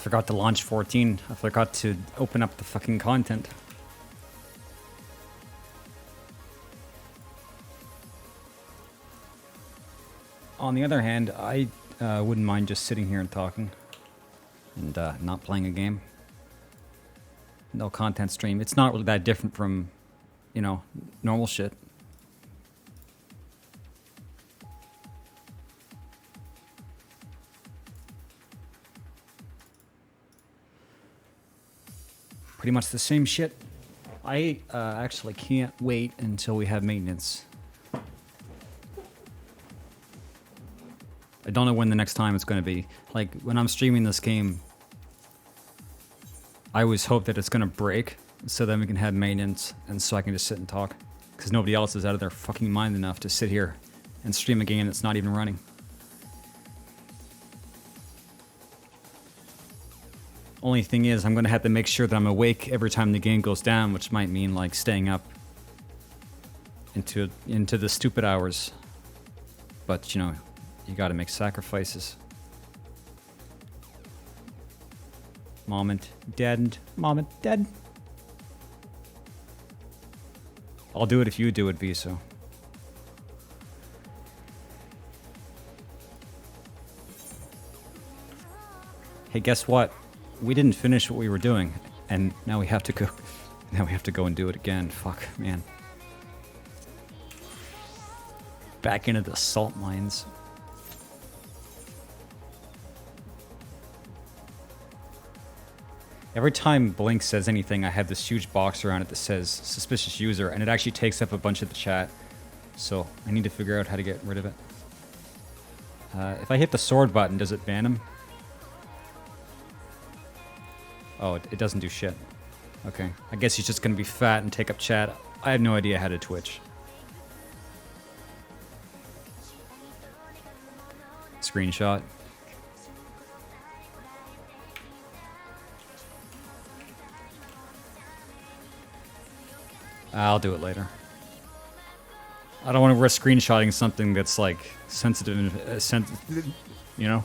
forgot to launch 14. I forgot to open up the fucking content. On the other hand, I wouldn't mind just sitting here and talking. And not playing a game. No content stream. It's not really that different from, you know, normal shit. Pretty much the same shit. I actually can't wait until we have maintenance. I don't know when the next time it's going to be. Like, when I'm streaming this game, I always hope that it's going to break, so then we can have maintenance, and so I can just sit and talk. Because nobody else is out of their fucking mind enough to sit here and stream a game that's not even running. Only thing is, I'm going to have to make sure that I'm awake every time the game goes down, which might mean, like, staying up into the stupid hours. But, you know, you gotta make sacrifices. Moment dead. Moment dead. I'll do it if you do it, Viso. Hey, guess what? We didn't finish what we were doing, and now we have to go. Now we have to go and do it again. Fuck, man. Back into the salt mines. Every time Blink says anything, I have this huge box around it that says suspicious user, and it actually takes up a bunch of the chat. So I need to figure out how to get rid of it. If I hit the sword button, does it ban him? Oh, it doesn't do shit. Okay. I guess he's just gonna be fat and take up chat. I have no idea how to Twitch. Screenshot. I'll do it later. I don't want to risk screenshotting something that's like sensitive, you know?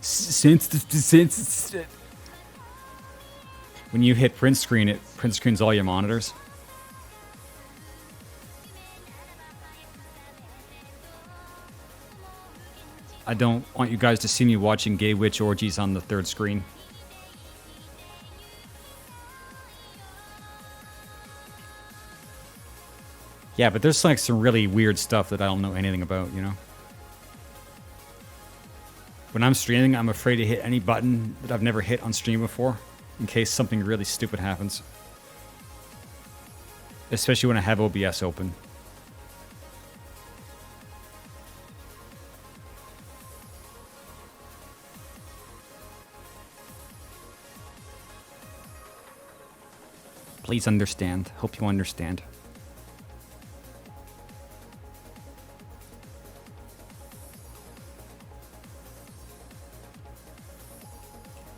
Sensitive. When you hit print screen, it print screens all your monitors. I don't want you guys to see me watching gay witch orgies on the third screen. Yeah, but there's like some really weird stuff that I don't know anything about, you know? When I'm streaming, I'm afraid to hit any button that I've never hit on stream before, in case something really stupid happens. Especially when I have OBS open. Please understand. Hope you understand.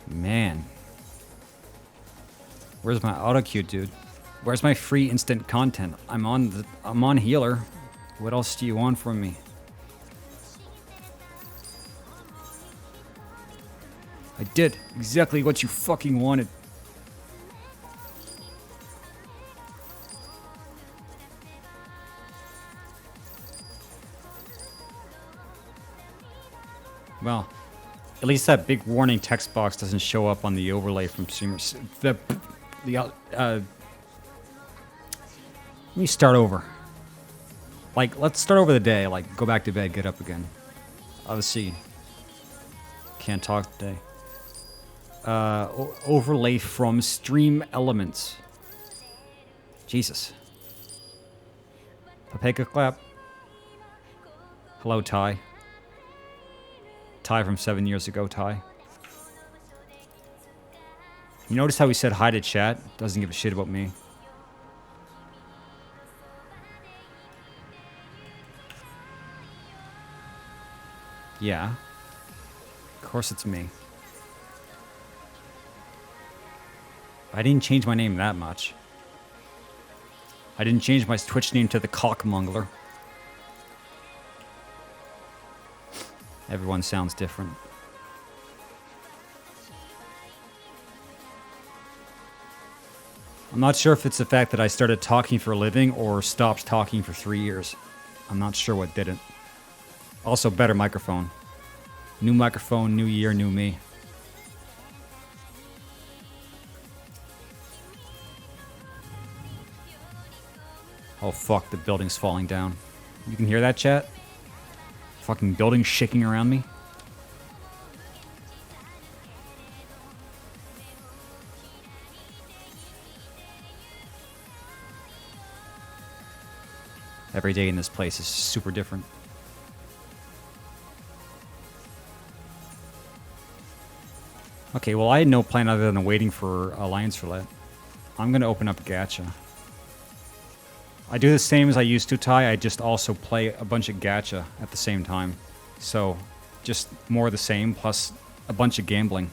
Man. Where's my auto queue, dude? Where's my free instant content? I'm on healer. What else do you want from me? I did exactly what you fucking wanted. Well, at least that big warning text box doesn't show up on the overlay from streamers. Let me start over. Like, let's start over the day. Like, go back to bed, get up again. Obviously, can't talk today. Overlay from stream elements. Jesus. Papeka clap. Hello, Ty. Ty from 7 years ago, Ty. You notice how he said hi to chat? Doesn't give a shit about me. Yeah. Of course it's me. I didn't change my name that much. I didn't change my Twitch name to the Cockmongler. Everyone sounds different. I'm not sure if it's the fact that I started talking for a living or stopped talking for 3 years. I'm not sure what did it. Also, better microphone. New microphone, new year, new me. Oh fuck, the building's falling down. You can hear that, chat? Fucking building shaking around me. Every day in this place is super different. Okay, well I had no plan other than waiting for Alliance Roulette. I'm gonna open up Gacha. I do the same as I used to, Ty. I just also play a bunch of Gacha at the same time. So, just more of the same, plus a bunch of gambling.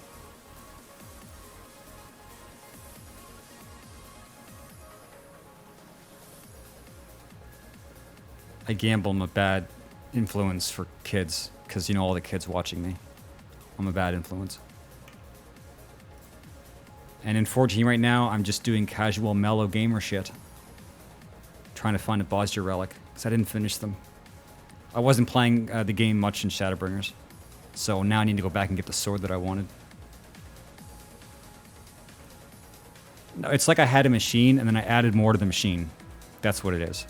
I gamble. I'm a bad influence for kids, because you know all the kids watching me. I'm a bad influence. And in 14 right now, I'm just doing casual mellow gamer shit. Trying to find a Bosger relic, because I didn't finish them. I wasn't playing the game much in Shadowbringers. So now I need to go back and get the sword that I wanted. No, it's like I had a machine, and then I added more to the machine. That's what it is.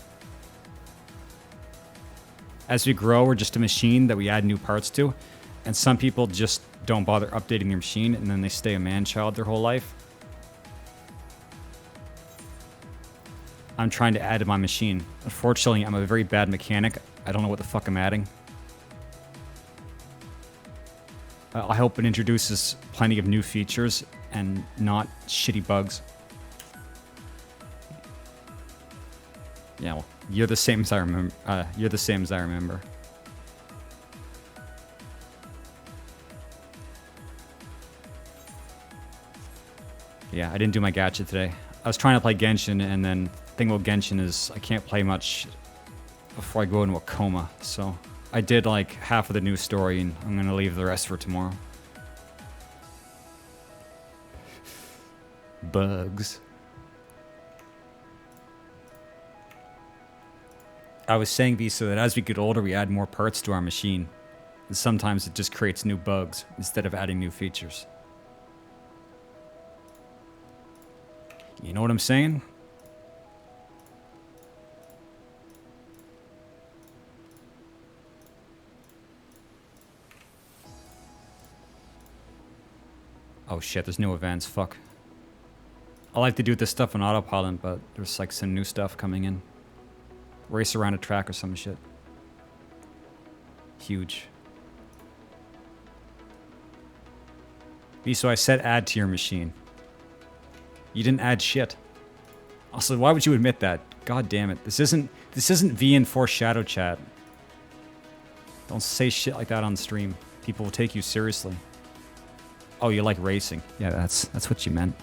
As we grow, we're just a machine that we add new parts to. And some people just don't bother updating their machine, and then they stay a man-child their whole life. I'm trying to add to my machine. Unfortunately, I'm a very bad mechanic. I don't know what the fuck I'm adding. I hope it introduces plenty of new features and not shitty bugs. Yeah, well, you're the same as I remember. You're the same as I remember. Yeah, I didn't do my gacha today. I was trying to play Genshin, and then the thing about Genshin is I can't play much before I go into a coma. So I did like half of the new story, and I'm gonna leave the rest for tomorrow. Bugs. I was saying, Visa, that as we get older, we add more parts to our machine. And sometimes it just creates new bugs instead of adding new features. You know what I'm saying? Oh shit, there's new events, fuck. I like to do this stuff on autopilot, but there's like some new stuff coming in. Race around a track or some shit. Huge. So I said add to your machine. You didn't add shit. Also, why would you admit that? God damn it. This isn't VN4 Shadow Chat. Don't say shit like that on stream. People will take you seriously. Oh, you like racing. Yeah, that's what you meant.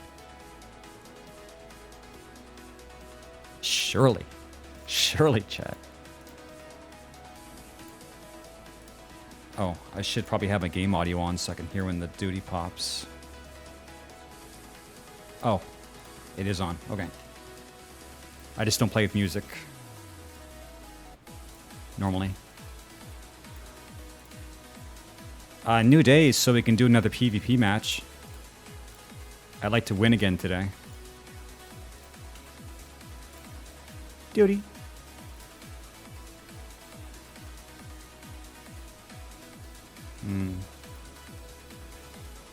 Surely. Surely, chat. Oh, I should probably have my game audio on so I can hear when the duty pops. Oh, it is on. Okay. I just don't play with music. Normally. New day, so we can do another PvP match. I'd like to win again today. Duty.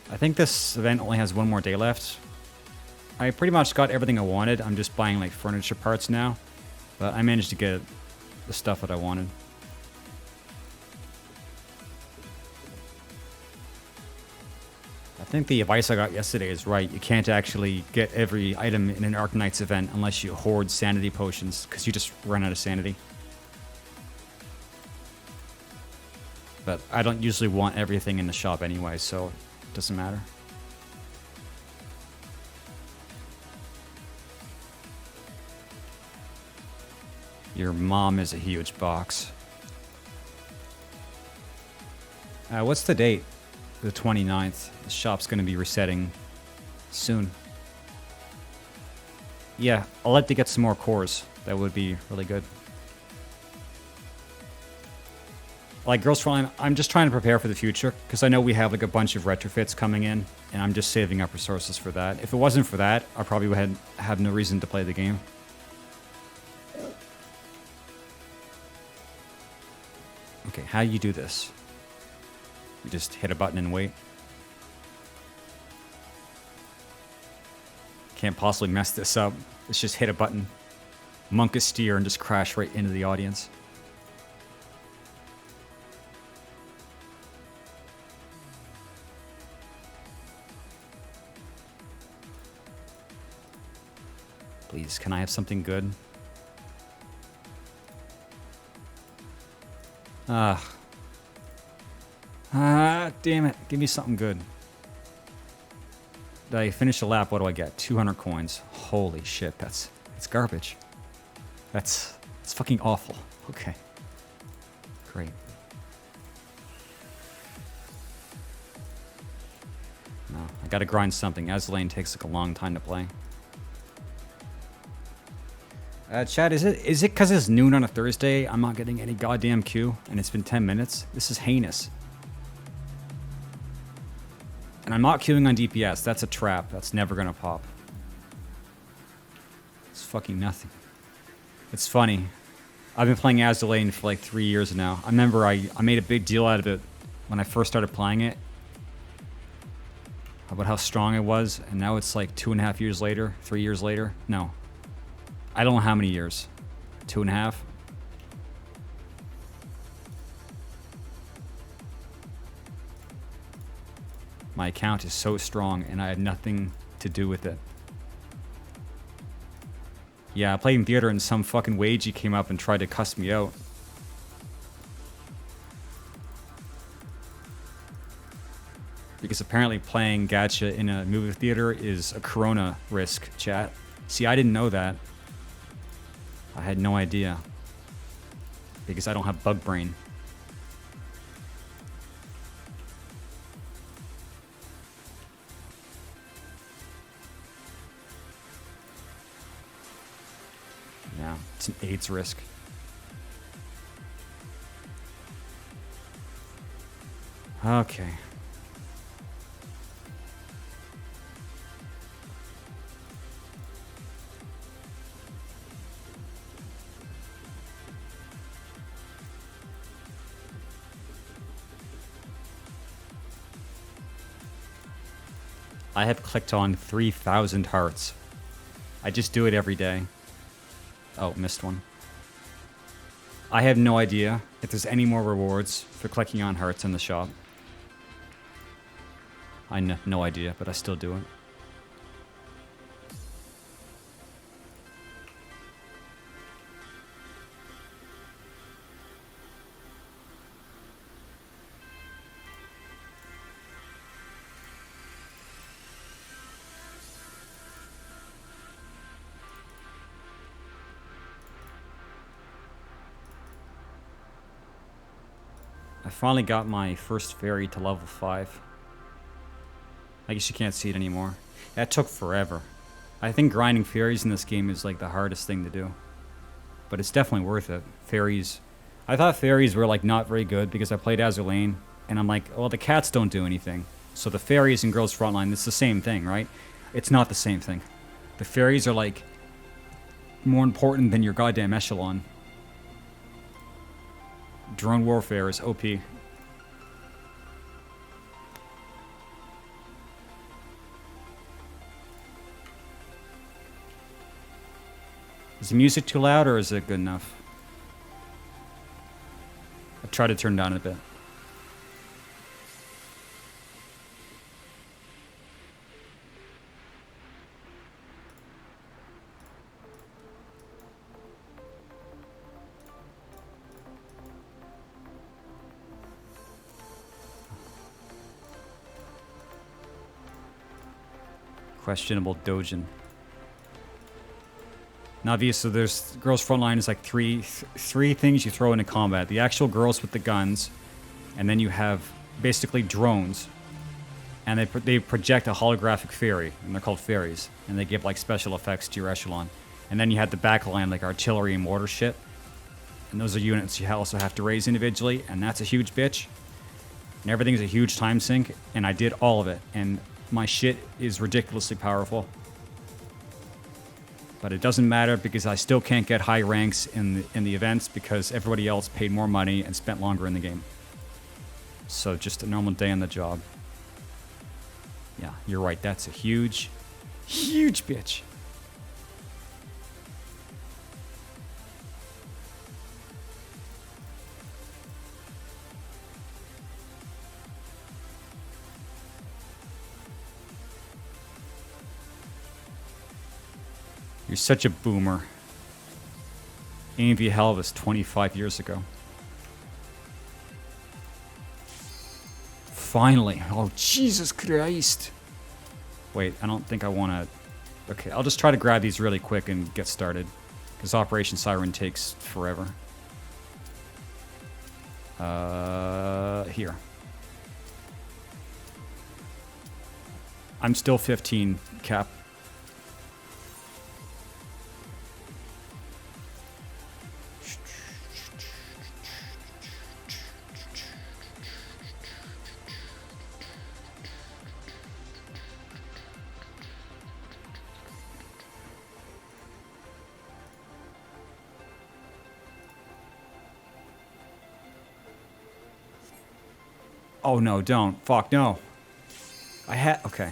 I think this event only has one more day left. I pretty much got everything I wanted. I'm just buying like furniture parts now. But I managed to get the stuff that I wanted. I think the advice I got yesterday is right. You can't actually get every item in an Arknights event unless you hoard sanity potions, because you just run out of sanity. But I don't usually want everything in the shop anyway, so it doesn't matter. Your mom is a huge box. What's the date? The 29th. The shop's going to be resetting soon. Yeah, I'll like to get some more cores. That would be really good. Like Girls Frontline, I'm just trying to prepare for the future because I know we have like a bunch of retrofits coming in, and I'm just saving up resources for that. If it wasn't for that, I probably would have no reason to play the game. Okay, how do you do this? You just hit a button and wait. Can't possibly mess this up. Let's just hit a button, monk a steer, and just crash right into the audience. Please, can I have something good? Damn it. Give me something good. Did I finish the lap? What do I get? 200 coins. Holy shit, that's garbage. That's fucking awful. Okay. Great. No, I gotta grind something. Azur takes like a long time to play. Chad, is it because it's noon on a Thursday I'm not getting any goddamn queue and it's been 10 minutes? This is heinous. And I'm not queuing on DPS. That's a trap. That's never gonna pop. It's fucking nothing. It's funny. I've been playing Azur for like 3 years now. I remember I made a big deal out of it when I first started playing it. About how strong it was, and now it's like 2.5 years later, 3 years later. No. I don't know how many years. 2.5? My account is so strong and I had nothing to do with it. Yeah, I played in theater and some fucking wagey came up and tried to cuss me out. Because apparently playing Gacha in a movie theater is a corona risk, chat. See, I didn't know that. I had no idea. Because I don't have bug brain. Yeah, it's an AIDS risk. Okay. I have clicked on 3,000 hearts. I just do it every day. Oh, missed one. I have no idea if there's any more rewards for clicking on hearts in the shop. I have no idea, but I still do it. I finally got my first fairy to level 5. I guess you can't see it anymore. That took forever. I think grinding fairies in this game is like the hardest thing to do. But it's definitely worth it. Fairies. I thought fairies were like not very good because I played Azur and I'm like, well, the cats don't do anything. So the fairies in Girls Frontline, it's the same thing, right? It's not the same thing. The fairies are like more important than your goddamn echelon. Drone warfare is OP. Is the music too loud or is it good enough? I've tried to turn down a bit. Questionable Dojin. Navi, so there's Girls Frontline is like three things you throw into combat. The actual girls with the guns, and then you have basically drones. and they project a holographic fairy, and they're called fairies, and they give like special effects to your echelon. And then you have the backline like artillery and mortar shit, and those are units you also have to raise individually, and that's a huge bitch. And everything's a huge time sink, and I did all of it, and my shit is ridiculously powerful. But it doesn't matter because I still can't get high ranks in the events because everybody else paid more money and spent longer in the game. So just a normal day on the job. Yeah, you're right. That's a huge, huge bitch. You're such a boomer. AMV Hell was 25 years ago. Finally. Oh, Jesus Christ. Wait, I don't think I want to... Okay, I'll just try to grab these really quick and get started. Because Operation Siren takes forever. Here. I'm still 15 cap. Oh no, don't. Fuck, no. I had... Okay.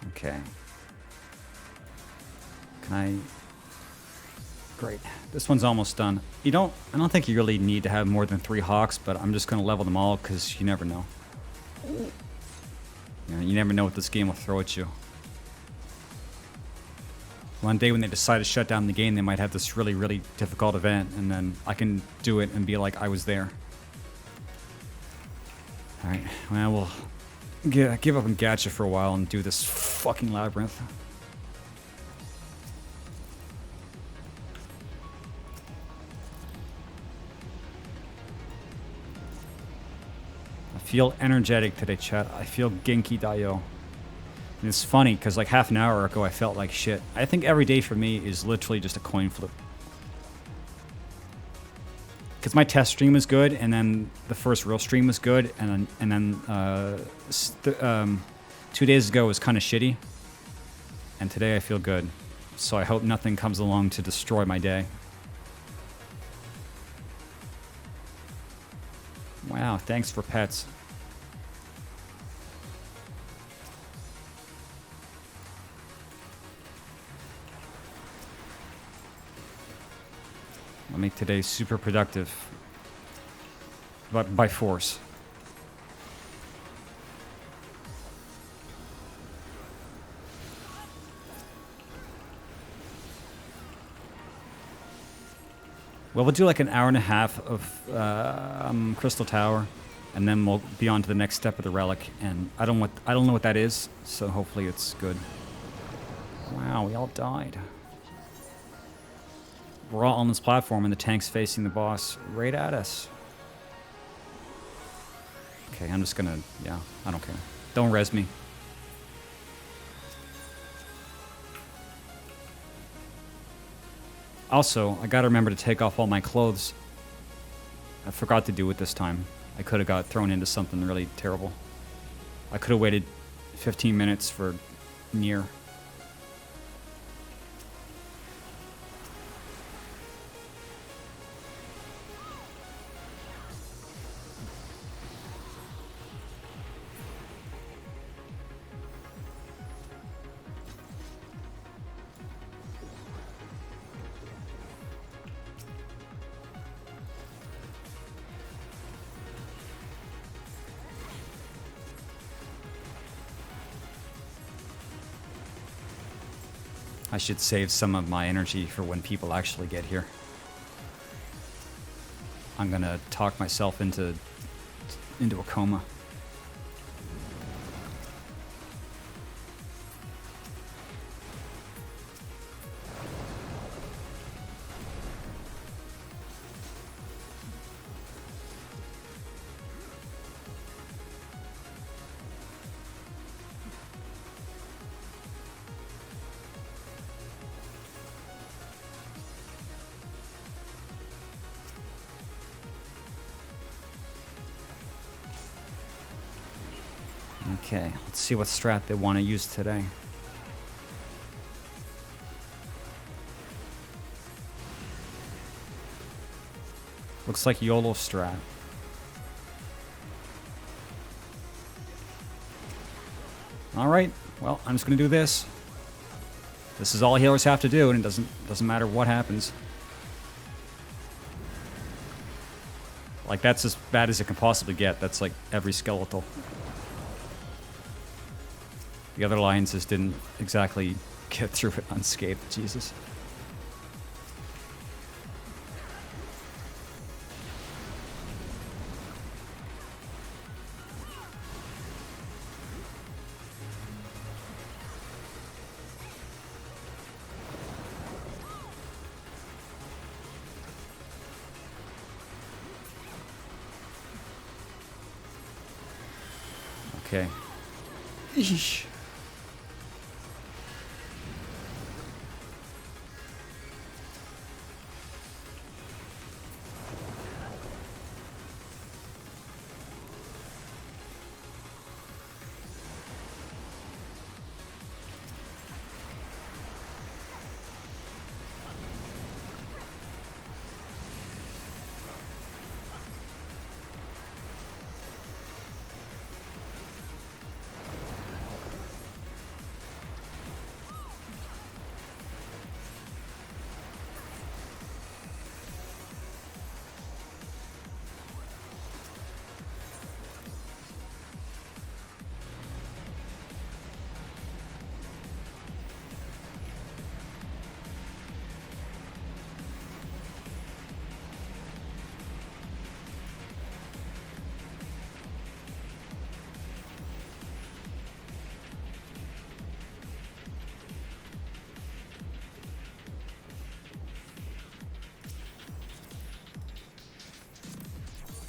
Okay. Can I... Great. This one's almost done. I don't think you really need to have more than 3 hawks, but I'm just going to level them all because you never know. You never know what this game will throw at you. One day when they decide to shut down the game, they might have this really, really difficult event, and then I can do it and be like, I was there. Alright, well, we'll give up on Gacha for a while and do this fucking labyrinth. I feel energetic today, chat. I feel Genki Dayo. And it's funny, because like half an hour ago I felt like shit. I think every day for me is literally just a coin flip. Because my test stream was good, and then the first real stream was good, and then 2 days ago was kind of shitty. And today I feel good. So I hope nothing comes along to destroy my day. Wow, thanks for pets. I'll make today super productive. But by force. Well, we'll do like an hour and a half of Crystal Tower, and then we'll be on to the next step of the relic. And I don't know what that is, so hopefully it's good. Wow, we all died. We're all on this platform, and the tank's facing the boss right at us. Okay, I'm just gonna... Yeah, I don't care. Don't res me. Also, I gotta remember to take off all my clothes. I forgot to do it this time. I could have got thrown into something really terrible. I could have waited 15 minutes for Nier. I should save some of my energy for when people actually get here. I'm gonna talk myself into a coma. Okay, let's see what strat they want to use today. Looks like YOLO strat. Alright, well, I'm just gonna do this. This is all healers have to do, and it doesn't matter what happens. Like, that's as bad as it can possibly get. That's like every skeletal. The other alliances didn't exactly get through it unscathed. Jesus. Okay. Eesh.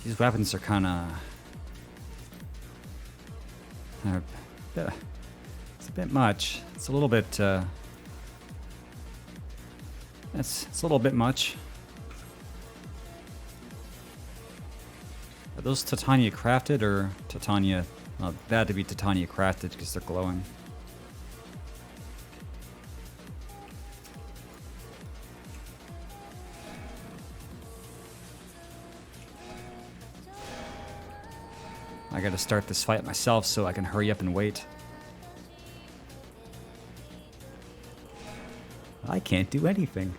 These weapons are kind of... it's a bit much. It's a little bit... it's a little bit much. Are those Titania crafted or Titania... Well, they had to be Titania crafted because they're glowing. I gotta start this fight myself so I can hurry up and wait. I can't do anything.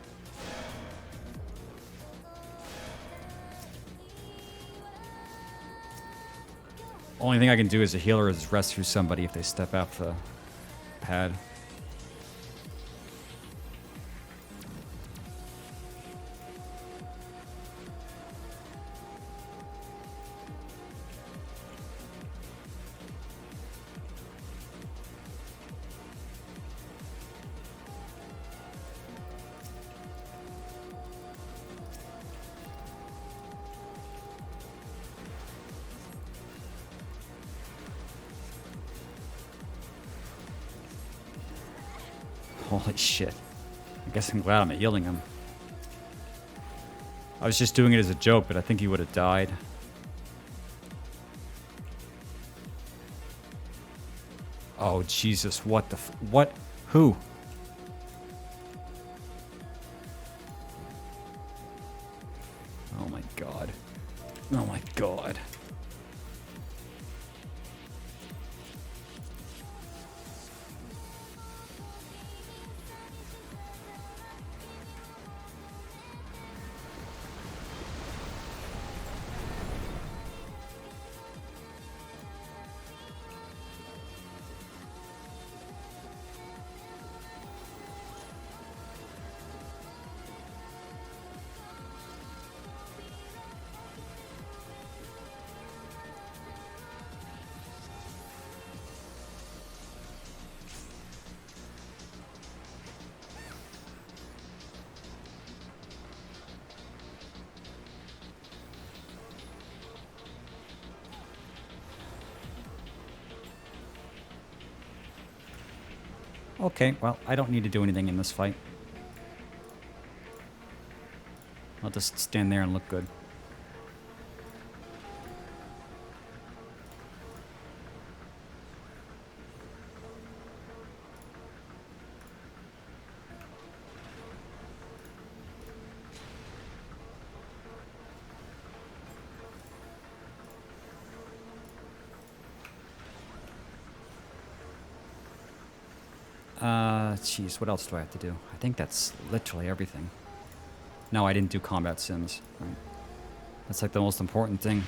Only thing I can do as a healer is rescue somebody if they step off the pad. Holy shit. I guess I'm glad I'm healing him. I was just doing it as a joke, but I think he would have died. Oh, Jesus. What the what? Who? Oh my god. Oh my god. Okay, well, I don't need to do anything in this fight. I'll just stand there and look good. Jeez, what else do I have to do? I think that's literally everything. No, I didn't do combat sims. Right. That's like the most important thing.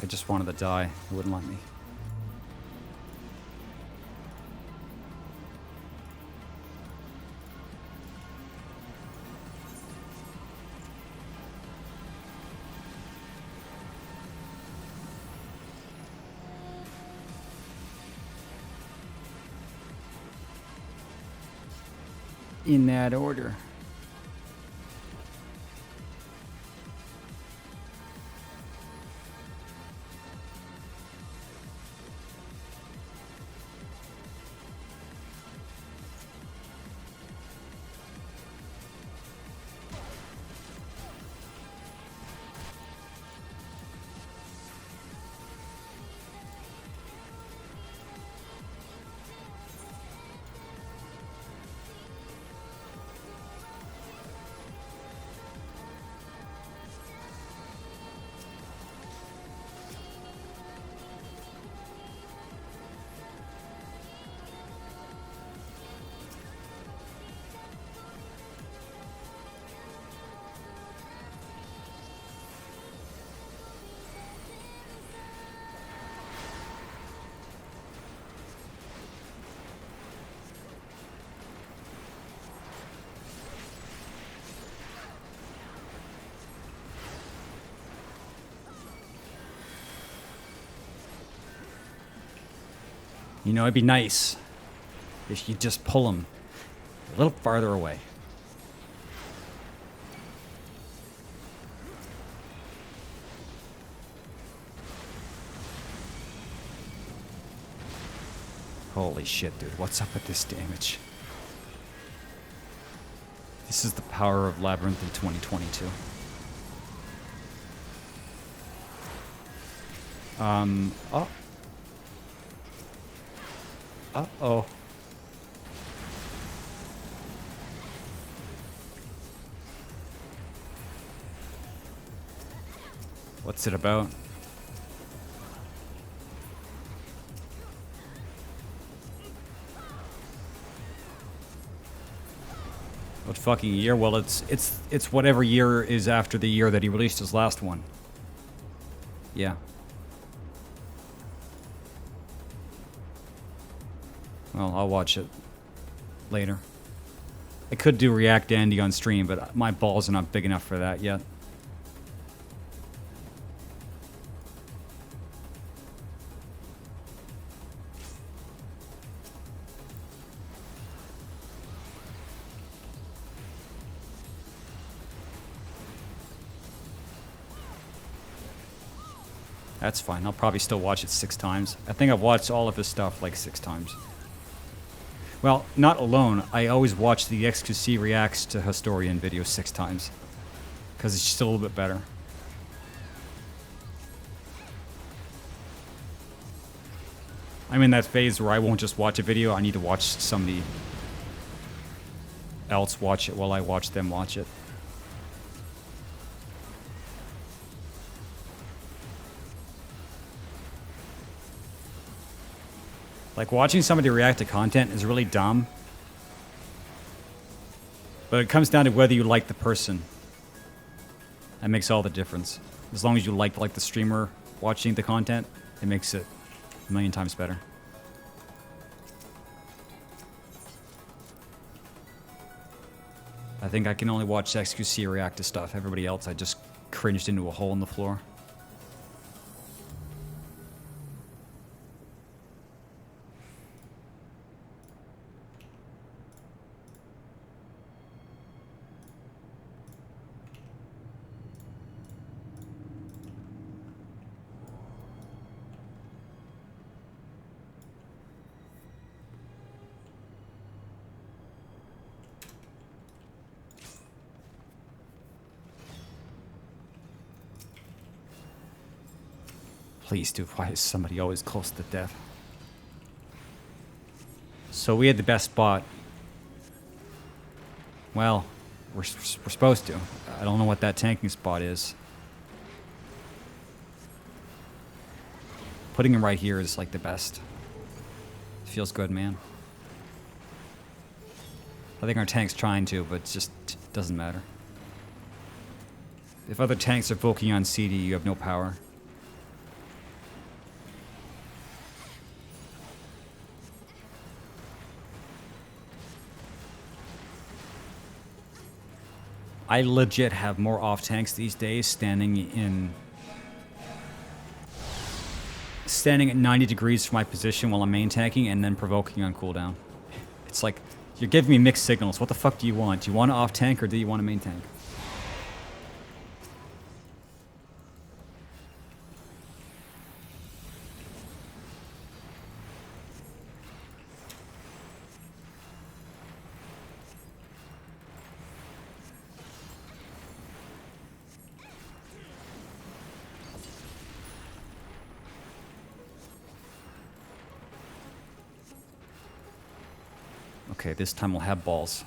I just wanted to die. It wouldn't let me. In that order. You know, it'd be nice if you just pull them a little farther away. Holy shit, dude. What's up with this damage? This is the power of Labyrinth in 2022. Oh. Uh-oh. What's it about? What fucking year? Well, it's whatever year is after the year that he released his last one. Yeah. Well, I'll watch it later. I could do React Andy on stream, but my balls are not big enough for that yet. That's fine. I'll probably still watch it 6 times. I think I've watched all of his stuff like 6 times. Well, not alone. I always watch the XQC reacts to Historian videos 6 times. Because it's just a little bit better. I'm in that phase where I won't just watch a video. I need to watch somebody else watch it while I watch them watch it. Like, watching somebody react to content is really dumb. But it comes down to whether you like the person. That makes all the difference. As long as you like the streamer watching the content, it makes it a million times better. I think I can only watch XQC react to stuff. Everybody else, I just cringed into a hole in the floor. Please, dude, why is somebody always close to death? So we had the best spot. Well, we're supposed to. I don't know what that tanking spot is. Putting him right here is like the best. Feels good, man. I think our tank's trying to, but it just doesn't matter. If other tanks are poking on CD, you have no power. I legit have more off tanks these days standing at 90 degrees from my position while I'm main tanking and then provoking on cooldown. It's like, you're giving me mixed signals. What the fuck do you want? Do you want to off tank or do you want to main tank? Okay, this time we'll have balls.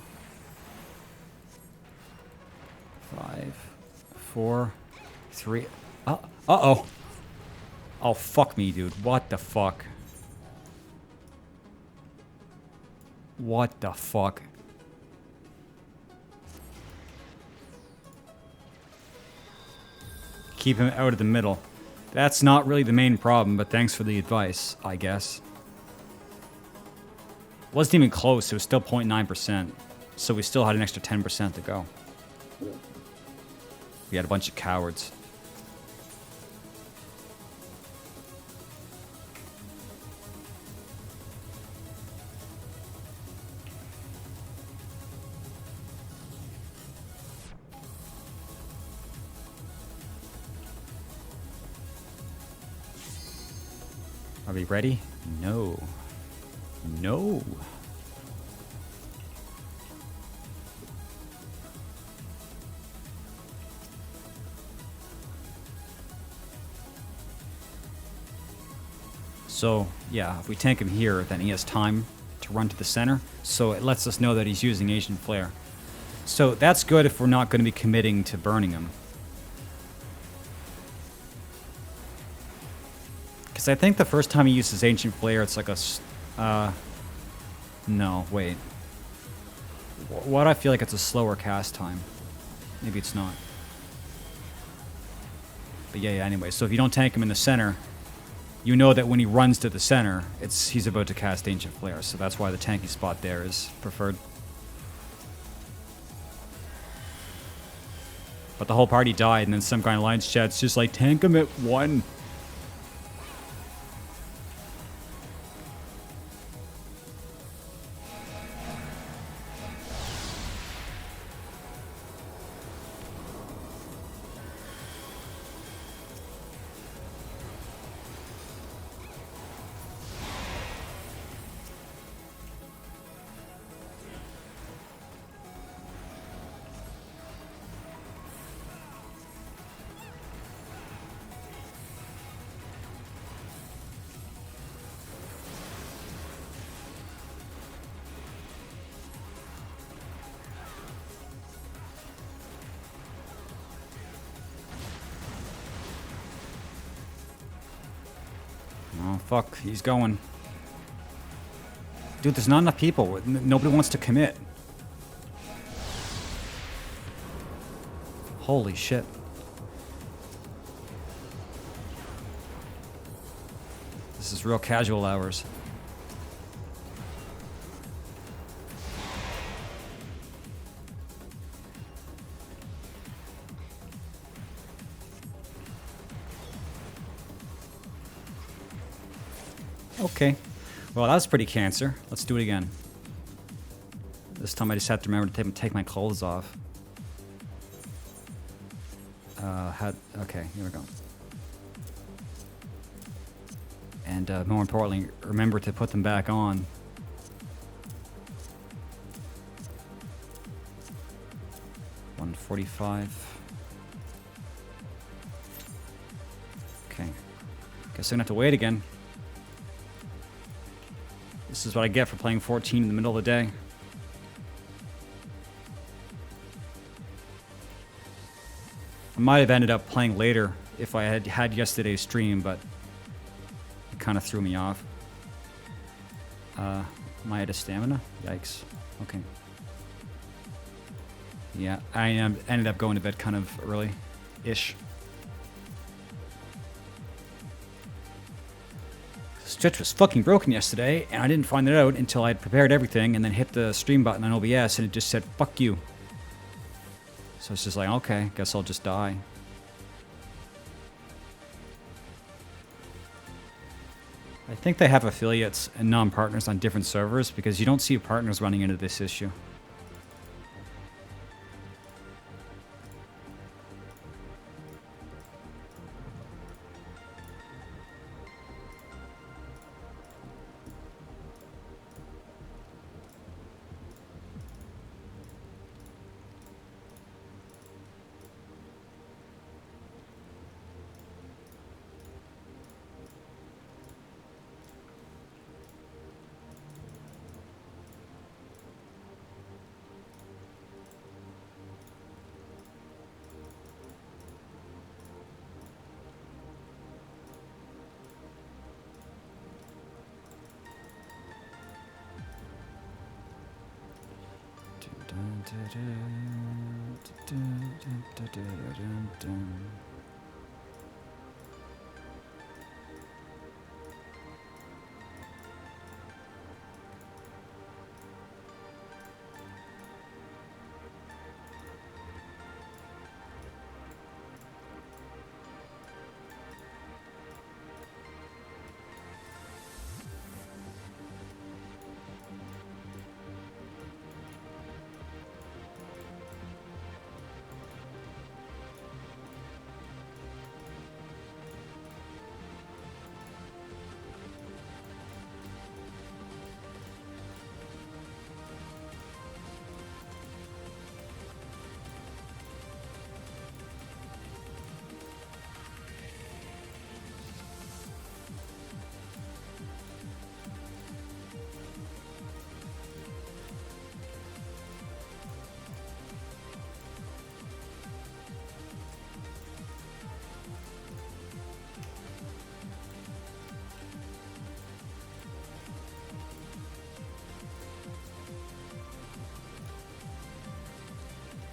5, 4, 3. Uh-oh. Oh, fuck me, dude. What the fuck? What the fuck? Keep him out of the middle. That's not really the main problem, but thanks for the advice, I guess. Wasn't even close, it was still 0.9%. So we still had an extra 10% to go. We had a bunch of cowards. Are we ready? No. No. So, yeah, if we tank him here, then he has time to run to the center. So it lets us know that he's using Ancient Flare. So that's good if we're not going to be committing to burning him. Because I think the first time he uses Ancient Flare, it's like a... no, wait. Why do I feel like it's a slower cast time? Maybe it's not. But yeah, anyway. So if you don't tank him in the center, you know that when he runs to the center, he's about to cast Ancient Flare. So that's why the tanky spot there is preferred. But the whole party died, and then some guy in Alliance chat's just like, tank him at 1. Oh, fuck. He's going. Dude, there's not enough people. Nobody wants to commit. Holy shit. is real casual hours. Okay. Well, that was pretty cancer. Let's do it again. This time I just have to remember to take my clothes off. Okay, here we go. And more importantly, remember to put them back on. $145. Okay. Guess I'm gonna have to wait again. This is what I get for playing 14 in the middle of the day. I might have ended up playing later if I had yesterday's stream, but it kind of threw me off. Am I out of stamina? Yikes. Okay. Yeah, I ended up going to bed kind of early-ish. Stretch was fucking broken yesterday, and I didn't find it out until I had prepared everything and then hit the stream button on OBS, and it just said, fuck you. So it's just like, okay, guess I'll just die. I think they have affiliates and non-partners on different servers because you don't see partners running into this issue.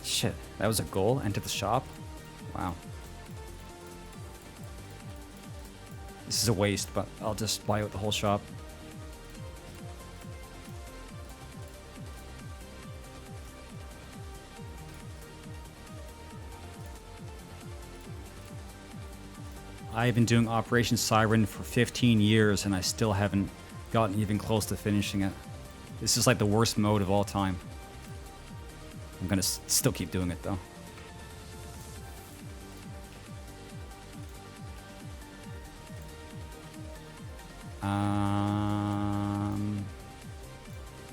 Shit, that was a goal? Enter the shop? Wow. This is a waste, but I'll just buy out the whole shop. I've been doing Operation Siren for 15 years and I still haven't gotten even close to finishing it. This is like the worst mode of all time. I'm gonna still keep doing it though.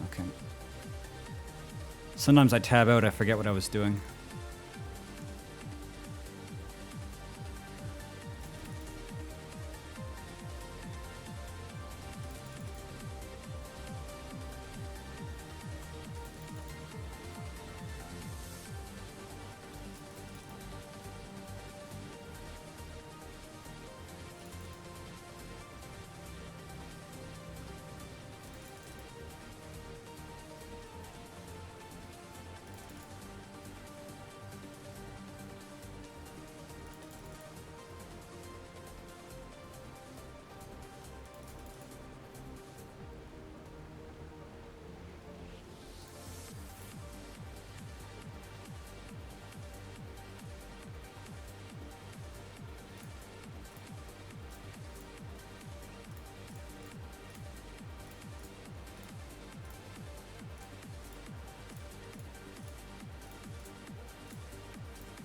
Okay. Sometimes I tab out, I forget what I was doing.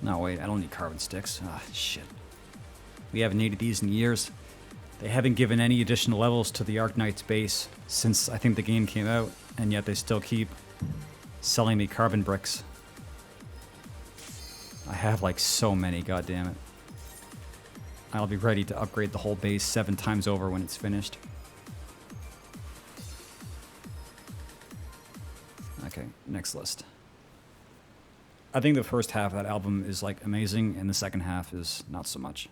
No, wait, I don't need carbon sticks. Ah, shit. We haven't needed these in years. They haven't given any additional levels to the Arknights base since I think the game came out, and yet they still keep selling me carbon bricks. I have like so many, goddammit. I'll be ready to upgrade the whole base 7 times over when it's finished. Okay, next list. I think the first half of that album is like amazing, and the second half is not so much.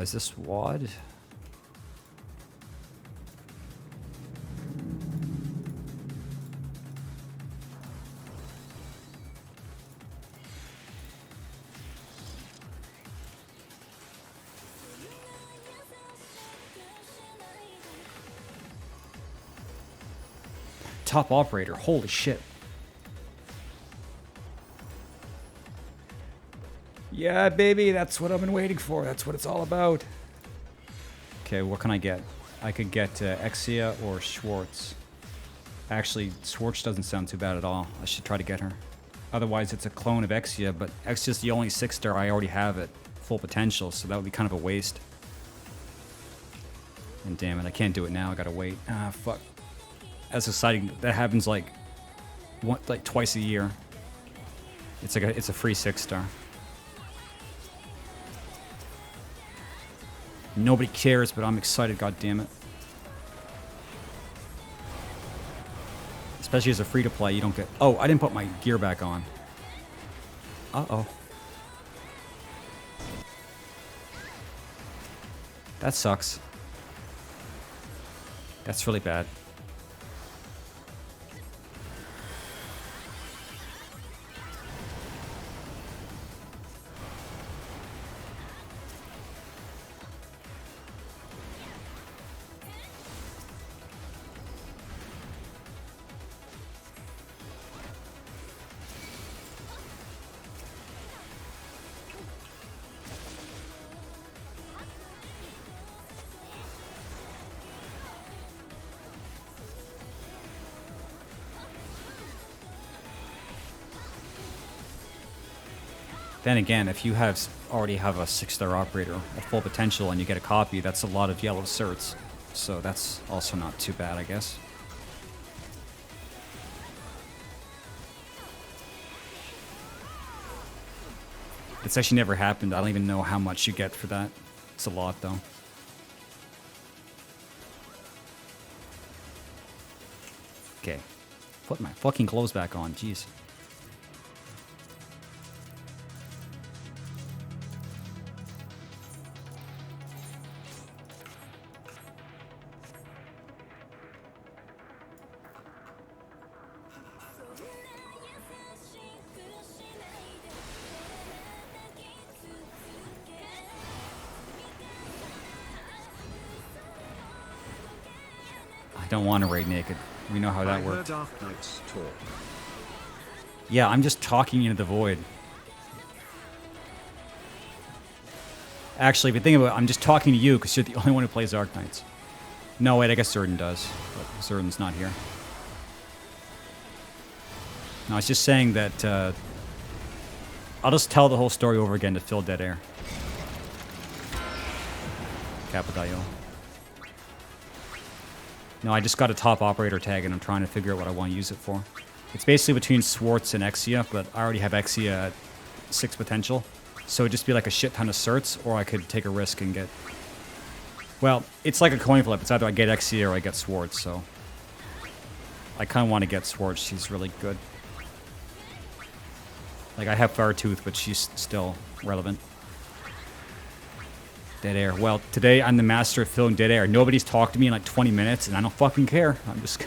Is this WAD? Top operator, holy shit. Yeah, baby, that's what I've been waiting for. That's what it's all about. Okay, what can I get? I could get Exia or Schwartz. Actually, Schwartz doesn't sound too bad at all. I should try to get her. Otherwise, it's a clone of Exia, but Exia's the only 6-star I already have at full potential, so that would be kind of a waste. And damn it, I can't do it now. I gotta wait. Ah, fuck. That's exciting. That happens like twice a year. It's like it's a free 6-star. Nobody cares, but I'm excited, goddammit. Especially as a free-to-play, you don't get... Oh, I didn't put my gear back on. Uh-oh. That sucks. That's really bad. Then again, if you already have a 6-star operator at full potential and you get a copy, that's a lot of yellow certs. So that's also not too bad, I guess. It's actually never happened. I don't even know how much you get for that. It's a lot, though. Okay. Put my fucking clothes back on. Jeez. I don't want to raid naked. We know how that works. Arknights talk. Yeah, I'm just talking into the void. Actually, if you think about it, I'm just talking to you because you're the only one who plays Arknights. No, wait, I guess Zerden does. But Zerden's not here. No, I was just saying that I'll just tell the whole story over again to fill dead air. Capital. No, I just got a top operator tag and I'm trying to figure out what I want to use it for. It's basically between Schwartz and Exia, but I already have Exia at 6 potential. So it'd just be like a shit ton of certs, or I could take a risk and get... Well, it's like a coin flip. It's either I get Exia or I get Schwartz, so... I kind of want to get Schwartz. She's really good. Like, I have Firetooth, but she's still relevant. Dead air. Well, today I'm the master of filling dead air. Nobody's talked to me in like 20 minutes, and I don't fucking care. I'm just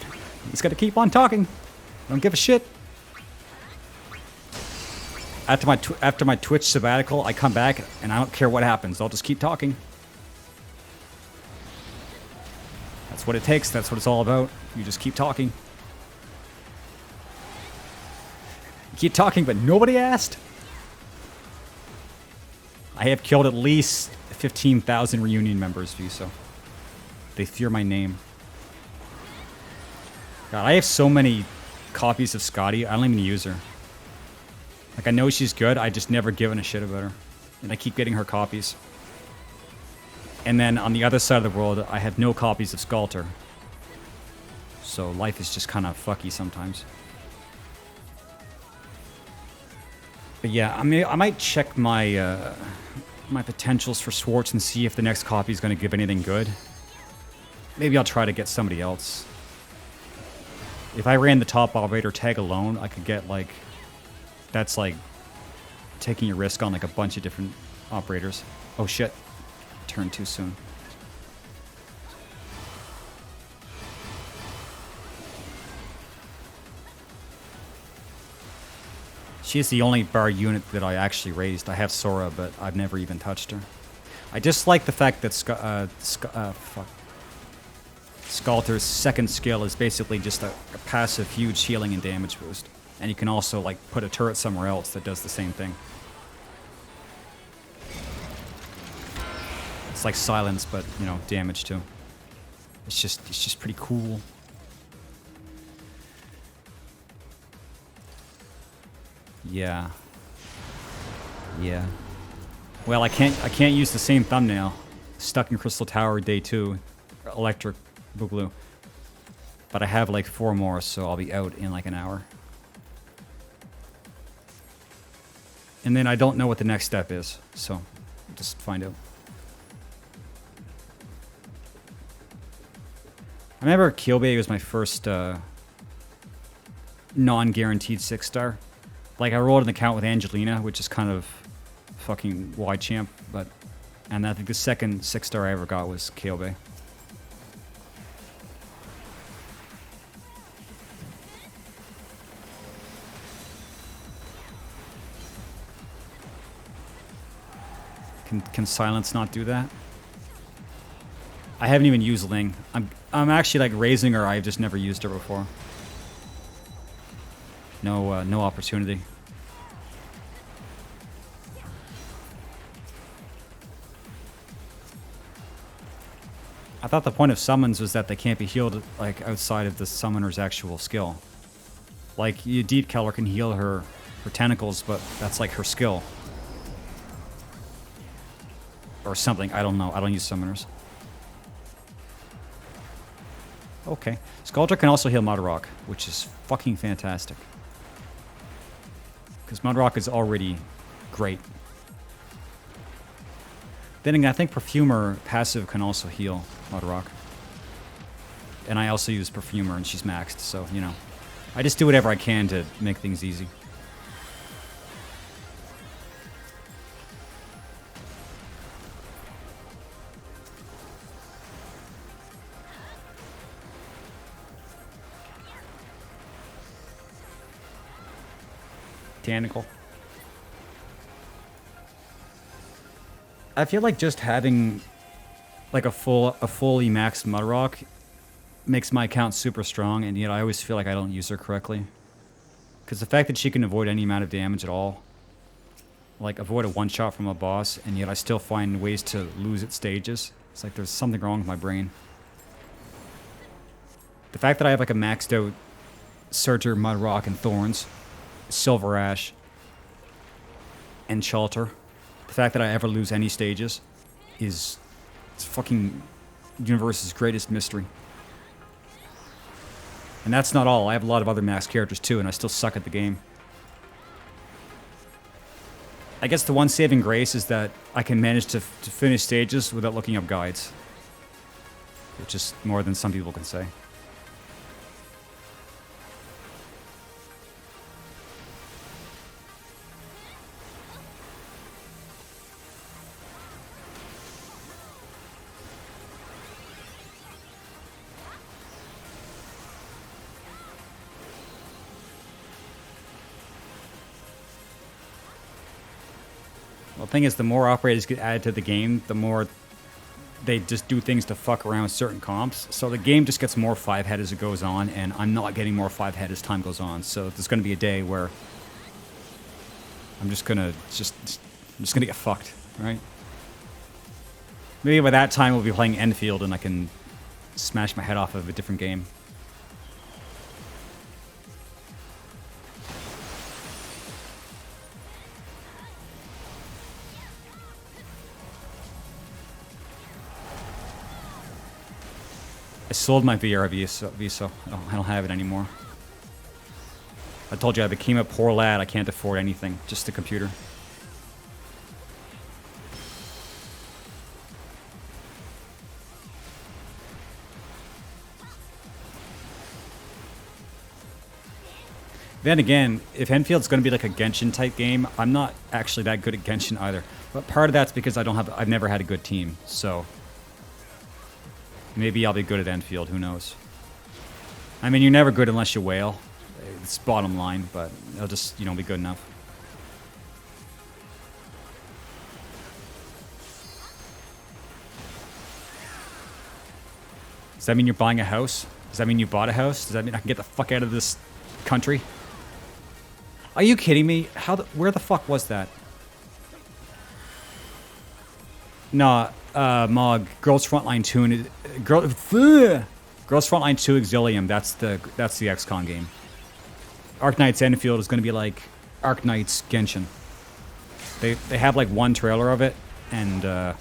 gonna keep on talking. I don't give a shit. After my Twitch sabbatical, I come back, and I don't care what happens. I'll just keep talking. That's what it takes. That's what it's all about. You just keep talking. You keep talking, but nobody asked. I have killed at least 15,000 reunion members, Viso. They fear my name. God, I have so many copies of Scotty, I don't even use her. Like, I know she's good, I just never given a shit about her. And I keep getting her copies. And then on the other side of the world, I have no copies of Skalter. So life is just kind of fucky sometimes. But yeah, I mean, I might check my my potentials for Swartz and see if the next copy is going to give anything good. Maybe I'll try to get somebody else. If I ran the top operator tag alone, I could get like... That's like taking a risk on like a bunch of different operators. Oh shit. Turned too soon. She's the only bar unit that I actually raised. I have Sora, but I've never even touched her. I just like the fact that Skalter's second skill is basically just a passive huge healing and damage boost. And you can also like put a turret somewhere else that does the same thing. It's like silence, but you know, damage too. It's just pretty cool. Yeah. Yeah. Well, I can't use the same thumbnail. Stuck in Crystal Tower day 2, Electric Boogaloo. But I have like 4 more, so I'll be out in like an hour. And then I don't know what the next step is, so just find out. I remember Kyobei was my first non-guaranteed 6-star. Like, I rolled an account with Angelina, which is kind of fucking wide champ, but... And I think the second 6-star I ever got was Kyobei. Can silence not do that? I haven't even used Ling. I'm actually like raising her. I've just never used her before. No opportunity. I thought the point of summons was that they can't be healed like outside of the summoner's actual skill. Like Deep Keller can heal her tentacles, but that's like her skill. Or something, I don't know. I don't use summoners. Okay. Sculptor can also heal Mudrock, which is fucking fantastic. Because Mudrock is already great. Then again, I think Perfumer passive can also heal Mudrock. And I also use Perfumer and she's maxed, so, you know. I just do whatever I can to make things easy. Tentacle. I feel like just having like a fully maxed Mudrock makes my account super strong, and yet I always feel like I don't use her correctly. Because the fact that she can avoid any amount of damage at all, like avoid a one-shot from a boss, and yet I still find ways to lose at stages. It's like there's something wrong with my brain. The fact that I have like a maxed out Surtur, Mudrock, and Thorns, Silver Ash, and Shelter. The fact that I ever lose any stages is it's fucking universe's greatest mystery. And that's not all. I have a lot of other max characters too, and I still suck at the game. I guess the one saving grace is that I can manage to finish stages without looking up guides. Which is more than some people can say. Well, the thing is, the more operators get added to the game, the more they just do things to fuck around with certain comps. So the game just gets more 5-head as it goes on, and I'm not getting more 5-head as time goes on. So there's going to be a day where I'm just gonna get fucked, right? Maybe by that time we'll be playing Enfield, and I can smash my head off of a different game. I sold my VR Visa. I don't have it anymore. I told you I became a poor lad. I can't afford anything, just a computer. Then again, if Enfield's going to be like a Genshin type game, I'm not actually that good at Genshin either. But part of that's because I've never had a good team, so maybe I'll be good at Enfield, who knows. I mean, you're never good unless you whale. It's bottom line, but it'll just, be good enough. Does that mean you're buying a house? Does that mean you bought a house? Does that mean I can get the fuck out of this country? Are you kidding me? Where the fuck was that? No, Mog, Girls Frontline 2 and Girls Frontline 2 Exilium, that's the XCOM game. Arknights Enfield is going to be like Arknights Genshin. They have like one trailer of it, and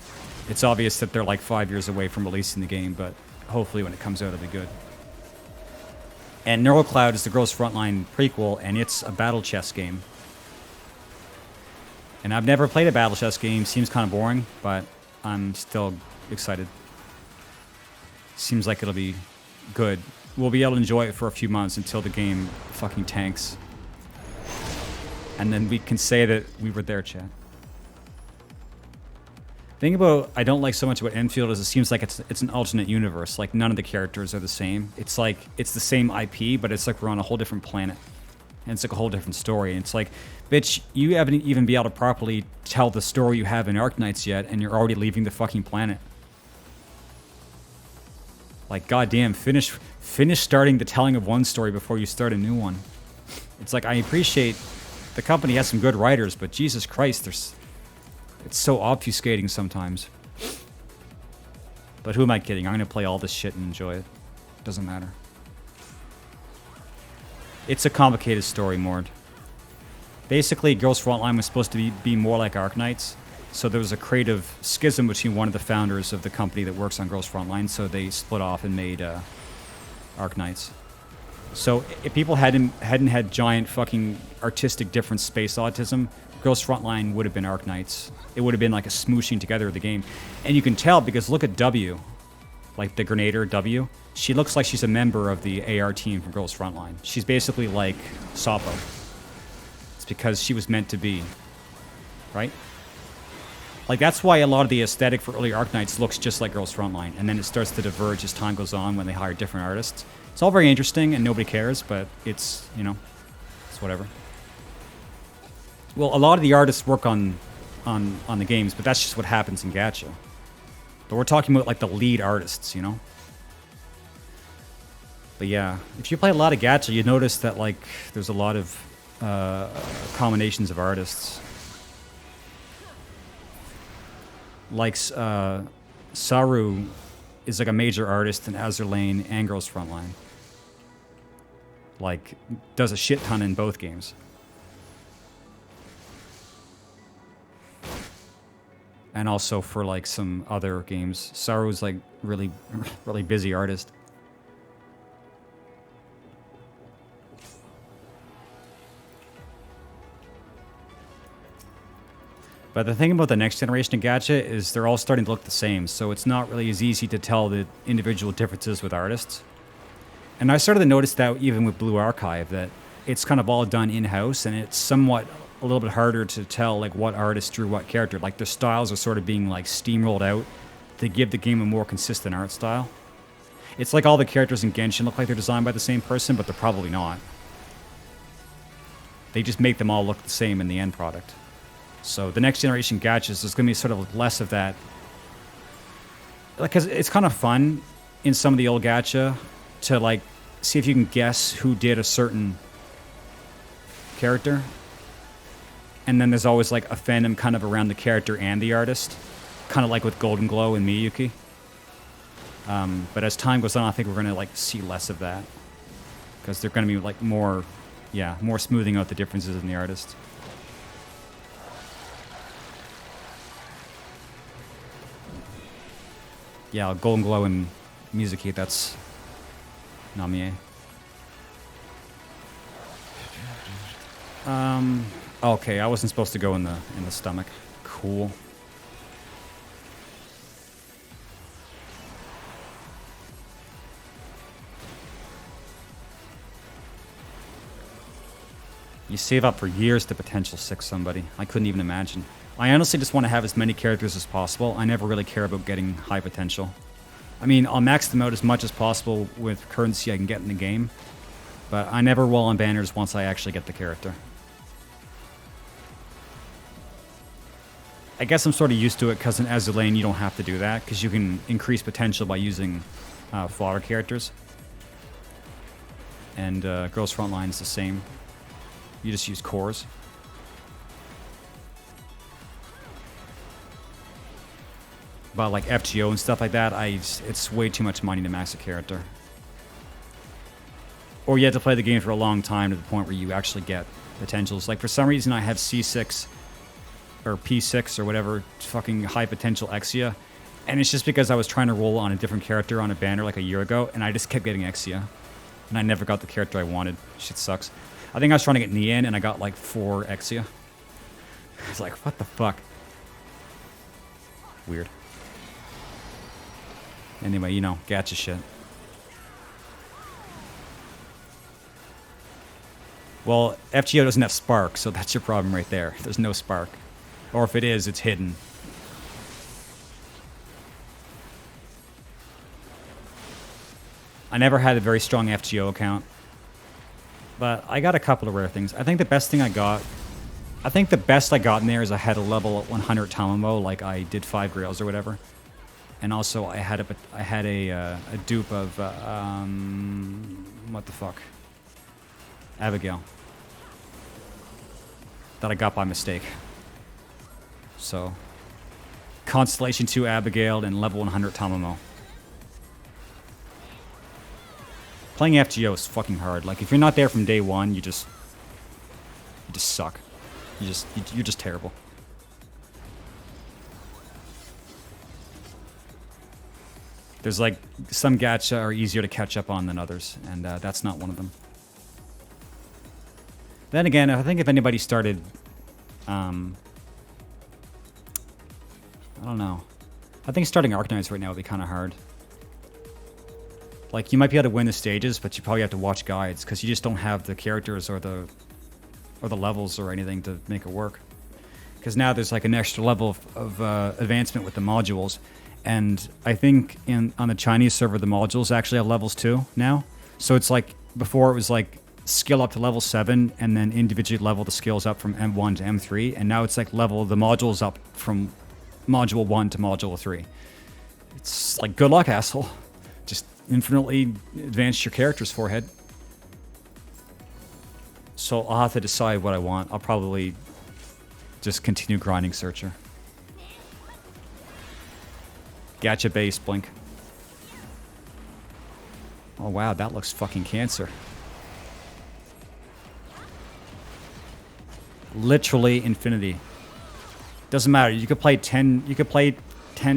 it's obvious that they're like 5 years away from releasing the game, but hopefully when it comes out it'll be good. And Neurocloud is the Girls Frontline prequel, and it's a battle chess game. And I've never played a battle chess game. Seems kind of boring, but I'm still excited. Seems like it'll be good. We'll be able to enjoy it for a few months until the game fucking tanks. And then we can say that we were there, chat. The thing about I don't like so much about Enfield is it seems like it's an alternate universe. Like none of the characters are the same. It's like it's the same IP, but it's like we're on a whole different planet. And it's like a whole different story. And it's like, bitch, you haven't even been able to properly tell the story you have in Arknights yet, and you're already leaving the fucking planet. Like, goddamn, finish starting the telling of one story before you start a new one. It's like, I appreciate the company has some good writers, but Jesus Christ, it's so obfuscating sometimes. But who am I kidding? I'm going to play all this shit and enjoy it. Doesn't matter. It's a complicated story, Mord. Basically, Girls Frontline was supposed to be more like Arknights. So there was a creative schism between one of the founders of the company that works on Girls Frontline, so they split off and made Arknights. So if people hadn't had giant fucking artistic difference space autism, Girls Frontline would have been Arknights. It would have been like a smooshing together of the game. And you can tell because look at W, like the Grenadier W. She looks like she's a member of the A.R. team from Girls Frontline. She's basically like Sapo. It's because she was meant to be, right? Like that's why a lot of the aesthetic for early Arknights looks just like Girls Frontline, and then it starts to diverge as time goes on when they hire different artists. It's all very interesting and nobody cares, but it's, it's whatever. Well, a lot of the artists work on the games, but that's just what happens in Gacha. But we're talking about like the lead artists, But yeah, if you play a lot of Gacha, you notice that like there's a lot of combinations of artists. Like Saru is like a major artist in Azur Lane and Girls Frontline. Like, does a shit ton in both games. And also for like some other games. Saru's like really, really busy artist. But the thing about the next generation of Gacha is they're all starting to look the same, so it's not really as easy to tell the individual differences with artists. And I started to notice that even with Blue Archive, that it's kind of all done in-house, and it's somewhat a little bit harder to tell like what artist drew what character. Like their styles are sort of being like steamrolled out to give the game a more consistent art style. It's like all the characters in Genshin look like they're designed by the same person, but they're probably not. They just make them all look the same in the end product. So the next generation Gachas, there's going to be sort of less of that. Like, cause it's kind of fun in some of the old Gacha to like see if you can guess who did a certain character. And then there's always like a fandom kind of around the character and the artist. Kind of like with Golden Glow and Miyuki. But as time goes on, I think we're going to like see less of that. Because they're going to be like more smoothing out the differences in the artist. Yeah, Golden Glow and Mizuki, that's Namie. Okay, I wasn't supposed to go in the stomach. Cool. You save up for years to potential 6 somebody. I couldn't even imagine. I honestly just want to have as many characters as possible. I never really care about getting high potential. I mean, I'll max them out as much as possible with currency I can get in the game, but I never roll on banners once I actually get the character. I guess I'm sort of used to it because in Azur lane you don't have to do that because you can increase potential by using fodder characters. And Girls Frontline is the same. You just use cores. But like FGO and stuff like that, it's way too much money to max a character. Or you have to play the game for a long time to the point where you actually get potentials. Like for some reason I have C6 or P6 or whatever fucking high potential Exia. And it's just because I was trying to roll on a different character on a banner like a year ago and I just kept getting Exia. And I never got the character I wanted. Shit sucks. I think I was trying to get Nian and I got like 4 Exia. I was like, what the fuck? Weird. Anyway, you know, gacha shit. Well, FGO doesn't have spark, so that's your problem right there. There's no spark. Or if it is, it's hidden. I never had a very strong FGO account. But I got a couple of rare things. I think the best thing I got... I think the best I got in there is I had a level 100 Tamamo, like I did 5 Grails or whatever. And also I had a dupe of... what the fuck? Abigail. That I got by mistake. So... Constellation 2 Abigail and level 100 Tamamo. Playing FGO is fucking hard. Like, if you're not there from day one, you just suck. You're just terrible. There's like, some gacha are easier to catch up on than others, and that's not one of them. Then again, I think if anybody started, I don't know. I think starting Arknights right now would be kind of hard. Like, you might be able to win the stages, but you probably have to watch guides, because you just don't have the characters or the levels or anything to make it work. Because now there's like an extra level of advancement with the modules, and I think on the Chinese server, the modules actually have levels too now. So it's like, before it was like skill up to level 7, and then individually level the skills up from M1 to M3, and now it's like level the modules up from module 1 to module 3. It's like, good luck, asshole. Just infinitely advance your character's forehead. So I'll have to decide what I want. I'll probably just continue grinding Searcher. Gacha base, blink. Oh wow, that looks fucking cancer. Literally infinity. Doesn't matter. You could play 10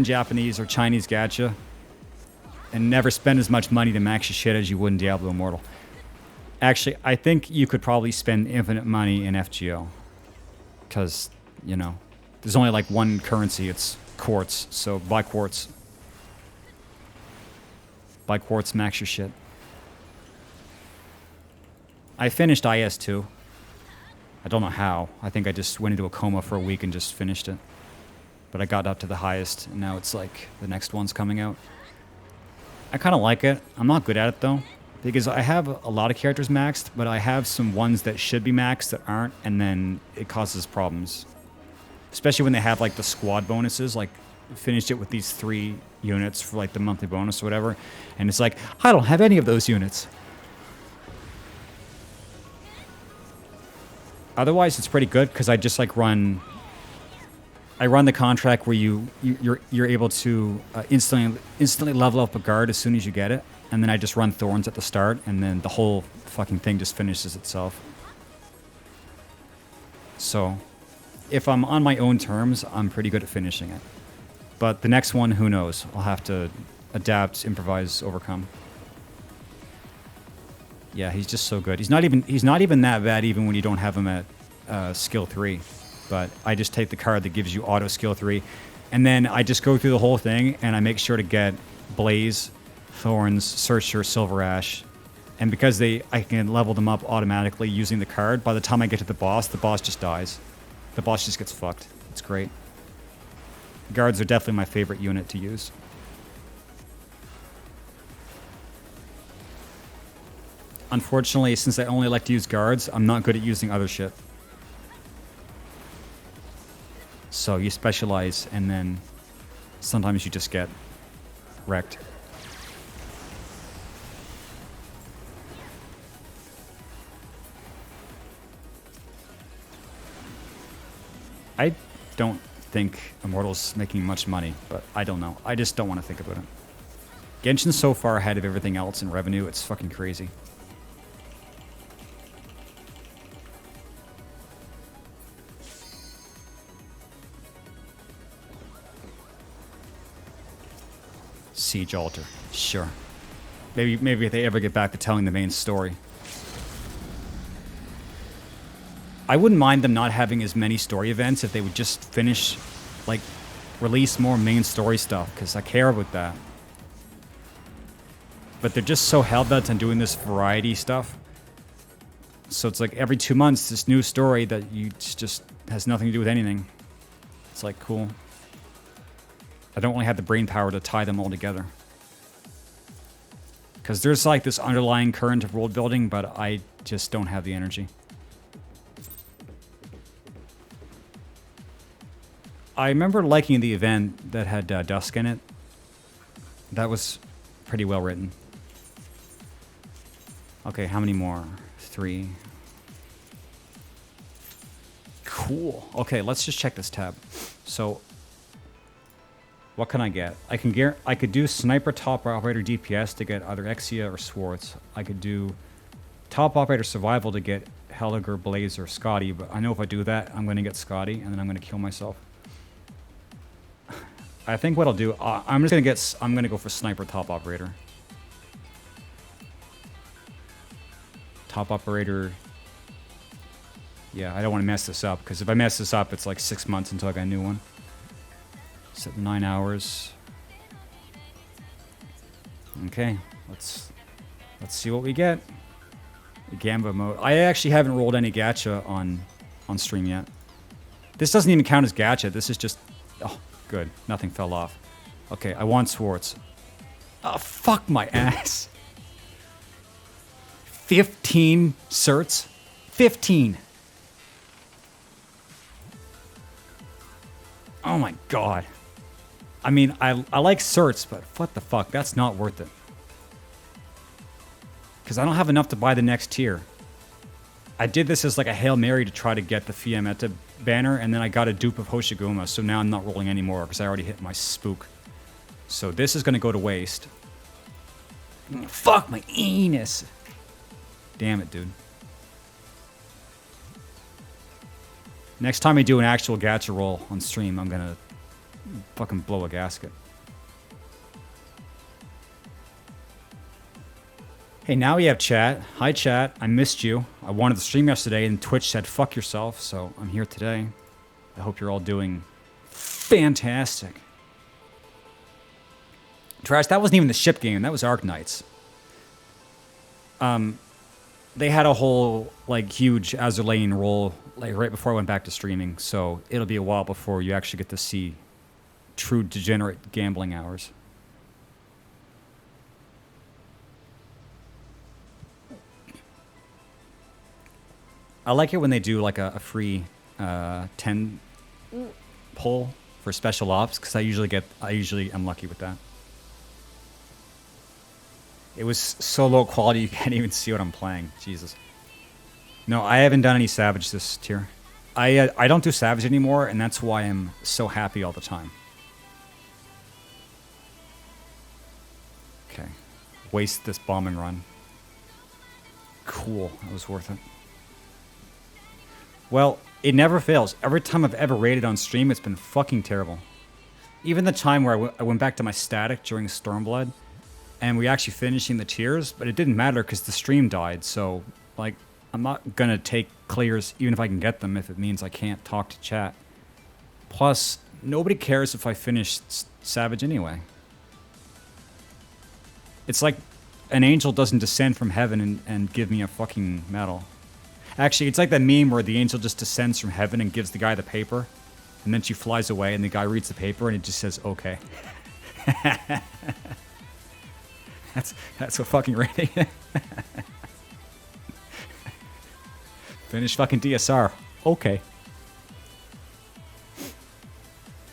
Japanese or Chinese gacha and never spend as much money to max your shit as you would in Diablo Immortal. Actually, I think you could probably spend infinite money in FGO. Because, you know, there's only like one currency, it's quartz. So buy quartz. Buy quartz, max your shit. I finished IS2. I don't know how. I think I just went into a coma for a week and just finished it. But I got up to the highest, and now it's like the next one's coming out. I kind of like it. I'm not good at it, though. Because I have a lot of characters maxed, but I have some ones that should be maxed that aren't, and then it causes problems. Especially when they have, like, the squad bonuses, like, finished it with these 3 units for, like, the monthly bonus or whatever, and it's like, I don't have any of those units. Otherwise, it's pretty good, because I just, like, run the contract where you're able to instantly level up a guard as soon as you get it. And then I just run Thorns at the start, and then the whole fucking thing just finishes itself. So, if I'm on my own terms, I'm pretty good at finishing it. But the next one, who knows? I'll have to adapt, improvise, overcome. Yeah, he's just so good. He's not even that bad even when you don't have him at skill 3. But I just take the card that gives you auto skill 3, and then I just go through the whole thing and I make sure to get Blaze, Thorns, Searcher, Silver Ash, and because I can level them up automatically using the card. By the time I get to the boss just dies. The boss just gets fucked. It's great. Guards are definitely my favorite unit to use. Unfortunately, since I only like to use guards, I'm not good at using other shit. So you specialize, and then sometimes you just get wrecked. I don't think Immortal's making much money, but I don't know. I just don't want to think about it. Genshin's so far ahead of everything else in revenue, it's fucking crazy. Siege Altar. Sure. Maybe if they ever get back to telling the main story. I wouldn't mind them not having as many story events if they would just finish, like, release more main story stuff, because I care about that. But they're just so hell-bent on doing this variety stuff. So it's like every 2 months, this new story that you just has nothing to do with anything. It's like, cool. I don't really have the brain power to tie them all together. Because there's like this underlying current of world building, but I just don't have the energy. I remember liking the event that had Dusk in it. That was pretty well written. Okay, how many more? 3. Cool. Okay, let's just check this tab. So, what can I get? I could do Sniper Top Operator DPS to get either Exia or Swartz. I could do Top Operator Survival to get Helliger, Blaze, or Scotty, but I know if I do that, I'm going to get Scotty, and then I'm going to kill myself. I think what I'll do, I'm going to go for Sniper Top Operator. Top Operator. Yeah, I don't want to mess this up, because if I mess this up, it's like 6 months until I get a new one. Set 9 hours. Okay, let's see what we get. Gamba mode. I actually haven't rolled any gacha on stream yet. This doesn't even count as gacha. This is just... Oh, good. Nothing fell off. Okay, I want Swartz. Oh, fuck my ass. 15 certs? 15. Oh my god. I mean, I like certs, but what the fuck? That's not worth it. Because I don't have enough to buy the next tier. I did this as like a Hail Mary to try to get the Fiammetta banner, and then I got a dupe of Hoshiguma, so now I'm not rolling anymore because I already hit my spook. So this is going to go to waste. Fuck my anus. Damn it, dude. Next time I do an actual gacha roll on stream, I'm going to fucking blow a gasket. Hey, now we have chat. Hi, chat. I missed you. I wanted to stream yesterday, and Twitch said, fuck yourself, so I'm here today. I hope you're all doing fantastic. Trash, that wasn't even the ship game. That was Arknights. They had a whole, like, huge Azur lane roll, like, right before I went back to streaming, so it'll be a while before you actually get to see true degenerate gambling hours. I like it when they do like a free 10 pull for special ops, because I usually am lucky with that. It was so low quality you can't even see what I'm playing. Jesus. No, I haven't done any Savage this tier. I don't do Savage anymore, and that's why I'm so happy all the time. Okay. Waste this bombing run. Cool. That was worth it. Well, it never fails. Every time I've ever raided on stream, it's been fucking terrible. Even the time where I went back to my static during Stormblood, and we actually finishing the tiers, but it didn't matter because the stream died. So, like, I'm not gonna take clears even if I can get them if it means I can't talk to chat. Plus, nobody cares if I finish Savage anyway. It's like an angel doesn't descend from heaven and give me a fucking medal. Actually, it's like that meme where the angel just descends from heaven and gives the guy the paper, and then she flies away and the guy reads the paper and it just says, okay. That's what fucking rating. Finish fucking T.H.A.R. Okay.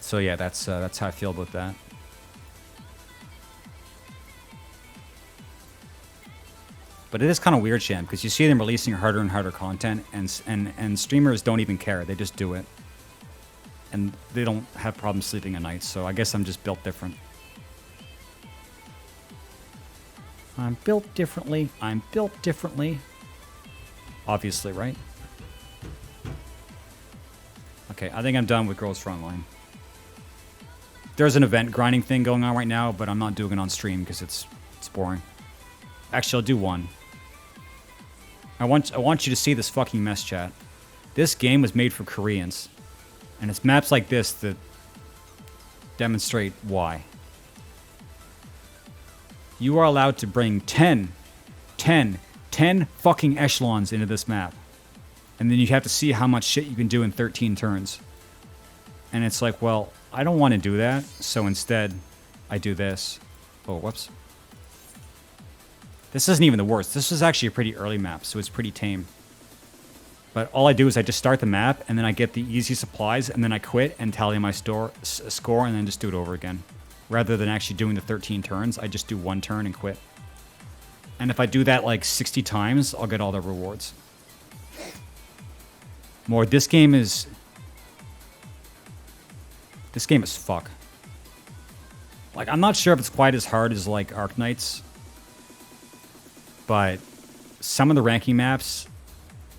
So yeah, that's how I feel about that. But it is kind of weird, Sham, because you see them releasing harder and harder content, and streamers don't even care. They just do it. And they don't have problems sleeping at night, so I guess I'm just built different. I'm built differently. I'm built differently. Obviously, right? Okay, I think I'm done with Girls Frontline. There's an event grinding thing going on right now, but I'm not doing it on stream because it's boring. Actually, I'll do one. I want you to see this fucking mess, chat. This game was made for Koreans. And it's maps like this that demonstrate why. You are allowed to bring 10 fucking echelons into this map. And then you have to see how much shit you can do in 13 turns. And it's like, well, I don't want to do that, so instead, I do this. Oh, whoops. This isn't even the worst. This is actually a pretty early map, so it's pretty tame. But all I do is I just start the map, and then I get the easy supplies, and then I quit and tally my score, and then just do it over again. Rather than actually doing the 13 turns, I just do one turn and quit. And if I do that like 60 times, I'll get all the rewards. More, this game is fuck. Like, I'm not sure if it's quite as hard as like Arknights, but some of the ranking maps,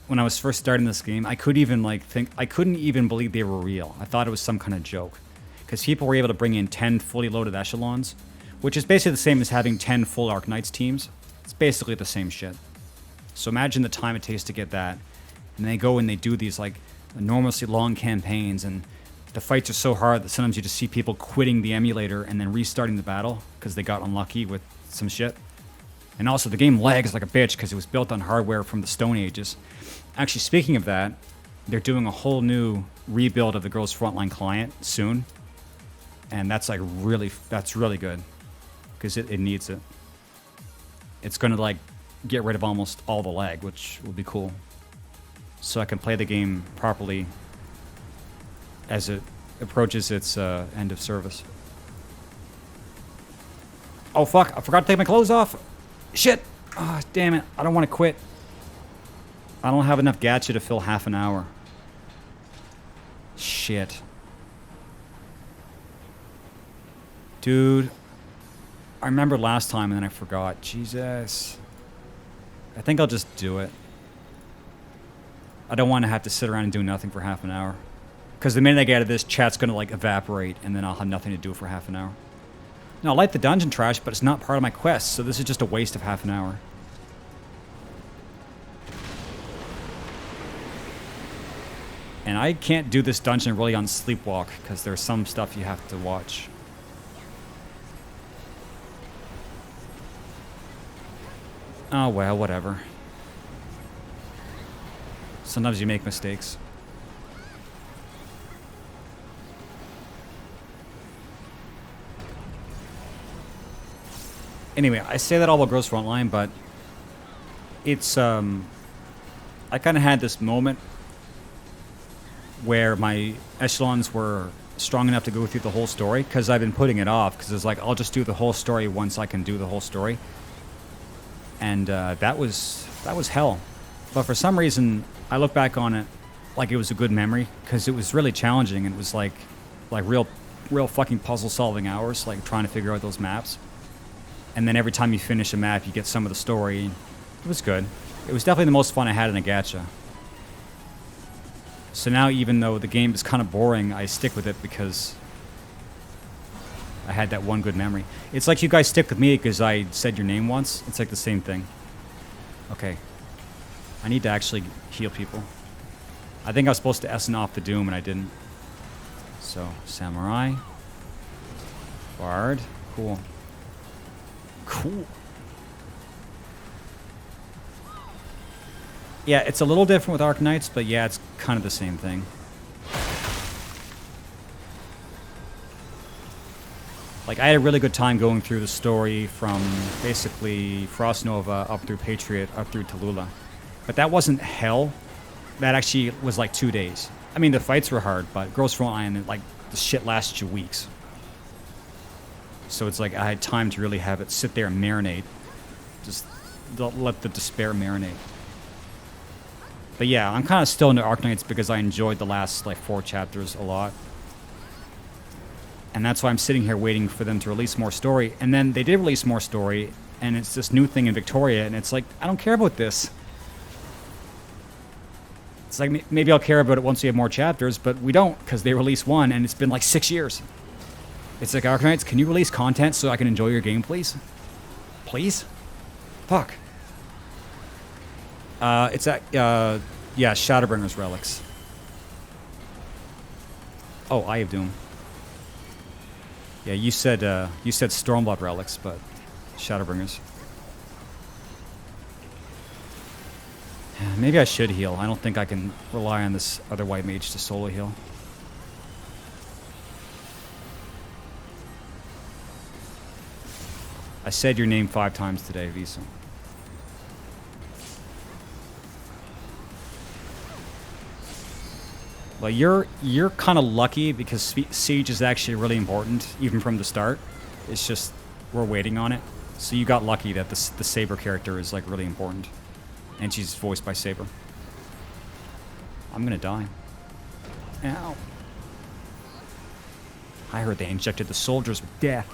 when I was first starting this game, I couldn't even believe they were real. I thought it was some kind of joke. Because people were able to bring in 10 fully loaded echelons, which is basically the same as having 10 full Arknights teams. It's basically the same shit. So imagine the time it takes to get that. And they go and they do these like enormously long campaigns, and the fights are so hard that sometimes you just see people quitting the emulator and then restarting the battle because they got unlucky with some shit. And also the game lags like a bitch because it was built on hardware from the Stone Ages. Actually, speaking of that, they're doing a whole new rebuild of the Girls Frontline client soon. And that's like that's really good because it needs it. It's going to like get rid of almost all the lag, which will be cool. So I can play the game properly as it approaches its end of service. Oh fuck, I forgot to take my clothes off. Shit! Oh, damn it, I don't want to quit. I don't have enough gacha to fill half an hour. Shit. Dude, I remember last time and then I forgot. Jesus. I think I'll just do it. I don't want to have to sit around and do nothing for half an hour. Because the minute I get out of this, chat's going to like evaporate and then I'll have nothing to do for half an hour. Now, I like the dungeon trash, but it's not part of my quest, so this is just a waste of half an hour. And I can't do this dungeon really on sleepwalk, because there's some stuff you have to watch. Oh well, whatever. Sometimes you make mistakes. Anyway, I say that all about Girls Frontline, but it's, I kind of had this moment where my echelons were strong enough to go through the whole story, because I've been putting it off, because it's like, I'll just do the whole story once I can do the whole story. And that was hell. But for some reason, I look back on it like it was a good memory, because it was really challenging, and it was like real fucking puzzle-solving hours, like trying to figure out those maps. And then every time you finish a map, you get some of the story. It was good. It was definitely the most fun I had in a gacha. So now, even though the game is kind of boring, I stick with it because I had that one good memory. It's like you guys stick with me because I said your name once. It's like the same thing. Okay. I need to actually heal people. I think I was supposed to Essen off the Doom and I didn't. So, Samurai. Bard. Cool. Cool. Yeah, it's a little different with Arknights, but yeah, it's kind of the same thing. Like, I had a really good time going through the story from basically Frost Nova up through Patriot, up through Tallulah. But that wasn't hell. That actually was like 2 days. I mean, the fights were hard, but Gross Frontline, like, the shit lasted you weeks. So it's like I had time to really have it sit there and marinate. Just let the despair marinate. But yeah, I'm kind of still into Arknights because I enjoyed the last, like, 4 chapters a lot. And that's why I'm sitting here waiting for them to release more story. And then they did release more story, and it's this new thing in Victoria, and it's like, I don't care about this. It's like, maybe I'll care about it once we have more chapters, but we don't, because they released one, and it's been like 6 years. It's like, Arknights, can you release content so I can enjoy your game, please? Please? Fuck. It's at, yeah, Shadowbringer's relics. Oh, Eye of Doom. Yeah, you said Stormblood relics, but Shadowbringers. Maybe I should heal. I don't think I can rely on this other white mage to solo heal. I said your name 5 times today, Visa. Well, you're kind of lucky because Siege is actually really important, even from the start. It's just we're waiting on it. So you got lucky that the Saber character is like really important, and she's voiced by Saber. I'm gonna die. Ow! I heard they injected the soldiers with death.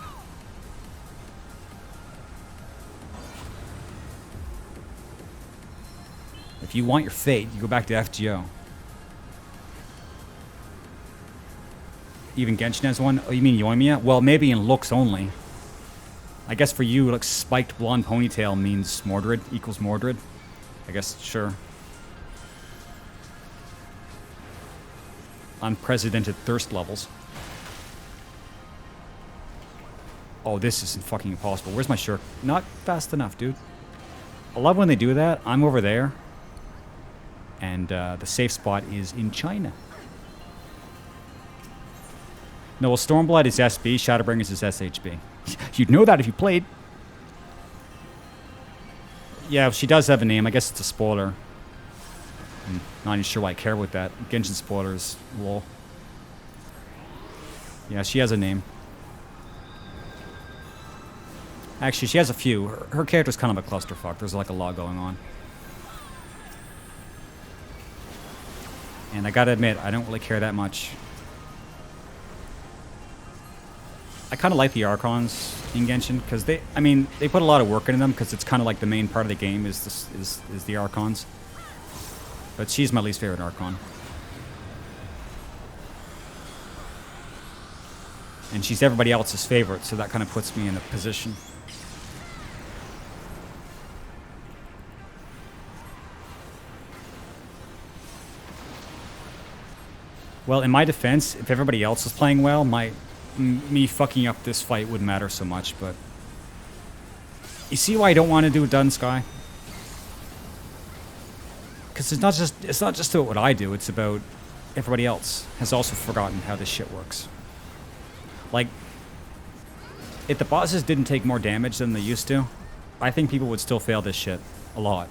If you want your fate, you go back to FGO. Even Genshin has one? Oh, you mean Yoimiya? Well, maybe in looks only. I guess for you, like, spiked blonde ponytail means Mordred, equals Mordred. I guess, sure. Unprecedented thirst levels. Oh, this isn't fucking impossible. Where's my shirt? Not fast enough, dude. I love when they do that. I'm over there. And the safe spot is in China. No, well, Stormblood is SB, Shadowbringers is SHB. You'd know that if you played. Yeah, she does have a name. I guess it's a spoiler. I'm not even sure why I care about that. Genshin spoilers, lol. Yeah, she has a name. Actually, she has a few. Her character's kind of a clusterfuck. There's like a lot going on. And I gotta admit, I don't really care that much. I kind of like the Archons in Genshin because they put a lot of work into them because it's kind of like the main part of the game is the Archons. But she's my least favorite Archon. And she's everybody else's favorite, so that kind of puts me in a position. Well, in my defense, if everybody else is playing well, me fucking up this fight wouldn't matter so much, but... You see why I don't want to do Dun Sky? Because it's not just about what I do, it's about everybody else has also forgotten how this shit works. Like, if the bosses didn't take more damage than they used to, I think people would still fail this shit a lot.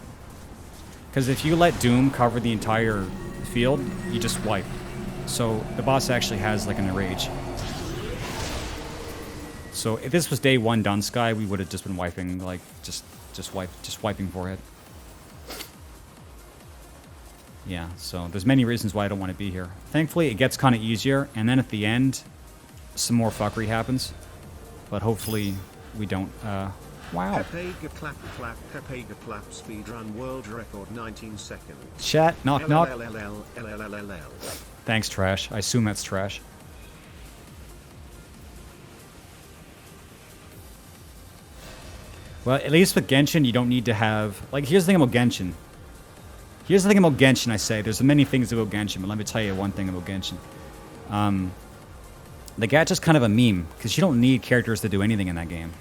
Because if you let Doom cover the entire field, you just wipe. So the boss actually has like an enrage. So if this was day 1 Dun Sky, we would have just been wiping, like, just wiping forehead. Yeah, so there's many reasons why I don't want to be here. Thankfully, it gets kind of easier, and then at the end, some more fuckery happens. But hopefully, we don't, wow. Pepega clap clap, Pepega clap, speedrun world record 19 seconds. Chat, knock knock. LLLLLLLL. Thanks, Trash. I assume that's Trash. Well, at least with Genshin, you don't need to have... Like, here's the thing about Genshin. Here's the thing about Genshin, I say. There's many things about Genshin, but let me tell you one thing about Genshin. The Gacha's kind of a meme, because you don't need characters to do anything in that game.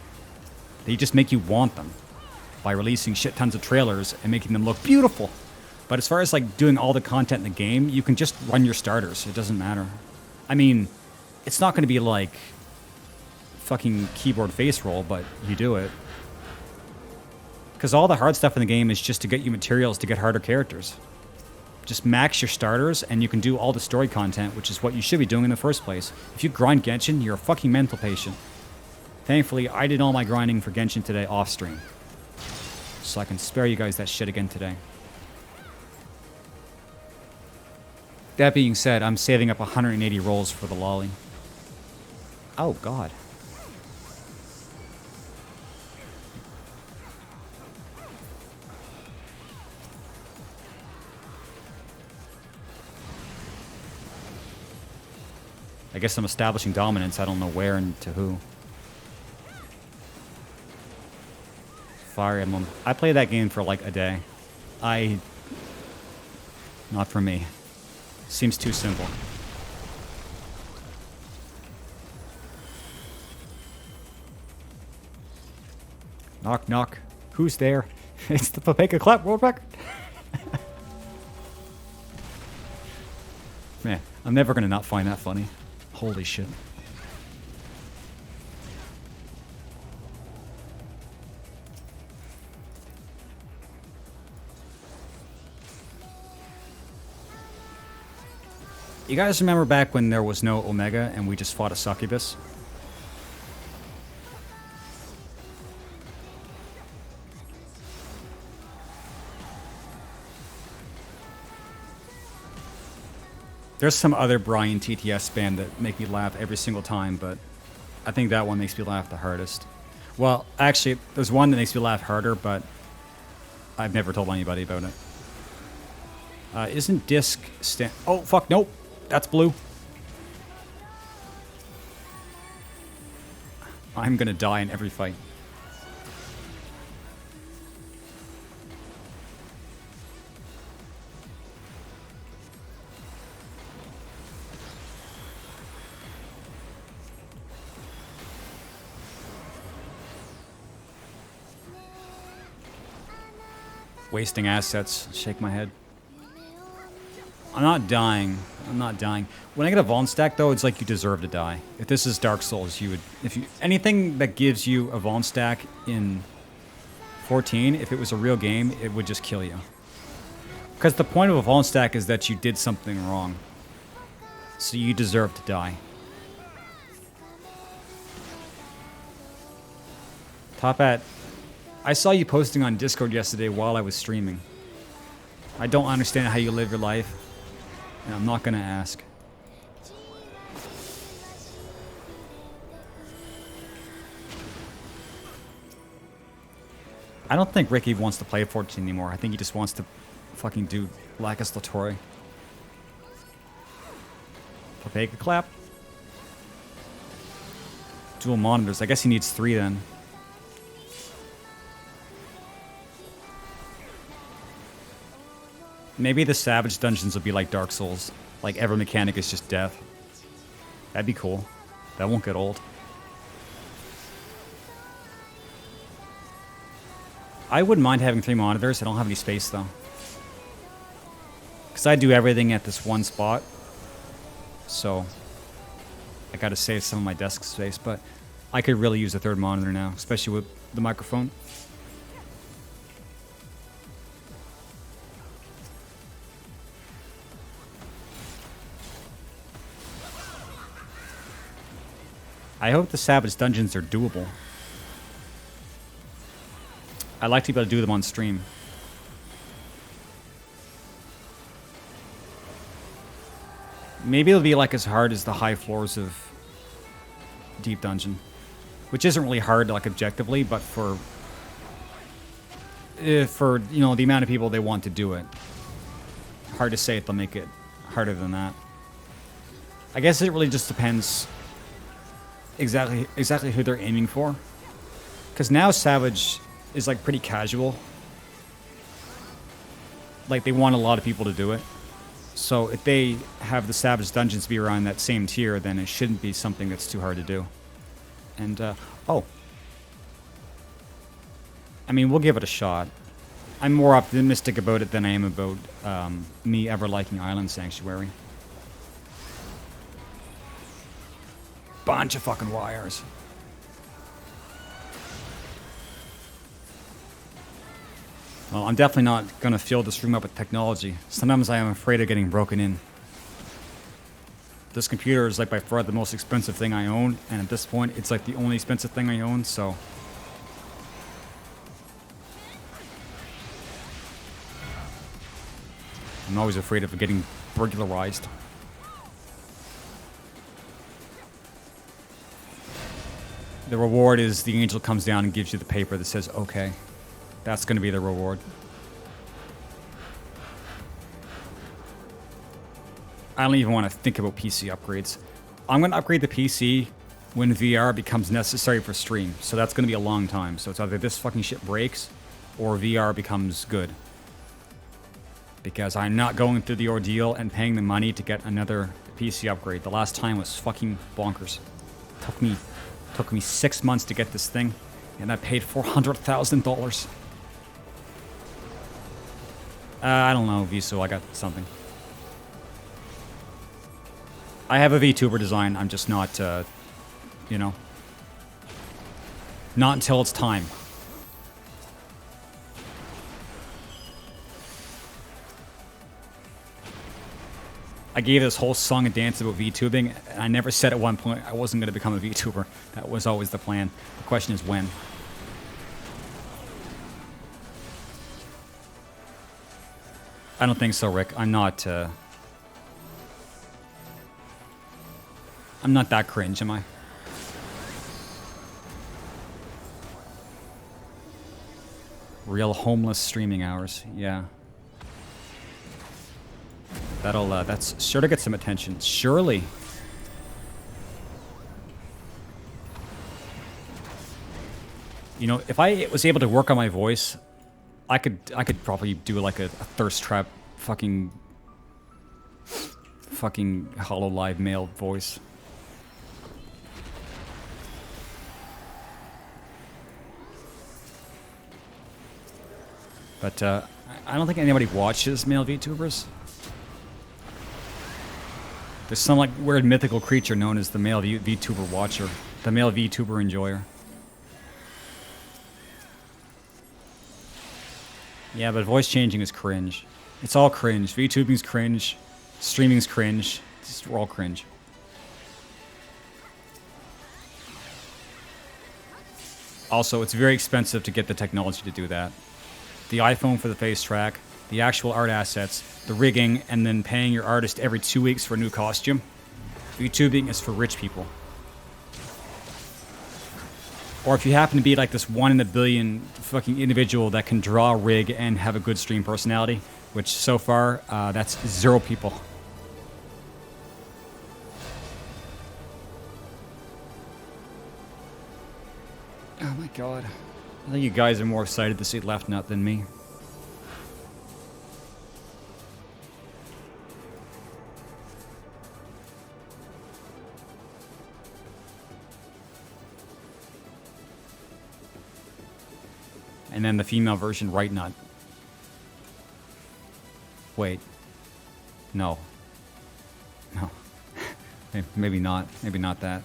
They just make you want them by releasing shit tons of trailers and making them look beautiful. But as far as, like, doing all the content in the game, you can just run your starters. It doesn't matter. I mean, it's not going to be like fucking keyboard face roll, but you do it. Because all the hard stuff in the game is just to get you materials to get harder characters. Just max your starters, and you can do all the story content, which is what you should be doing in the first place. If you grind Genshin, you're a fucking mental patient. Thankfully, I did all my grinding for Genshin today off stream. So I can spare you guys that shit again today. That being said, I'm saving up 180 rolls for the lolly. Oh, God. I guess I'm establishing dominance. I don't know where and to who. Fire Emblem. I played that game for like a day. Not for me. Seems too simple. Knock, knock. Who's there? It's the Papeka Clap World Record. Man, I'm never gonna not find that funny. Holy shit. You guys remember back when there was no Omega and we just fought a succubus? There's some other Brian TTS band that make me laugh every single time, but I think that one makes me laugh the hardest. Well, actually, there's one that makes me laugh harder, but I've never told anybody about it. Isn't Disc Oh, fuck, nope. That's blue. I'm gonna die in every fight. Wasting assets. Shake my head. I'm not dying. I'm not dying. When I get a Vaughn stack, though, it's like you deserve to die. If this is Dark Souls, you would... anything that gives you a Vaughn stack in 14, if it was a real game, it would just kill you. Because the point of a Vaughn stack is that you did something wrong. So you deserve to die. Top Hat, I saw you posting on Discord yesterday while I was streaming. I don't understand how you live your life. And I'm not gonna ask. I don't think Ricky wants to play 14 anymore. I think he just wants to fucking do Lacus Latory. Papeka Clap. Dual monitors. I guess he needs 3 then. Maybe the Savage dungeons will be like Dark Souls. Like every mechanic is just death. That'd be cool. That won't get old. I wouldn't mind having 3 monitors. I don't have any space though. Because I do everything at this one spot. So I gotta save some of my desk space. But I could really use a 3rd monitor now. Especially with the microphone. I hope the Savage dungeons are doable. I'd like to be able to do them on stream. Maybe it'll be like as hard as the high floors of Deep Dungeon. Which isn't really hard, like, objectively, but for you know, the amount of people they want to do it. Hard to say if they'll make it harder than that. I guess it really just depends exactly who they're aiming for. Because now Savage is like pretty casual. Like they want a lot of people to do it. So if they have the Savage Dungeons be around that same tier, then it shouldn't be something that's too hard to do. And, oh. I mean, we'll give it a shot. I'm more optimistic about it than I am about me ever liking Island Sanctuary. Bunch of fucking wires. Well, I'm definitely not going to fill this room up with technology. Sometimes I am afraid of getting broken in. This computer is like by far the most expensive thing I own, and at this point, it's like the only expensive thing I own, so... I'm always afraid of getting burglarized. The reward is the angel comes down and gives you the paper that says, okay. That's going to be the reward. I don't even want to think about PC upgrades. I'm going to upgrade the PC when VR becomes necessary for stream. So that's going to be a long time. So it's either this fucking shit breaks or VR becomes good. Because I'm not going through the ordeal and paying the money to get another PC upgrade. The last time was fucking bonkers. Took me 6 months to get this thing, and I paid $400,000. I don't know, Viso, I got something. I have a VTuber design, I'm just not, you know. Not until it's time. I gave this whole song and dance about VTubing, and I never said at one point I wasn't going to become a VTuber. That was always the plan. The question is when. I don't think so, Rick. I'm not that cringe, am I? Real homeless streaming hours, yeah. That's sure to get some attention. Surely. You know, if I was able to work on my voice, I could probably do like a thirst trap fucking hollow live male voice. But I don't think anybody watches male VTubers. There's some like weird mythical creature known as the male VTuber watcher, the male VTuber enjoyer. Yeah, but voice changing is cringe. It's all cringe. VTubing's cringe. Streaming's cringe. We're all cringe. Also, it's very expensive to get the technology to do that. The iPhone for the face track, the actual art assets, the rigging, and then paying your artist every 2 weeks for a new costume. VTubing is for rich people. Or if you happen to be like this 1 in a billion fucking individual that can draw, rig, and have a good stream personality, which so far, that's 0 people. Oh my god. I think you guys are more excited to see Left Nut than me. And then the female version, Right Nut. Wait. No. No. Maybe not. Maybe not that.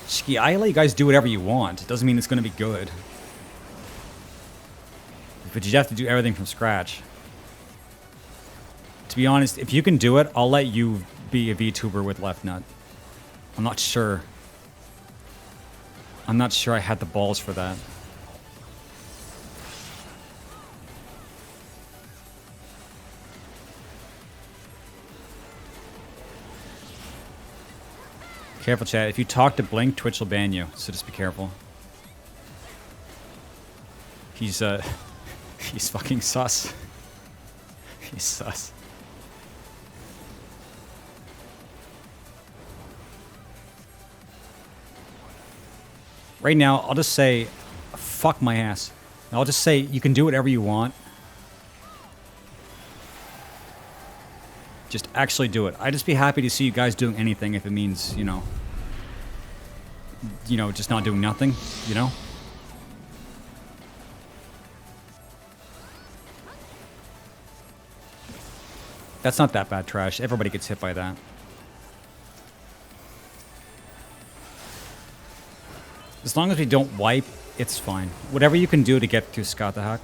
Shiki, I let you guys do whatever you want. It doesn't mean it's going to be good. But you have to do everything from scratch. To be honest, if you can do it, I'll let you be a VTuber with Left Nut. I'm not sure. I'm not sure I had the balls for that. Careful, chat. If you talk to Blink, Twitch will ban you, so just be careful. He's fucking sus. He's sus. Right now, I'll just say, fuck my ass. I'll just say you can do whatever you want. Just actually do it. I'd just be happy to see you guys doing anything if it means, you know, just not doing nothing, you know? That's not that bad, Trash. Everybody gets hit by that. As long as we don't wipe, it's fine. Whatever you can do to get to Skatahak.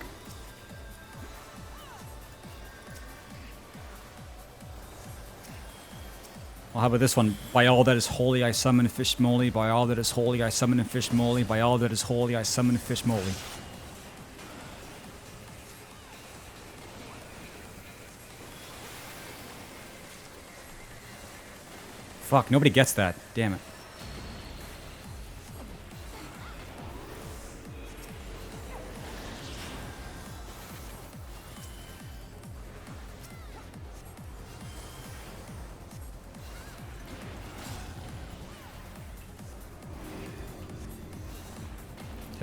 Well, how about this one? By all that is holy, I summon fish moly. By all that is holy, I summon a fish moly. By all that is holy, I summon a fish moly. Fuck, nobody gets that. Damn it.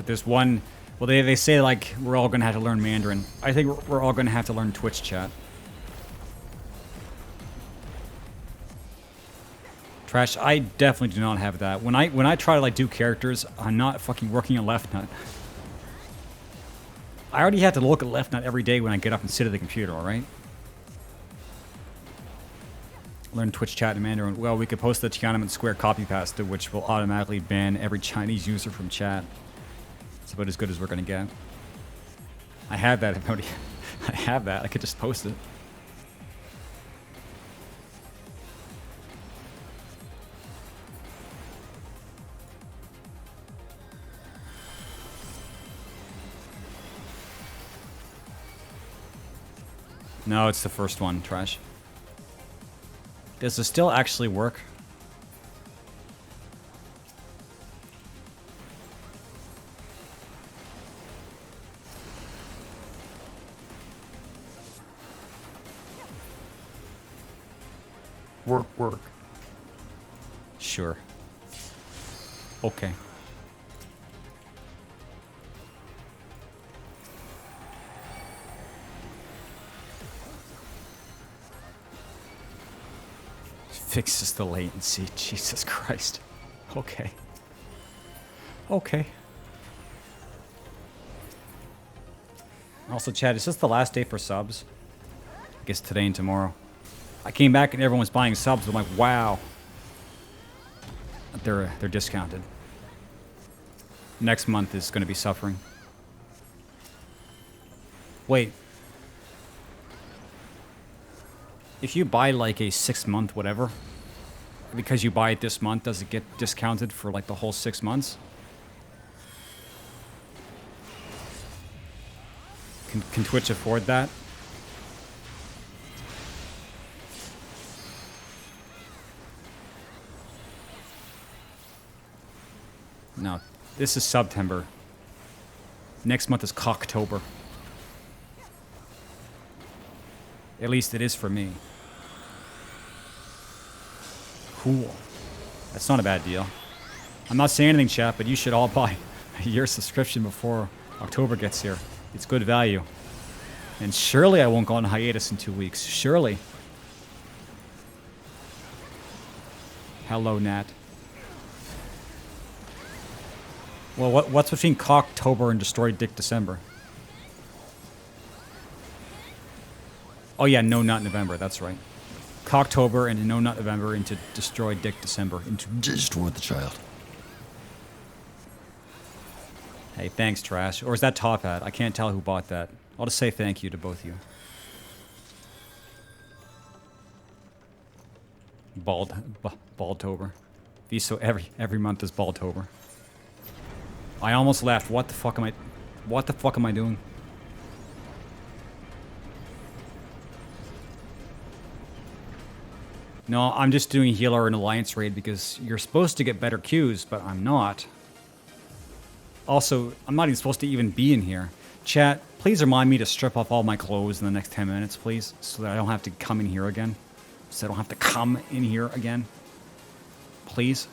There's one... Well, they say, like, we're all going to have to learn Mandarin. I think we're all going to have to learn Twitch chat. Trash, I definitely do not have that. When I try to, like, do characters, I'm not fucking working a left nut. I already have to look at left nut every day when I get up and sit at the computer, alright? Learn Twitch chat in Mandarin. Well, we could post the Tiananmen Square copy pasta, which will automatically ban every Chinese user from chat. It's about as good as we're gonna get. I have that. I have that. I could just post it. No, it's the first one, Trash. Does this still actually work? Work. Sure. Okay. Fixes the latency. Jesus Christ. Okay. Okay. Also, Chad, is this the last day for subs? I guess today and tomorrow. I came back and everyone was buying subs. I'm like, wow. They're discounted. Next month is going to be suffering. Wait. If you buy like a 6-month whatever, because you buy it this month, does it get discounted for like the whole 6 months? Can Twitch afford that? No, this is September. Next month is Cocktober. At least it is for me. Cool. That's not a bad deal. I'm not saying anything, chat, but you should all buy a year subscription before October gets here. It's good value. And surely I won't go on hiatus in 2 weeks. Surely. Hello, Nat. Well, what's between Cocktober and Destroy Dick December? Oh yeah, No Nut November, that's right. Cocktober and No Nut November into Destroy Dick December. Into Destroy the Child. Hey, thanks, Trash. Or is that Top Hat? I can't tell who bought that. I'll just say thank you to both of you. Baldtober. So every month is Baldtober. I almost laughed. What the fuck am I doing? No, I'm just doing healer and alliance raid because you're supposed to get better queues, but I'm not. Also, I'm not even supposed to even be in here. Chat, please remind me to strip off all my clothes in the next 10 minutes, please, so that I don't have to come in here again. So I don't have to come in here again. Please.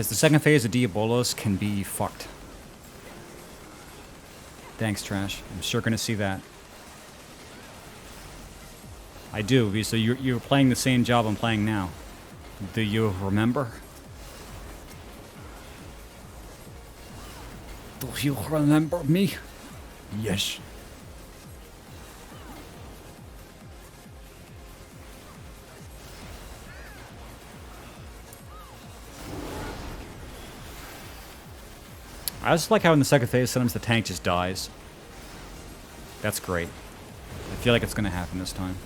Because the second phase of Diabolos can be fucked. Thanks, Trash. I'm sure gonna see that. I do, so you're playing the same job I'm playing now. Do you remember? Do you remember me? Yes. I just like how in the second phase sometimes the tank just dies. That's great. I feel like it's gonna happen this time.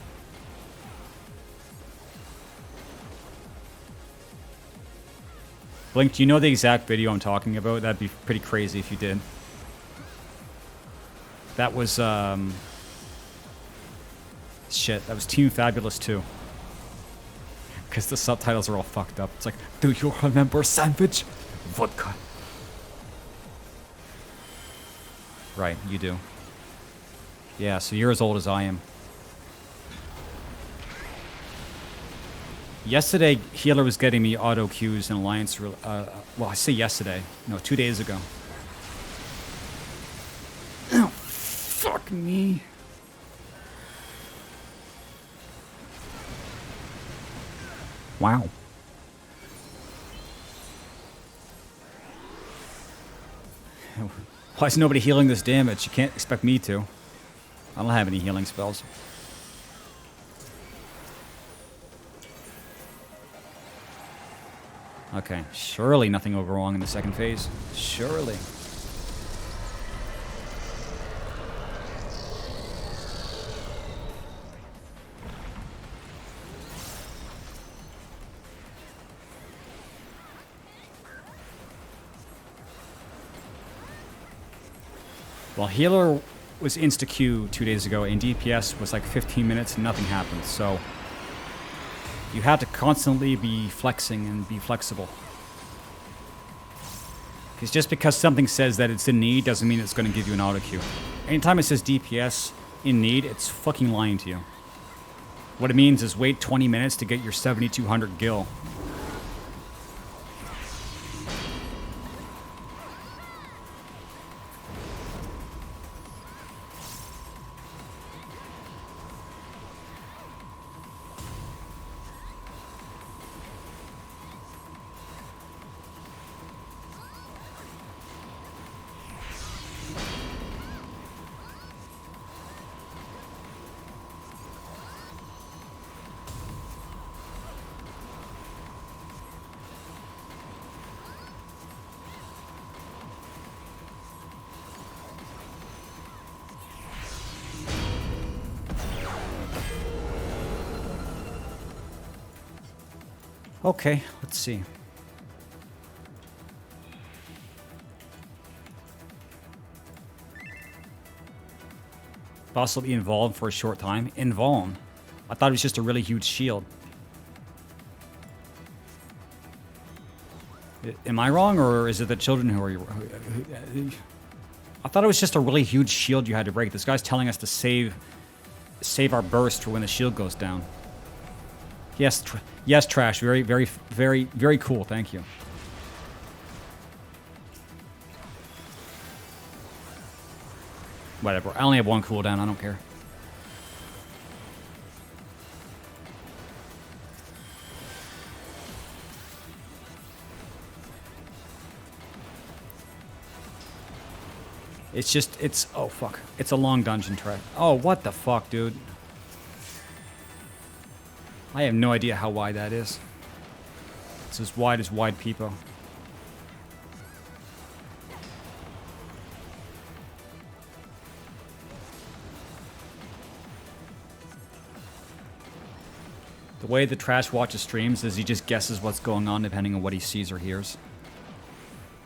Blink, do you know the exact video I'm talking about? That'd be pretty crazy if you did. That was, shit, that was Team Fabulous 2. Because the subtitles are all fucked up. It's like, do you remember sandwich? Vodka. Right, you do. Yeah, so you're as old as I am. Yesterday, Healer was getting me auto queues in Alliance. Well, I say yesterday. No, 2 days ago. Oh, fuck me. Wow. Why is nobody healing this damage? You can't expect me to. I don't have any healing spells. Okay, surely nothing will go wrong in the second phase. Surely. Well, Healer was insta-Q 2 days ago, and DPS was like 15 minutes and nothing happened, so... You have to constantly be flexing and be flexible. Because just because something says that it's in need doesn't mean it's going to give you an auto queue. Anytime it says DPS in need, it's fucking lying to you. What it means is wait 20 minutes to get your 7200 gil. Okay, let's see. Possibly involved for a short time. Involved? I thought it was just a really huge shield. Am I wrong, or is it the children who are... I thought it was just a really huge shield you had to break. This guy's telling us to save our burst for when the shield goes down. Yes, yes, Trash. Very, very, very, very cool. Thank you. Whatever. I only have one cooldown. I don't care. It's just, it's, oh fuck. It's a long dungeon track. Oh, what the fuck, dude? I have no idea how wide that is. It's as wide people. The way the Trash watches streams is he just guesses what's going on depending on what he sees or hears.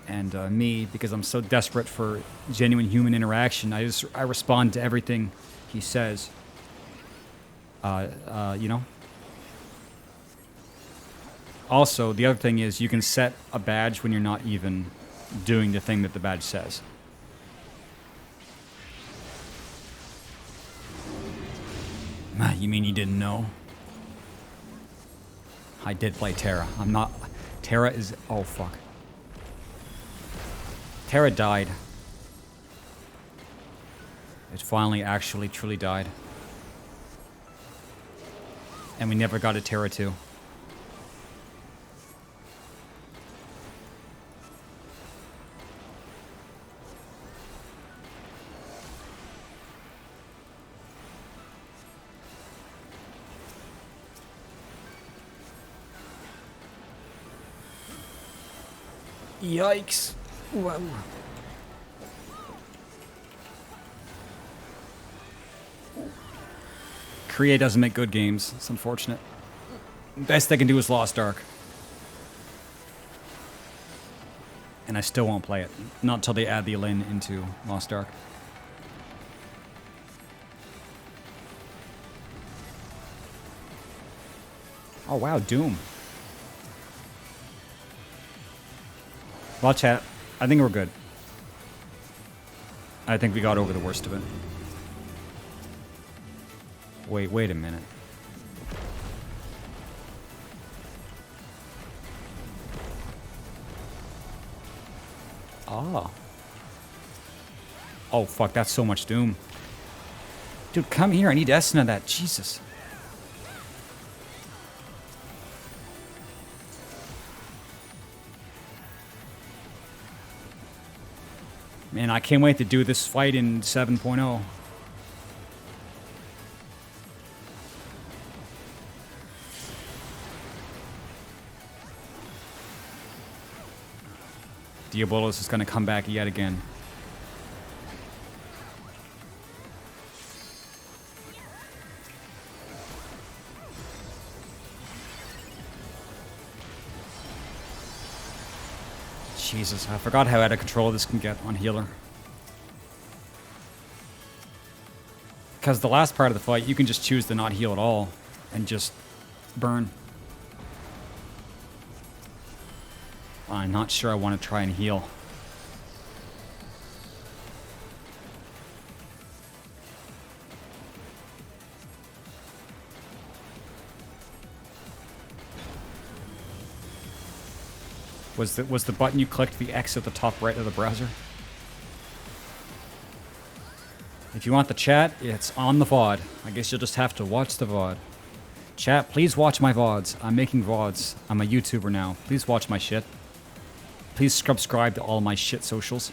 And me, because I'm so desperate for genuine human interaction, I respond to everything he says. You know? Also, the other thing is you can set a badge when you're not even doing the thing that the badge says. You mean you didn't know? I did play T.H.A.R. I'm not... T.H.A.R. is... Oh, fuck. T.H.A.R died. It finally actually truly died. And we never got a T.H.A.R 2. Yikes. Whoa. Korea doesn't make good games. It's unfortunate. Best they can do is Lost Ark. And I still won't play it. Not until they add the Lin into Lost Ark. Oh wow, Doom. Well, chat, I think we're good. I think we got over the worst of it. Wait a minute. Ah. Oh, fuck, that's so much Doom. Dude, come here, I need Esna that, Jesus. Man, I can't wait to do this fight in 7.0. Diabolos is going to come back yet again. Jesus, I forgot how out of control this can get on healer. Because the last part of the fight, you can just choose to not heal at all and just burn. I'm not sure I want to try and heal. Was the button you clicked the X at the top right of the browser? If you want the chat, it's on the VOD. I guess you'll just have to watch the VOD. Chat, please watch my VODs. I'm making VODs. I'm a YouTuber now. Please watch my shit. Please subscribe to all my shit socials.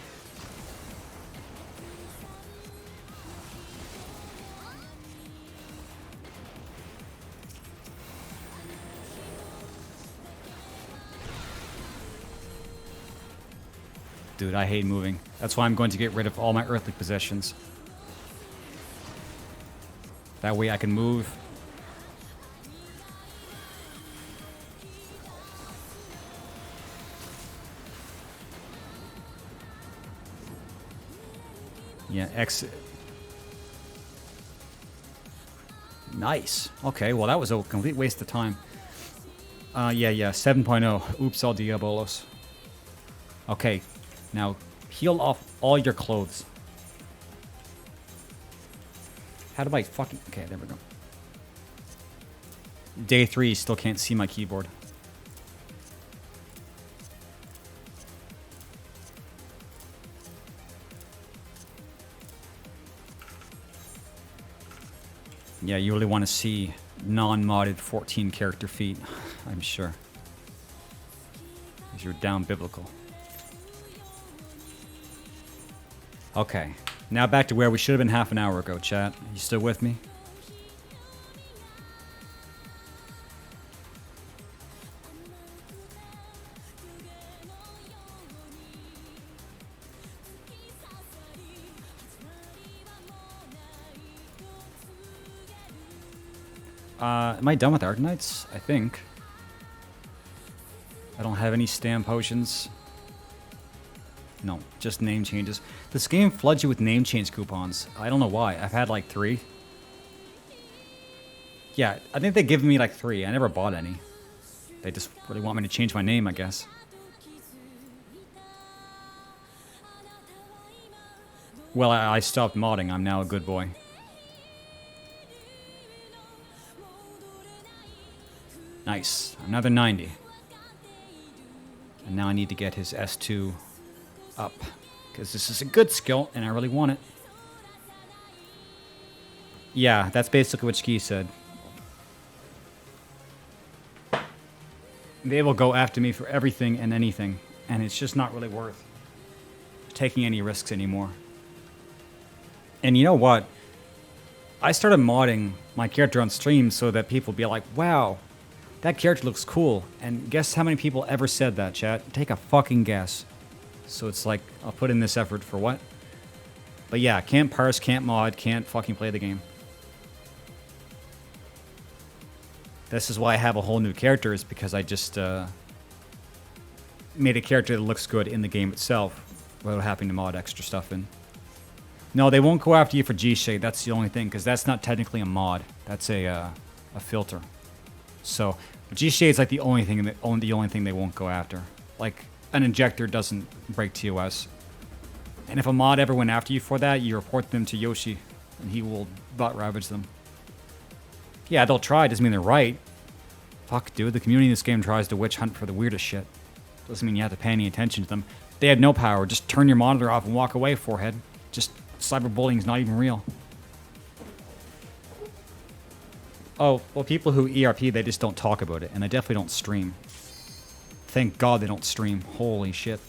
Dude, I hate moving. That's why I'm going to get rid of all my earthly possessions. That way I can move. Yeah, exit. Nice. Okay, well that was a complete waste of time. Yeah, 7.0. Oops, all Diabolos. Okay, now heal off all your clothes. How do I fucking... Okay, there we go. Day 3, still can't see my keyboard. Yeah, you really want to see non-modded 14 character feet, I'm sure. Because you're down biblical. Okay, now back to where we should have been half an hour ago, chat. You still with me? Am I done with Arknights? I think. I don't have any stam potions. No, just name changes. This game floods you with name change coupons. I don't know why. I've had like 3. Yeah, I think they give me like 3. I never bought any. They just really want me to change my name, I guess. Well, I stopped modding. I'm now a good boy. Nice. Another 90. And now I need to get his S2 up. Because this is a good skill, and I really want it. Yeah, that's basically what Ski said. They will go after me for everything and anything, and it's just not really worth taking any risks anymore. And you know what? I started modding my character on stream so that people would be like, wow, that character looks cool. And guess how many people ever said that, chat? Take a fucking guess. So it's like, I'll put in this effort for what? But yeah, can't parse, can't mod, can't fucking play the game. This is why I have a whole new character, is because I just made a character that looks good in the game itself without having to mod extra stuff in. No, they won't go after you for G-Shade. That's the only thing, because that's not technically a mod. That's a filter. So G-Shade's like the only thing they won't go after. Like an injector doesn't break TOS. And if a mod ever went after you for that, you report them to Yoshi, and he will butt ravage them. Yeah, they'll try. Doesn't mean they're right. Fuck, dude. The community in this game tries to witch hunt for the weirdest shit. Doesn't mean you have to pay any attention to them. They had no power. Just turn your monitor off and walk away, forehead. Just cyberbullying's not even real. Oh, well, people who ERP, they just don't talk about it, and they definitely don't stream. Thank God they don't stream. Holy shit.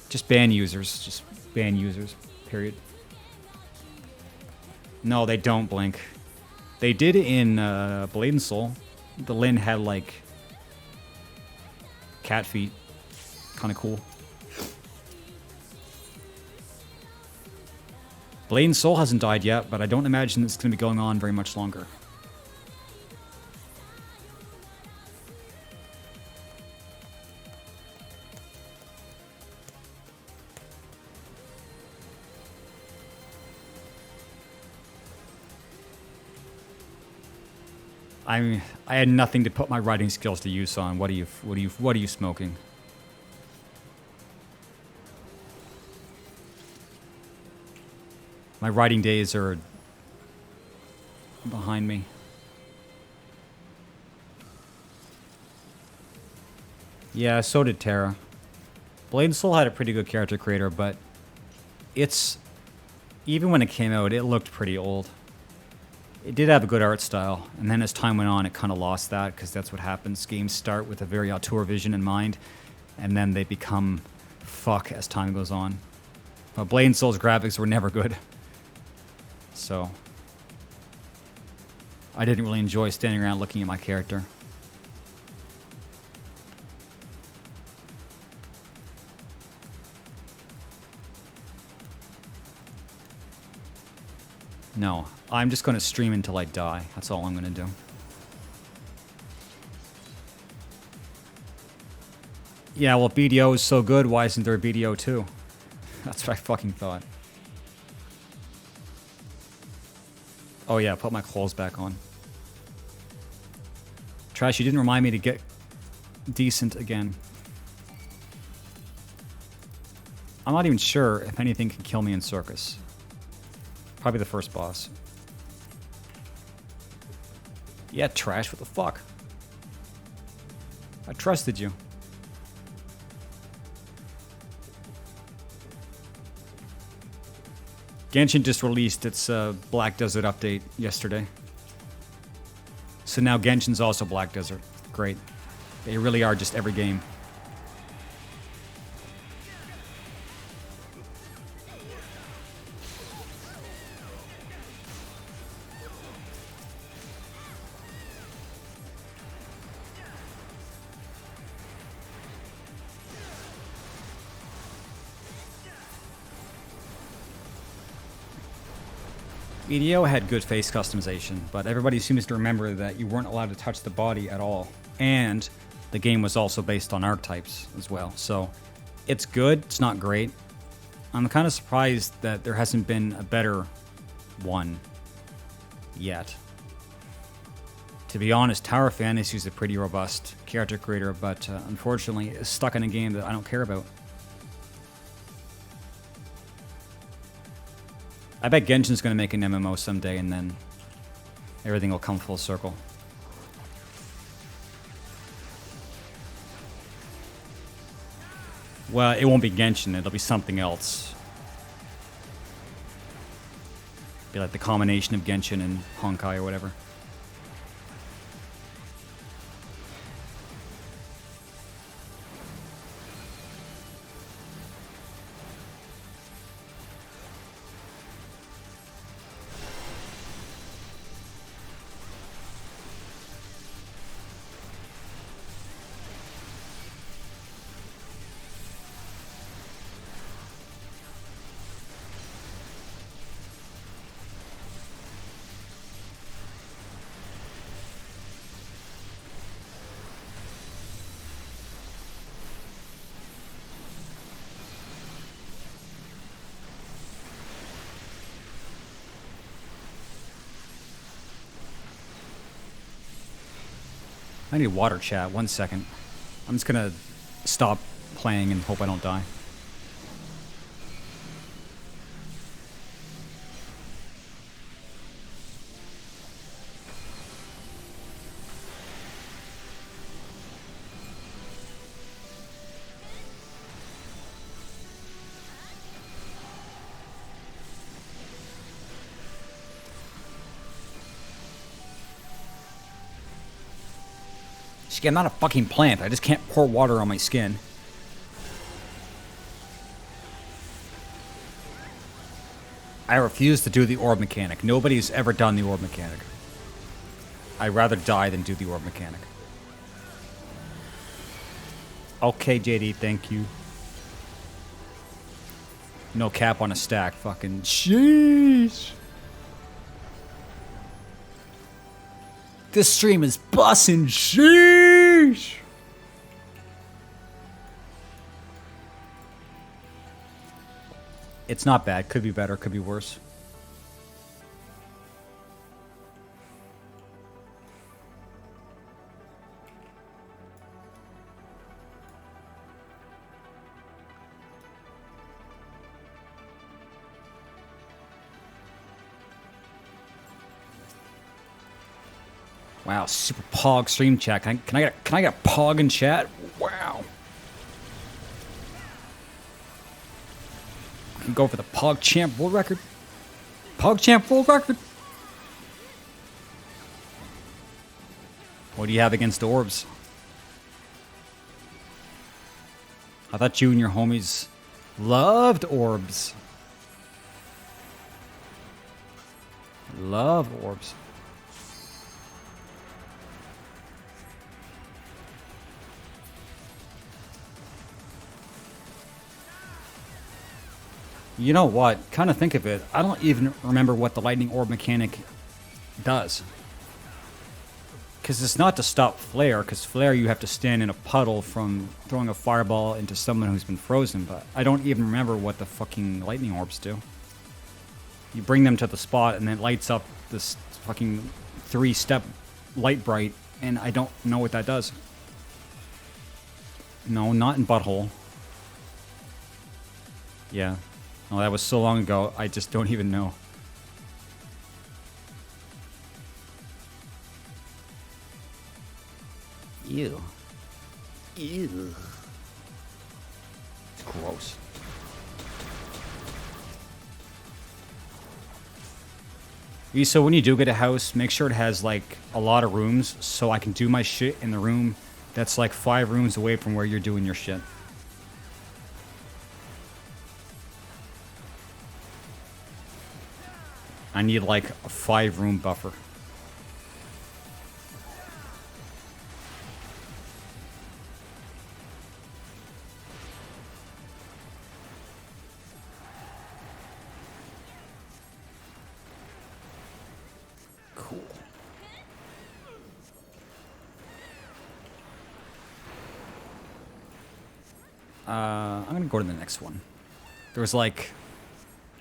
Just ban users. Just ban users. Period. No, they don't blink. They did in Blade and Soul. The Lin had, like, cat feet. Kind of cool. Blade and Soul hasn't died yet, but I don't imagine it's going to be going on very much longer. I had nothing to put my writing skills to use on. What are you smoking? My writing days are behind me. Yeah, so did T.H.A.R. Blade and Soul had a pretty good character creator, but it's... Even when it came out, it looked pretty old. It did have a good art style, and then as time went on, it kind of lost that, because that's what happens. Games start with a very auteur vision in mind, and then they become fuck as time goes on. But Blade and Soul's graphics were never good. So I didn't really enjoy standing around looking at my character. No, I'm just going to stream until I die. That's all I'm going to do. Yeah, well, BDO is so good, why isn't there a BDO 2? That's what I fucking thought. Oh yeah, put my clothes back on. Trash, you didn't remind me to get decent again. I'm not even sure if anything can kill me in Circus. Probably the first boss. Yeah, Trash, what the fuck? I trusted you. Genshin just released its Black Desert update yesterday. So now Genshin's also Black Desert. Great. They really are just every game. EDO had good face customization, but everybody seems to remember that you weren't allowed to touch the body at all. And the game was also based on archetypes as well. So it's good, it's not great. I'm kind of surprised that there hasn't been a better one yet. To be honest, Tower Fantasy is a pretty robust character creator, but unfortunately is stuck in a game that I don't care about. I bet Genshin's going to make an MMO someday, and then everything will come full circle. Well, it won't be Genshin, it'll be something else. Be like the combination of Genshin and Honkai or whatever. I need water, chat. 1 second. I'm just gonna stop playing and hope I don't die. See, I'm not a fucking plant. I just can't pour water on my skin. I refuse to do the orb mechanic. Nobody's ever done the orb mechanic. I'd rather die than do the orb mechanic. Okay, JD, thank you. No cap on a stack. Fucking sheesh. This stream is bussin'. Sheesh. It's not bad. Could be better. Could be worse. Wow, super pog stream chat. Can I get a pog in chat? Wow. I can go for the pog champ world record. Pog champ world record. What do you have against orbs? I thought you and your homies loved orbs. Love orbs. You know what? Kind of think of it. I don't even remember what the lightning orb mechanic does. Because it's not to stop flare, because flare you have to stand in a puddle from throwing a fireball into someone who's been frozen, but I don't even remember what the fucking lightning orbs do. You bring them to the spot and it lights up this fucking 3-step light bright, and I don't know what that does. No, not in Butthole. Yeah. Oh, that was so long ago, I just don't even know. Ew. Ew. It's gross. So when you do get a house, make sure it has like a lot of rooms so I can do my shit in the room that's like 5 rooms away from where you're doing your shit. I need like a 5-room buffer. Cool. I'm gonna go to the next one. There was like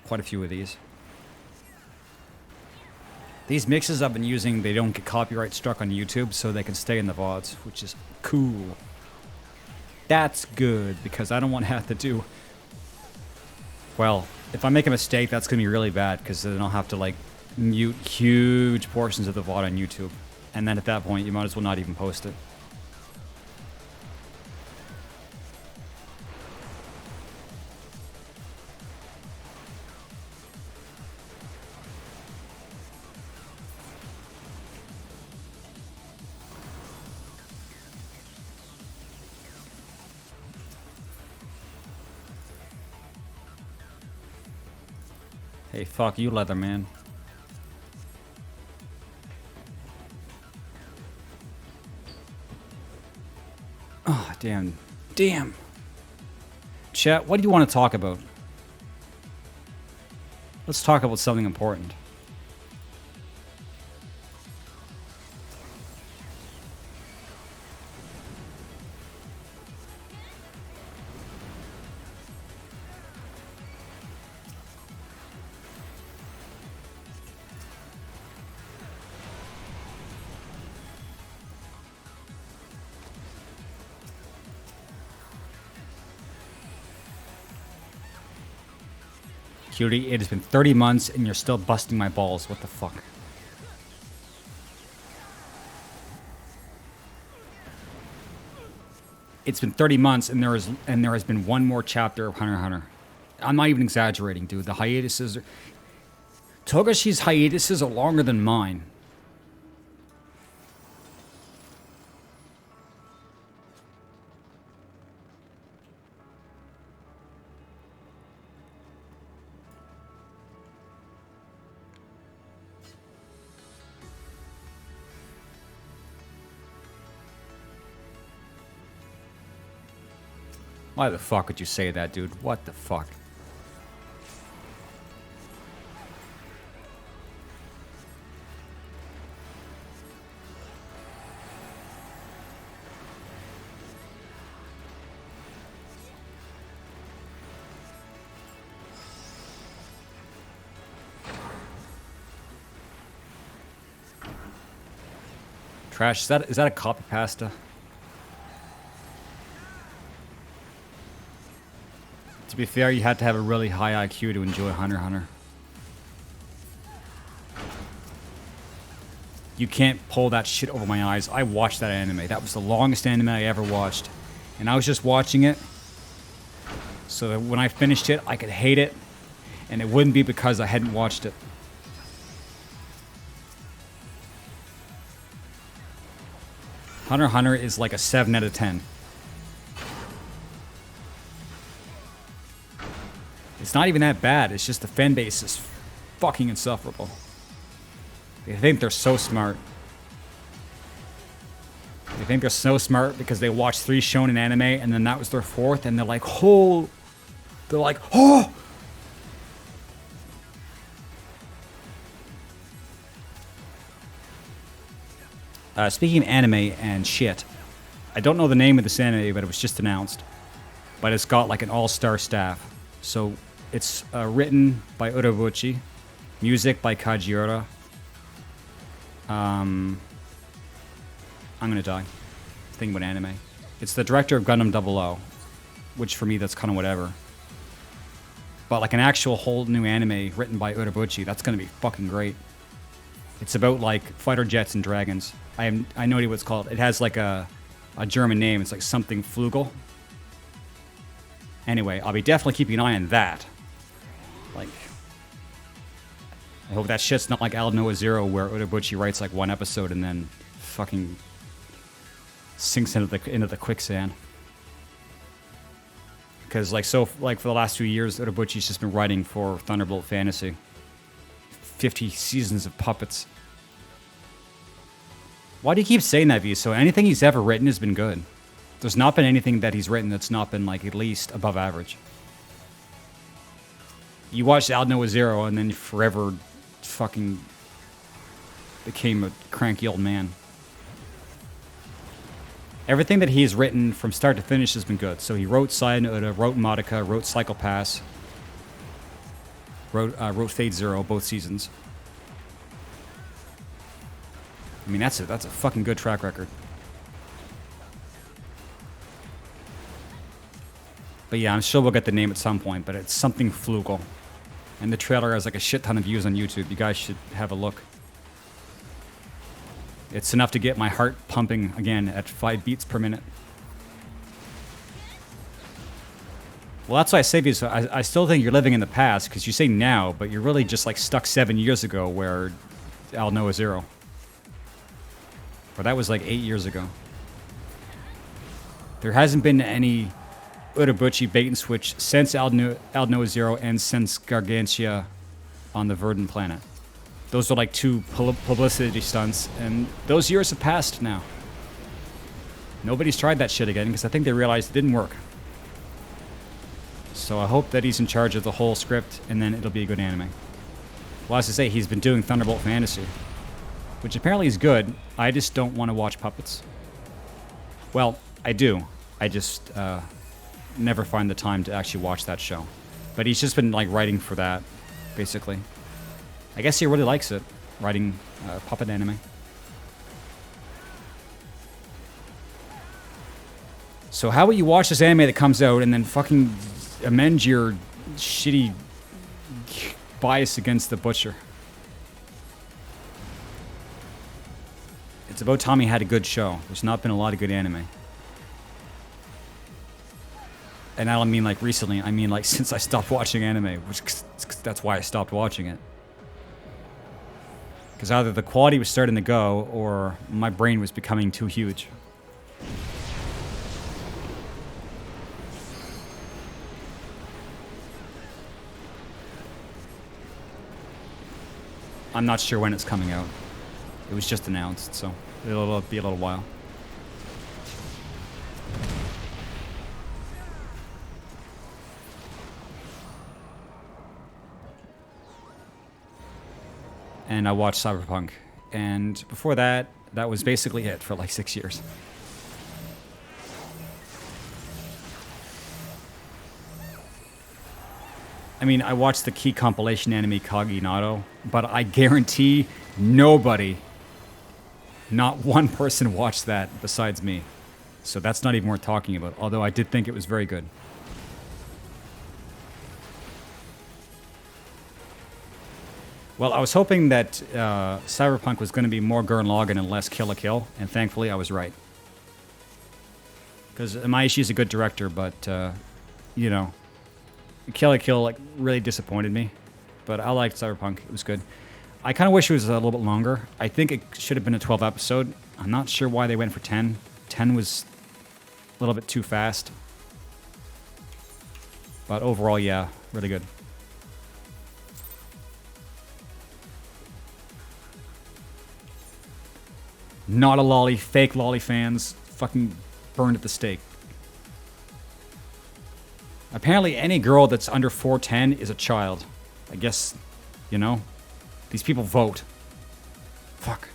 quite a few of these. These mixes I've been using, they don't get copyright struck on YouTube, so they can stay in the VODs, which is cool. That's good, because I don't want to have to do... Well, if I make a mistake, that's going to be really bad, because then I'll have to, like, mute huge portions of the VOD on YouTube. And then at that point, you might as well not even post it. Hey, fuck you, Leatherman. Oh, damn. Damn. Chat, what do you want to talk about? Let's talk about something important. Cutie, it has been 30 months and you're still busting my balls. What the fuck? It's been 30 months and there has been one more chapter of Hunter x Hunter. I'm not even exaggerating, dude. The hiatuses are... Togashi's hiatuses are longer than mine. Why the fuck would you say that, dude? What the fuck? Trash, is that a copy pasta? To be fair, you had to have a really high IQ to enjoy Hunter x Hunter. You can't pull that shit over my eyes. I watched that anime. That was the longest anime I ever watched. And I was just watching it so that when I finished it, I could hate it. And it wouldn't be because I hadn't watched it. Hunter x Hunter is like a 7 out of 10. It's not even that bad. It's just the fan base is fucking insufferable. They think they're so smart. They think they're so smart because they watched 3 shonen anime and then that was their 4th and they're like, oh! They're like, oh! Speaking of anime and shit, I don't know the name of this anime, but it was just announced. But it's got like an all-star staff. So it's written by Urobuchi, music by T.H.A.R. I'm gonna die. Thinking about anime. It's the director of Gundam 00, which for me that's kind of whatever. But like an actual whole new anime written by Urobuchi, that's gonna be fucking great. It's about like fighter jets and dragons. I no idea what it's called. It has like a German name. It's like something Flugel. Anyway, I'll be definitely keeping an eye on that. Like, I hope that shit's not like Aldnoah Zero, where Urobuchi writes like 1 episode and then fucking sinks into the quicksand. Because like for the last few years, Urobuchi's just been writing for Thunderbolt Fantasy. 50 seasons of puppets. Why do you keep saying that, Viso? Anything he's ever written has been good. There's not been anything that he's written that's not been, like, at least above average. You watched Aldnoah Zero and then forever fucking became a cranky old man. Everything that he's written from start to finish has been good. So he wrote Sayonara, wrote Madoka, wrote Cycle Pass, wrote Fate Zero, both seasons. I mean, that's a fucking good track record. But yeah, I'm sure we'll get the name at some point, but it's something Flugel. And the trailer has like a shit ton of views on YouTube. You guys should have a look. It's enough to get my heart pumping again at 5 beats per minute. Well, that's why I say this. I still think you're living in the past, because you say now, but you're really just like stuck 7 years ago where Aldnoah Zero. Or that was like 8 years ago. There hasn't been any Urobuchi bait and switch since Aldnoah Zero and since Gargantia on the verdant planet. Those are like 2 publicity stunts, and those years have passed now. Nobody's tried that shit again because I think they realized it didn't work. So I hope that he's in charge of the whole script, and then it'll be a good anime. Well, as I say, he's been doing Thunderbolt Fantasy, which apparently is good. I just don't want to watch puppets. Well, I do. I just never find the time to actually watch that show. But he's just been like writing for that, basically. I guess he really likes it, writing puppet anime. So how about you watch this anime that comes out and then fucking amend your shitty bias against the butcher? It's about time he had a good show. There's not been a lot of good anime. And I don't mean like recently, I mean like since I stopped watching anime, which that's why I stopped watching it. Because either the quality was starting to go, or my brain was becoming too huge. I'm not sure when it's coming out. It was just announced, so it'll be a little while. And I watched Cyberpunk. And before that, that was basically it for like 6 years. I mean, I watched the key compilation anime Kaginato, but I guarantee nobody, not one person watched that besides me. So that's not even worth talking about, although I did think it was very good. Well, I was hoping that Cyberpunk was going to be more Gurren Lagann and less Kill la Kill, and thankfully I was right. Because Imaishi is a good director, but, you know, Kill la Kill like really disappointed me, but I liked Cyberpunk. It was good. I kind of wish it was a little bit longer. I think it should have been a 12 episode. I'm not sure why they went for 10. 10 was a little bit too fast. But overall, yeah, really good. Not a lolly, fake lolly fans, fucking burned at the stake. Apparently any girl that's under 4'10" is a child. I guess, you know, these people vote. Fuck.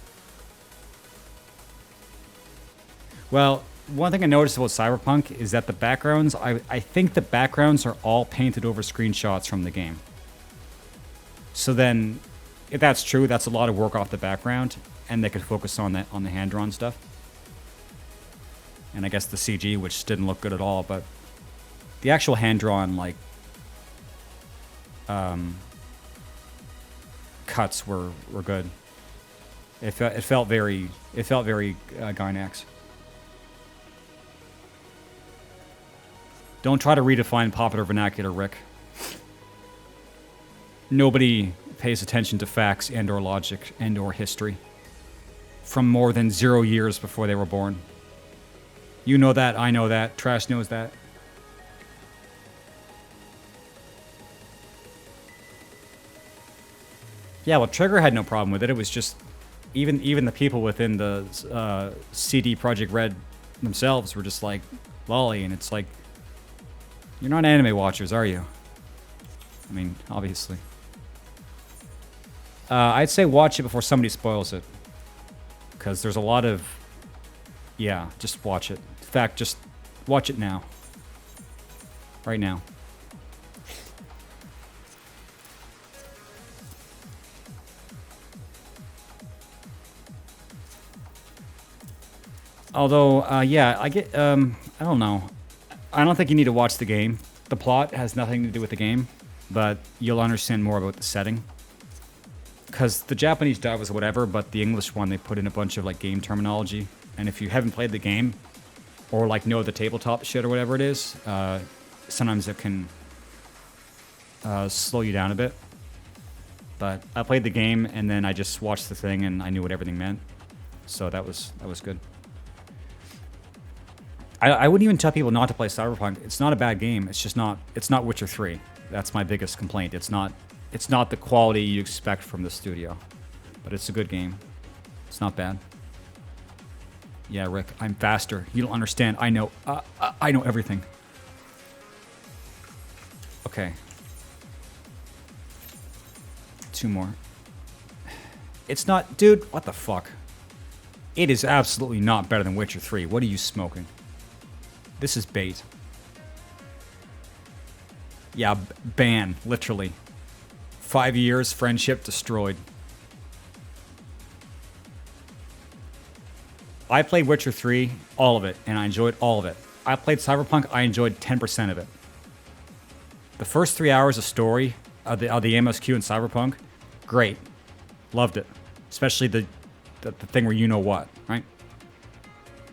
Well, one thing I noticed about Cyberpunk is that the backgrounds, I think the backgrounds are all painted over screenshots from the game. So then, if that's true, that's a lot of work off the background, and they could focus on that, on the hand-drawn stuff. And I guess the CG, which didn't look good at all, but the actual hand-drawn, like, cuts were good. It felt very Gynax. Don't try to redefine popular vernacular, Rick. Nobody pays attention to facts and/or logic and/or history from more than 0 years before they were born. You know that, I know that, Trash knows that. Yeah, well, Trigger had no problem with it. It was just, even the people within the CD Projekt Red themselves were just like, lolly, and it's like, you're not anime watchers, are you? I mean, obviously. I'd say watch it before somebody spoils it. Because there's a lot of... Yeah, just watch it. In fact, just watch it now. Right now. Although, yeah, I don't know. I don't think you need to watch the game. The plot has nothing to do with the game, but you'll understand more about the setting. Because the Japanese dub was whatever, but the English one, they put in a bunch of, like, game terminology. And if you haven't played the game, or, like, know the tabletop shit or whatever it is, sometimes it can slow you down a bit. But I played the game, and then I just watched the thing, and I knew what everything meant. So that was good. I wouldn't even tell people not to play Cyberpunk. It's not a bad game. It's just not. It's not Witcher 3. That's my biggest complaint. It's not It's not the quality you expect from the studio, but it's a good game. It's not bad. Yeah, Rick, I'm faster. You don't understand. I know everything. Okay. 2 more. It's not, dude, what the fuck? It is absolutely not better than Witcher 3. What are you smoking? This is bait. Yeah, ban, literally. 5 years, friendship destroyed. I played Witcher 3, all of it, and I enjoyed all of it. I played Cyberpunk, I enjoyed 10% of it. The first 3 hours of story of the MSQ in Cyberpunk, great. Loved it. Especially the thing where you know what, right?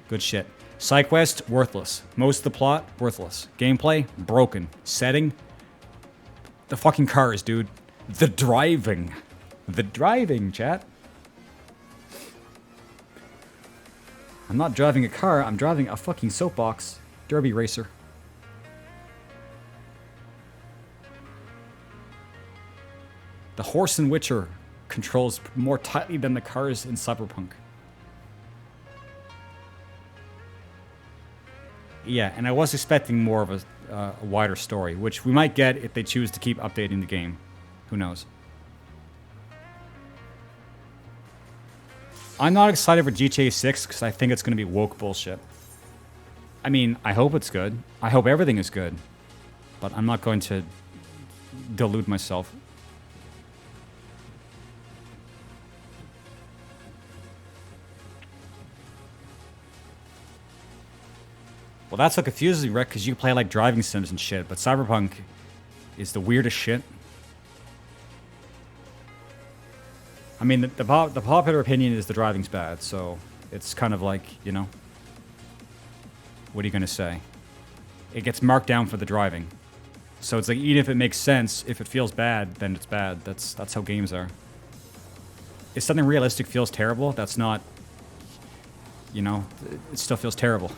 Good shit. Side quest, worthless. Most of the plot, worthless. Gameplay, broken. Setting, the fucking cars, dude. The driving. The driving, chat. I'm not driving a car, I'm driving a fucking soapbox. Derby racer. The horse in Witcher controls more tightly than the cars in Cyberpunk. Yeah, and I was expecting more of a wider story, which we might get if they choose to keep updating the game. Who knows? I'm not excited for GTA 6 because I think it's going to be woke bullshit. I mean, I hope it's good. I hope everything is good. But I'm not going to delude myself. Well, that's what confuses me, Rick, because you play like driving sims and shit, but Cyberpunk is the weirdest shit. I mean, the popular opinion is the driving's bad, so it's kind of like, you know, what are you going to say? It gets marked down for the driving. So it's like, even if it makes sense, if it feels bad, then it's bad. That's how games are. If something realistic feels terrible, that's not, you know, it still feels terrible.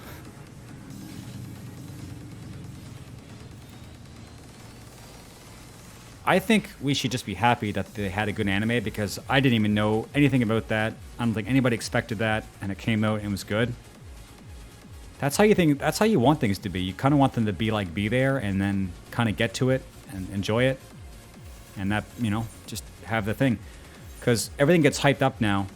I think we should just be happy that they had a good anime because I didn't even know anything about that. I don't think anybody expected that, and it came out and was good. That's how you think. That's how you want things to be. You kind of want them to be there, and then kind of get to it and enjoy it, and that, you know, just have the thing. Because everything gets hyped up now,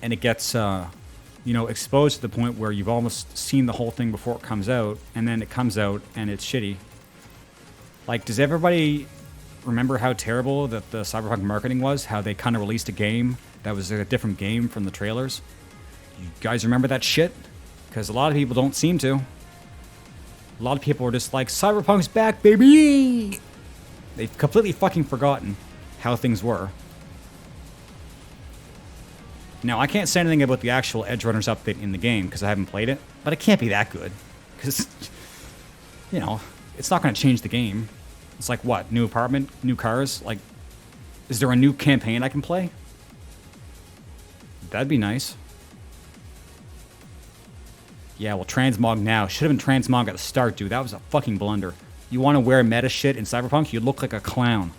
and it gets you know, exposed to the point where you've almost seen the whole thing before it comes out, and then it comes out and it's shitty. Like, does everybody remember how terrible that the Cyberpunk marketing was? How they kind of released a game that was a different game from the trailers? You guys remember that shit? Because a lot of people don't seem to. A lot of people are just like, Cyberpunk's back, baby! They've completely fucking forgotten how things were. Now, I can't say anything about the actual Edge Runners update in the game because I haven't played it, but it can't be that good. Because, you know, it's not going to change the game. It's like, what? New apartment? New cars? Like, is there a new campaign I can play? That'd be nice. Yeah, well, transmog now. Should have been transmog at the start, dude. That was a fucking blunder. You want to wear meta shit in Cyberpunk? You look like a clown.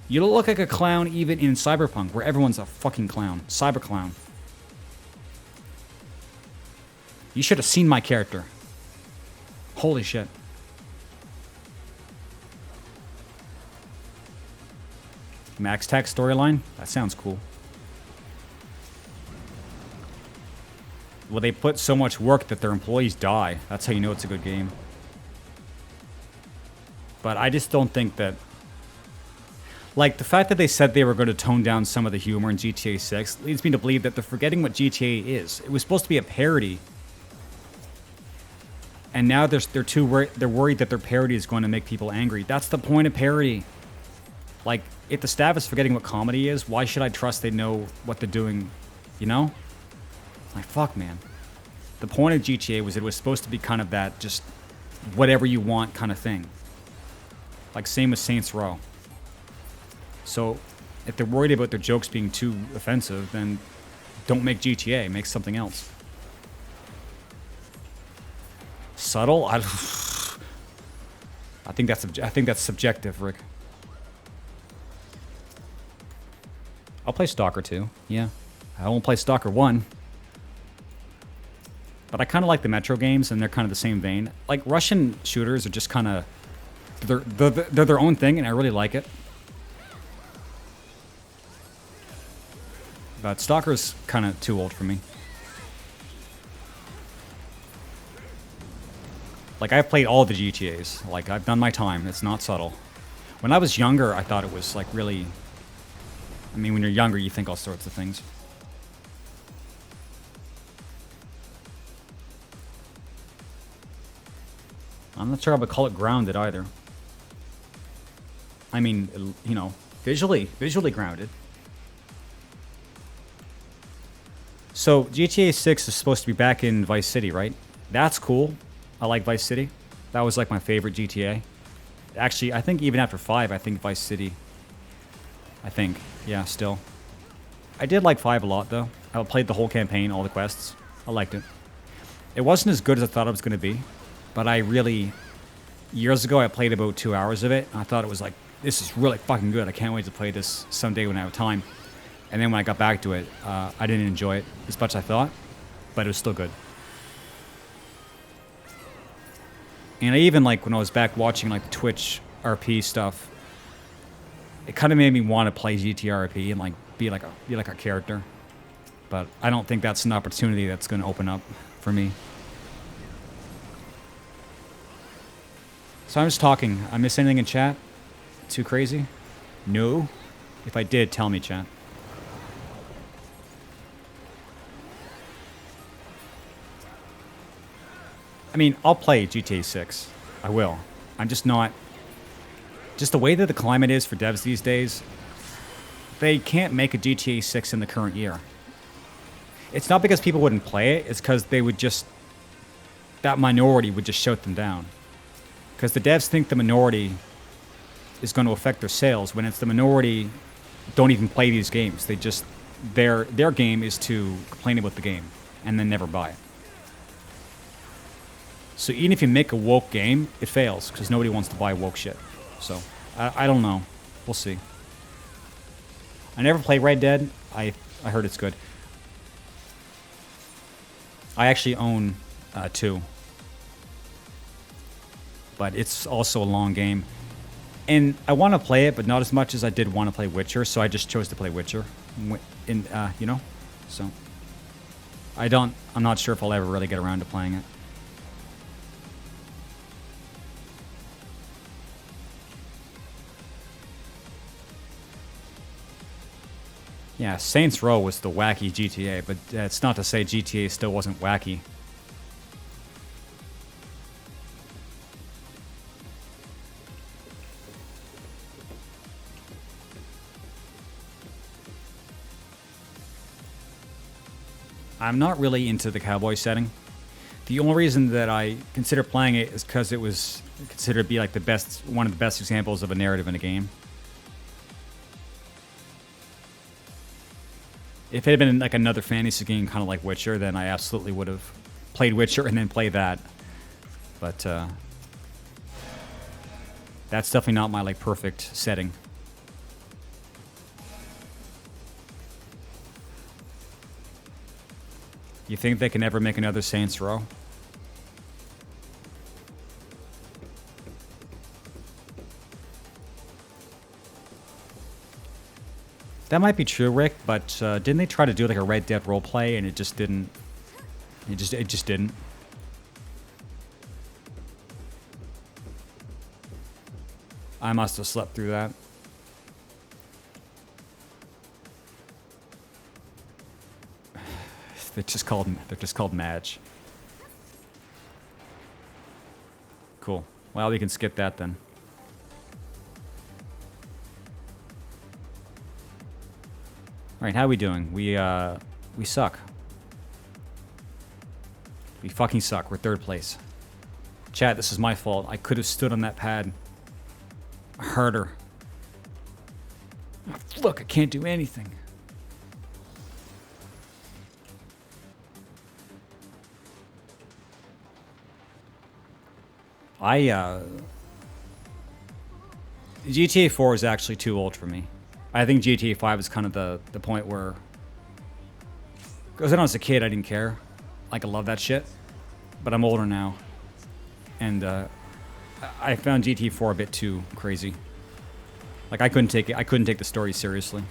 You look like a clown even in Cyberpunk, where everyone's a fucking clown. Cyber clown. You should have seen my character. Holy shit. Max Tech storyline? That sounds cool. Well, they put so much work that their employees die. That's how you know it's a good game. But I just don't think that... Like, the fact that they said they were going to tone down some of the humor in GTA 6 leads me to believe that they're forgetting what GTA is. It was supposed to be a parody. And now they're worried that their parody is going to make people angry. That's the point of parody. Like, if the staff is forgetting what comedy is, why should I trust they know what they're doing? You know? Like, fuck, man. The point of GTA was it was supposed to be kind of that just whatever you want kind of thing. Like, same with Saints Row. So, if they're worried about their jokes being too offensive, then don't make GTA. Make something else. Subtle? I think that's subjective, Rick. I'll play Stalker 2, yeah. I won't play Stalker 1. But I kind of like the Metro games, and they're kind of the same vein. Like, Russian shooters are just kind of... They're their own thing, and I really like it. But Stalker's kind of too old for me. Like, I've played all the GTAs. Like, I've done my time. It's not subtle. When I was younger, I thought it was, like, really... I mean, when you're younger, you think all sorts of things. I'm not sure I would call it grounded either. I mean, you know, visually grounded. So, GTA 6 is supposed to be back in Vice City, right? That's cool. I like Vice City. That was like my favorite GTA. Actually, I think even after 5, I think Vice City. Yeah, still. I did like 5 a lot, though. I played the whole campaign, all the quests. I liked it. It wasn't as good as I thought it was going to be. But I really... Years ago, I played about 2 hours of it. And I thought it was like, this is really fucking good. I can't wait to play this someday when I have time. And then when I got back to it, I didn't enjoy it as much as I thought. But it was still good. And I even, like, when I was back watching, like, the Twitch RP stuff, it kind of made me want to play GT RP and, like, be like a character. But I don't think that's an opportunity that's going to open up for me. So I'm just talking. I miss anything in chat? Too crazy? No? If I did, tell me, chat. I mean, I'll play GTA 6. I will. I'm just not... Just the way that the climate is for devs these days, they can't make a GTA 6 in the current year. It's not because people wouldn't play it, it's because they would just... That minority would just shout them down. Because the devs think the minority is going to affect their sales, when it's the minority don't even play these games. They just... Their game is to complain about the game, and then never buy it. So even if you make a woke game, it fails, because nobody wants to buy woke shit. So, I don't know. We'll see. I never played Red Dead. I heard it's good. I actually own 2. But it's also a long game. And I want to play it, but not as much as I did want to play Witcher, so I just chose to play Witcher. You know? So, I'm not sure if I'll ever really get around to playing it. Yeah, Saints Row was the wacky GTA, but it's not to say GTA still wasn't wacky. I'm not really into the cowboy setting. The only reason that I consider playing it is because it was considered to be like one of the best examples of a narrative in a game. If it had been like another fantasy game, kind of like Witcher, then I absolutely would have played Witcher and then played that. But that's definitely not my like perfect setting. You think they can ever make another Saints Row? That might be true, Rick, but didn't they try to do like a Red Dead roleplay and it just didn't? It just didn't. I must have slept through that. They're just called Madge. Cool. Well, we can skip that then. Alright, how are we doing? We suck. We fucking suck. We're 3rd place. Chat, this is my fault. I could have stood on that pad harder. Oh, look, I can't do anything. GTA 4 is actually too old for me. I think GTA 5 is kind of the point where, because when I was a kid, I didn't care. Like, I love that shit. But I'm older now. And I found GTA 4 a bit too crazy. Like, I couldn't take it. I couldn't take the story seriously.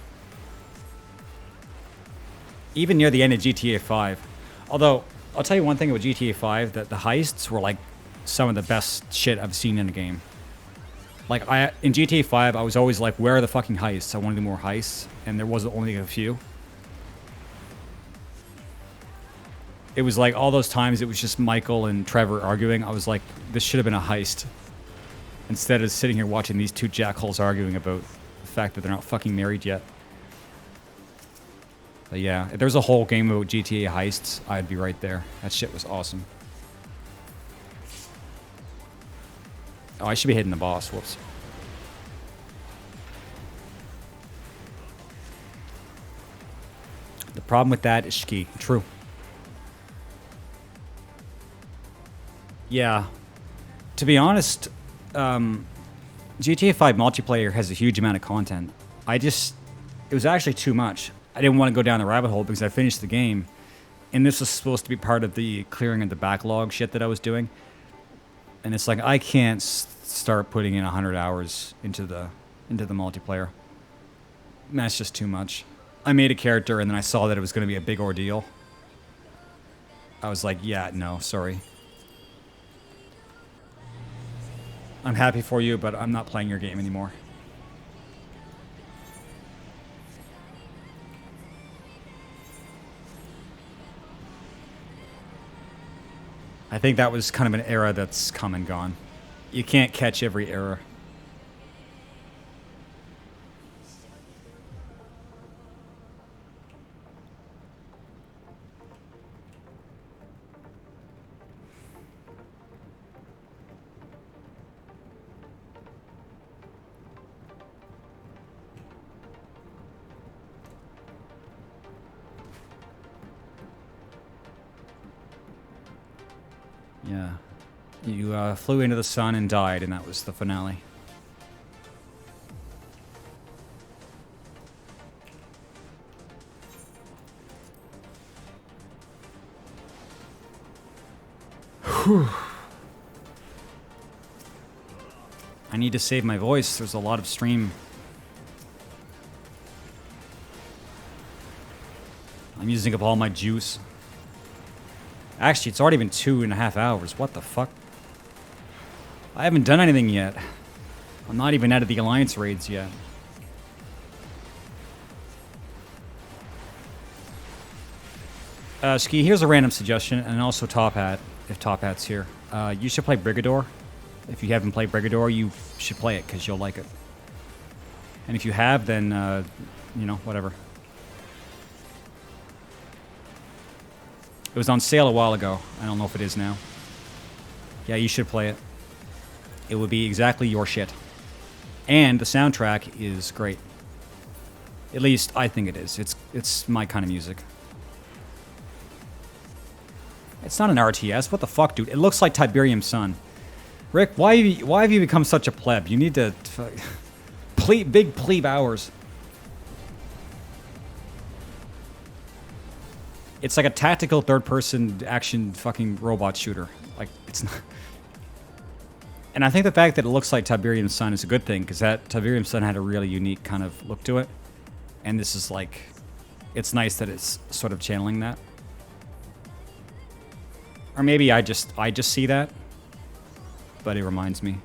Even near the end of GTA 5. Although, I'll tell you one thing about GTA 5, that the heists were like some of the best shit I've seen in a game. Like, in GTA 5, I was always like, where are the fucking heists? I want to do more heists. And there wasn't only a few. It was like all those times it was just Michael and Trevor arguing. I was like, this should have been a heist. Instead of sitting here watching these two jackholes arguing about the fact that they're not fucking married yet. But yeah, if there's a whole game about GTA heists, I'd be right there. That shit was awesome. Oh, I should be hitting the boss. Whoops. The problem with that is Shki. True. Yeah. To be honest, GTA 5 multiplayer has a huge amount of content. It was actually too much. I didn't want to go down the rabbit hole because I finished the game. And this was supposed to be part of the clearing of the backlog shit that I was doing. And it's like, I can't start putting in 100 hours into the multiplayer. That's just too much. I made a character and then I saw that it was going to be a big ordeal. I was like, yeah, no, sorry. I'm happy for you, but I'm not playing your game anymore. I think that was kind of an era that's come and gone. You can't catch every era. Yeah. You flew into the sun and died, and that was the finale. Whew. I need to save my voice. There's a lot of stream. I'm using up all my juice. Actually, it's already been 2.5 hours. What the fuck? I haven't done anything yet. I'm not even out of the Alliance raids yet. Ski, here's a random suggestion, and also Top Hat, if Top Hat's here. You should play Brigador. If you haven't played Brigador, you should play it, because you'll like it. And if you have, then, you know, whatever. It was on sale a while ago. I don't know if it is now. Yeah, you should play it. It would be exactly your shit. And the soundtrack is great. At least, I think it is. It's my kind of music. It's not an RTS. What the fuck, dude? It looks like Tiberium Sun. Rick, why have you become such a pleb? You need to... big plebe hours. It's like a tactical third-person action fucking robot shooter. Like, it's not... And I think the fact that it looks like Tiberium Sun is a good thing, because that Tiberium Sun had a really unique kind of look to it. And this is like... It's nice that it's sort of channeling that. Or maybe I just see that. But it reminds me.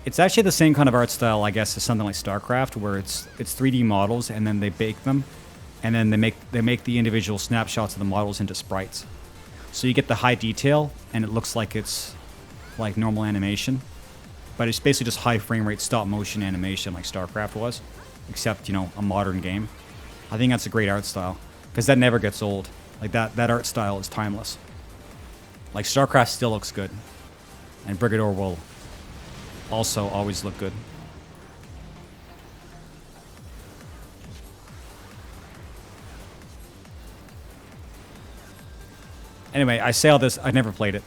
It's actually the same kind of art style, I guess, as something like StarCraft, where it's 3D models, and then they bake them, and then they make the individual snapshots of the models into sprites. So you get the high detail, and it looks like it's like normal animation, but it's basically just high frame rate stop motion animation like StarCraft was, except, you know, a modern game. I think that's a great art style, because that never gets old. Like that art style is timeless. Like StarCraft still looks good, and Brigador will also always look good. Anyway, I say all this. I never played it.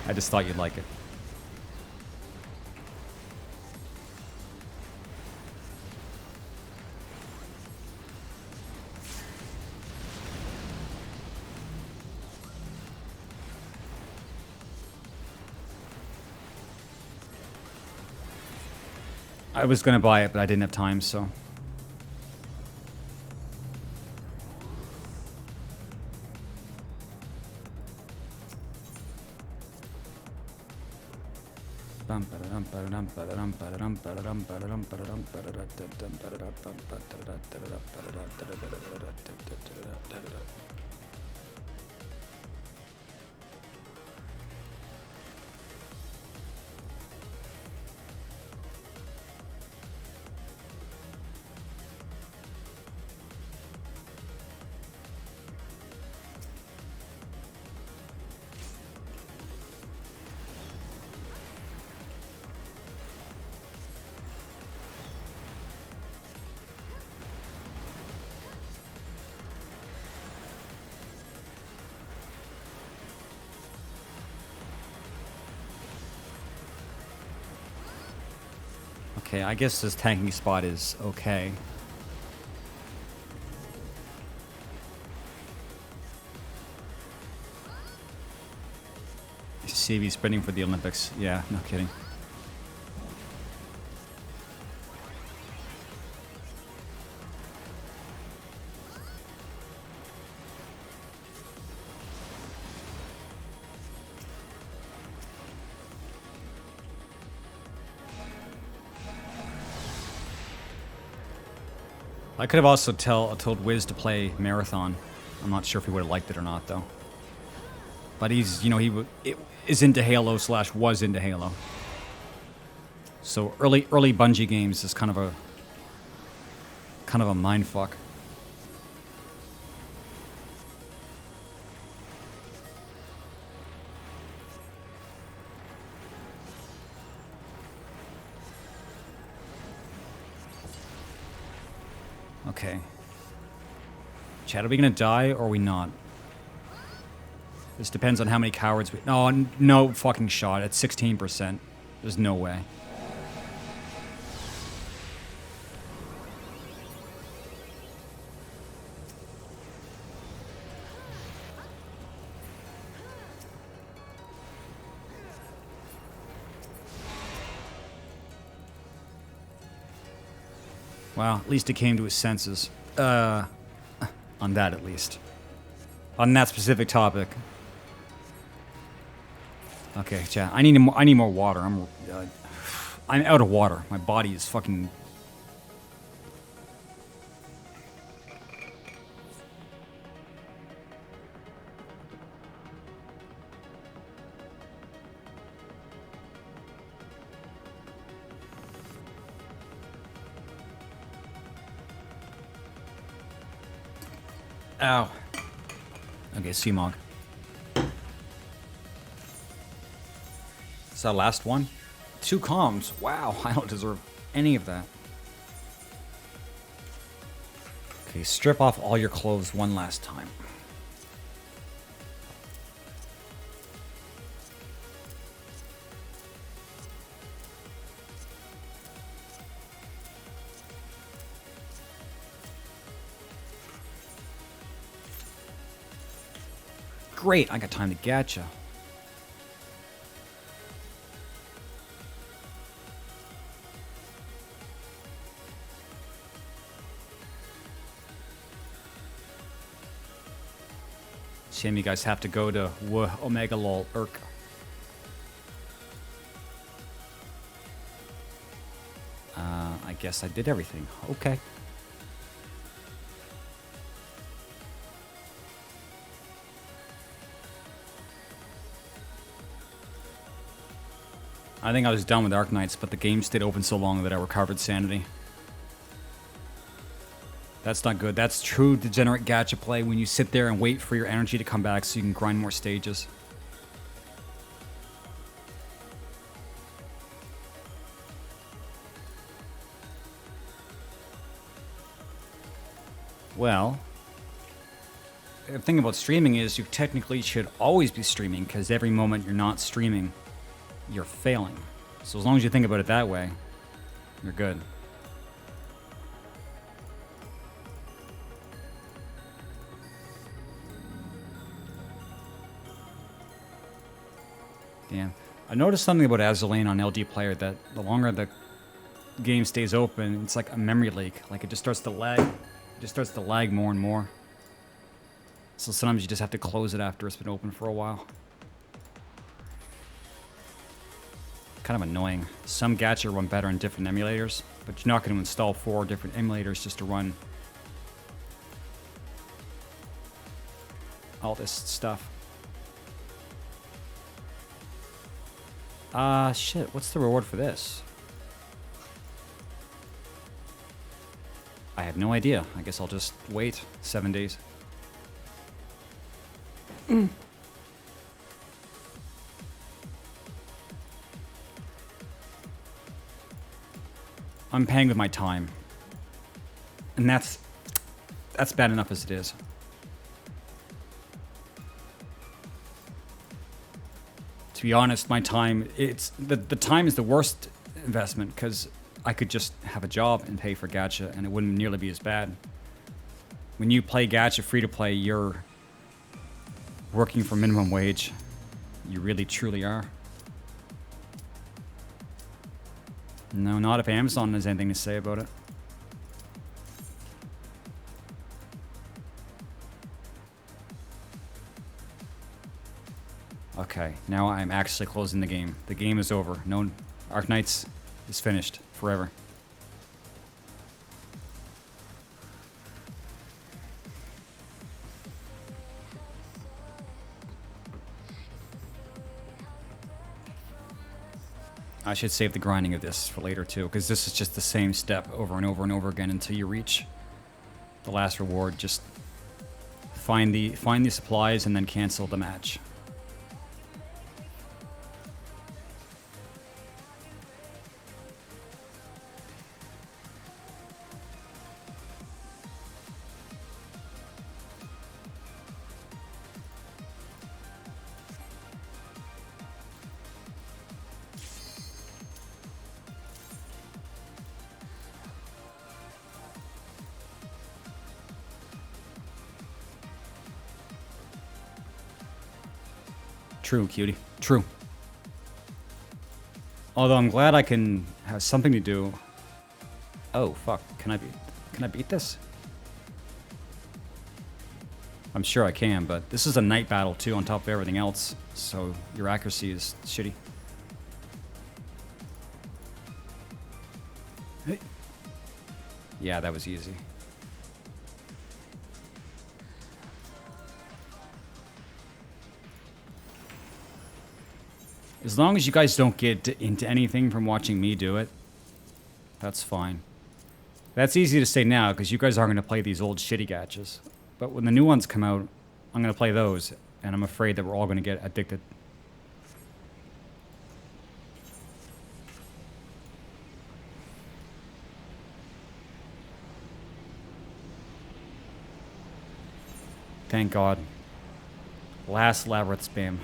I just thought you'd like it. I was gonna buy it, but I didn't have time, so. Okay, I guess this tanking spot is okay. See if he's sprinting for the Olympics. Yeah, no kidding. I could have also told Wiz to play Marathon. I'm not sure if he would have liked it or not, though. But he's, you know, is into Halo / was into Halo. So early Bungie games is kind of a mindfuck. Okay. Chad, are we gonna die or are we not? This depends on how many cowards we... No fucking shot. At 16%. There's no way. Well, at least he came to his senses. On that, at least. On that specific topic. Okay, chat. I need more water. I'm out of water. My body is fucking... Ow. Okay, CMOG. Is that last one? 2 comms. Wow, I don't deserve any of that. Okay, strip off all your clothes one last time. Great, I got time to Gacha. Shame you guys have to go to Omega Lol Irk. I guess I did everything. Okay. I think I was done with Arknights, but the game stayed open so long that I recovered sanity. That's not good. That's true degenerate gacha play when you sit there and wait for your energy to come back so you can grind more stages. Well, the thing about streaming is you technically should always be streaming because every moment you're not streaming, you're failing. So as long as you think about it that way, you're good. Damn. I noticed something about Azur on LD player that the longer the game stays open, it's like a memory leak. Like it just starts to lag. It just starts to lag more and more. So sometimes you just have to close it after it's been open for a while. Kind of annoying. Some gacha run better on different emulators, but you're not going to install 4 different emulators just to run all this stuff. Shit, what's the reward for this? I have no idea. I guess I'll just wait 7 days. I'm paying with my time. And that's bad enough as it is. To be honest, my time, the time is the worst investment because I could just have a job and pay for gacha and it wouldn't nearly be as bad. When you play gacha free to play, you're working for minimum wage. You really truly are. No, not if Amazon has anything to say about it. Okay, now I'm actually closing the game. The game is over. No, Arknights is finished forever. I should save the grinding of this for later too, because this is just the same step over and over and over again until you reach the last reward. Just find the supplies and then cancel the match. True, cutie. True. Although I'm glad I can have something to do. Oh, fuck. Can I beat this? I'm sure I can, but this is a night battle too on top of everything else, so your accuracy is shitty. Hey. Yeah, that was easy. As long as you guys don't get into anything from watching me do it, that's fine. That's easy to say now, because you guys aren't going to play these old shitty gachas. But when the new ones come out, I'm going to play those, and I'm afraid that we're all going to get addicted. Thank God. Last labyrinth spam.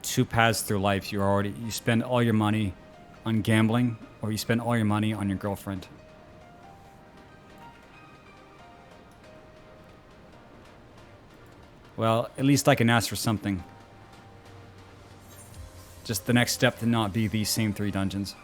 Two paths through life. You spend all your money on gambling, or you spend all your money on your girlfriend. Well, at least I can ask for something. Just the next step to not be these same 3 dungeons.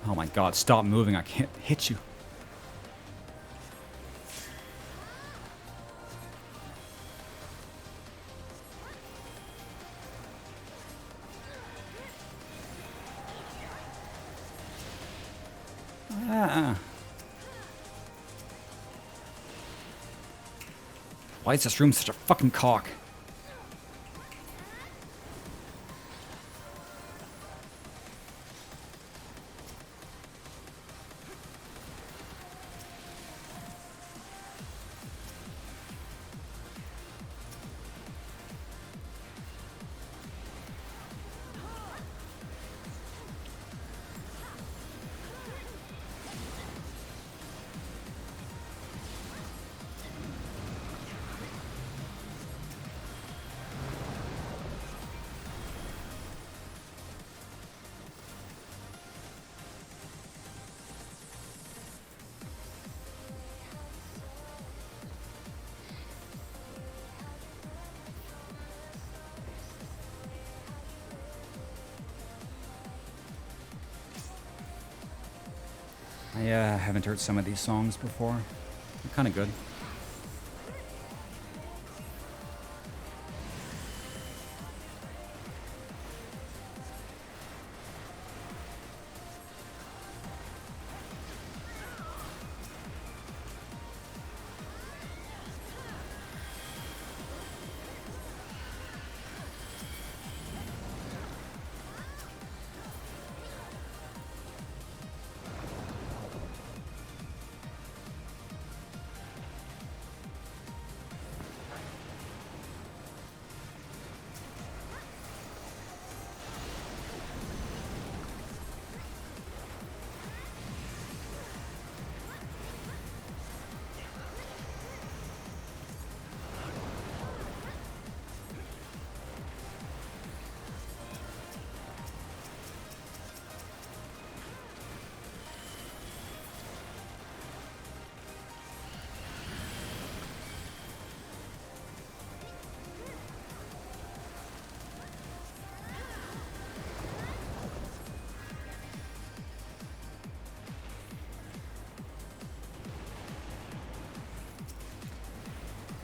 Oh my God, stop moving, I can't hit you. Why is this room such a fucking cock? I haven't heard some of these songs before. They're kind of good.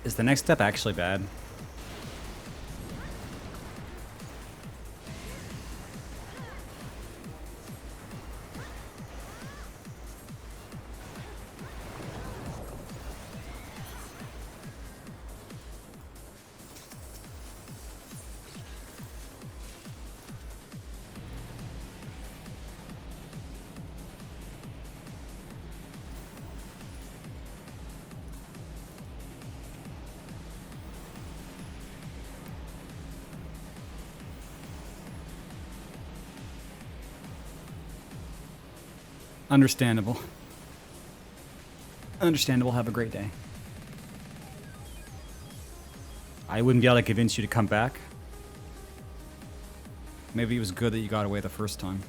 Is the next step actually bad? Understandable. Understandable. Have a great day. I wouldn't be able to convince you to come back. Maybe it was good that you got away the first time.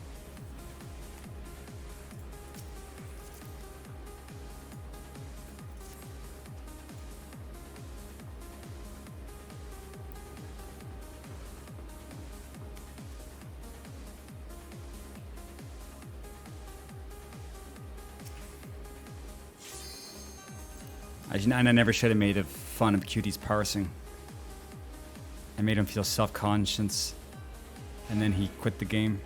I never should have made fun of Cutie's parsing. I made him feel self-conscious, and then he quit the game.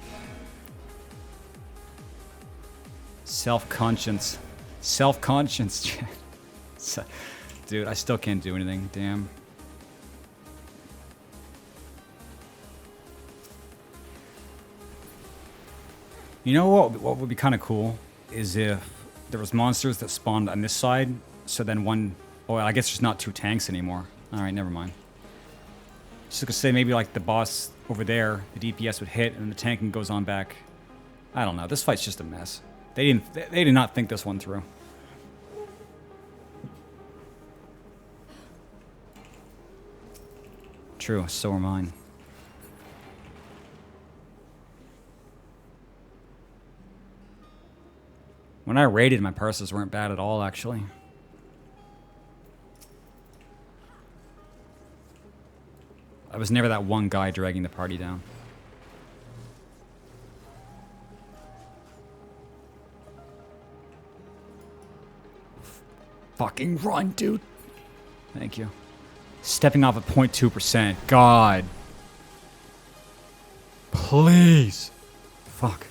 Self-conscious. Self-conscious. Dude, I still can't do anything. Damn. You know what would be kind of cool is if there was monsters that spawned on this side. So then one... Oh, I guess there's not two tanks anymore. Alright, never mind. Just gonna say maybe like the boss over there, the DPS would hit and the tanking goes on back. I don't know. This fight's just a mess. They did not think this one through. True, so are mine. When I raided, my parses weren't bad at all, actually. I was never that one guy dragging the party down. Fucking run, dude. Thank you. Stepping off at 0.2%. God. Please. Fuck.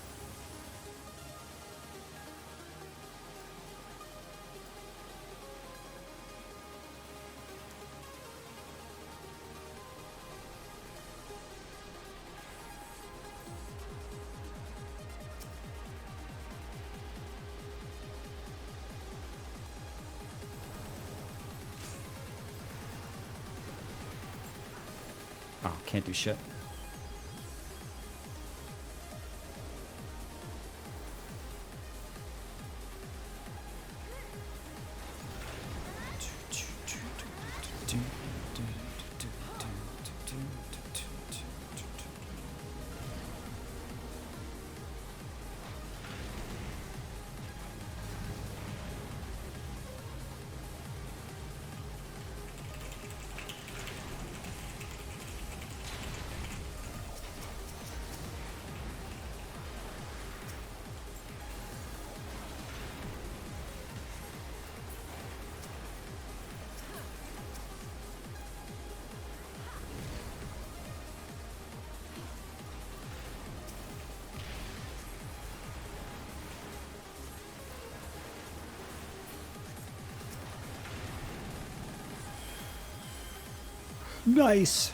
Oh, can't do shit. Nice.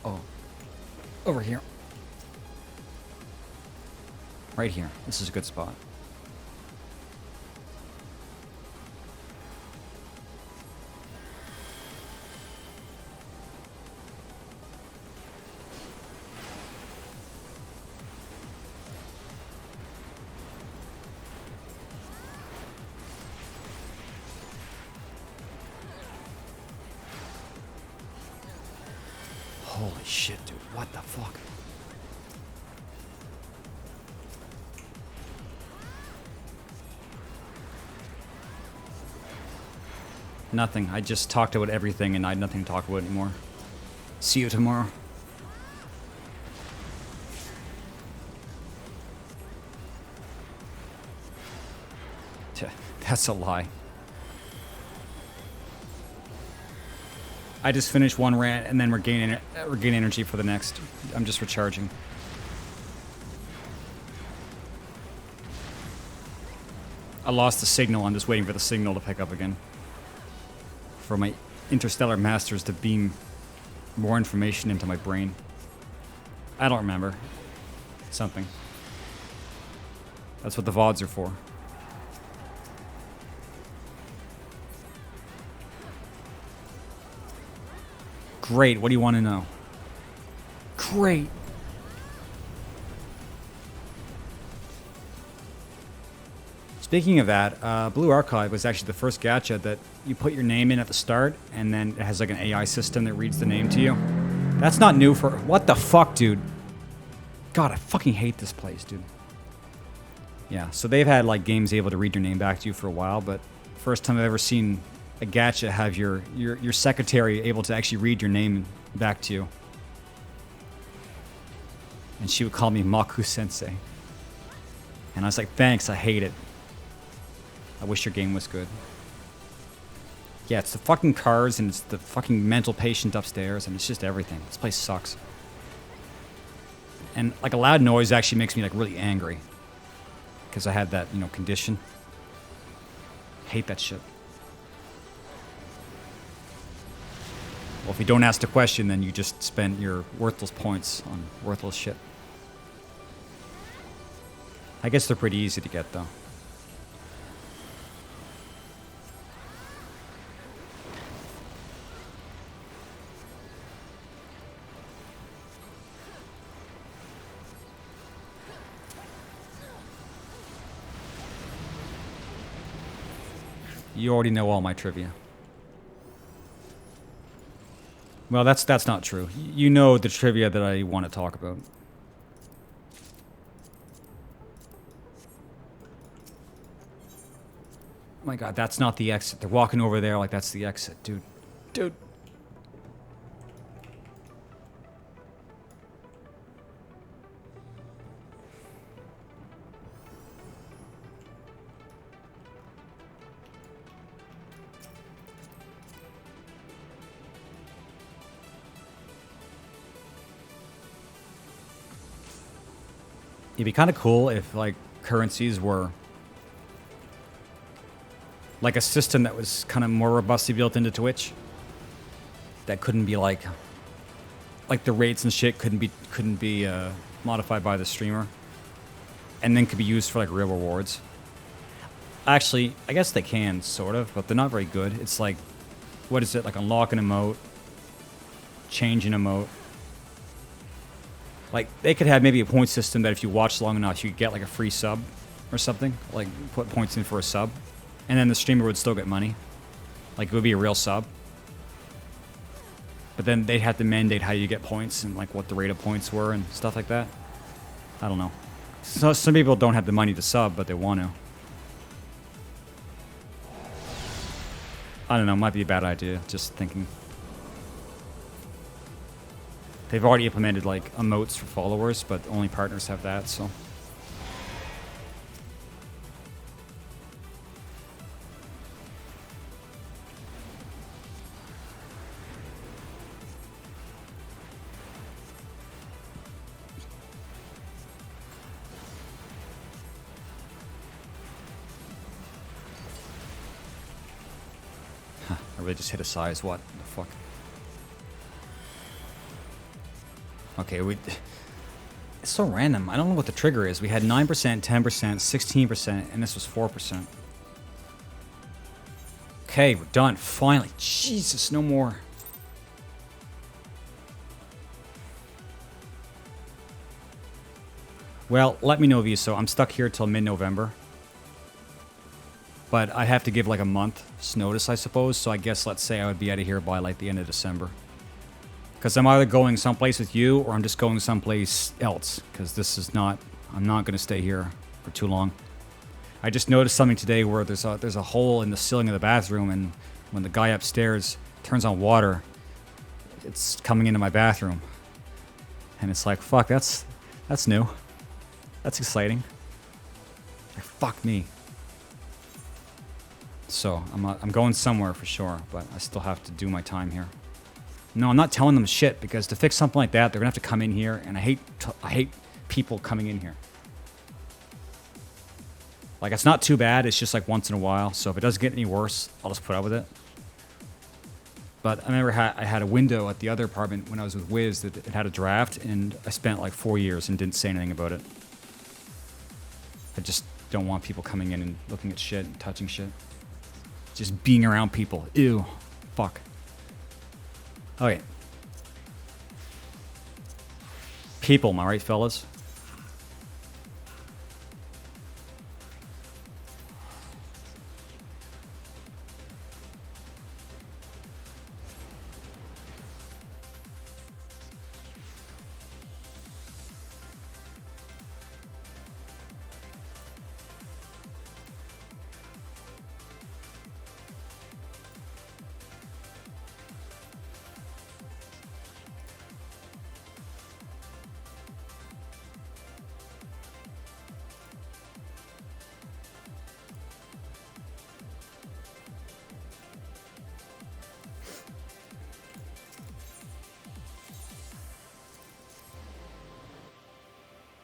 Oh. Over here. Right here. This is a good spot. Holy shit, dude. What the fuck? Nothing. I just talked about everything and I had nothing to talk about anymore. See you tomorrow. That's a lie. I just finished one rant and then regain energy for the next. I'm just recharging. I lost the signal. I'm just waiting for the signal to pick up again. For my interstellar masters to beam more information into my brain. I don't remember. Something. That's what the VODs are for. Great. What do you want to know? Great. Speaking of that, Blue Archive was actually the first gacha that you put your name in at the start, and then it has like an AI system that reads the name to you. That's not new for... What the fuck, dude? God, I fucking hate this place, dude. Yeah, so they've had like games able to read your name back to you for a while, but first time I've ever seen a gacha have your secretary able to actually read your name back to you. And she would call me Maku-sensei. And I was like, thanks, I hate it. I wish your game was good. Yeah, it's the fucking cars and it's the fucking mental patient upstairs and it's just everything. This place sucks. And like a loud noise actually makes me like really angry. Because I had that, you know, condition. Hate that shit. Well, if you don't ask the question, then you just spend your worthless points on worthless shit. I guess they're pretty easy to get, though. You already know all my trivia. Well, that's not true. You know the trivia that I want to talk about. Oh my god, that's not the exit. They're walking over there like that's the exit, dude. Dude. It'd be kind of cool if, like, currencies were like a system that was kind of more robustly built into Twitch. That couldn't be like the rates and shit couldn't be modified by the streamer, and then could be used for like real rewards. Actually, I guess they can, sort of, but they're not very good. It's like, what is it? Like unlock an emote, change an emote. Like, they could have maybe a point system that if you watch long enough, you could get like a free sub or something. Like, put points in for a sub. And then the streamer would still get money. Like, it would be a real sub. But then they'd have to mandate how you get points and like what the rate of points were and stuff like that. I don't know. So, some people don't have the money to sub, but they want to. I don't know, might be a bad idea, just thinking. They've already implemented like emotes for followers, but only partners have that, so. Huh, I really just hit a size, what the fuck? Okay, it's so random. I don't know what the trigger is. We had 9%, 10%, 16%, and this was 4%. Okay, we're done. Finally. Jesus, no more. Well, let me know, Viso. I'm stuck here till mid-November. But I have to give like a month's notice, I suppose. So I guess, let's say I would be out of here by like the end of December. Because I'm either going someplace with you or I'm just going someplace else. Because this is not... I'm not going to stay here for too long. I just noticed something today where there's a hole in the ceiling of the bathroom, and when the guy upstairs turns on water, it's coming into my bathroom. And it's like, fuck, that's new. That's exciting. Like, fuck me. So, I'm going somewhere for sure, but I still have to do my time here. No, I'm not telling them shit, because to fix something like that, they're gonna have to come in here, and I hate people coming in here. Like, it's not too bad, it's just like once in a while, so if it doesn't get any worse, I'll just put up with it. But I remember I had a window at the other apartment when I was with Wiz that it had a draft, and I spent like 4 years and didn't say anything about it. I just don't want people coming in and looking at shit and touching shit. Just being around people. Ew. Fuck. Okay. People, am I right, fellas?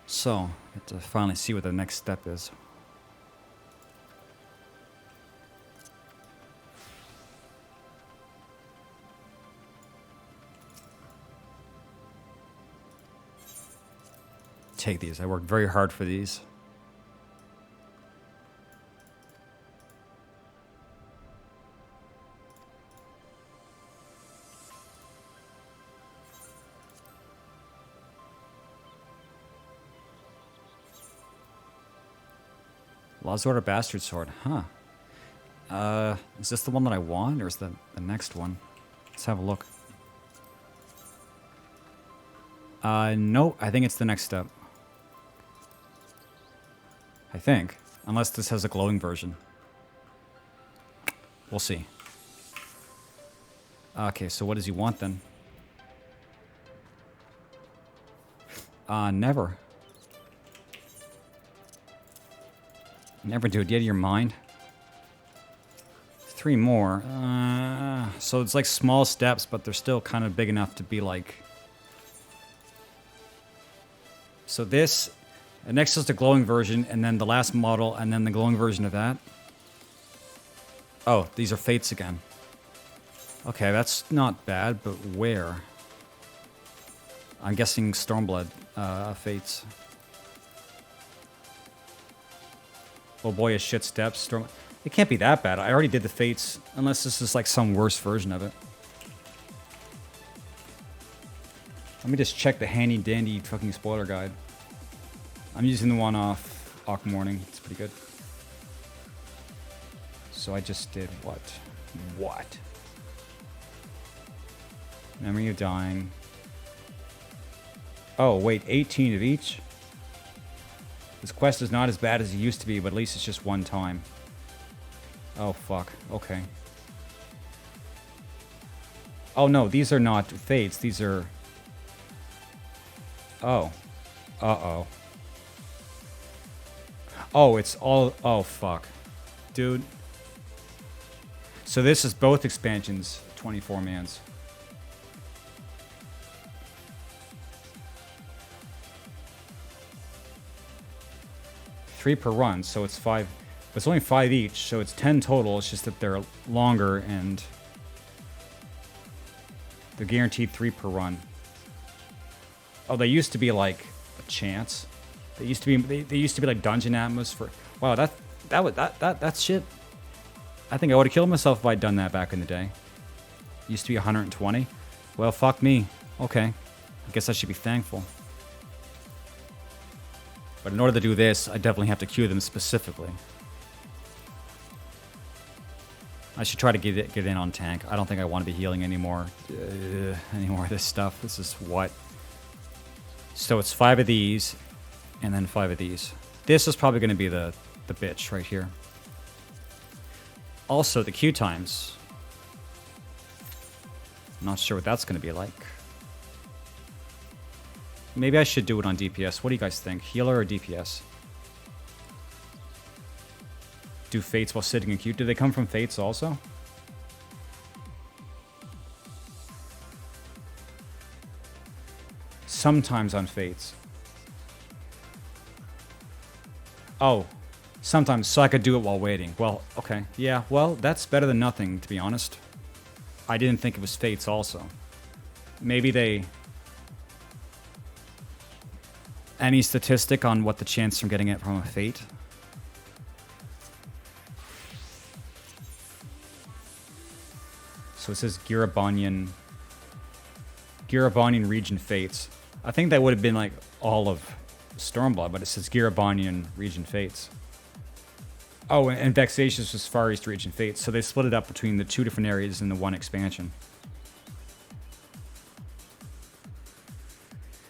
So, I have to finally see what the next step is. Take these. I worked very hard for these. Lost Order Bastard Sword, huh? Is this the one that I want, or is that the next one? Let's have a look. No, I think it's the next step. I think. Unless this has a glowing version. We'll see. Okay, so what does he want then? Never. Never do it. Get out of your mind. 3 more. So it's like small steps, but they're still kind of big enough to be like... So this... next is the glowing version, and then the last model, and then the glowing version of that. Oh, these are fates again. Okay, that's not bad, but where? I'm guessing Stormblood fates. Oh boy, a shit steps. Storm. It can't be that bad. I already did the Fates, unless this is like some worse version of it. Let me just check the handy dandy fucking spoiler guide. I'm using the one off Arc Morning. It's pretty good. So I just did what? What? Memory of Dying. Oh, wait, 18 of each? This quest is not as bad as it used to be, but at least it's just one time. Oh, fuck. Okay. Oh, no, these are not Fates. These are... Oh. Uh-oh. Oh, it's all... Oh, fuck. Dude. So this is both expansions, 24 mans. Three per run, so it's 5. But it's only 5 each, so it's 10 total. It's just that they're longer and they're guaranteed 3 per run. Oh, they used to be like a chance. They used to be like dungeon atmosphere. Wow, that's shit. I think I would have killed myself if I'd done that back in the day. Used to be 120. Well, fuck me. Okay, I guess I should be thankful. But in order to do this, I definitely have to queue them specifically. I should try to get in on tank. I don't think I want to be healing anymore. Anymore of this stuff. This is what? So it's 5 of these, and then 5 of these. This is probably going to be the bitch right here. Also, the queue times. I'm not sure what that's going to be like. Maybe I should do it on DPS. What do you guys think? Healer or DPS? Do Fates while sitting in queue. Do they come from Fates also? Sometimes on Fates. Oh. Sometimes, so I could do it while waiting. Well, okay. Yeah, well, that's better than nothing, to be honest. I didn't think it was Fates also. Maybe they... Any statistic on what the chance from getting it from a Fate? So it says Girabonian region Fates. I think that would have been like all of Stormblood, but it says Girabonian region Fates. Oh, and Vexatious was Far East region Fates, so they split it up between the 2 different areas in the one expansion.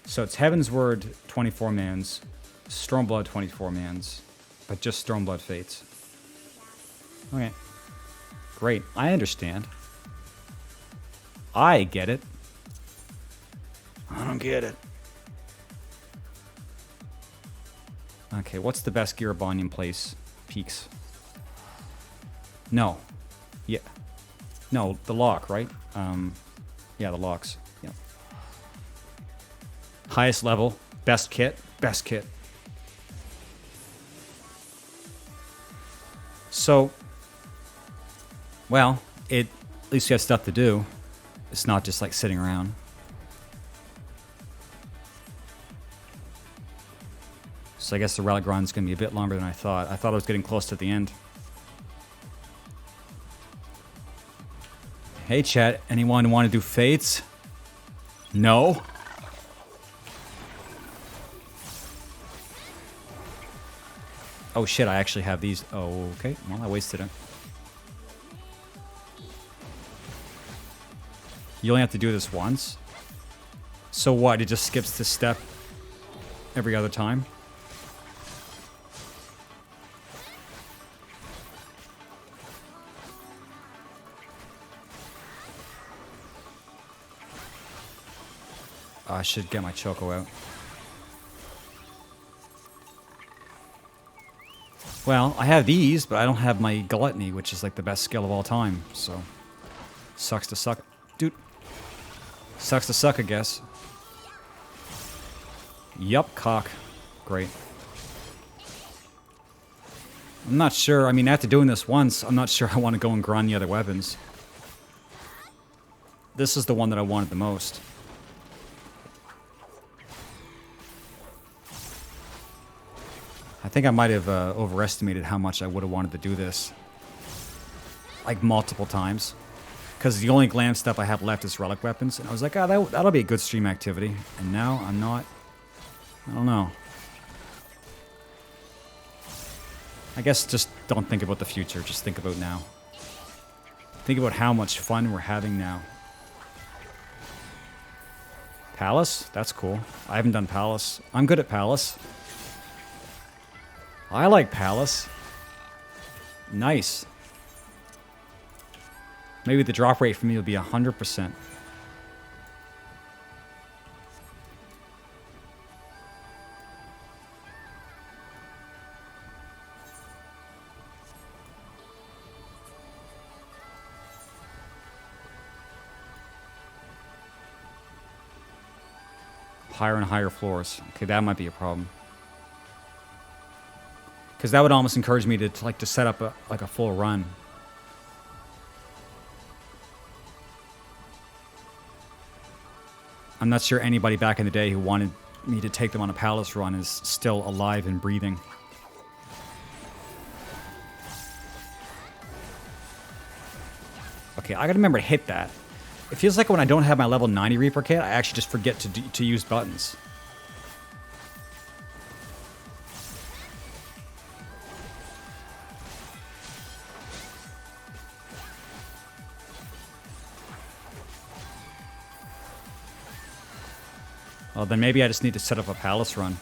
So it's Heavensward 24 mans, Stormblood 24 mans, but just Stormblood Fates. Okay. Great. I understand. I get it. I don't get it. Okay, what's the best Girabonian place? Peaks. No. Yeah. No, the lock, right? Yeah, the locks. Yep. Highest level, best kit, best kit. So, well, at least we have stuff to do. It's not just like sitting around. So I guess the relic run is going to be a bit longer than I thought. I thought I was getting close to the end. Hey chat, anyone want to do Fates? No? Oh shit, I actually have these. Oh, okay. Well, I wasted it. You only have to do this once? So what, it just skips this step every other time? I should get my Choco out. Well, I have these, but I don't have my Gluttony, which is like the best skill of all time, so... Sucks to suck. Dude. Sucks to suck, I guess. Yup, cock. Great. I'm not sure, I mean, after doing this once, I'm not sure I want to go and grind the other weapons. This is the one that I wanted the most. I think I might have overestimated how much I would have wanted to do this. Like multiple times. Because the only glam stuff I have left is relic weapons. And I was like, oh, that'll be a good stream activity. And now I'm not. I don't know. I guess just don't think about the future. Just think about now. Think about how much fun we're having now. Palace? That's cool. I haven't done Palace. I'm good at Palace. I like Palace. Nice. Maybe the drop rate for me will be 100%. Higher and higher floors. Okay, that might be a problem. Because that would almost encourage me to set up a full run. I'm not sure anybody back in the day who wanted me to take them on a palace run is still alive and breathing. Okay, I gotta remember to hit that. It feels like when I don't have my level 90 Reaper kit, I actually just forget to use buttons. Well, then maybe I just need to set up a palace run.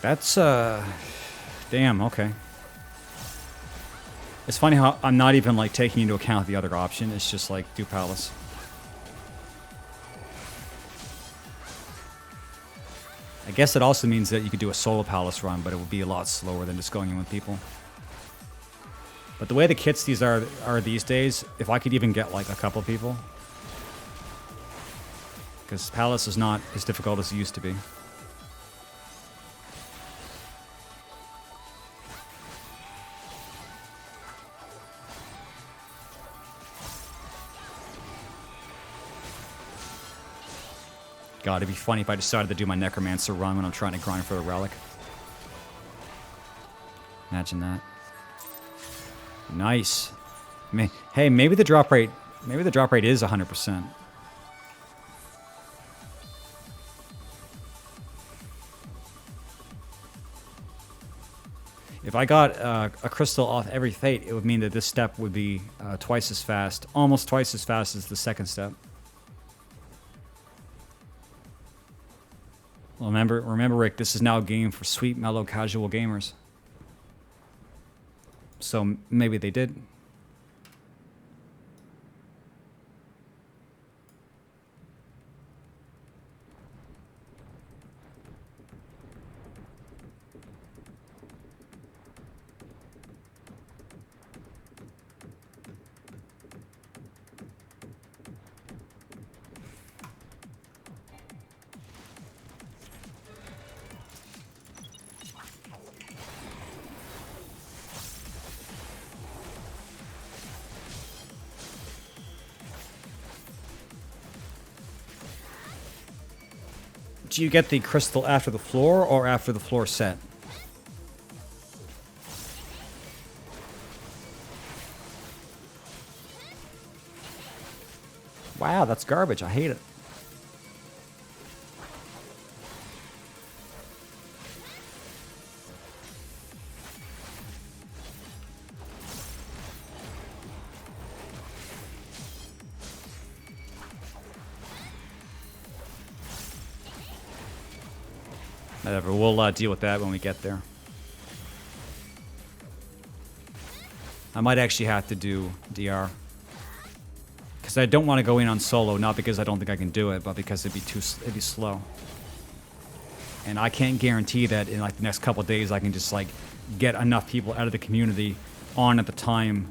That's, damn, okay. It's funny how I'm not even, like, taking into account the other option. It's just, like, do palace. I guess it also means that you could do a solo palace run, but it would be a lot slower than just going in with people. But the way the kits are these days, if I could even get, like, a couple people... Because Palace is not as difficult as it used to be. God, it'd be funny if I decided to do my Necromancer run when I'm trying to grind for a relic. Imagine that. Nice. Hey, maybe the drop rate is 100%. If I got a crystal off every fate, it would mean that this step would be twice as fast, almost twice as fast as the second step. Well, remember, Rick, this is now a game for sweet, mellow, casual gamers. So maybe they did. Do you get the crystal after the floor or after the floor set? Wow, that's garbage. I hate it. Whatever, we'll deal with that when we get there. I might actually have to do DR. Because I don't want to go in on solo, not because I don't think I can do it, but because it'd be slow. And I can't guarantee that in like the next couple of days I can just like get enough people out of the community on at the time.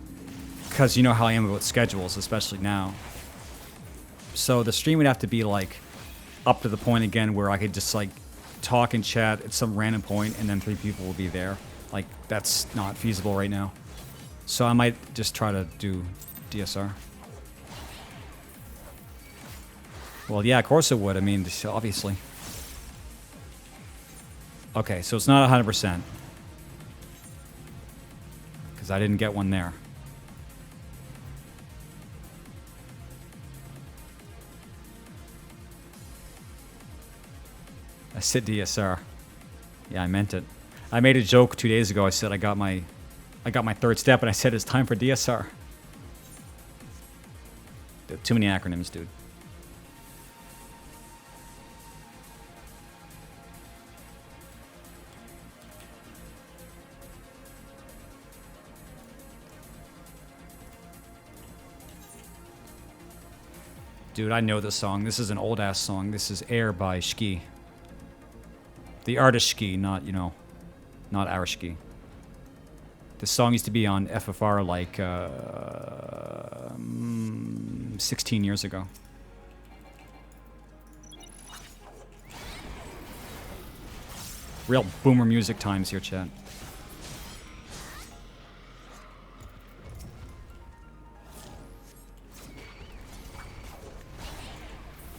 Because you know how I am about schedules, especially now. So the stream would have to be like up to the point again where I could just like talk and chat at some random point and then 3 people will be there. Like, that's not feasible right now. So I might just try to do DSR. Well, yeah, of course it would. I mean, obviously. Okay, so it's not 100%. Because I didn't get one there. I said DSR. Yeah, I meant it. I made a joke 2 days ago. I said I got my third step, and I said it's time for DSR. Too many acronyms, dude. Dude, I know this song. This is an old-ass song. This is Air by Shki. The artist Shki, not, you know, not our Shki. This song used to be on FFR like 16 years ago. Real boomer music times here, chat.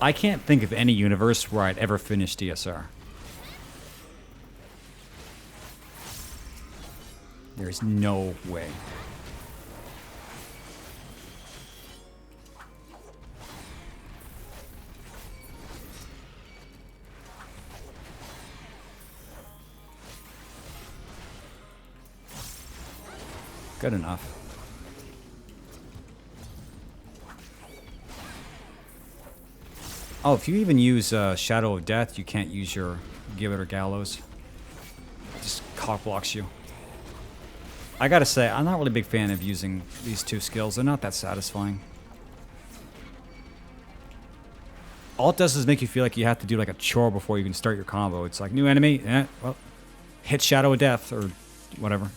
I can't think of any universe where I'd ever finish DSR. There's no way. Good enough. Oh, if you even use Shadow of Death, you can't use your Gibbet or Gallows. It just cock blocks you. I gotta say, I'm not really a big fan of using these two skills. They're not that satisfying. All it does is make you feel like you have to do like a chore before you can start your combo. It's like, new enemy, well, hit Shadow of Death or whatever.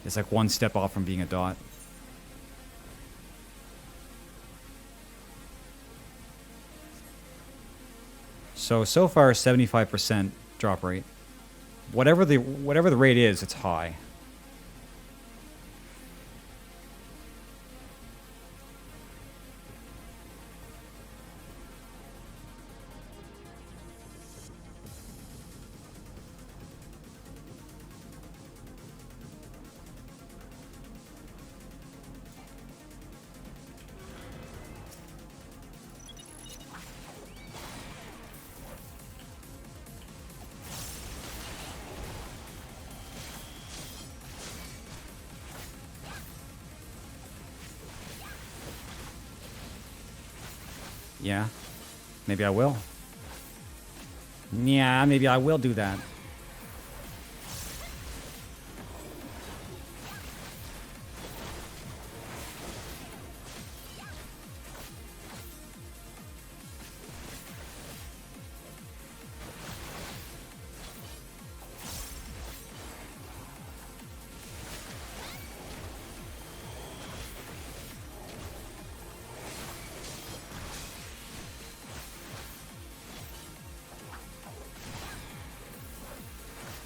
It's like one step off from being a dot. So far, 75% drop rate. Whatever the rate is, it's high. Yeah, maybe I will. Yeah, maybe I will do that.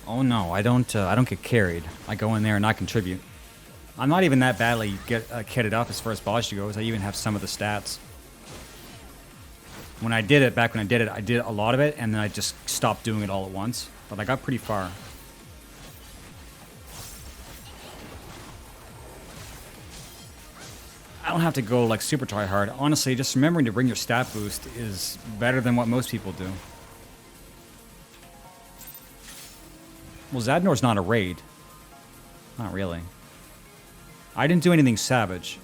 Oh no, I don't get carried. I go in there and I contribute. I'm not even that badly kitted up as far as Bosch goes. I even have some of the stats. When I did it, back when I did it, I did a lot of it, and then I just stopped doing it all at once. But I got pretty far. I don't have to go like super try hard. Honestly, just remembering to bring your stat boost is better than what most people do. Well, Zadnor's not a raid. Not really. I didn't do anything savage.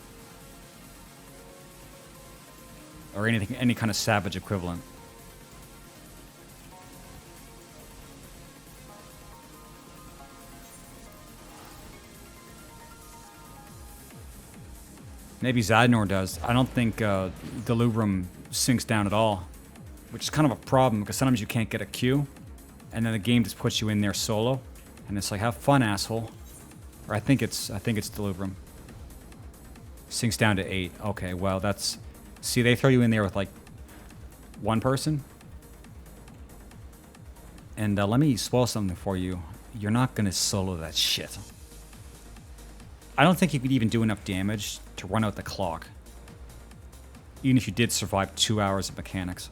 Or anything, any kind of savage equivalent. Maybe Zadnor does. I don't think Delubrum sinks down at all. Which is kind of a problem, because sometimes you can't get a Q. And then the game just puts you in there solo, and it's like, have fun, asshole. Or I think it's Delubrum. Sinks down to 8. Okay, well that's. See, they throw you in there with like one person. And let me spoil something for you. You're not gonna solo that shit. I don't think you could even do enough damage to run out the clock. Even if you did survive 2 hours of mechanics.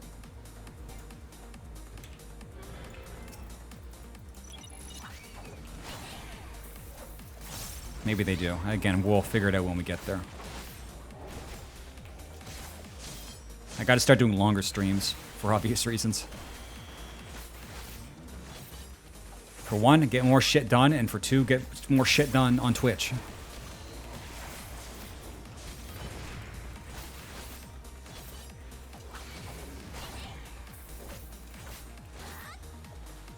Maybe they do. Again, we'll figure it out when we get there. I gotta start doing longer streams for obvious reasons. For one, get more shit done, and for two, get more shit done on Twitch.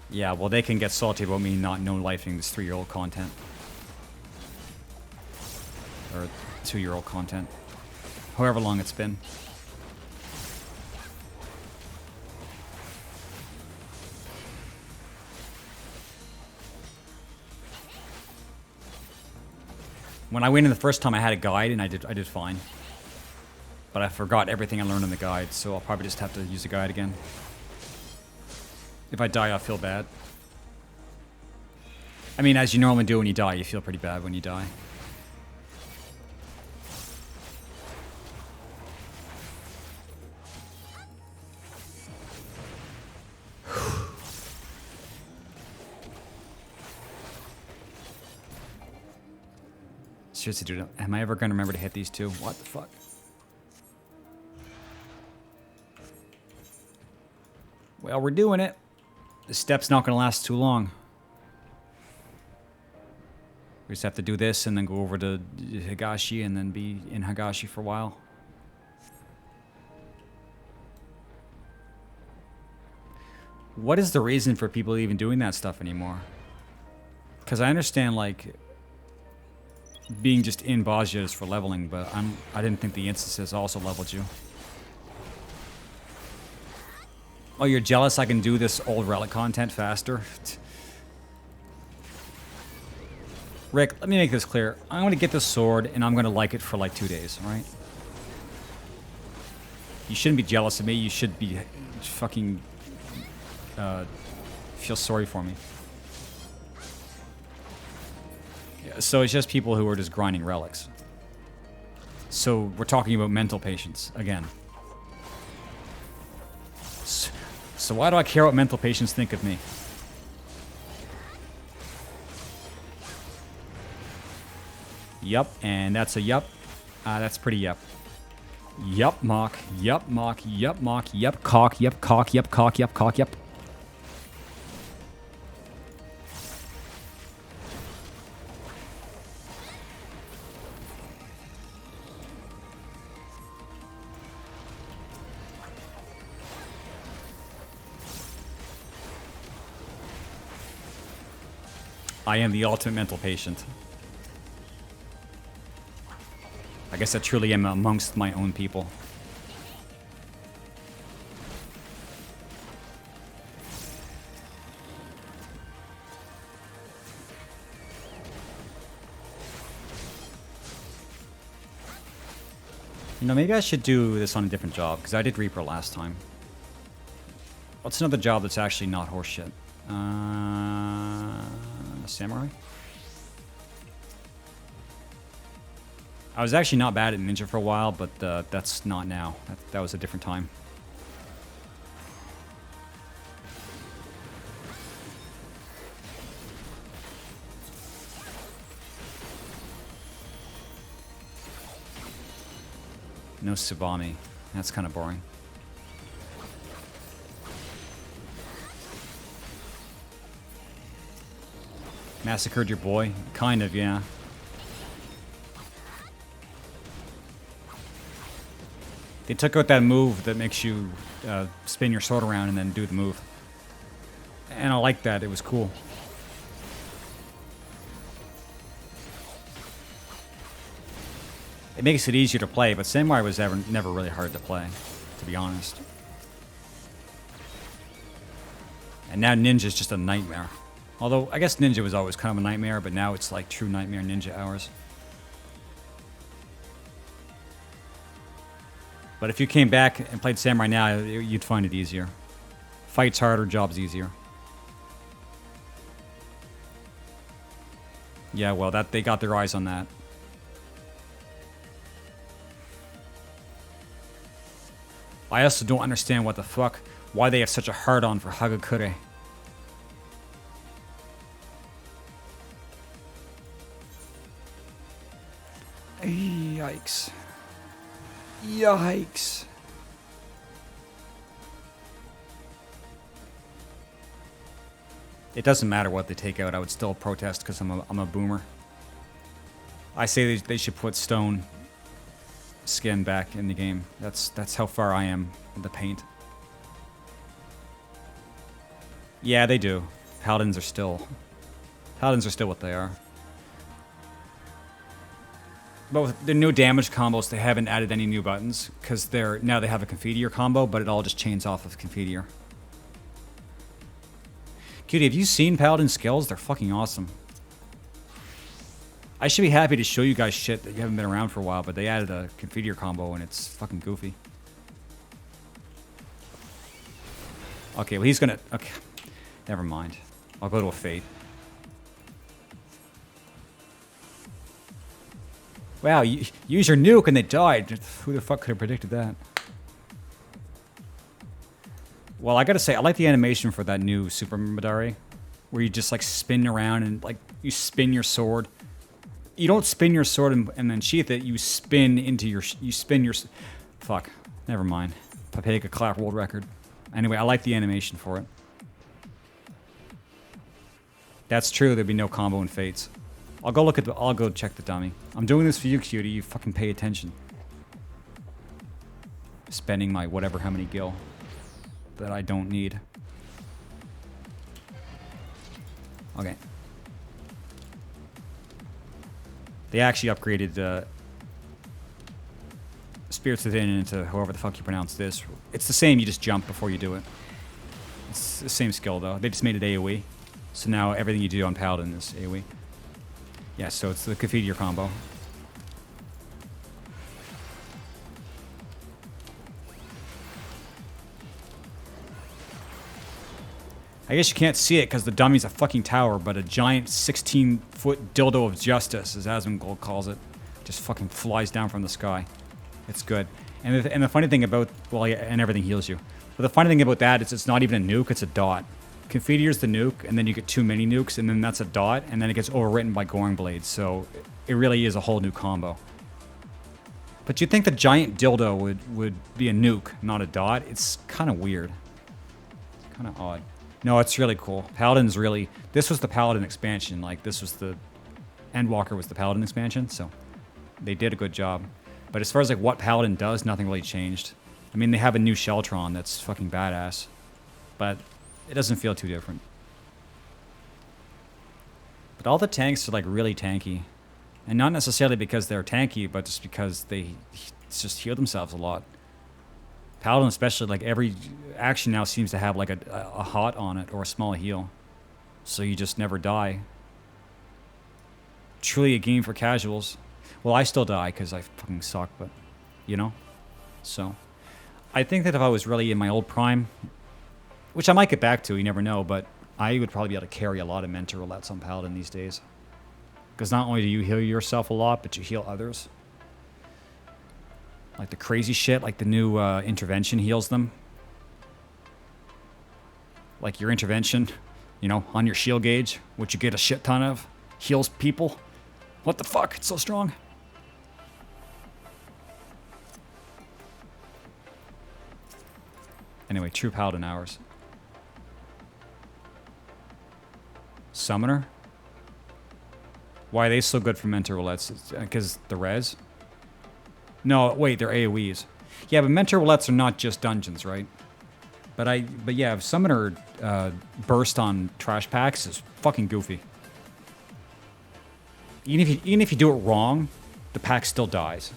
Yeah, well, they can get salty about me not no-lifing this 3-year-old content. Or 2-year-old content. However long it's been. When I went in the first time, I had a guide, and I did fine. But I forgot everything I learned in the guide, so I'll probably just have to use the guide again. If I die, I'll feel bad. I mean, as you normally do when you die, you feel pretty bad when you die. Seriously, dude, am I ever going to remember to hit these two? What the fuck? Well, we're doing it. This step's not going to last too long. We just have to do this and then go over to Higashi and then be in Higashi for a while. What is the reason for people even doing that stuff anymore? Because I understand, like, being just in Bosnia is for leveling, but I didn't think the instances also leveled you. Oh, you're jealous I can do this old relic content faster? Rick, let me make this clear. I'm going to get this sword, and I'm going to like it for like 2 days, alright? You shouldn't be jealous of me. You should be fucking... feel sorry for me. Yeah, so it's just people who are just grinding relics. So we're talking about mental patients, again. So why do I care what mental patients think of me? Yup, and that's a yup. That's pretty yup. Yup, mock. Yup, mock. Yup, mock. Yup, cock. Yup, cock. Yup, cock. Yup, cock. Yup. I am the ultimate mental patient. I guess I truly am amongst my own people. You know, maybe I should do this on a different job, because I did Reaper last time. What's another job that's actually not horseshit? Samurai? I was actually not bad at Ninja for a while, but that's not now. That was a different time. No Tsubami. That's kind of boring. Massacred your boy? Kind of, yeah. They took out that move that makes you spin your sword around and then do the move. And I like that. It was cool. It makes it easier to play, but Samurai was never really hard to play, to be honest. And now Ninja's just a nightmare. Although, I guess Ninja was always kind of a nightmare, but now it's like true Nightmare Ninja hours. But if you came back and played Samurai now, you'd find it easier. Fights harder, jobs easier. Yeah, well, they got their eyes on that. I also don't understand what the fuck, why they have such a hard-on for Hagakure. Yikes. Yikes. It doesn't matter what they take out. I would still protest because I'm a boomer. I say they should put stone skin back in the game. That's how far I am with the paint. Yeah, they do. Paladins are still what they are. But with the new damage combos, they haven't added any new buttons because now they have a Confiteor combo, but it all just chains off of Confiteor. Cutie, have you seen Paladin skills? They're fucking awesome. I should be happy to show you guys shit that you haven't been around for a while, but they added a Confiteor combo and it's fucking goofy. Okay, well he's gonna... Okay, never mind. I'll go to a Fate. Wow, you use your nuke and they died. Who the fuck could have predicted that? Well, I gotta say, I like the animation for that new Super Madari, where you just like spin around and like you spin your sword. You don't spin your sword and then sheath it. You spin into your. Fuck. Never mind. Papega clap world record. Anyway, I like the animation for it. That's true. There'd be no combo in Fates. I'll go check the dummy. I'm doing this for you, Cutie. You fucking pay attention. Spending my whatever how many gil that I don't need. Okay. They actually upgraded Spirits Within into however the fuck you pronounce this. It's the same, you just jump before you do it. It's the same skill though. They just made it AoE. So now everything you do on Paladin is AoE. Yeah, so it's the Confiteor combo. I guess you can't see it because the dummy's a fucking tower, but a giant 16-foot dildo of justice, as Asmongold calls it, just fucking flies down from the sky. It's good. And the funny thing about... Well, yeah, and everything heals you. But the funny thing about that is it's not even a nuke, it's a dot. Confiteor's the nuke, and then you get 2 mini nukes, and then that's a dot, and then it gets overwritten by Goring Blades, so it really is a whole new combo. But you'd think the giant dildo would be a nuke, not a dot. It's kind of weird. Kind of odd. No, it's really cool. Paladin's really... This was the Paladin expansion. Like, this was the... Endwalker was the Paladin expansion, so they did a good job. But as far as, like, what Paladin does, nothing really changed. I mean, they have a new Sheltron that's fucking badass. But it doesn't feel too different. But all the tanks are, like, really tanky. And not necessarily because they're tanky, but just because they just heal themselves a lot. Paladin especially, like, every action now seems to have, like, a hot on it or a small heal. So you just never die. Truly a game for casuals. Well, I still die because I fucking suck, but, you know? So, I think that if I was really in my old prime, which I might get back to, you never know, but I would probably be able to carry a lot of mentor roulettes on Paladin these days. Because not only do you heal yourself a lot, but you heal others. Like the crazy shit, like the new intervention heals them. Like your intervention, you know, on your shield gauge, which you get a shit ton of, heals people. What the fuck? It's so strong. Anyway, true Paladin hours. Summoner? Why are they so good for mentor roulettes? Because the res? No, wait, they're AoEs. Yeah, but mentor roulettes are not just dungeons, right? But yeah, Summoner burst on trash packs is fucking goofy. Even if you do it wrong, the pack still dies.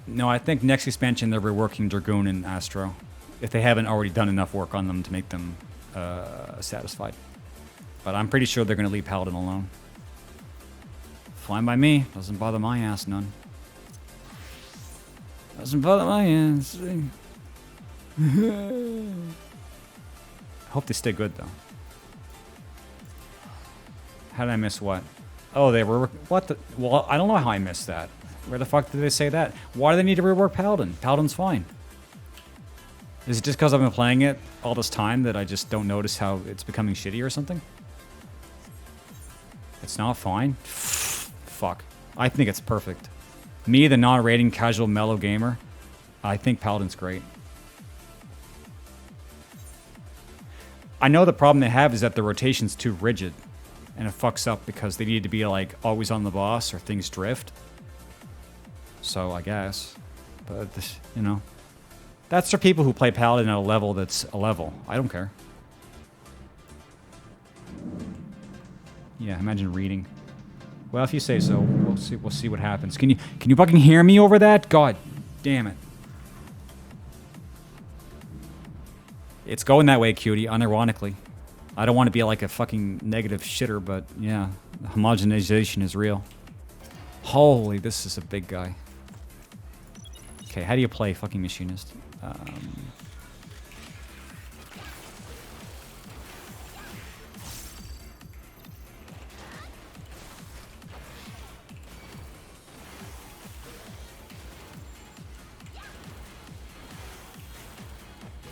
No, I think next expansion they're reworking Dragoon and Astro. If they haven't already done enough work on them to make them satisfied. But I'm pretty sure they're going to leave Paladin alone. Fine by me. Doesn't bother my ass none. Doesn't bother my ass. Hope they stay good, though. How did I miss what? Oh, they were... What the... Well, I don't know how I missed that. Where the fuck did they say that? Why do they need to rework Paladin? Paladin's fine. Is it just because I've been playing it all this time that I just don't notice how it's becoming shitty or something? It's not fine? Fuck. I think it's perfect. Me, the non-rating casual mellow gamer, I think Paladin's great. I know the problem they have is that the rotation's too rigid. And it fucks up because they need to be like always on the boss or things drift. So I guess. But, this, you know. That's for people who play Paladin at a level that's a level. I don't care. Yeah, imagine reading. Well, if you say so, we'll see what happens. Can you fucking hear me over that? God damn it. It's going that way, cutie, unironically. I don't want to be like a fucking negative shitter, but yeah, homogenization is real. Holy, this is a big guy. Okay, how do you play fucking machinist?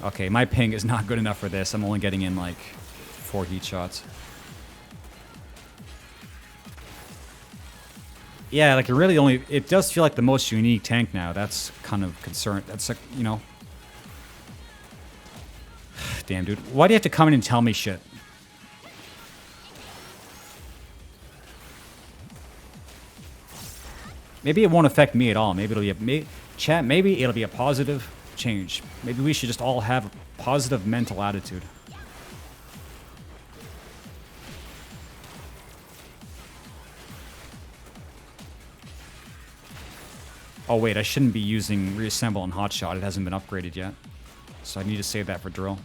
Okay, my ping is not good enough for this. I'm only getting in like 4 heat shots. Yeah, like it does feel like the most unique tank now. That's kind of concerned. That's like, you know. Damn, dude. Why do you have to come in and tell me shit? Maybe it won't affect me at all. Maybe it'll be chat, maybe it'll be a positive change. Maybe we should just all have a positive mental attitude. Oh wait, I shouldn't be using Reassemble and Hotshot. It hasn't been upgraded yet. So I need to save that for Drill.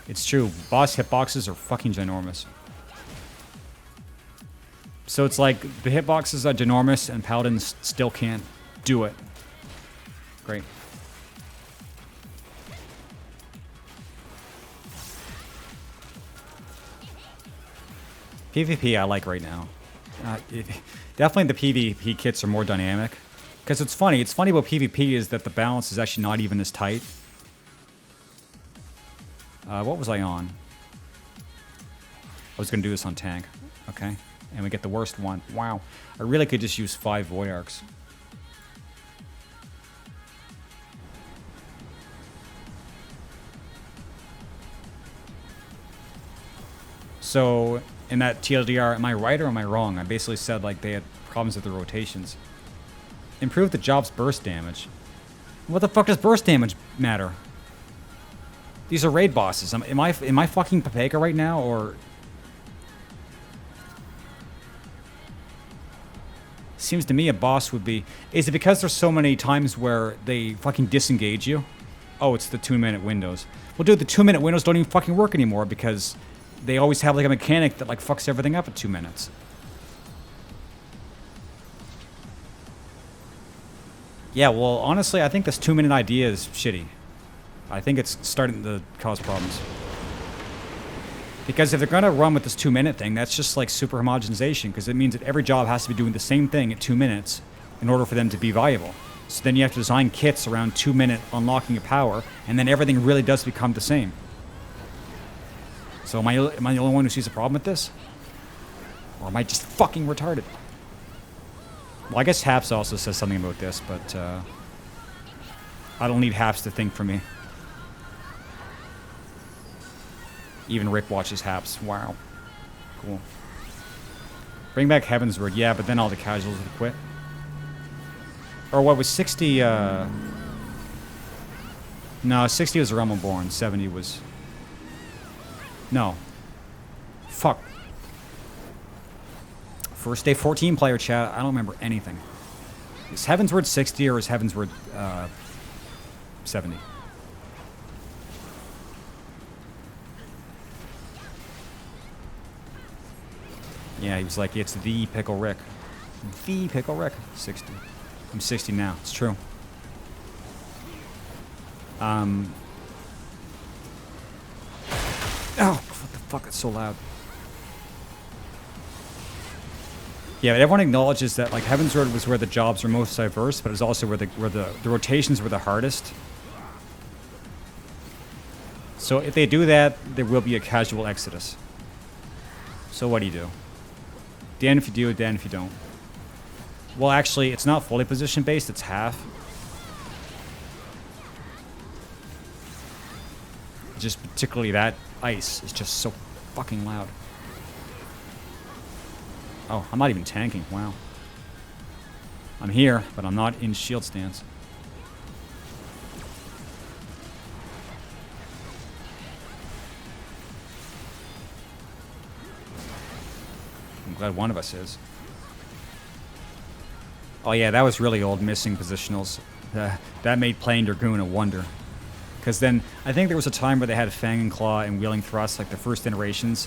It's true. Boss hitboxes are fucking ginormous. So it's like the hitboxes are ginormous and Paladins still can't do it. Great. PvP I like right now. Definitely the PvP kits are more dynamic. Because it's funny about PvP is that the balance is actually not even as tight. What was I on? I was going to do this on tank. Okay. And we get the worst one. Wow. I really could just use 5 Void Arcs. So, in that TLDR, am I right or am I wrong? I basically said like they had problems with the rotations. Improve the job's burst damage. What the fuck does burst damage matter? These are raid bosses. Am I fucking Papega right now or? Seems to me a boss would be. Is it because there's so many times where they fucking disengage you? Oh, it's the 2-minute windows. Well, dude, the 2-minute windows don't even fucking work anymore because they always have like a mechanic that like fucks everything up at 2 minutes. Yeah, well, honestly, I think this 2-minute idea is shitty. I think it's starting to cause problems. Because if they're gonna run with this 2-minute thing, that's just like super homogenization, because it means that every job has to be doing the same thing at 2 minutes in order for them to be viable. So then you have to design kits around 2-minute unlocking of power, and then everything really does become the same. So am I the only one who sees a problem with this? Or am I just fucking retarded? Well, I guess Haps also says something about this, but I don't need Haps to think for me. Even Rick watches Haps. Wow. Cool. Bring back Heaven's Word. Yeah, but then all the casuals would quit. Or what was 60? No, 60 was Realm Born. 70 was... No. Fuck. First day 14 player chat. I don't remember anything. Is Heaven's Word 60 or is Heaven's Word 70? Yeah, he was like, it's the Pickle Rick. The Pickle Rick. 60. I'm 60 now. It's true. Oh, what the fuck? It's so loud. Yeah, but everyone acknowledges that like Heaven's Word was where the jobs were most diverse, but it's also where the rotations were the hardest. So if they do that, there will be a casual exodus. So what do you do? Damn if you do, damn if you don't. Well, actually, it's not fully position-based, it's half. Just particularly that ice is just so fucking loud. Oh, I'm not even tanking, wow. I'm here, but I'm not in shield stance. I'm glad one of us is. Oh yeah, that was really old, missing positionals. That made playing Dragoon a wonder. Because then, I think there was a time where they had Fang and Claw and Wheeling Thrust, like the first iterations,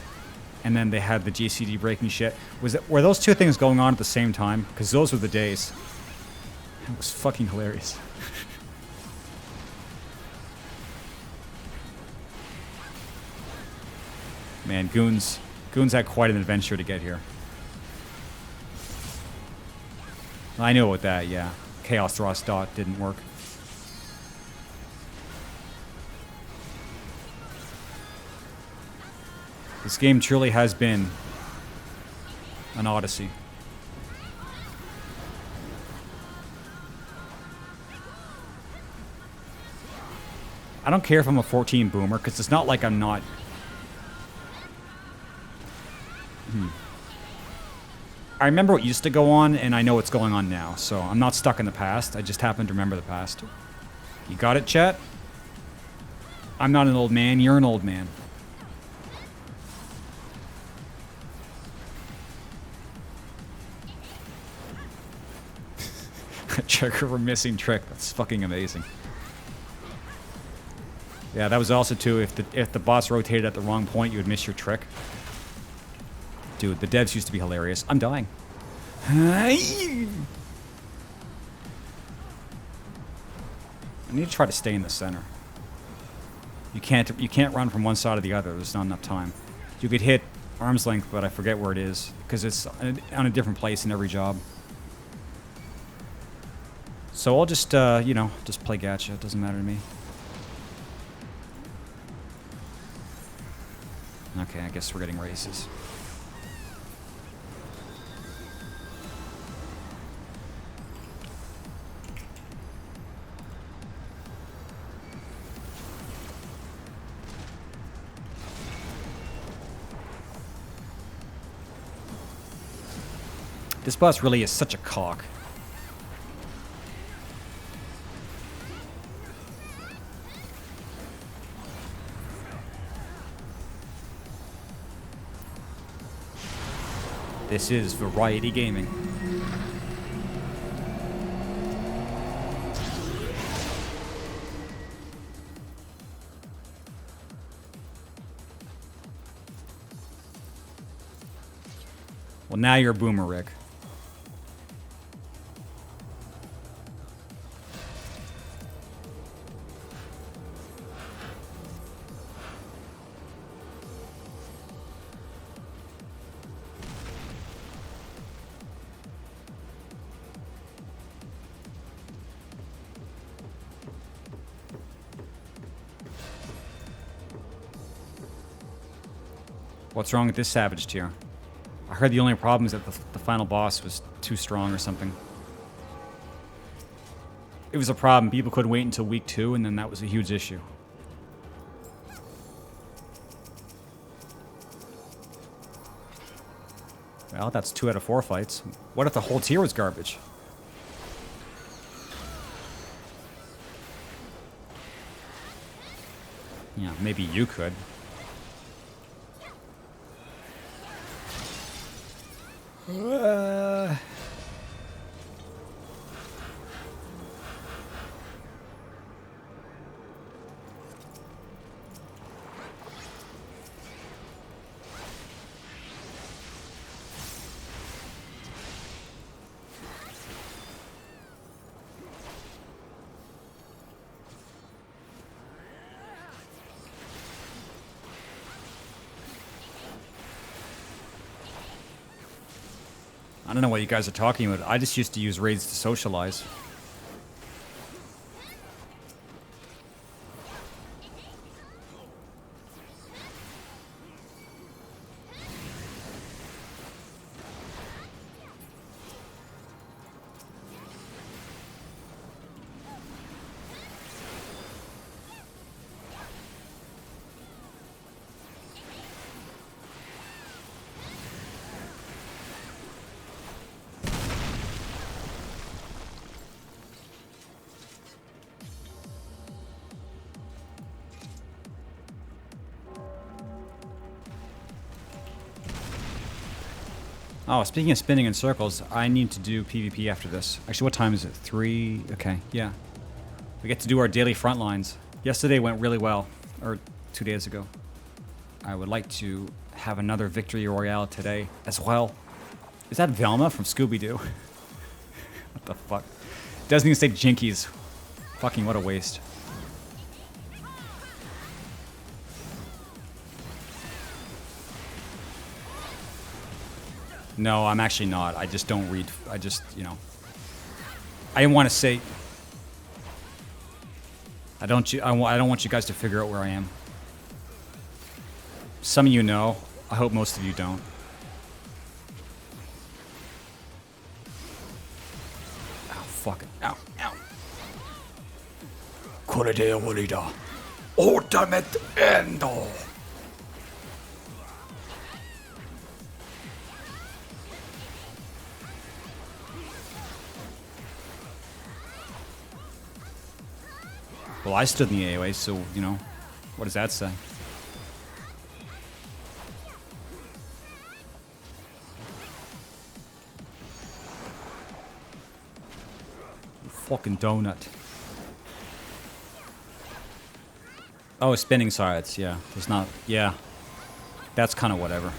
and then they had the GCD breaking shit. Were those two things going on at the same time? Because those were the days. It was fucking hilarious. Man, Goons had quite an adventure to get here. I knew about that, yeah. Chaos Thrust dot didn't work. This game truly has been an odyssey. I don't care if I'm a 14 boomer, because it's not like I'm not... I remember what used to go on, and I know what's going on now, so I'm not stuck in the past. I just happen to remember the past. You got it, chat? I'm not an old man, you're an old man. Trigger for missing trick. That's fucking amazing. Yeah, that was also too, if the boss rotated at the wrong point, you would miss your trick. Dude, the devs used to be hilarious. I'm dying. I need to try to stay in the center. You can't run from one side to the other. There's not enough time. You could hit arm's length, but I forget where it is because it's on a different place in every job. So I'll just, you know, just play Gacha. It doesn't matter to me. Okay, I guess we're getting races. This boss really is such a cock. This is variety gaming. Well, now you're a boomer, Rick. What's wrong with this Savage tier? I heard the only problem is that the final boss was too strong or something. It was a problem. People couldn't wait until week 2, and then that was a huge issue. Well, that's 2 out of 4 fights. What if the whole tier was garbage? Yeah, maybe you could. I don't know what you guys are talking about. I just used to use raids to socialize. Oh, speaking of spinning in circles, I need to do PvP after this. Actually, what time is it? 3? Okay, yeah. We get to do our daily Frontlines. Yesterday went really well, or 2 days ago. I would like to have another Victory Royale today as well. Is that Velma from Scooby-Doo? What the fuck? Doesn't even say Jinkies. Fucking what a waste. No, I'm actually not. I just don't read. I just, you know. I didn't want to say. I don't want you guys to figure out where I am. Some of you know. I hope most of you don't. Ow, fuck it. Ow, ow. Koredea Wolida. Ultimate Endo. Well, I stood in the AOA, so, you know, what does that say? You fucking donut. Oh, spinning sides, yeah. There's not, yeah. That's kind of whatever.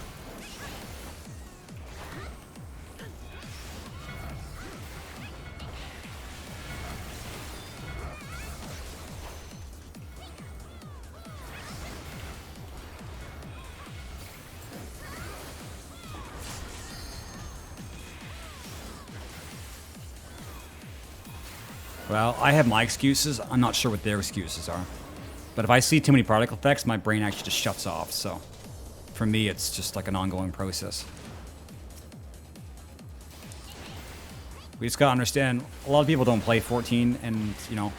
Well, I have my excuses. I'm not sure what their excuses are. But if I see too many particle effects, my brain actually just shuts off. So, for me, it's just like an ongoing process. We just gotta understand, a lot of people don't play 14 and, you know,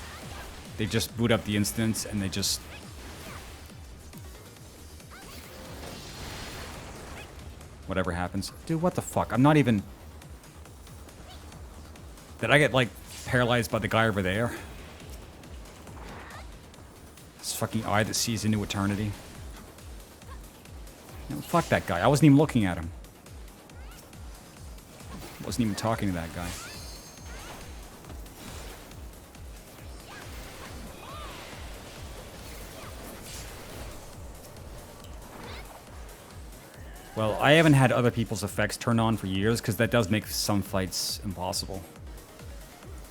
they just boot up the instance and they just... whatever happens. Dude, what the fuck? I'm not even... Did I get, like, paralyzed by the guy over there? This fucking eye that sees into eternity. No, fuck that guy. I wasn't even looking at him. Wasn't even talking to that guy. Well, I haven't had other people's effects turned on for years because that does make some fights impossible.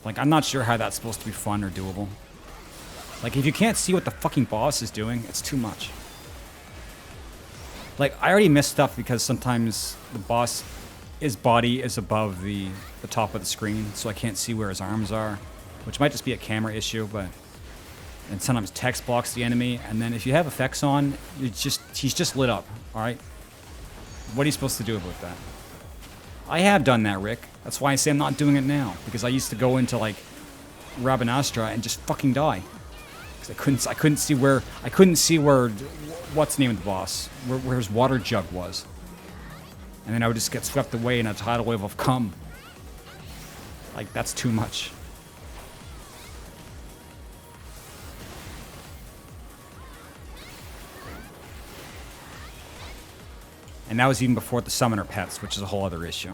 Like, I'm not sure how that's supposed to be fun or doable. Like, if you can't see what the fucking boss is doing, it's too much. Like, I already miss stuff because sometimes the boss, his body is above the top of the screen, so I can't see where his arms are, which might just be a camera issue, but... And sometimes text blocks the enemy, and then if you have effects on, he's just lit up, alright? What are you supposed to do about that? I have done that, Rick. That's why I say I'm not doing it now. Because I used to go into, like, Rabanastra and just fucking die. Because I couldn't see where, what's the name of the boss? Where his water jug was. And then I would just get swept away in a tidal wave of cum. Like, that's too much. And that was even before the summoner pets, which is a whole other issue.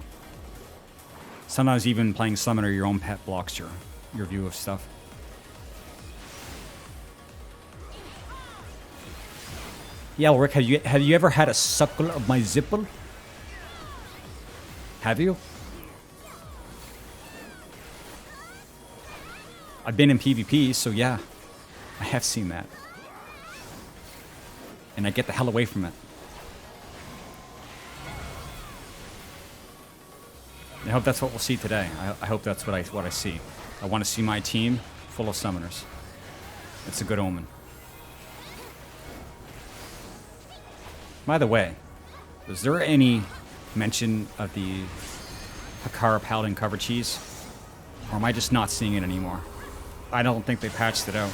Sometimes even playing summoner, your own pet blocks your view of stuff. Yeah, Rick, have you ever had a suckle of my zipple? Have you? I've been in PvP, so yeah, I have seen that. And I get the hell away from it. I hope that's what we'll see today. I hope that's what I see. I want to see my team full of summoners. It's a good omen. By the way, is there any mention of the T.H.A.R Paladin cover cheese? Or am I just not seeing it anymore? I don't think they patched it out.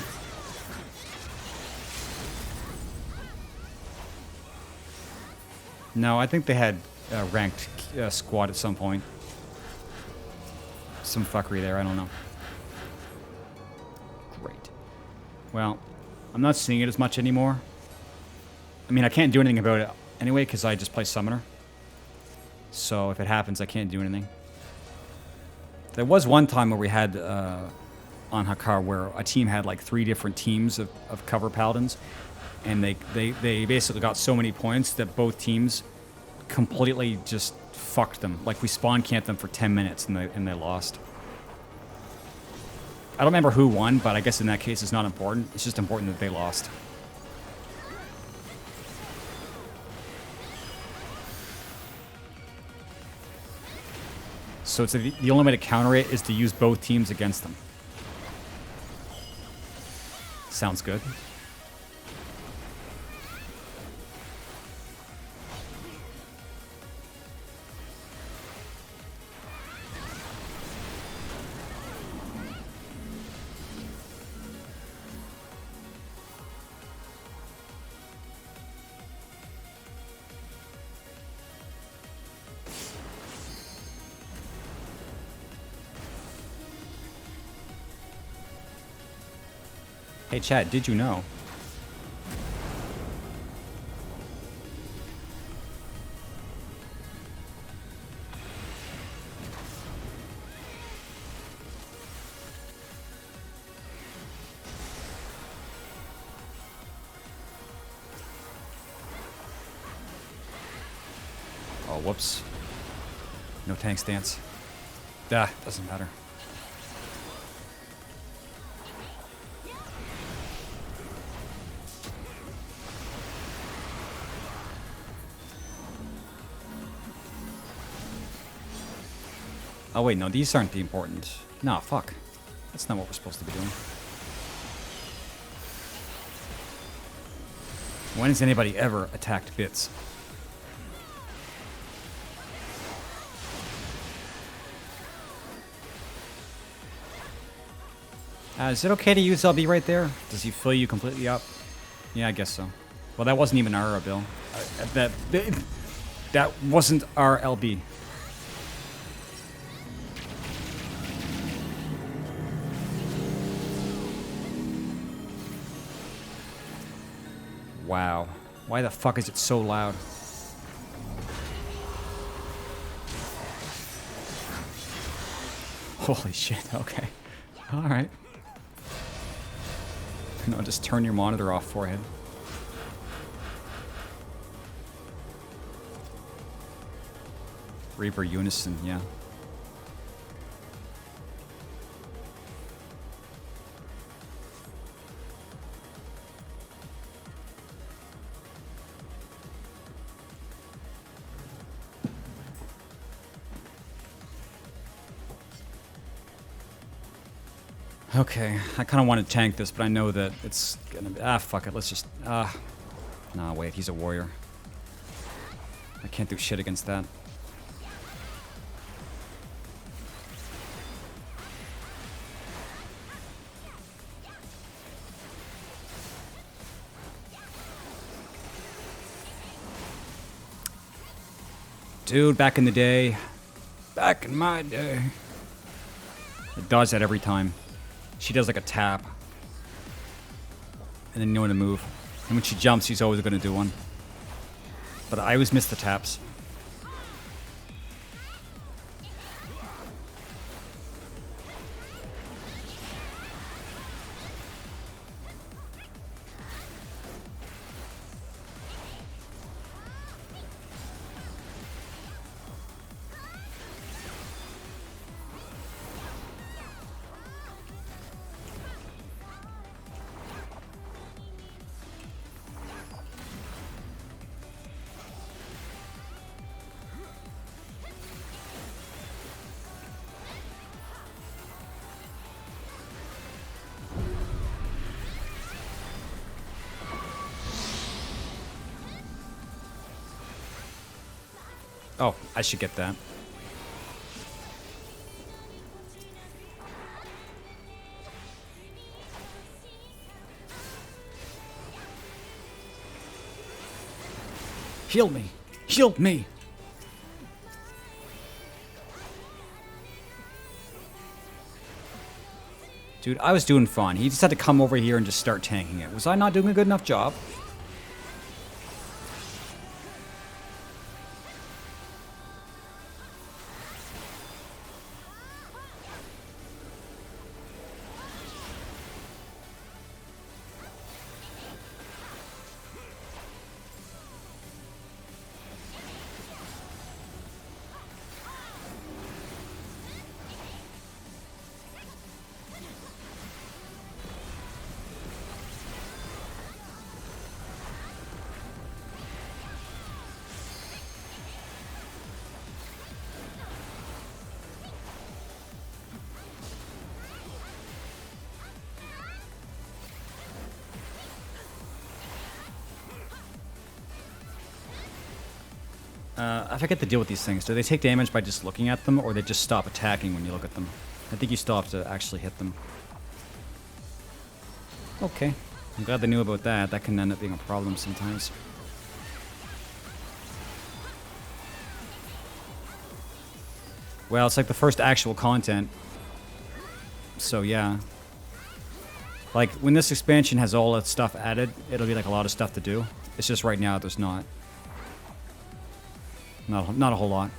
No, I think they had a ranked squad at some point. Some fuckery there, I don't know. Great. Well, I'm not seeing it as much anymore. I mean, I can't do anything about it anyway, because I just play Summoner. So if it happens, I can't do anything. There was one time where we had on T.H.A.R where a team had like 3 different teams of cover paladins, and they basically got so many points that both teams completely just fucked them. Like we spawn camped them for 10 minutes and they lost. I don't remember who won, but I guess in that case it's not important. It's just important that they lost. So it's the only way to counter it is to use both teams against them. Sounds good. Hey chat, did you know? Oh, whoops. No tank stance. Doesn't matter. Oh wait, no, these aren't the important. Nah, fuck. That's not what we're supposed to be doing. When has anybody ever attacked bits? Is it okay to use LB right there? Does he fill you completely up? Yeah, I guess so. Well, that wasn't even our bill. That wasn't our LB. Wow. Why the fuck is it so loud? Holy shit, okay. Alright. No, just turn your monitor off, forehead. Reaper Unison, yeah. Okay, I kind of want to tank this, but I know that it's gonna be... fuck it, let's just... Nah, wait, he's a warrior. I can't do shit against that. Dude, back in the day... Back in my day... It does that every time. She does like a tap. And then you know when to move. And when she jumps, she's always going to do one. But I always miss the taps. Oh, I should get that. Heal me! Heal me! Dude, I was doing fine. He just had to come over here and just start tanking it. Was I not doing a good enough job? I forget the deal with these things. Do they take damage by just looking at them, or they just stop attacking when you look at them? I think you still have to actually hit them. Okay. I'm glad they knew about that. That can end up being a problem sometimes. Well, it's like the first actual content. So, yeah. Like, when this expansion has all that stuff added, it'll be like a lot of stuff to do. It's just right now there's not. Not a whole lot.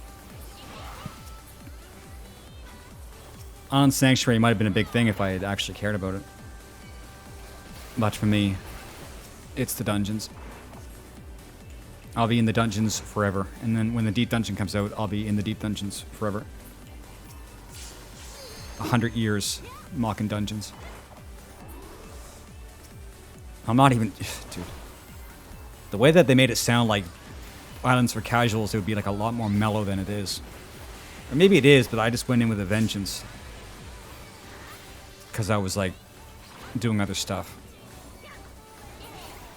On Sanctuary might have been a big thing if I had actually cared about it. But for me, it's the dungeons. I'll be in the dungeons forever. And then when the deep dungeon comes out, I'll be in the deep dungeons forever. 100 years mocking dungeons. I'm not even... Dude. The way that they made it sound like Islands for Casuals, it would be like a lot more mellow than it is. Or maybe it is, but I just went in with a vengeance. Because I was like doing other stuff.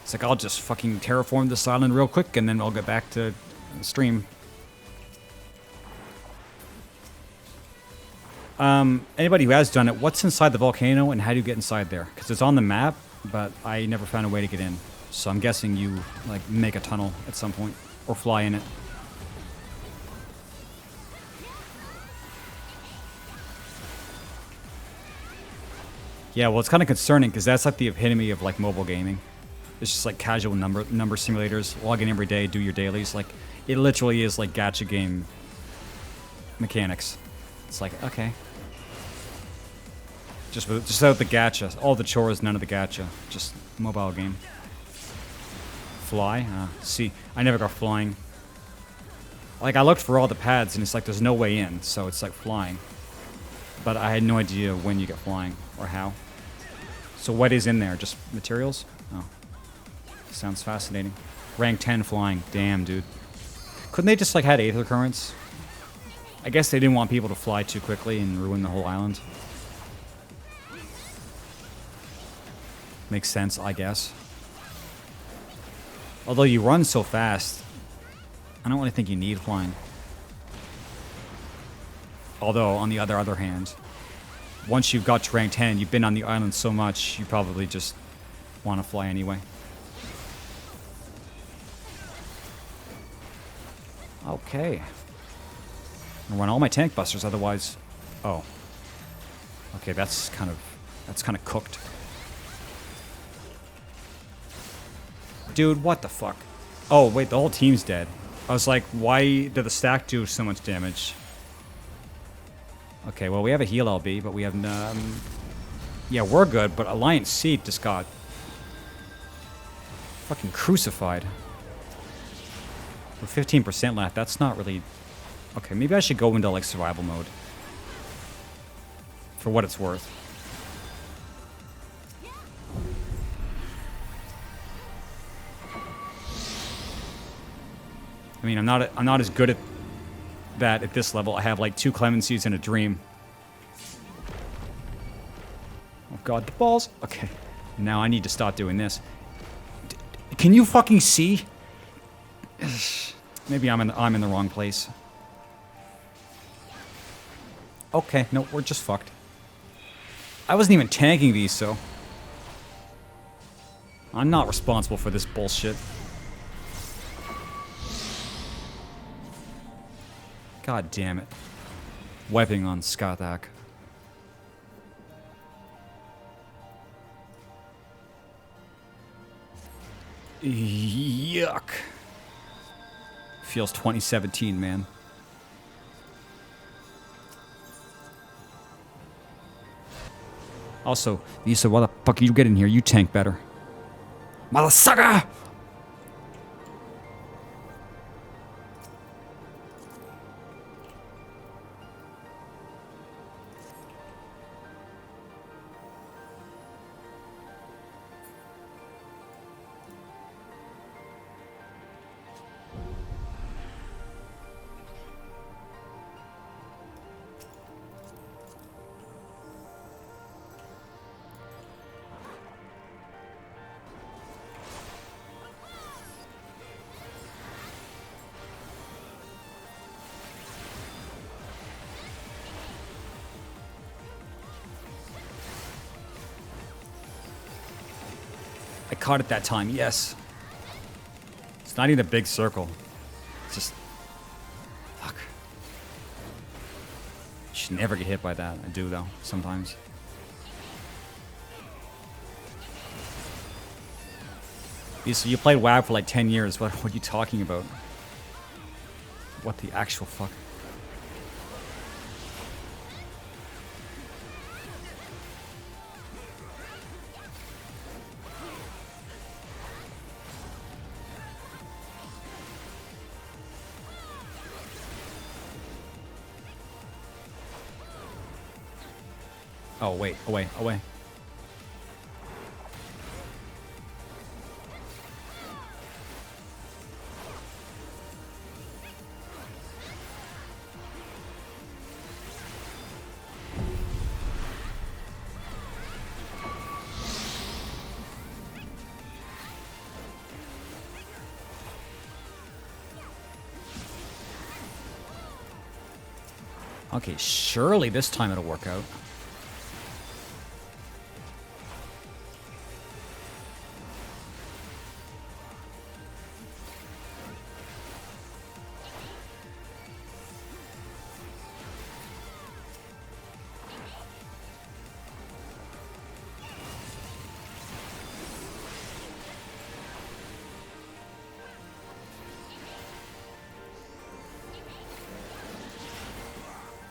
It's like, I'll just fucking terraform this island real quick and then I'll get back to stream. Anybody who has done it, what's inside the volcano and how do you get inside there? Because it's on the map, but I never found a way to get in. So I'm guessing you like make a tunnel at some point or fly in it. Yeah, well, it's kind of concerning because that's like the epitome of like mobile gaming. It's just like casual number simulators. Log in every day, do your dailies. Like, it literally is like gacha game mechanics. It's like, okay. Just without the gacha. All the chores, none of the gacha. Just mobile game. Fly? See, I never got flying. Like, I looked for all the pads and it's like there's no way in. So it's like flying. But I had no idea when you get flying or how. So what is in there? Just materials? Oh. Sounds fascinating. Rank 10 flying. Damn, dude. Couldn't they just like had aether currents? I guess they didn't want people to fly too quickly and ruin the whole island. Makes sense, I guess. Although you run so fast, I don't really think you need flying. Although, on the other hand, once you've got to rank 10, you've been on the island so much, you probably just want to fly anyway. Okay. I'll run all my tank busters, otherwise... Oh. Okay, that's kind of cooked. Dude, what the fuck? Oh, wait, the whole team's dead. I was like, why did the stack do so much damage? Okay, well, we have a heal LB, but we have... yeah, we're good, but Alliance Seed just got... fucking crucified. With 15% left, that's not really... Okay, maybe I should go into, like, survival mode. For what it's worth. I mean, I'm not as good at that at this level. I have, like, 2 clemencies and a dream. Oh, God, the balls. Okay. Now I need to stop doing this. Can you fucking see? Maybe I'm in the wrong place. Okay, no, we're just fucked. I wasn't even tanking these, so... I'm not responsible for this bullshit. God damn it. Wiping on Skathak. Yuck. Feels 2017, man. Also, Lisa, why the fuck you get in here? You tank better. Mother sucker! I caught it that time, yes. It's not even a big circle. It's just... Fuck. You should never get hit by that. I do, though, sometimes. So you played WoW for like 10 years. What are you talking about? What the actual fuck? Oh, wait, away, away. Okay, surely this time it'll work out.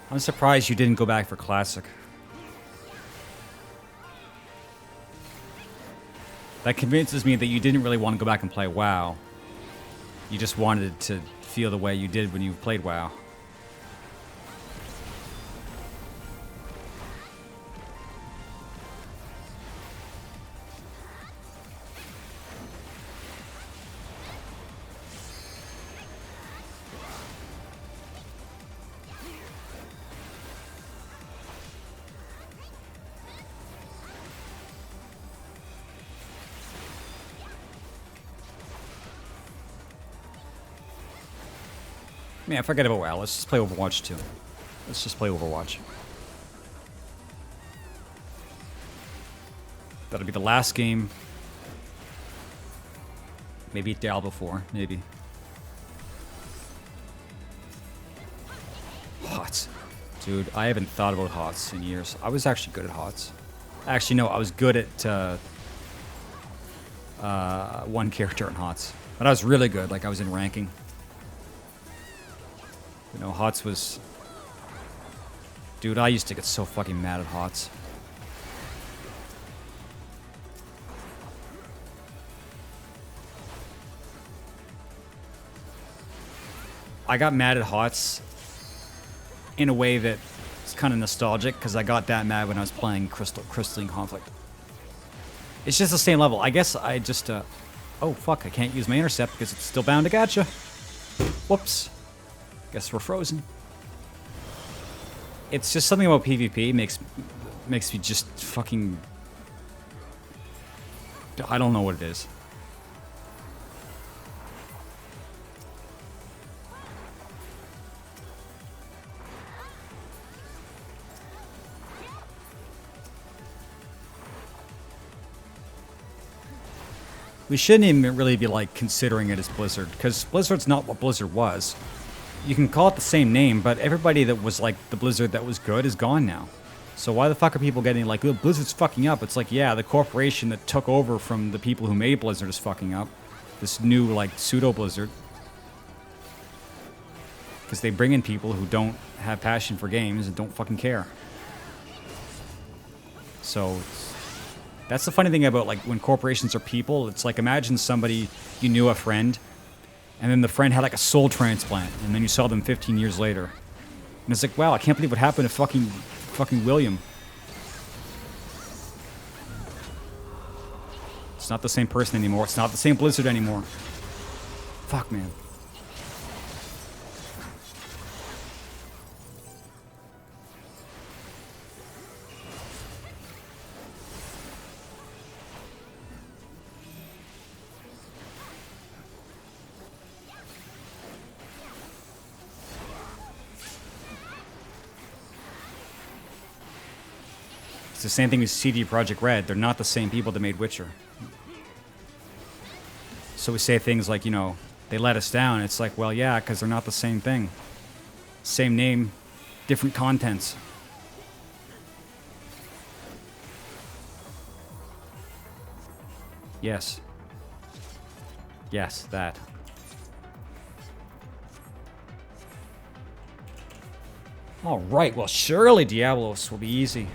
I'm surprised you didn't go back for Classic. That convinces me that you didn't really want to go back and play WoW. You just wanted to feel the way you did when you played WoW. Man, forget about WoW. Let's just play Overwatch 2. Let's just play Overwatch. That'll be the last game. Maybe Diablo 4. Maybe. HOTS. Dude, I haven't thought about HOTS in years. I was actually good at HOTS. Actually, no, I was good at one character in HOTS. But I was really good. Like, I was in ranking. You know, HOTS was... Dude, I used to get so fucking mad at HOTS. I got mad at HOTS in a way that is kind of nostalgic, because I got that mad when I was playing Crystalline Conflict. It's just the same level. I guess I just... oh, fuck, I can't use my intercept because it's still bound to Gacha. Whoops. Guess we're frozen. It's just something about PvP makes me just fucking... I don't know what it is. We shouldn't even really be like considering it as Blizzard, because Blizzard's not what Blizzard was. You can call it the same name, but everybody that was like the Blizzard that was good is gone now. So why the fuck are people getting like, oh, Blizzard's fucking up? It's like, yeah, the corporation that took over from the people who made Blizzard is fucking up. This new, like, pseudo-Blizzard. Because they bring in people who don't have passion for games and don't fucking care. So, that's the funny thing about, like, when corporations are people. It's like, imagine somebody, you knew a friend, and then the friend had, like, a soul transplant, and then you saw them 15 years later. And it's like, wow, I can't believe what happened to fucking William. It's not the same person anymore. It's not the same Blizzard anymore. Fuck, man. It's the same thing as CD Projekt Red. They're not the same people that made Witcher. So we say things like, you know, they let us down. It's like, well, yeah, because they're not the same thing. Same name, different contents. Yes. Yes, that. All right, well, surely Diablos will be easy.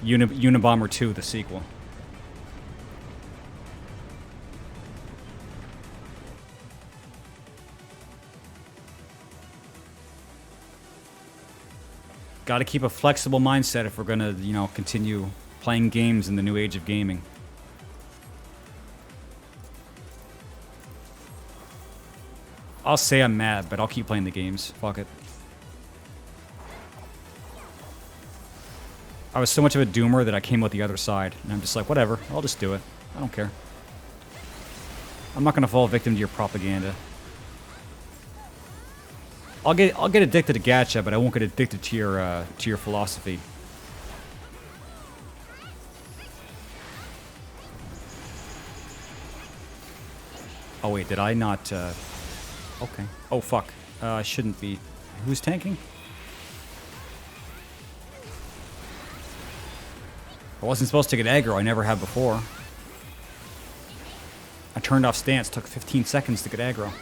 Unabomber 2, the sequel. Got to keep a flexible mindset if we're going to, you know, continue playing games in the new age of gaming. I'll say I'm mad, but I'll keep playing the games. Fuck it. I was so much of a doomer that I came out the other side. And I'm just like, whatever. I'll just do it. I don't care. I'm not going to fall victim to your propaganda. I'll get addicted to Gacha, but I won't get addicted to your philosophy. Oh wait, did I not? Okay. Oh fuck. I shouldn't be. Who's tanking? I wasn't supposed to get aggro. I never have before. I turned off stance. Took 15 seconds to get aggro.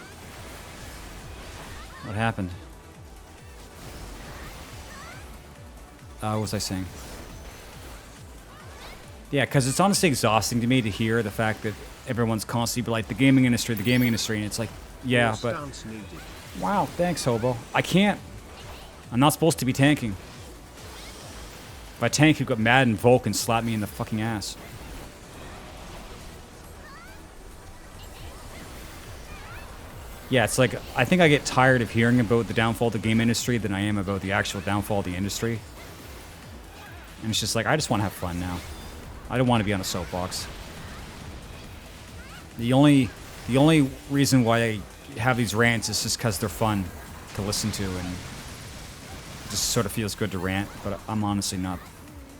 What happened? What was I saying? Yeah, because it's honestly exhausting to me to hear the fact that everyone's constantly like, the gaming industry, and it's like, yeah, but... Wow, thanks, Hobo. I can't. I'm not supposed to be tanking. If I tank, he'd get mad and Volk and slap me in the fucking ass. Yeah, it's like, I think I get tired of hearing about the downfall of the game industry than I am about the actual downfall of the industry. And it's just like, I just want to have fun now. I don't want to be on a soapbox. The only reason why I have these rants is just because they're fun to listen to, and it just sort of feels good to rant, but I'm honestly not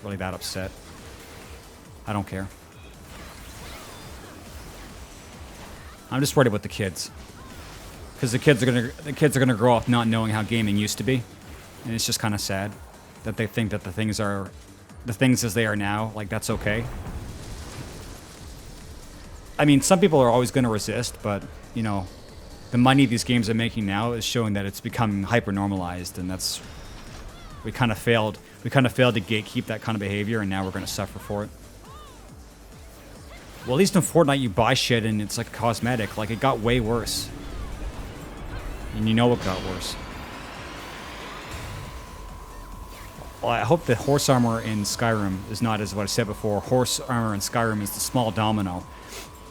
really that upset. I don't care. I'm just worried about the kids. Because the kids are gonna grow up not knowing how gaming used to be, and it's just kind of sad that they think that the things as they are now, like, that's okay. I mean, some people are always gonna resist, but you know, the money these games are making now is showing that it's becoming hyper normalized, and that's we kind of failed. We kind of failed to gatekeep that kind of behavior, and now we're gonna suffer for it. Well, at least in Fortnite, you buy shit and it's like a cosmetic. Like, it got way worse. And you know it got worse. Well, I hope that horse armor in Skyrim is not as what I said before. Horse armor in Skyrim is the small domino.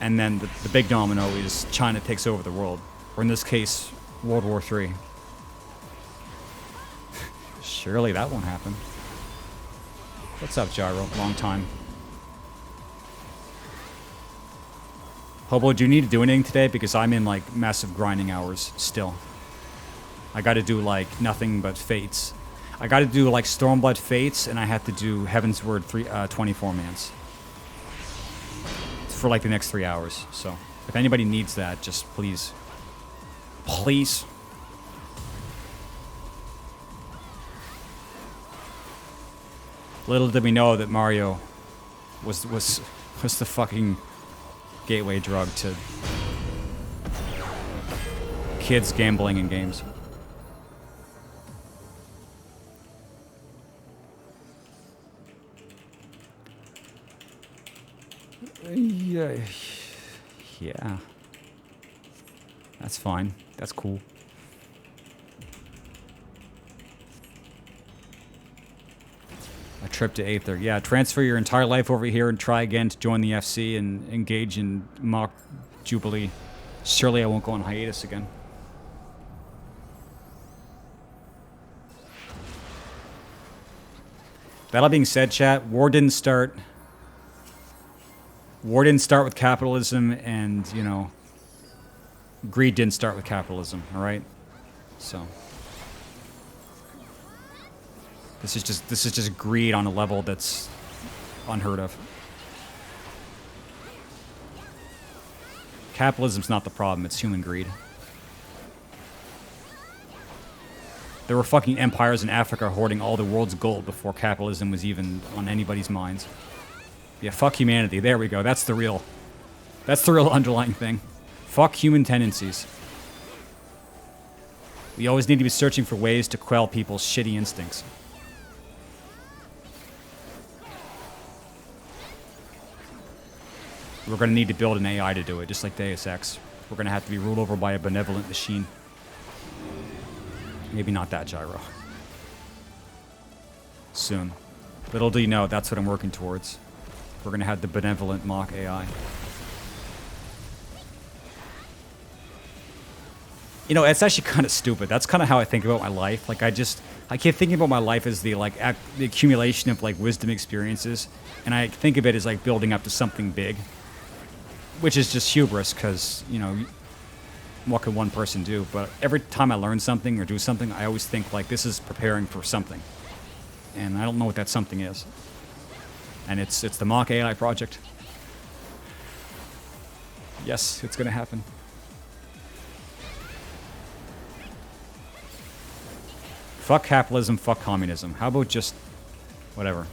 And then the big domino is China takes over the world. Or in this case, World War III. Surely that won't happen. What's up, Gyro? Long time. Hobo, do you need to do anything today? Because I'm in, like, massive grinding hours still. I gotta do, like, nothing but Fates. I gotta do, like, Stormblood Fates, and I have to do Heaven's Word 24-mans. For, like, the next 3 hours. So, if anybody needs that, just please. Please. Little did we know that Mario was the fucking gateway drug to kids gambling in games. Yeah. That's fine. That's cool. A trip to Aether. Yeah, transfer your entire life over here and try again to join the FC and engage in mock Jubilee. Surely I won't go on hiatus again. That all being said, chat, war didn't start with capitalism, and, you know, greed didn't start with capitalism, all right? So this is just greed on a level that's unheard of. Capitalism's not the problem, it's human greed. There were fucking empires in Africa hoarding all the world's gold before capitalism was even on anybody's minds. Yeah, fuck humanity. There we go. That's the real underlying thing. Fuck human tendencies. We always need to be searching for ways to quell people's shitty instincts. We're going to need to build an AI to do it, just like Deus Ex. We're going to have to be ruled over by a benevolent machine. Maybe not that gyro. Soon. Little do you know, that's what I'm working towards. We're going to have the benevolent mock AI. You know, it's actually kind of stupid. That's kind of how I think about my life. Like, I keep thinking about my life as the accumulation of, like, wisdom experiences. And I think of it as, like, building up to something big. Which is just hubris, because, you know, what can one person do? But every time I learn something or do something, I always think, like, this is preparing for something. And I don't know what that something is. And it's the mock AI project. Yes, it's going to happen. Fuck capitalism, fuck communism. How about just whatever?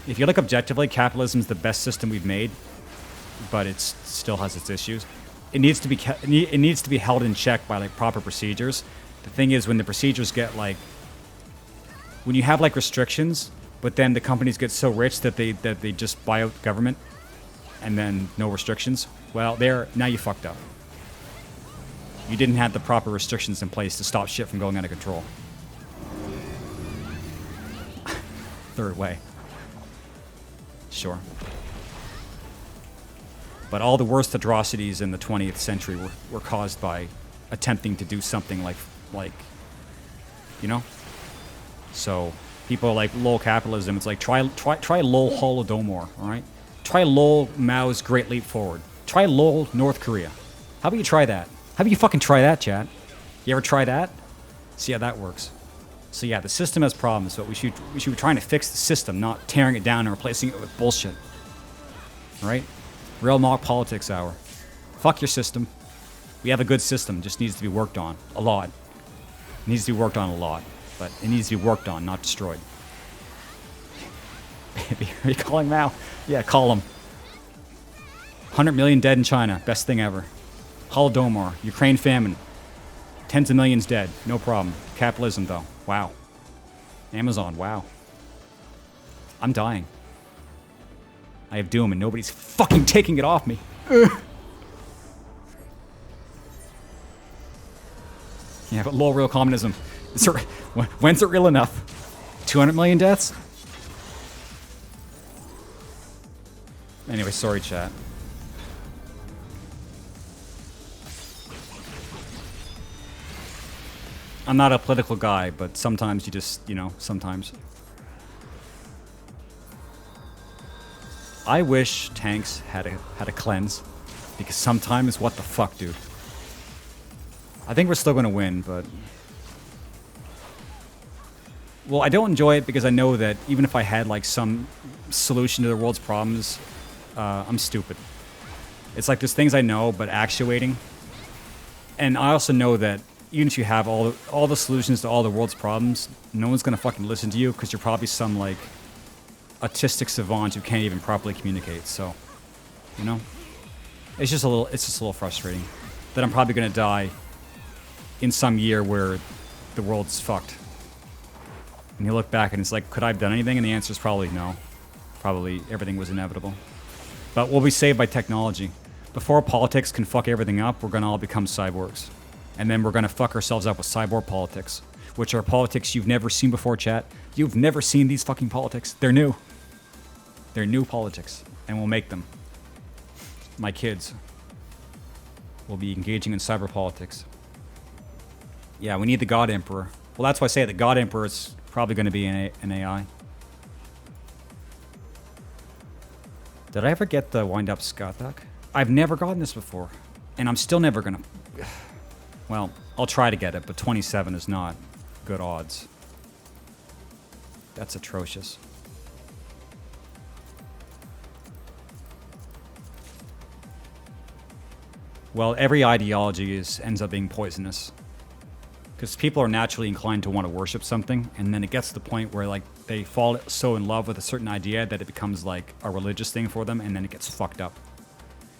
If you look objectively, capitalism's the best system we've made, but it still has its issues. It needs to be held in check by, like, proper procedures. The thing is, when the procedures get, like, when you have, like, restrictions, but then the companies get so rich that they just buy out the government, and then no restrictions. Well, now you fucked up. You didn't have the proper restrictions in place to stop shit from going out of control. Third way. Sure. But all the worst atrocities in the 20th century were caused by attempting to do something like, you know? So people are like, lol capitalism. It's like, try lol Holodomor, all right? Try lol Mao's Great Leap Forward. Try lol North Korea. How about you try that? How about you fucking try that, chat? You ever try that? See how that works. So yeah, the system has problems, but we should be trying to fix the system, not tearing it down and replacing it with bullshit. All right? Real mock politics hour. Fuck your system. We have a good system, just needs to be worked on a lot. It needs to be worked on a lot, but it needs to be worked on, not destroyed. Are you calling Mao? Yeah, call him. 100 million dead in China, best thing ever. Holodomor, Ukraine famine. Tens of millions dead, no problem. Capitalism though, wow. Amazon, wow. I'm dying. I have doom and nobody's fucking taking it off me. Yeah, but lol real communism. When's it real enough? 200 million deaths? Anyway, sorry chat. I'm not a political guy, but sometimes you just, you know, sometimes. I wish tanks had a cleanse, because sometimes, what the fuck, dude? I think we're still gonna win, but... Well, I don't enjoy it because I know that even if I had, like, some solution to the world's problems, I'm stupid. It's like there's things I know, but actuating. And I also know that even if you have all the solutions to all the world's problems, no one's gonna fucking listen to you because you're probably some, like, autistic savant who can't even properly communicate. So, you know, it's just a little frustrating that I'm probably gonna die in some year where the world's fucked. And you look back and it's like, could I have done anything? And the answer is probably no. Probably everything was inevitable. But we'll be saved by technology. Before politics can fuck everything up, we're gonna all become cyborgs. And then we're gonna fuck ourselves up with cyborg politics, which are politics you've never seen before, chat. You've never seen these fucking politics. They're new. They're new politics, and we'll make them. My kids will be engaging in cyber politics. Yeah, we need the God Emperor. Well, that's why I say the God Emperor is probably going to be an AI. Did I ever get the wind-up Skathak? I've never gotten this before, and I'm still never going to... Well, I'll try to get it, but 27 is not good odds. That's atrocious. Well, every ideology ends up being poisonous. Because people are naturally inclined to want to worship something, and then it gets to the point where like they fall so in love with a certain idea that it becomes like a religious thing for them, and then it gets fucked up.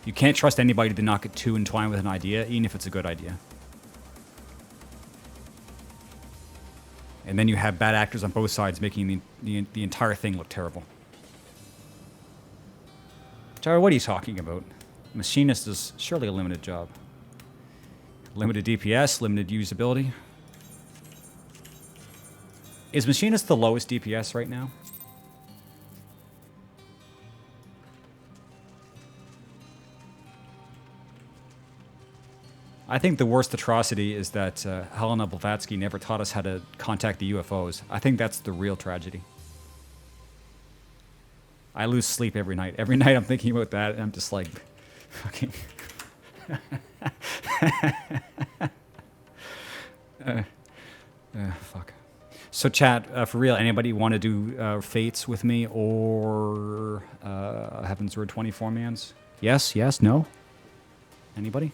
You can't trust anybody to not get too entwined with an idea, even if it's a good idea. And then you have bad actors on both sides making the entire thing look terrible. T.H.A.R, what are you talking about? Machinist is surely a limited job. Limited DPS, limited usability. Is Machinist the lowest DPS right now? I think the worst atrocity is that Helena Blavatsky never taught us how to contact the UFOs. I think that's the real tragedy. I lose sleep every night. Every night I'm thinking about that, and I'm just like, fucking... fuck. So chat, for real, anybody want to do Fates with me or Heaven's Word 24-mans? Yes, yes, no? Anybody?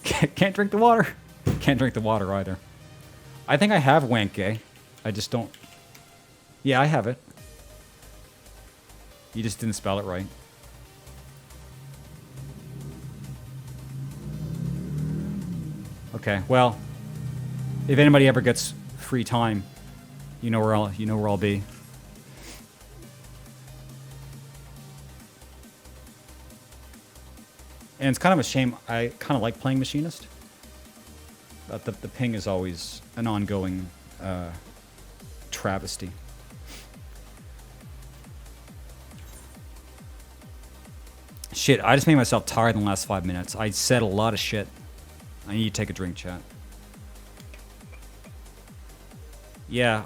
Can't drink the water. Can't drink the water either. I think I have Wanke. I just don't... Yeah, I have it. You just didn't spell it right. Okay, well, if anybody ever gets free time, you know where I'll be. And it's kind of a shame. I kind of like playing Machinist, but the ping is always an ongoing travesty. Shit, I just made myself tired in the last 5 minutes. I said a lot of shit. I need to take a drink, chat. Yeah.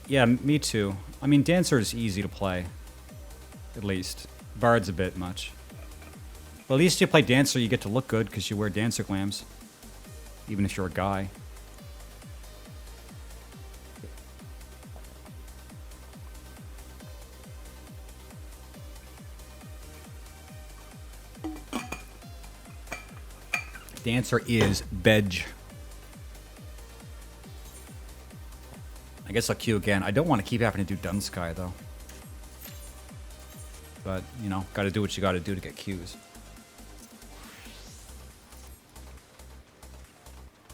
Yeah, me too. I mean, Dancer is easy to play. At least. Bard's a bit much. But at least you play Dancer, you get to look good because you wear Dancer glams. Even if you're a guy. Dancer is Bedge. I guess I'll queue again. I don't want to keep having to do Dunsky, though. But, you know, gotta do what you gotta do to get queues.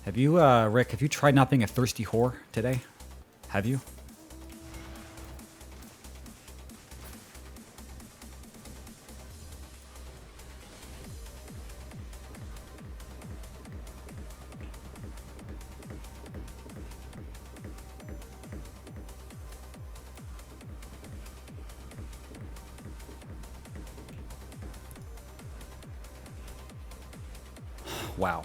Have you, Rick, have you tried not being a thirsty whore today? Have you? Wow.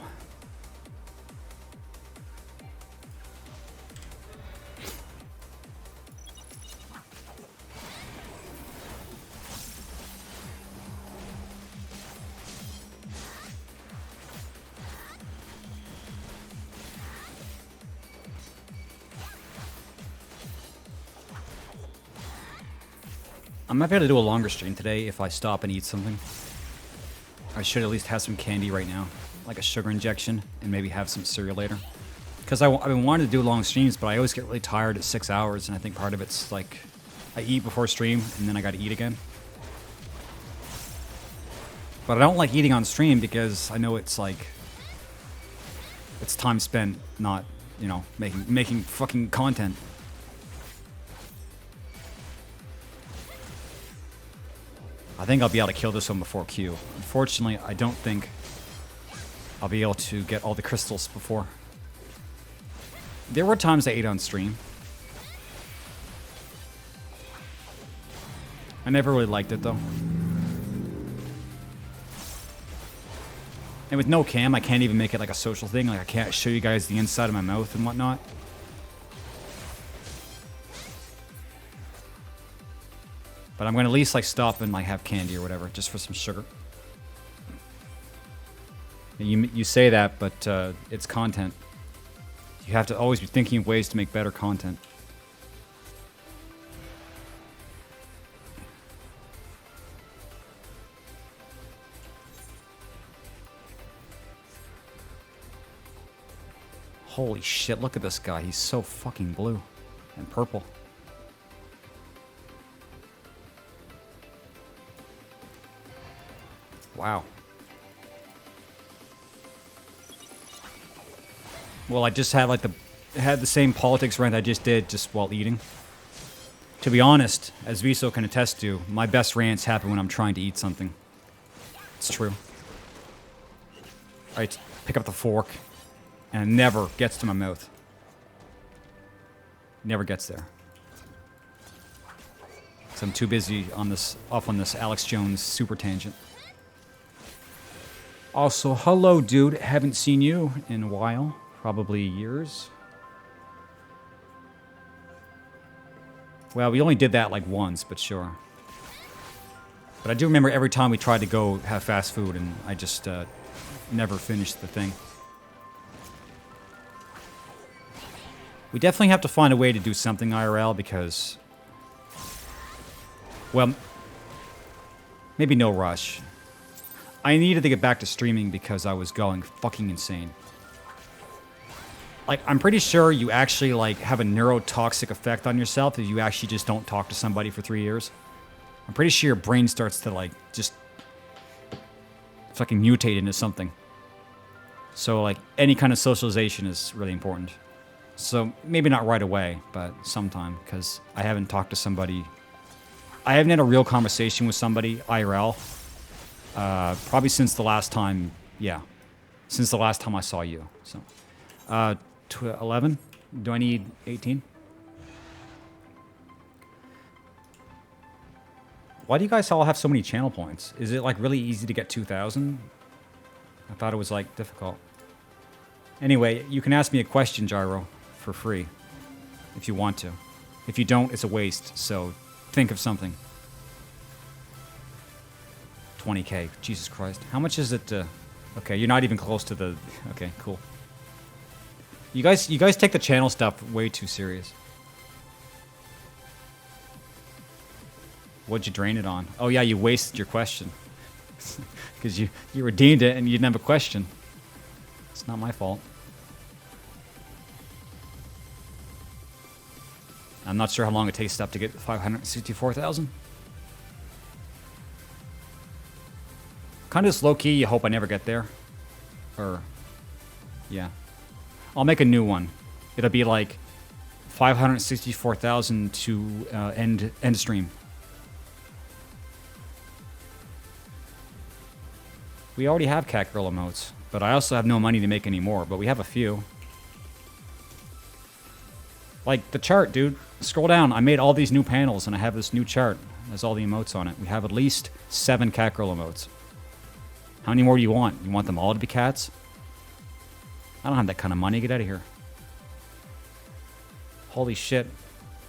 I might be able to do a longer stream today if I stop and eat something. I should at least have some candy right now. Like a sugar injection, and maybe have some cereal later. Because I've been wanting to do long streams, but I always get really tired at 6 hours, and I think part of it's like, I eat before stream, and then I gotta eat again. But I don't like eating on stream because I know it's like, it's time spent, not, you know, making fucking content. I think I'll be able to kill this one before Q. Unfortunately, I don't think I'll be able to get all the crystals before. There were times I ate on stream. I never really liked it, though. And with no cam, I can't even make it like a social thing. Like, I can't show you guys the inside of my mouth and whatnot. But I'm going to at least like stop and like have candy or whatever, just for some sugar. You say that, but it's content. You have to always be thinking of ways to make better content. Holy shit, look at this guy. He's so fucking blue and purple. Wow. Well, I just had like the same politics rant I just did just while eating. To be honest, as Viso can attest to, my best rants happen when I'm trying to eat something. It's true. Alright, pick up the fork, and it never gets to my mouth. Never gets there. So I'm too busy on this, off on this Alex Jones super tangent. Also, hello dude, haven't seen you in a while. Probably years. Well, we only did that like once, but sure. But I do remember every time we tried to go have fast food and I just never finished the thing. We definitely have to find a way to do something IRL because... Well, maybe no rush. I needed to get back to streaming because I was going fucking insane. Like, I'm pretty sure you actually, like, have a neurotoxic effect on yourself if you actually just don't talk to somebody for 3 years. I'm pretty sure your brain starts to, like, just fucking mutate into something. So, like, any kind of socialization is really important. So, maybe not right away, but sometime, because I haven't talked to somebody... I haven't had a real conversation with somebody, IRL, probably since the last time, yeah. Since the last time I saw you, so... 11? Do I need 18? Why do you guys all have so many channel points? Is it like really easy to get 2,000? I thought it was like difficult. Anyway, you can ask me a question, Gyro, for free. If you want to. If you don't, it's a waste, so think of something. 20k, Jesus Christ. How much is it to... Okay, you're not even close to the... Okay, cool. You guys take the channel stuff way too serious. What'd you drain it on? Oh yeah, you wasted your question. Because you redeemed it and you didn't have a question. It's not my fault. I'm not sure how long it takes up to get 564,000. Kind of just low-key, you hope I never get there. Or... Yeah. I'll make a new one. It'll be like 564,000 to end stream. We already have cat girl emotes, but I also have no money to make any more, but we have a few. Like the chart, dude. Scroll down. I made all these new panels and I have this new chart. There's all the emotes on it. We have at least 7 cat girl emotes. How many more do you want? You want them all to be cats? I don't have that kind of money. Get out of here. Holy shit.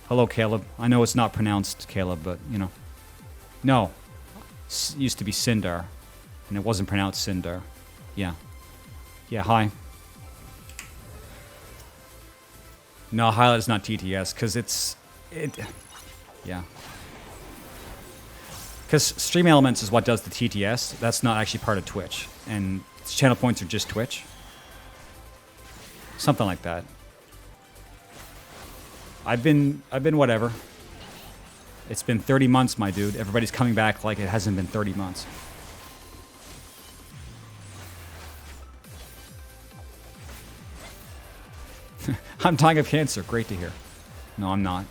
Hello, Caleb. I know it's not pronounced Caleb, but, you know. No. It used to be Sindar. And it wasn't pronounced Sindar. Yeah. Yeah, hi. No, highlight's not TTS, because yeah. Because Stream Elements is what does the TTS. That's not actually part of Twitch. And channel points are just Twitch. Something like that. I've been whatever. It's been 30 months, my dude. Everybody's coming back like it hasn't been 30 months. I'm dying of cancer. Great to hear. No, I'm not.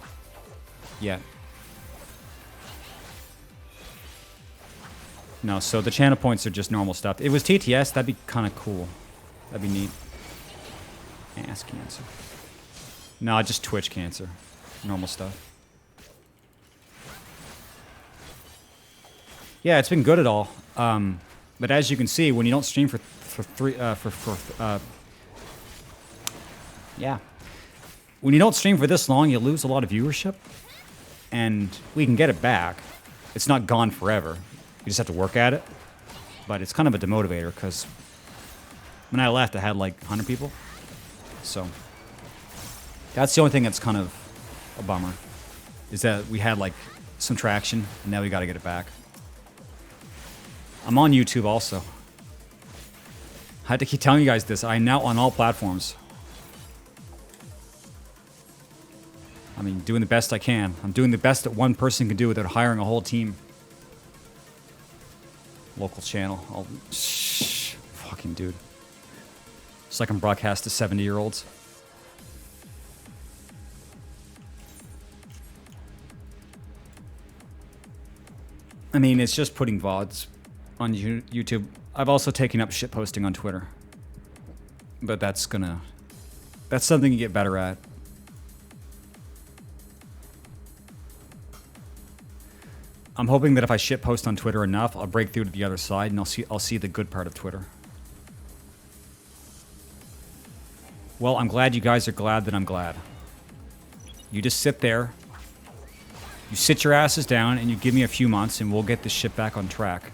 Yet. No, so the channel points are just normal stuff. If it was TTS, that'd be kind of cool. That'd be neat. Ass cancer. No, just Twitch cancer. Normal stuff. Yeah, it's been good at all. But as you can see, when you don't stream yeah. When you don't stream for this long, you lose a lot of viewership. And we can get it back. It's not gone forever. You just have to work at it. But it's kind of a demotivator, because when I left, I had like 100 people. So that's the only thing that's kind of a bummer, is that we had like some traction and now we got to get it back. I'm on YouTube also. I had to keep telling you guys this. I'm now on all platforms. I mean, doing the best I can. I'm doing the best that one person can do without hiring a whole team. Local channel. Shh. Fucking dude. It's like I'm broadcast to 70-year-olds. I mean, it's just putting VODs on YouTube. I've also taken up shitposting on Twitter. But that's something you get better at. I'm hoping that if I shitpost on Twitter enough, I'll break through to the other side and I'll see the good part of Twitter. Well, I'm glad you guys are glad that I'm glad. You just sit there, you sit your asses down, and you give me a few months, and we'll get this shit back on track.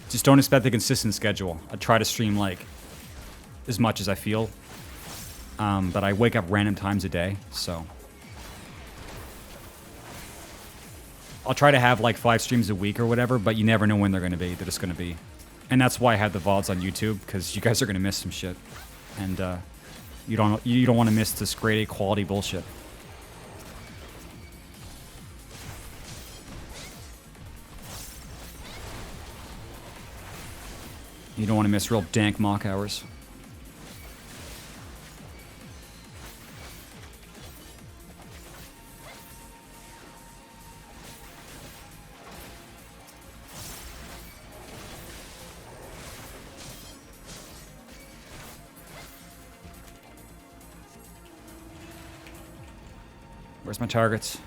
Just don't expect a consistent schedule. I try to stream, like, as much as I feel. But I wake up random times a day, so... I'll try to have like 5 streams a week or whatever, but you never know when they're going to be. They're just going to be. And that's why I had the VODs on YouTube, because you guys are going to miss some shit. And you don't want to miss this grade A quality bullshit. You don't want to miss real dank mock hours. Where's my targets?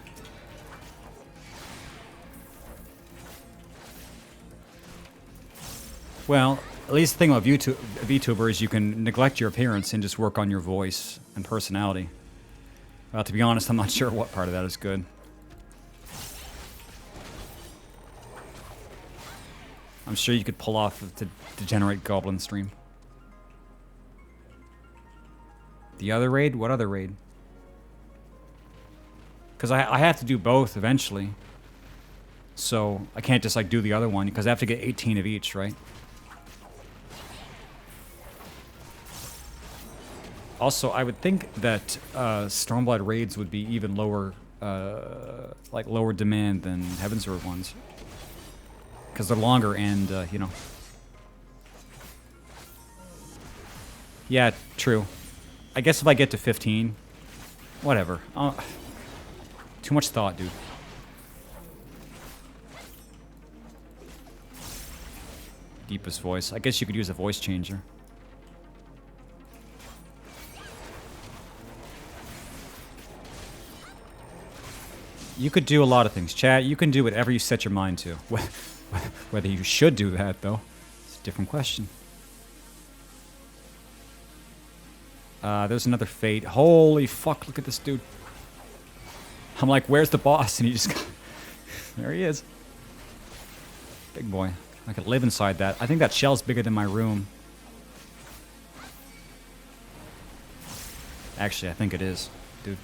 Well, at least the thing about VTuber is you can neglect your appearance and just work on your voice and personality. Well, to be honest, I'm not sure what part of that is good. I'm sure you could pull off the degenerate goblin stream. The other raid? What other raid? Because I have to do both eventually. So I can't just like do the other one because I have to get 18 of each, right? Also, I would think that Stormblood raids would be even lower, like lower demand than Heavensward ones. Because they're longer and, you know. Yeah, true. I guess if I get to 15, whatever. Too much thought, dude. Deepest voice. I guess you could use a voice changer. You could do a lot of things. Chat, you can do whatever you set your mind to. Whether you should do that, though, it's a different question. There's another fate. Holy fuck, look at this dude. I'm like, where's the boss? And he just got... There he is. Big boy. I could live inside that. I think that shell's bigger than my room. Actually, I think it is, dude.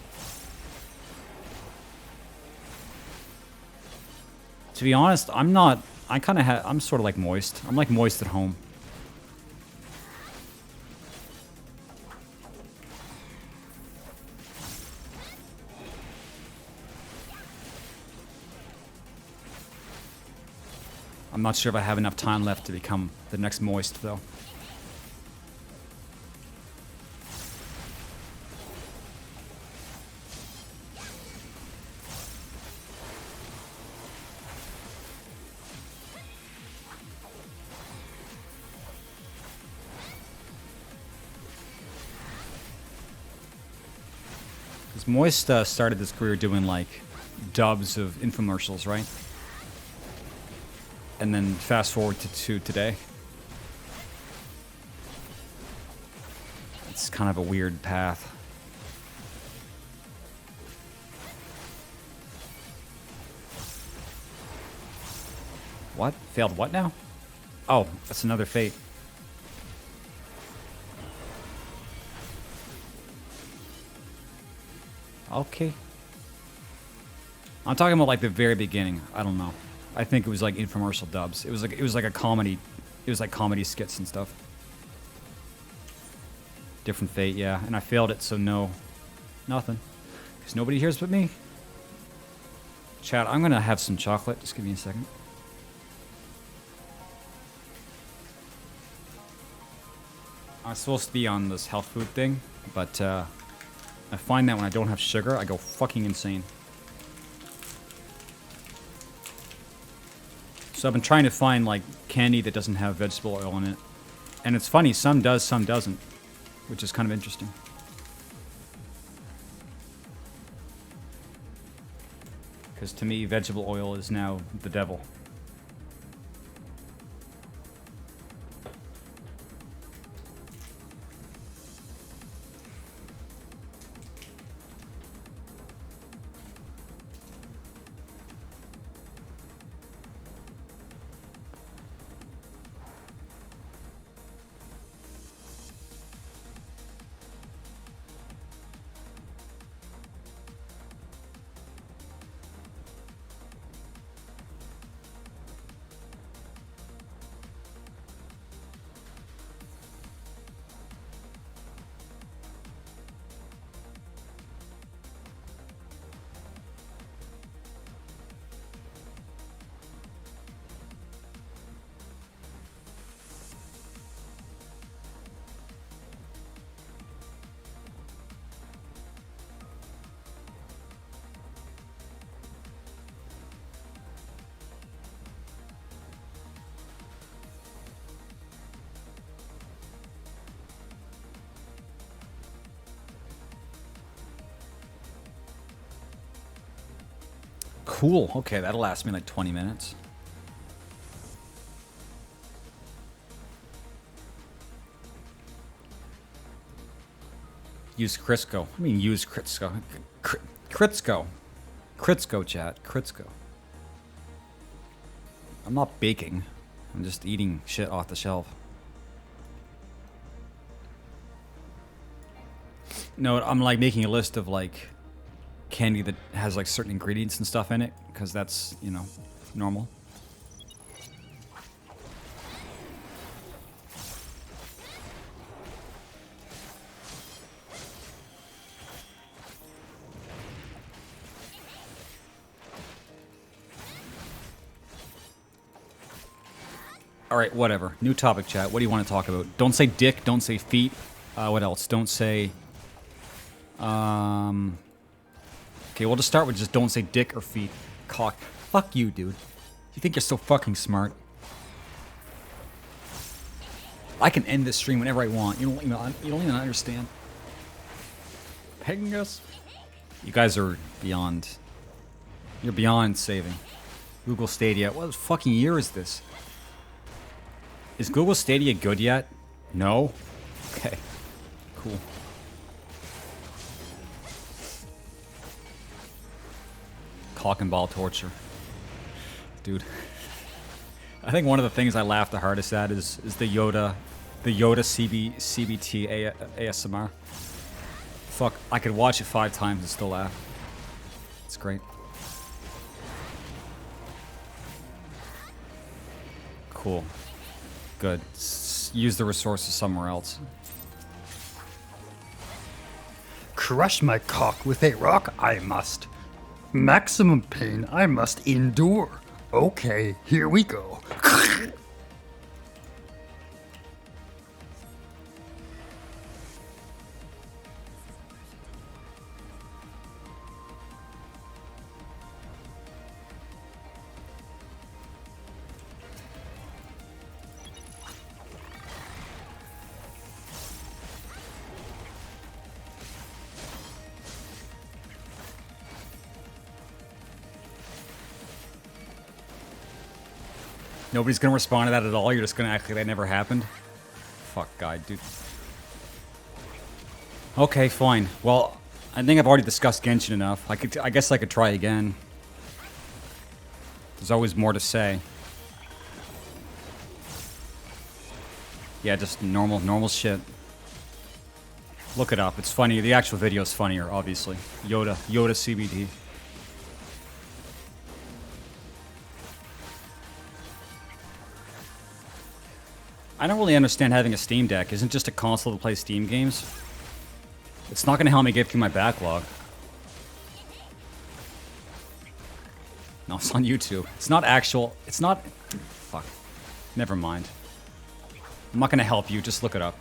To be honest, I'm not... I'm sort of like moist. I'm like moist at home. I'm not sure if I have enough time left to become the next moist, though. Because Moist started this career doing, like, dubs of infomercials, right? And then fast forward to today. It's kind of a weird path. What? Failed what now? Oh, that's another fate. Okay. I'm talking about like the very beginning. I don't know. I think it was like infomercial dubs. It was like a comedy. It was like comedy skits and stuff. Different fate, yeah. And I failed it, so no. Nothing. Because nobody hears but me. Chat, I'm going to have some chocolate. Just give me a second. I'm supposed to be on this health food thing, but I find that when I don't have sugar, I go fucking insane. So I've been trying to find, like, candy that doesn't have vegetable oil in it. And it's funny, some does, some doesn't. Which is kind of interesting. Because to me, vegetable oil is now the devil. Cool. Okay, that'll last me like 20 minutes. Use Crisco. I mean, use Crisco. Crisco. Crisco, chat. Crisco. I'm not baking. I'm just eating shit off the shelf. No, I'm like making a list of like candy that has like certain ingredients and stuff in it, because that's, you know, normal. Alright, whatever. New topic, chat. What do you want to talk about? Don't say dick, don't say feet. What else? Don't say... Okay, we'll just start with just don't say dick or feet. Cock. Fuck you, dude. You think you're so fucking smart? I can end this stream whenever I want. You don't even understand. Pegging us? You guys are beyond... You're beyond saving. Google Stadia. What fucking year is this? Is Google Stadia good yet? No? Okay. Cool. Cock and ball torture. Dude. I think one of the things I laugh the hardest at is the Yoda CBT ASMR. Fuck, I could watch it 5 times and still laugh. It's great. Cool. Good. Use the resources somewhere else. Crush my cock with a rock I must. Maximum pain I must endure. Okay, here we go. Nobody's gonna respond to that at all. You're just gonna act like that never happened. Fuck, guy, dude. Okay, fine. Well, I think I've already discussed Genshin enough. I guess I could try again. There's always more to say. Yeah, just normal shit. Look it up. It's funny. The actual video is funnier, obviously. Yoda CBD. I don't really understand having a Steam Deck. Isn't just a console to play Steam games? It's not going to help me get through my backlog. No, it's on YouTube. It's not actual... It's not... Fuck. Never mind. I'm not going to help you. Just look it up.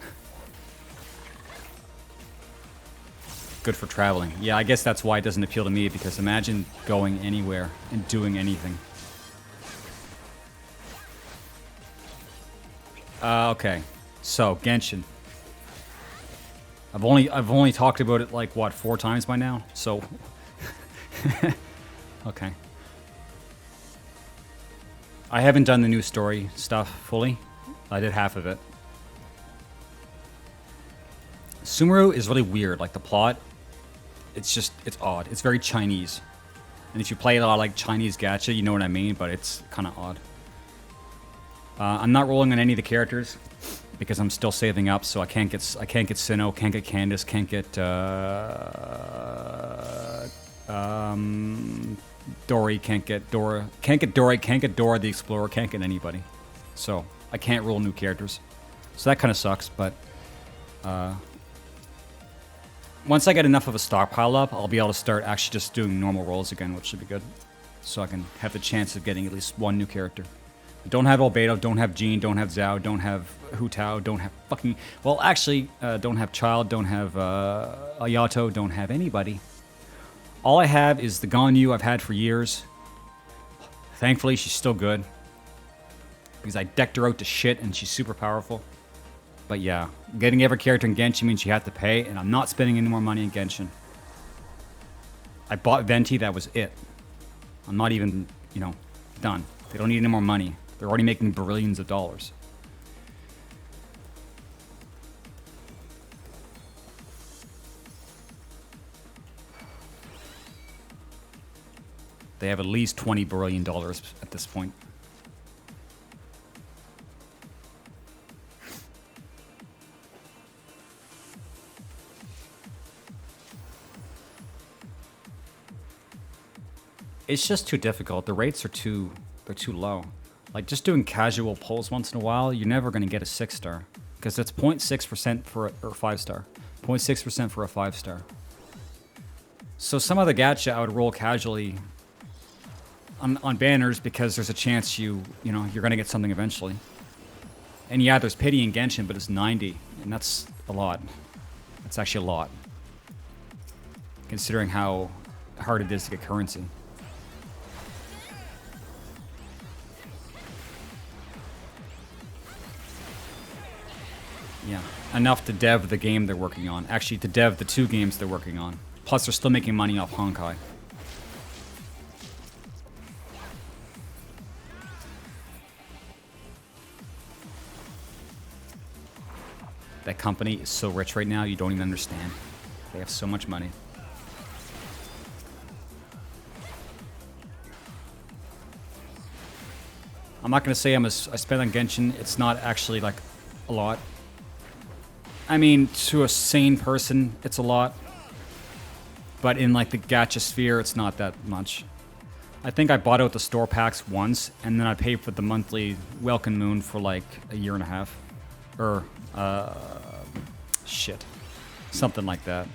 Good for traveling. Yeah, I guess that's why it doesn't appeal to me, because imagine going anywhere and doing anything. Okay. So, Genshin. I've only talked about it like what, 4 times by now? So okay. I haven't done the new story stuff fully. I did half of it. Sumeru is really weird. Like the plot, it's odd. It's very Chinese. And if you play a lot like Chinese gacha, you know what I mean, but it's kind of odd. I'm not rolling on any of the characters because I'm still saving up, so I can't get Sinnoh, can't get Candace, can't get Dory, can't get Dora, can't get Dora the Explorer, can't get anybody. So I can't roll new characters. So that kind of sucks, but once I get enough of a stockpile up, I'll be able to start actually just doing normal rolls again, which should be good. So I can have the chance of getting at least one new character. Don't have Albedo, don't have Jean, don't have Zhao, don't have Hu Tao, don't have fucking... Well, actually, don't have Child, don't have Ayato, don't have anybody. All I have is the Ganyu I've had for years. Thankfully, she's still good. Because I decked her out to shit and she's super powerful. But yeah, getting every character in Genshin means you have to pay, and I'm not spending any more money in Genshin. I bought Venti, that was it. I'm not even, you know, done. They don't need any more money. They're already making billions of dollars. They have at least $20 billion at this point. It's just too difficult. The rates are they're too low. Like just doing casual pulls once in a while, you're never going to get a 6-star because it's 0.6% for or 5-star, 0.6% for a 5-star. So some other gacha I would roll casually on banners because there's a chance you know you're going to get something eventually. And yeah, there's pity in Genshin, but it's 90, and that's a lot. That's actually a lot, considering how hard it is to get currency. Yeah, enough to dev the game they're working on. Actually, to dev the 2 games they're working on. Plus, they're still making money off Honkai. That company is so rich right now, you don't even understand. They have so much money. I'm not going to say I spent on Genshin. It's not actually, like, a lot. I mean, to a sane person, it's a lot. But in, like, the gacha sphere, it's not that much. I think I bought out the store packs once, and then I paid for the monthly Welcome Moon for, like, a year and a half. Or, shit. Something like that.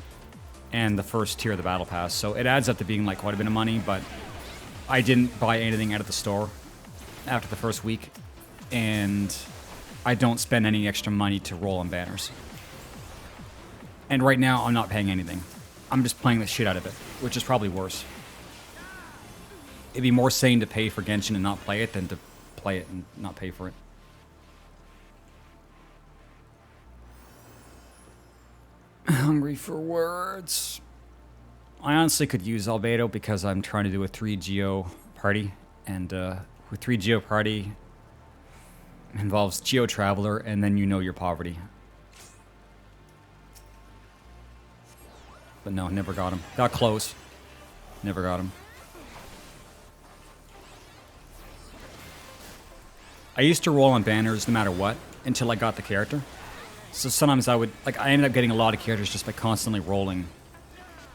And the first tier of the Battle Pass. So it adds up to being, like, quite a bit of money, but I didn't buy anything out of the store after the first week. And I don't spend any extra money to roll on banners. And right now, I'm not paying anything. I'm just playing the shit out of it, which is probably worse. It'd be more sane to pay for Genshin and not play it than to play it and not pay for it. Hungry for words. I honestly could use Albedo because I'm trying to do a 3 Geo party. And with 3 Geo party involves Geo Traveler, and then you know your poverty. But no, never got him. Got close. Never got him. I used to roll on banners no matter what until I got the character. So sometimes I would, like, I ended up getting a lot of characters just by constantly rolling.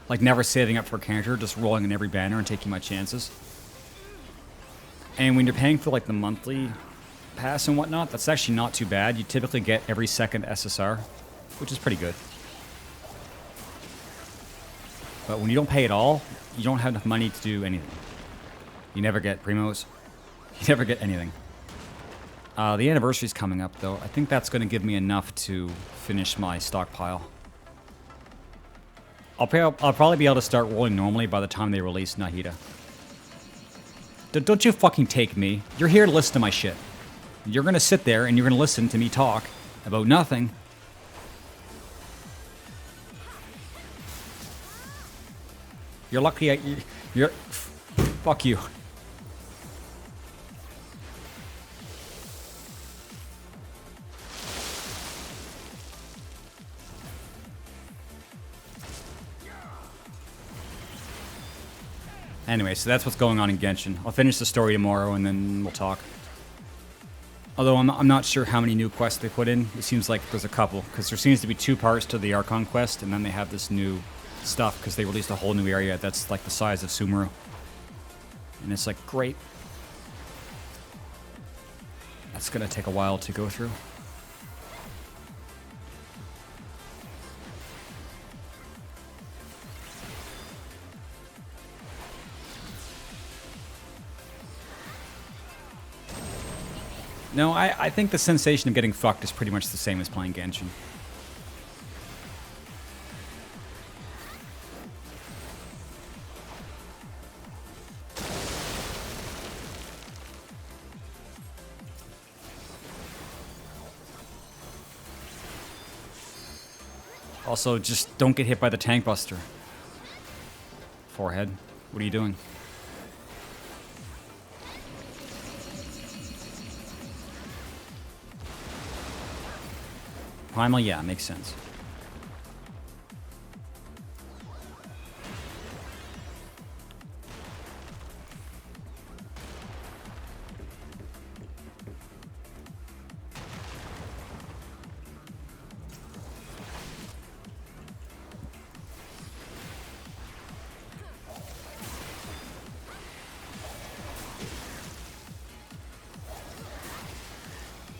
Like, never saving up for a character, just rolling on every banner and taking my chances. And when you're paying for, like, the monthly pass and whatnot, that's actually not too bad. You typically get every second SSR, which is pretty good. But when you don't pay at all, you don't have enough money to do anything. You never get primos. You never get anything. The anniversary's coming up, though. I think that's going to give me enough to finish my stockpile. I'll probably be able to start rolling normally by the time they release Nahida. Don't you fucking take me. You're here to listen to my shit. You're going to sit there and you're going to listen to me talk about nothing. You're lucky you're... Fuck you. Anyway, so that's what's going on in Genshin. I'll finish the story tomorrow and then we'll talk. Although I'm not sure how many new quests they put in. It seems like there's a couple, because there seems to be 2 parts to the Archon quest, and then they have this new stuff, because they released a whole new area that's like the size of Sumeru. And it's like, great. That's gonna take a while to go through. No, I think the sensation of getting fucked is pretty much the same as playing Genshin. Also, just don't get hit by the tank buster. Forehead. What are you doing? Primal, yeah, makes sense.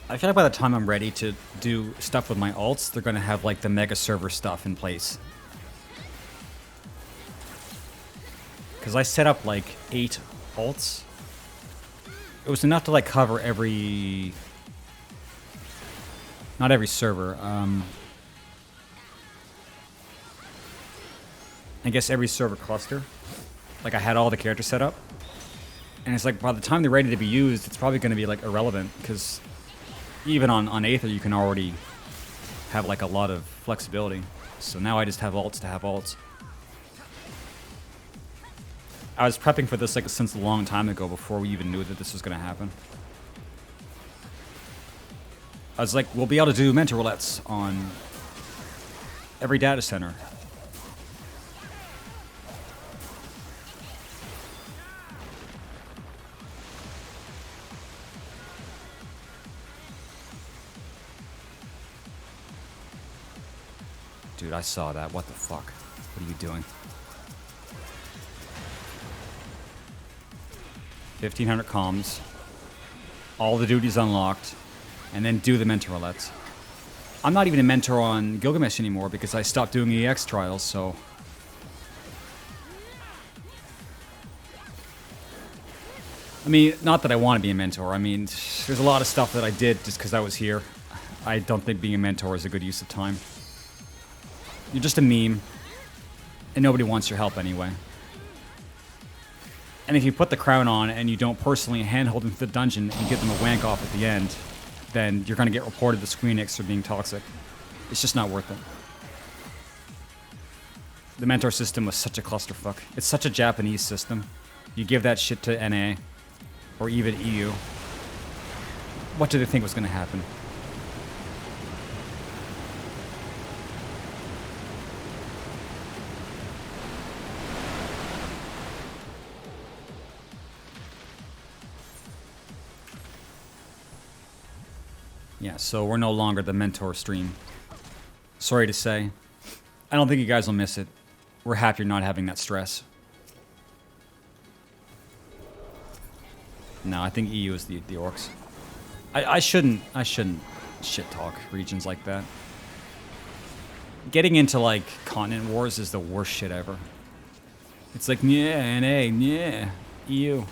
I feel like by the time I'm ready to do stuff with my alts, they're going to have like the mega server stuff in place. Because I set up like 8 alts. It was enough to like cover every... Not every server. I guess every server cluster. Like I had all the characters set up. And it's like by the time they're ready to be used, it's probably going to be like irrelevant, because even on Aether, you can already have like a lot of flexibility. So now I just have alts to have alts. I was prepping for this like since a long time ago, before we even knew that this was going to happen. I was like, we'll be able to do mentor roulettes on every data center. Dude, I saw that. What the fuck? What are you doing? 1,500 comms. All the duties unlocked. And then do the mentor roulettes. I'm not even a mentor on Gilgamesh anymore because I stopped doing EX trials, so... I mean, not that I want to be a mentor. I mean, there's a lot of stuff that I did just because I was here. I don't think being a mentor is a good use of time. You're just a meme, and nobody wants your help anyway. And if you put the crown on and you don't personally handhold them to the dungeon and get them a wank off at the end, then you're going to get reported to Screenix for being toxic. It's just not worth it. The mentor system was such a clusterfuck. It's such a Japanese system. You give that shit to NA, or even EU. What did they think was going to happen? Yeah, so we're no longer the mentor stream. Sorry to say. I don't think you guys will miss it. We're happy not having that stress. No, I think EU is the orcs. I shouldn't shit talk regions like that. Getting into like continent wars is the worst shit ever. It's like, yeah, NA, yeah, EU.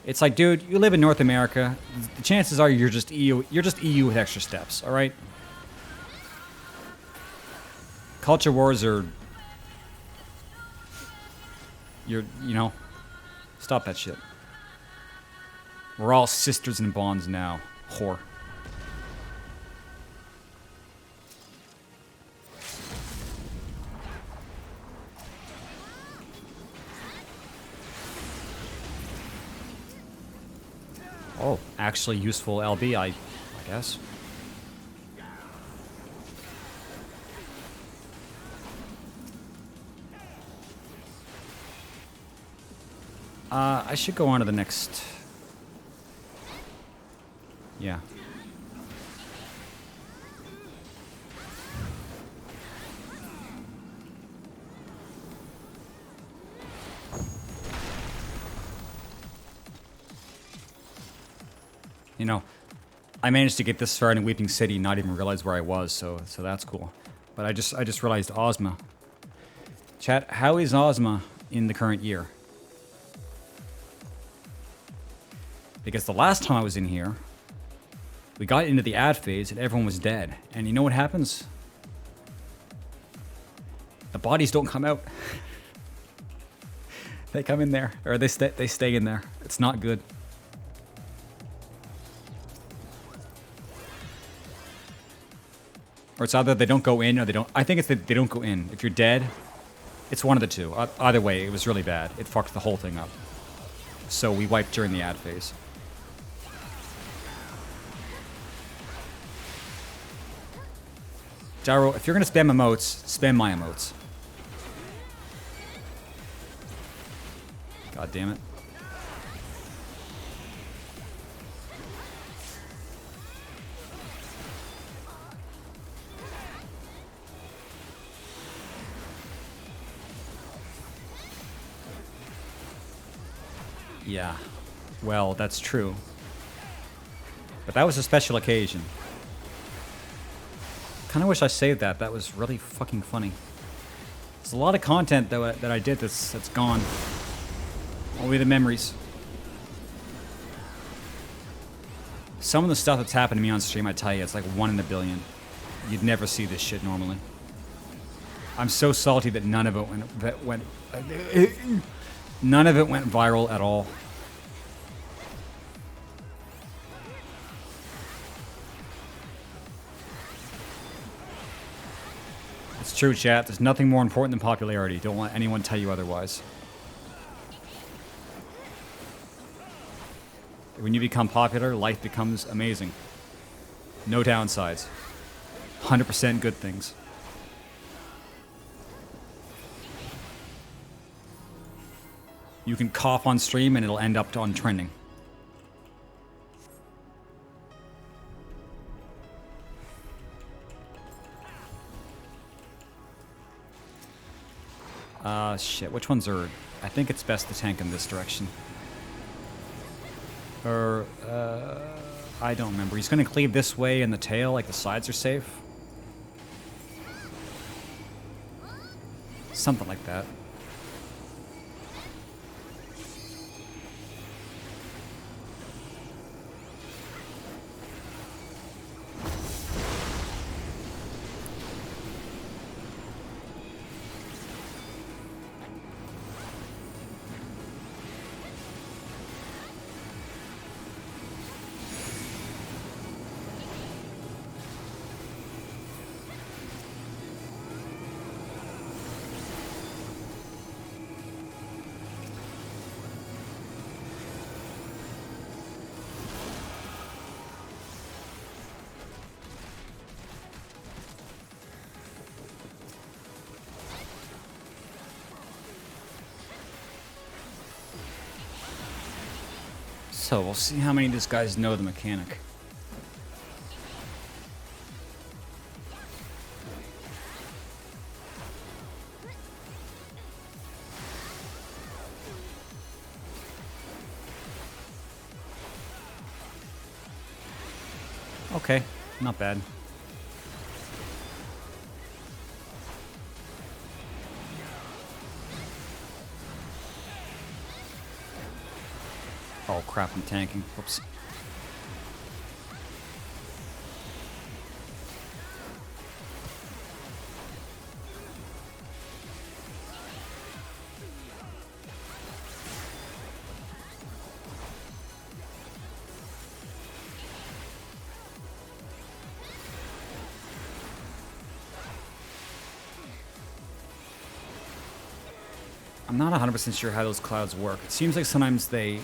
It's like, dude, you live in North America. The chances are you're just EU. You're just EU with extra steps, all right? Culture wars are... you know, stop that shit. We're all sisters in bonds now, whore. Oh, actually useful LB, I guess. I should go on to the next... Yeah. You know, I managed to get this far in Weeping City, not even realize where I was, so that's cool. But I just realized Ozma. Chat, how is Ozma in the current year? Because the last time I was in here, we got into the ad phase and everyone was dead. And you know what happens? The bodies don't come out. They come in there, or they stay in there. It's not good. Or it's either they don't go in or they don't... I think it's that they don't go in. If you're dead, it's one of the two. Either way, it was really bad. It fucked the whole thing up. So we wiped during the ad phase. Gyro, if you're going to spam emotes, spam my emotes. God damn it. Yeah, well, that's true. But that was a special occasion. Kind of wish I saved that. That was really fucking funny. There's a lot of content that I did that's gone. Only the memories. Some of the stuff that's happened to me on stream, I tell you, it's like 1 in a billion. You'd never see this shit normally. I'm so salty that none of it went none of it went viral at all. It's true, chat. There's nothing more important than popularity. Don't let anyone tell you otherwise. When you become popular, life becomes amazing. No downsides. 100% good things. You can cough on stream and it'll end up on trending. Shit, which ones are... I think it's best to tank in this direction. Or, I don't remember. He's gonna cleave this way in the tail, like the sides are safe. Something like that. So we'll see how many of these guys know the mechanic. Okay, not bad. Oh crap, I'm tanking. Whoops. I'm not 100% sure how those clouds work. It seems like sometimes the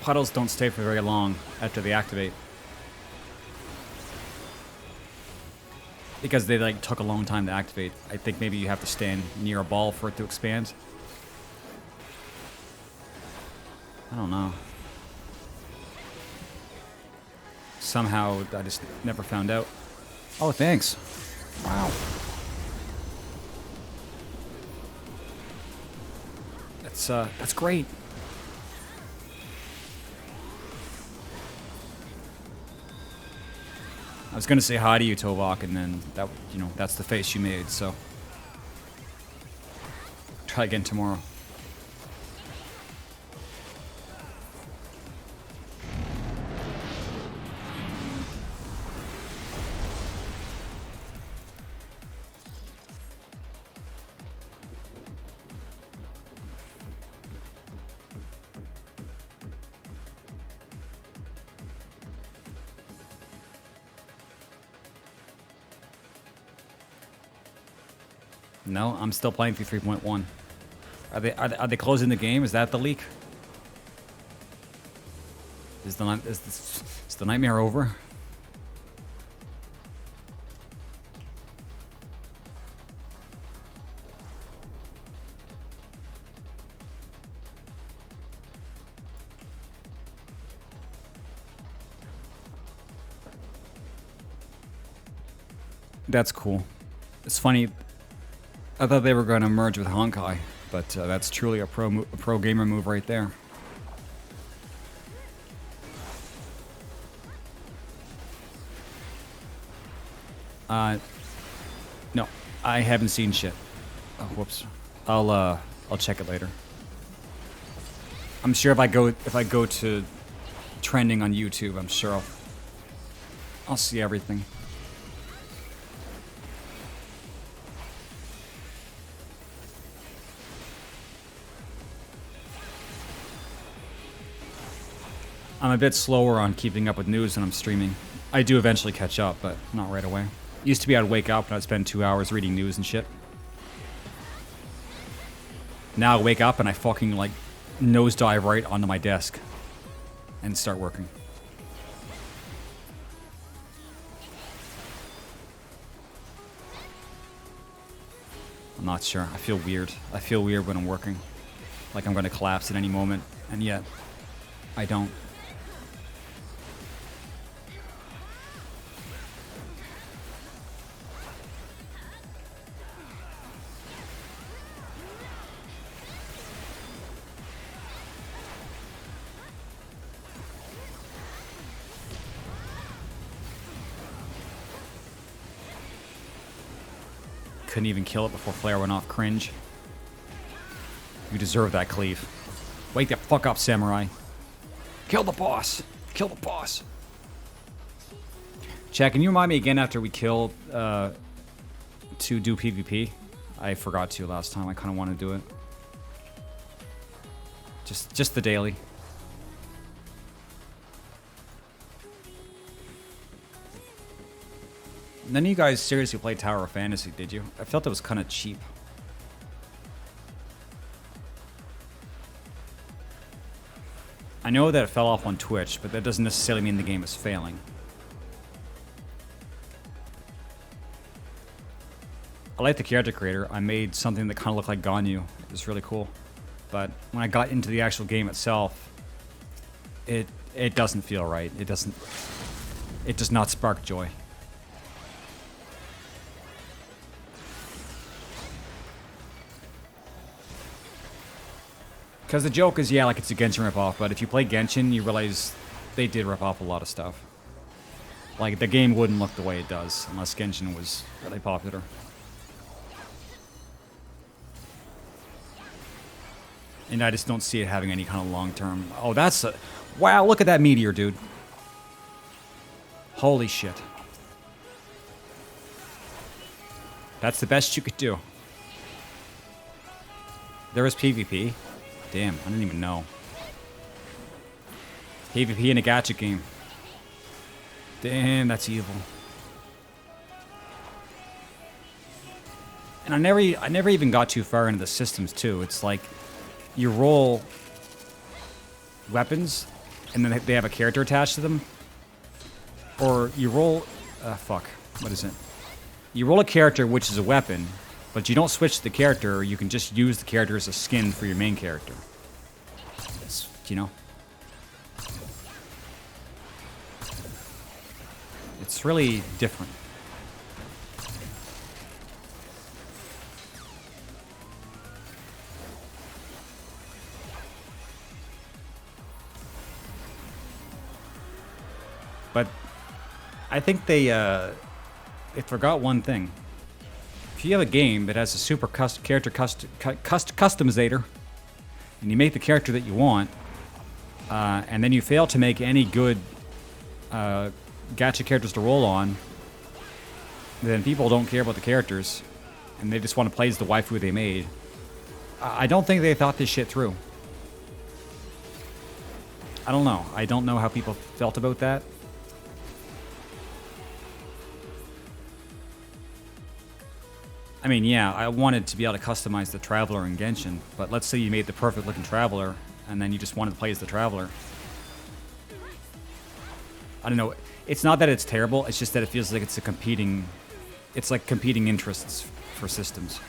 puddles don't stay for very long after they activate. Because they like took a long time to activate. I think maybe you have to stand near a ball for it to expand. I don't know. Somehow I just never found out. Oh, thanks. Wow. That's great. I was gonna say hi to you, Tovok, and then that, you know, that's the face you made. So try again tomorrow. No, I'm still playing through 3.1. Are they closing the game? Is that the leak? Is the nightmare over? That's cool. It's funny. I thought they were going to merge with Honkai, but that's truly a pro gamer move right there. No, I haven't seen shit. Oh, whoops. I'll check it later. I'm sure if I go to trending on YouTube, I'm sure I'll see everything. I'm a bit slower on keeping up with news when I'm streaming. I do eventually catch up, but not right away. Used to be I'd wake up and I'd spend 2 hours reading news and shit. Now I wake up and I fucking like nosedive right onto my desk and start working. I'm not sure. I feel weird. I feel weird when I'm working. Like I'm going to collapse at any moment, and yet I don't. Couldn't even kill it before Flare went off. Cringe. You deserve that cleave. Wake the fuck up, Samurai. Kill the boss. Kill the boss. Chad, can you remind me again after we kill to do PvP? I forgot to last time. I kind of want to do it. Just the daily. None of you guys seriously played Tower of Fantasy, did you? I felt it was kind of cheap. I know that it fell off on Twitch, but that doesn't necessarily mean the game is failing. I like the character creator. I made something that kind of looked like Ganyu. It was really cool. But when I got into the actual game itself, it doesn't feel right. It does not spark joy. Because the joke is, yeah, like it's a Genshin ripoff, but if you play Genshin, you realize they did rip off a lot of stuff. Like, the game wouldn't look the way it does unless Genshin was really popular. And I just don't see it having any kind of long-term... Oh, that's a... Wow, look at that meteor, dude. Holy shit. That's the best you could do. There was PvP. Damn, I didn't even know. PvP in a gacha game. Damn, that's evil. And I never even got too far into the systems too. It's like you roll weapons, and then they have a character attached to them, or you roll. Fuck. What is it? You roll a character which is a weapon, but you don't switch the character. You can just use the character as a skin for your main character. It's, you know. It's really different. But I think they forgot one thing. If you have a game that has a super character customizator, and you make the character that you want, and then you fail to make any good gacha characters to roll on, then people don't care about the characters, and they just want to play as the waifu they made. I don't think they thought this shit through. I don't know. I don't know how people felt about that. I mean, yeah, I wanted to be able to customize the Traveler in Genshin, but let's say you made the perfect looking Traveler, and then you just wanted to play as the Traveler. I don't know. It's not that it's terrible, it's just that it feels like it's like competing interests for systems.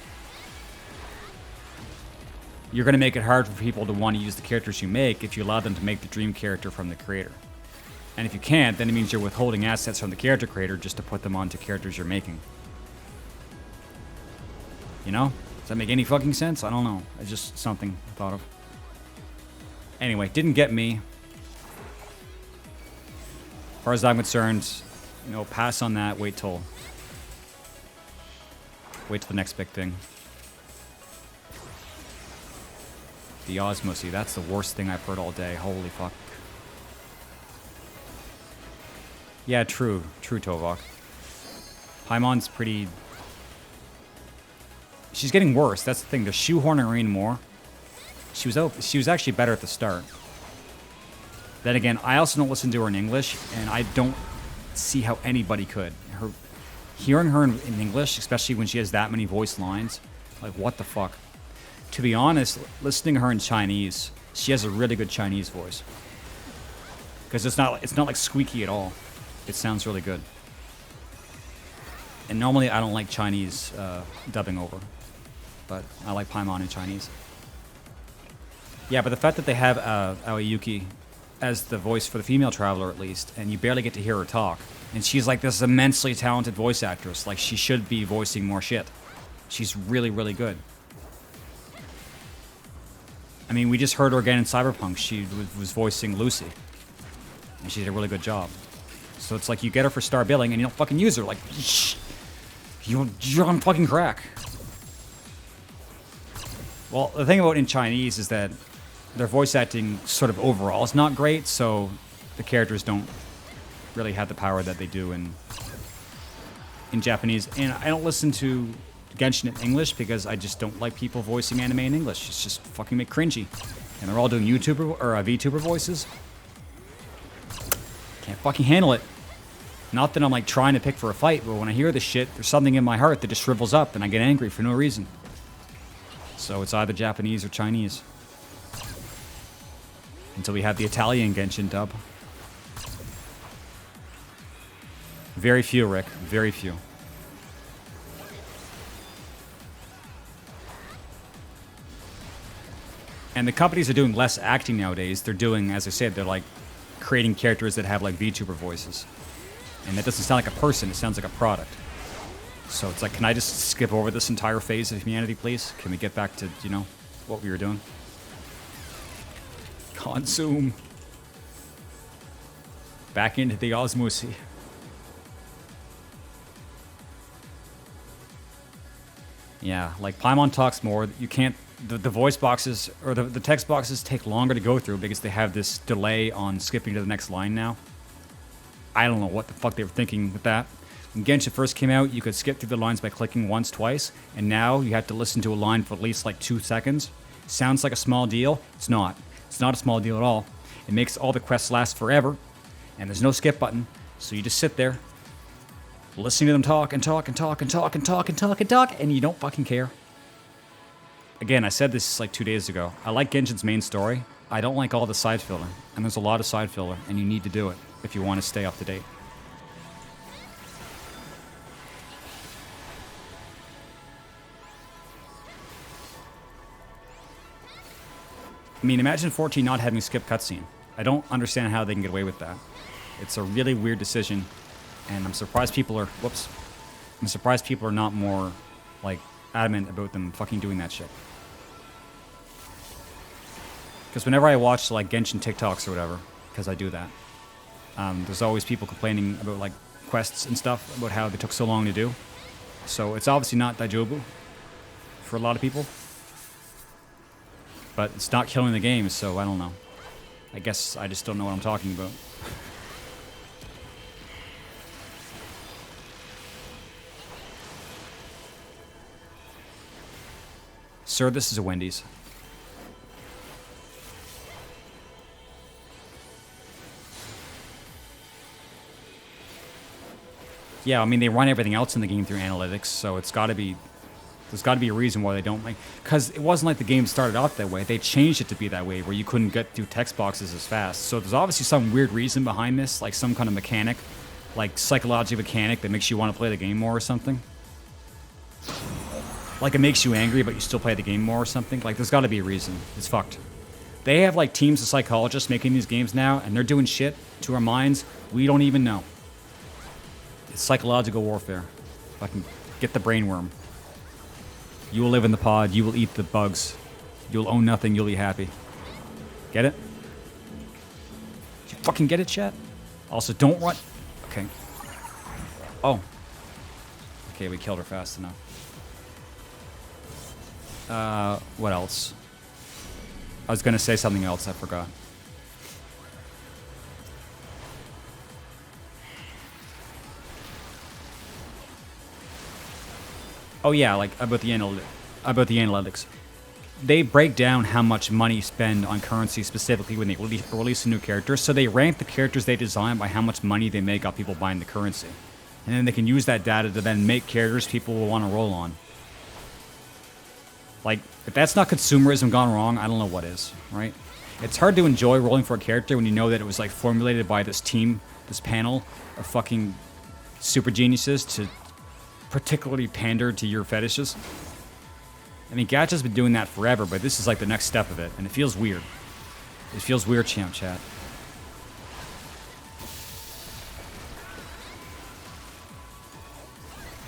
You're going to make it hard for people to want to use the characters you make if you allow them to make the dream character from the creator. And if you can't, then it means you're withholding assets from the character creator just to put them onto characters you're making. You know? Does that make any fucking sense? I don't know. It's just something I thought of. Anyway, didn't get me. As far as I'm concerned, you know, pass on that. Wait till the next big thing. The Osmosy. That's the worst thing I've heard all day. Holy fuck. Yeah, true. True, Tovok. Paimon's pretty... She's getting worse. That's the thing. They're shoehorning her in more. She was actually better at the start. Then again, I also don't listen to her in English, and I don't see how anybody could. Hearing her in English, especially when she has that many voice lines, like, what the fuck? To be honest, listening to her in Chinese, she has a really good Chinese voice. Because it's not like squeaky at all. It sounds really good. And normally I don't like Chinese dubbing over, but I like Paimon in Chinese. Yeah, but the fact that they have Aoyuki as the voice for the female Traveler, at least, and you barely get to hear her talk, and she's like this immensely talented voice actress, like she should be voicing more shit. She's really, really good. I mean, we just heard her again in Cyberpunk. She was voicing Lucy, and she did a really good job. So it's like you get her for star billing, and you don't fucking use her. Like, shh, you're on fucking crack. Well, the thing about in Chinese is that their voice acting sort of overall is not great, so the characters don't really have the power that they do in Japanese. And I don't listen to Genshin in English because I just don't like people voicing anime in English. It's just fucking make cringy. And they're all doing YouTuber or VTuber voices. Can't fucking handle it. Not that I'm like trying to pick for a fight, but when I hear this shit, there's something in my heart that just shrivels up and I get angry for no reason. So it's either Japanese or Chinese. Until we have the Italian Genshin dub. Very few, Rick. Very few. And the companies are doing less acting nowadays. They're doing, as I said, they're like creating characters that have like VTuber voices. And that doesn't sound like a person, it sounds like a product. So it's like, can I just skip over this entire phase of humanity, please? Can we get back to, you know, what we were doing? Consume. Back into the osmosis. Yeah, like Paimon talks more. You can't. The voice boxes or the text boxes take longer to go through because they have this delay on skipping to the next line now. I don't know what the fuck they were thinking with that. When Genshin first came out, you could skip through the lines by clicking once, twice, and now you have to listen to a line for at least like 2 seconds. Sounds like a small deal. It's not. It's not a small deal at all. It makes all the quests last forever, and there's no skip button, so you just sit there, listening to them talk and talk and talk and talk and talk and talk and talk, and you don't fucking care. Again, I said this like 2 days ago. I like Genshin's main story. I don't like all the side filler, and there's a lot of side filler, and you need to do it if you want to stay up to date. I mean, imagine 14 not having a skip cutscene. I don't understand how they can get away with that. It's a really weird decision, and I'm surprised people are... Whoops. I'm surprised people are not more, like, adamant about them fucking doing that shit. Because whenever I watch, like, Genshin TikToks or whatever, because I do that, there's always people complaining about, like, quests and stuff, about how they took so long to do. So it's obviously not Daijobu for a lot of people. But it's not killing the game, so I don't know. I guess I just don't know what I'm talking about. Sir, this is a Wendy's. Yeah, I mean, they run everything else in the game through analytics, so it's got to be... There's got to be a reason why they don't like... Because it wasn't like the game started off that way. They changed it to be that way, where you couldn't get through text boxes as fast. So there's obviously some weird reason behind this, like some kind of mechanic, like psychological mechanic that makes you want to play the game more or something. Like it makes you angry, but you still play the game more or something. Like there's got to be a reason. It's fucked. They have like teams of psychologists making these games now, and they're doing shit to our minds we don't even know. It's psychological warfare. Fucking get the brainworm. You will live in the pod, you will eat the bugs. You'll own nothing, you'll be happy. Get it? You fucking get it, chat? Also, don't run... Okay. Oh. Okay, we killed her fast enough. What else? I was gonna say something else, I forgot. Oh yeah, like about the analytics. They break down how much money you spend on currency specifically when they release a new character. So they rank the characters they design by how much money they make off people buying the currency. And then they can use that data to then make characters people will want to roll on. Like, if that's not consumerism gone wrong, I don't know what is, right? It's hard to enjoy rolling for a character when you know that it was like formulated by this team, this panel of fucking super geniuses to particularly pander to your fetishes. I mean, Gacha's been doing that forever, but this is like the next step of it, and it feels weird. It feels weird, champ chat.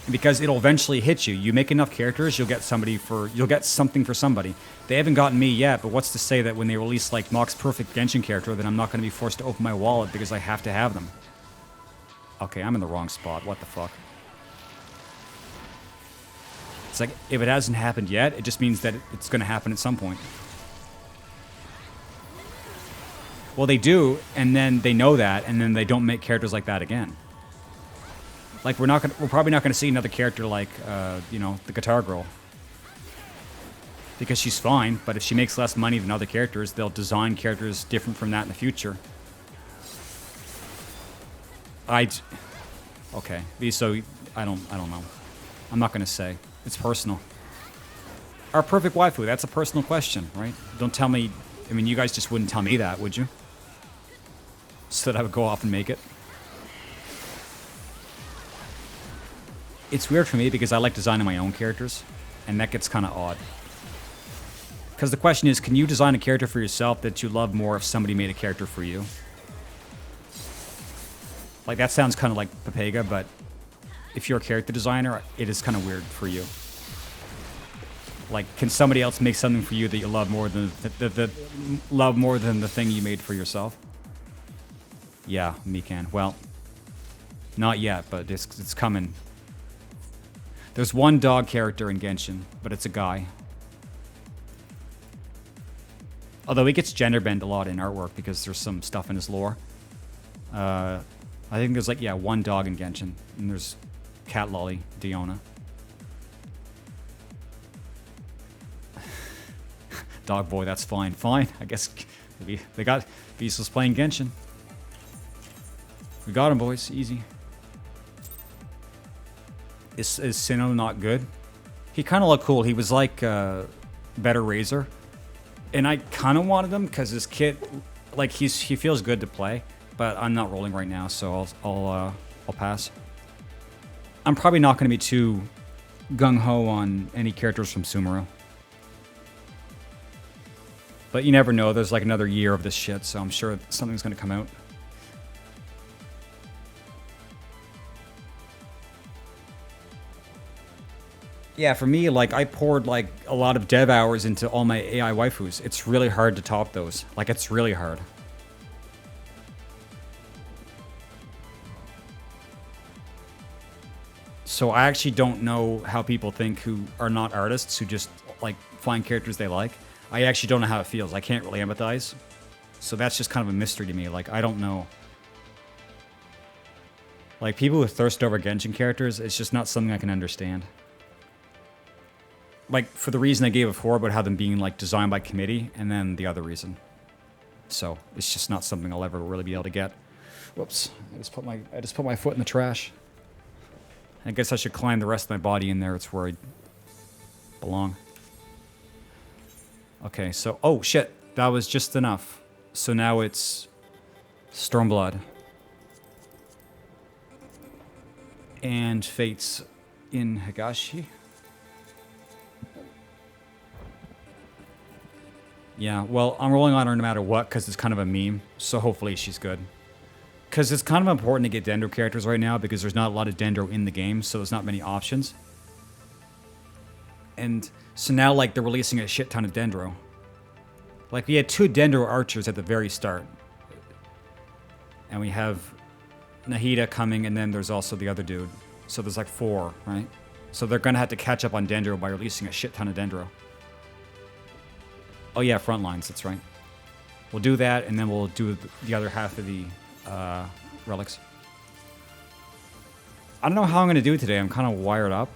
Because it'll eventually hit you. You make enough characters, you'll get something for somebody. They haven't gotten me yet, but what's to say that when they release like Mock's perfect Genshin character, then I'm not going to be forced to open my wallet because I have to have them. Okay, I'm in the wrong spot. What the fuck? It's like, if it hasn't happened yet, it just means that it's going to happen at some point. Well, they do, and then they know that, and then they don't make characters like that again. Like, we're probably not going to see another character like, you know, the Guitar Girl. Because she's fine, but if she makes less money than other characters, they'll design characters different from that in the future. Okay. So, I don't know. I'm not going to say. It's personal. Our perfect waifu, that's a personal question, right? Don't tell me... I mean, you guys just wouldn't tell me that, would you? So that I would go off and make it? It's weird for me because I like designing my own characters, and that gets kind of odd. Because the question is, can you design a character for yourself that you love more if somebody made a character for you? Like, that sounds kind of like Pepega, but if you're a character designer, it is kind of weird for you. Like, can somebody else make something for you that you love more than the thing you made for yourself? Yeah, me can. Well, not yet, but it's coming. There's one dog character in Genshin, but it's a guy. Although he gets gender bent a lot in artwork because there's some stuff in his lore. I think there's like, yeah, one dog in Genshin. And there's Cat Lolly, Diona. Dog boy, that's fine. Fine. I guess they got Beast was playing Genshin. We got him, boys. Easy. Is Sinnoh not good? He kind of looked cool. He was like better Razor. And I kind of wanted him because his kit, like he feels good to play. But I'm not rolling right now, so I'll pass. I'm probably not going to be too gung-ho on any characters from Sumeru. But you never know. There's like another year of this shit, so I'm sure something's going to come out. Yeah, for me, like, I poured, like, a lot of dev hours into all my AI waifus. It's really hard to top those. Like, it's really hard. So I actually don't know how people think who are not artists, who just, like, find characters they like. I actually don't know how it feels. I can't really empathize. So that's just kind of a mystery to me. Like, I don't know. Like, people who thirst over Genshin characters, it's just not something I can understand. Like, for the reason I gave before about how them being, like, designed by committee, and then the other reason. So, it's just not something I'll ever really be able to get. Whoops. I just put my foot in the trash. I guess I should climb the rest of my body in there. It's where I belong. Okay, so... Oh, shit. That was just enough. So now it's... Stormblood. And Fates in Higashi. Yeah, well, I'm rolling on her no matter what because it's kind of a meme. So hopefully she's good. Because it's kind of important to get Dendro characters right now because there's not a lot of Dendro in the game, so there's not many options. And so now, like, they're releasing a shit ton of Dendro. Like, we had 2 Dendro archers at the very start. And we have Nahida coming, and then there's also the other dude. So there's like 4, right? So they're going to have to catch up on Dendro by releasing a shit ton of Dendro. Oh yeah, Frontlines, that's right. We'll do that, and then we'll do the other half of the relics. I don't know how I'm going to do it today. I'm kind of wired up.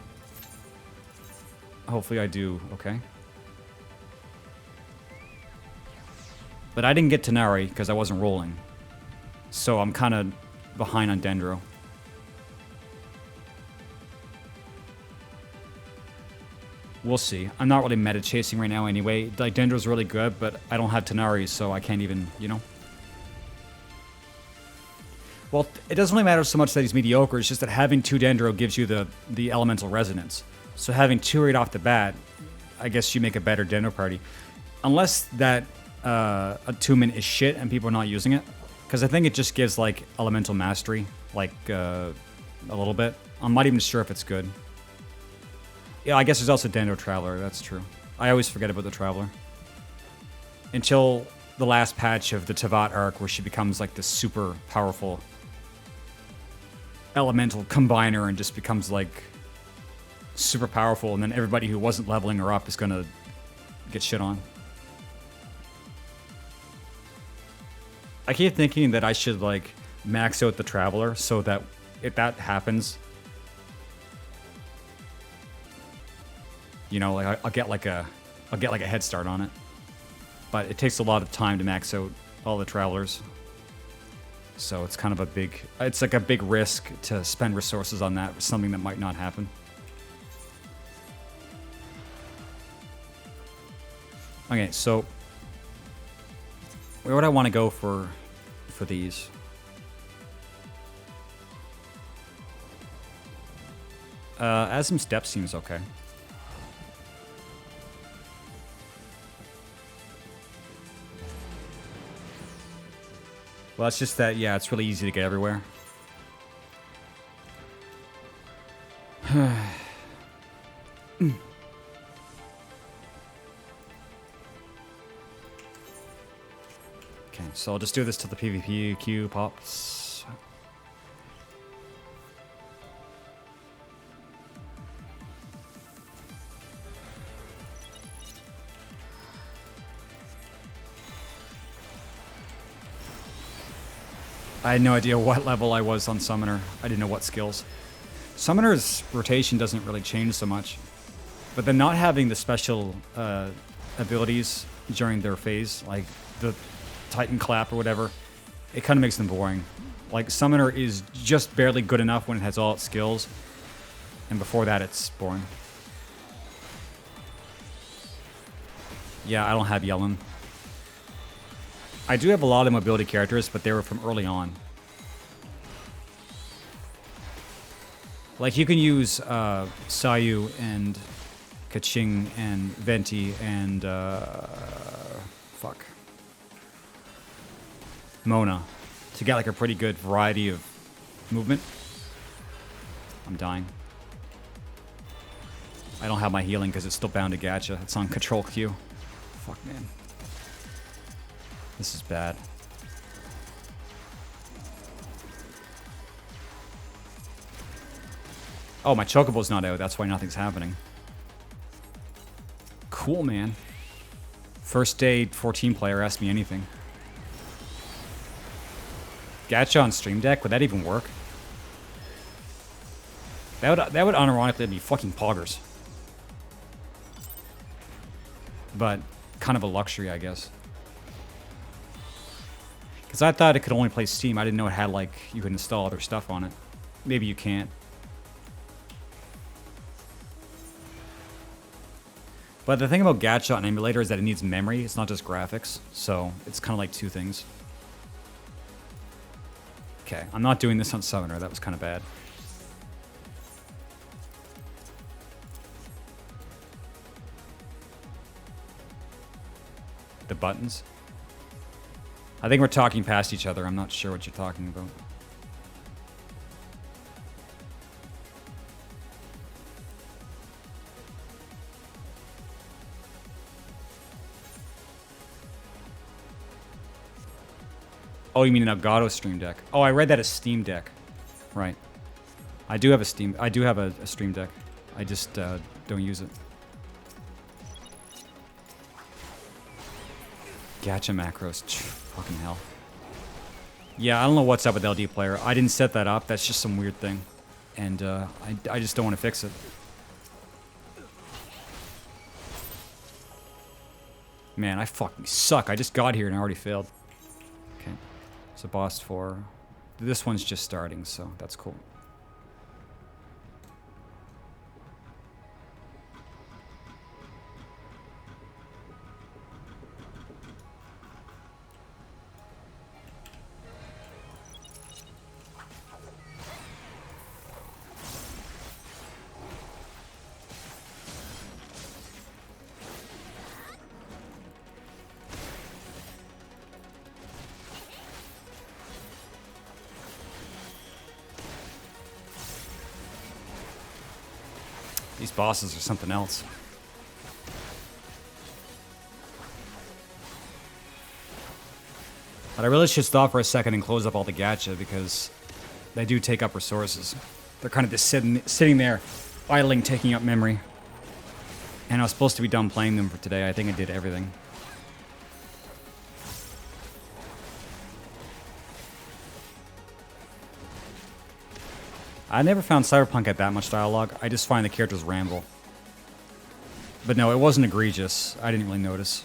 Hopefully I do okay. But I didn't get Tanari because I wasn't rolling. So I'm kind of behind on Dendro. We'll see. I'm not really meta chasing right now anyway. Like, Dendro's really good, but I don't have Tanari, so I can't even, you know. Well, it doesn't really matter so much that he's mediocre. It's just that having 2 Dendro gives you the elemental resonance. So having 2 right off the bat, I guess you make a better Dendro party. Unless that attunement is shit and people are not using it. Because I think it just gives, like, elemental mastery. Like, a little bit. I'm not even sure if it's good. Yeah, I guess there's also Dendro Traveler. That's true. I always forget about the Traveler. Until the last patch of the T.H.A.R arc where she becomes, like, this super powerful elemental combiner and just becomes, like, super powerful, and then everybody who wasn't leveling her up is gonna get shit on. I keep thinking that I should, like, max out the Traveler so that if that happens, you know, like, I'll get like a head start on it. But it takes a lot of time to max out all the Travelers. So it's kind of it's like a big risk to spend resources on that, something that might not happen. Okay, so where would I want to go for these? Asm Steps seems okay. Well, it's just that, yeah, it's really easy to get everywhere. Okay, so I'll just do this till the PvP queue pops. I had no idea what level I was on Summoner. I didn't know what skills. Summoner's rotation doesn't really change so much. But then not having the special abilities during their phase, like the Titan Clap or whatever, it kind of makes them boring. Like, Summoner is just barely good enough when it has all its skills. And before that, it's boring. Yeah, I don't have Yellen. I do have a lot of mobility characters, but they were from early on. Like, you can use Sayu and Kaching and Venti and Mona to get like a pretty good variety of movement. I'm dying. I don't have my healing because it's still bound to Gacha. It's on control Q. Fuck, man. This is bad. Oh, my Chocobo's not out. That's why nothing's happening. Cool, man. First day 14 player asked me anything. Gacha on Stream Deck? Would that even work? That would unironically be fucking poggers. But kind of a luxury, I guess. Because I thought it could only play Steam. I didn't know it had, like, you could install other stuff on it. Maybe you can't. But the thing about Gacha on emulator is that it needs memory. It's not just graphics. So it's kind of like two things. Okay, I'm not doing this on Summoner. That was kind of bad. The buttons? I think we're talking past each other. I'm not sure what you're talking about. Oh, you mean an Elgato Stream Deck? Oh, I read that as Steam Deck. Right. I do have a Stream Deck. I just don't use it. Gacha macros. Fucking hell. Yeah, I don't know what's up with LD Player. I didn't set that up. That's just some weird thing. And I just don't want to fix it. Man, I fucking suck. I just got here and I already failed. Okay. So boss 4. This one's just starting, so that's cool. These bosses are something else. But I really should stop for a second and close up all the gacha because they do take up resources. They're kind of just sitting there, idling, taking up memory. And I was supposed to be done playing them for today. I think I did everything. I never found Cyberpunk had that much dialogue. I just find the characters ramble. But no, it wasn't egregious. I didn't really notice.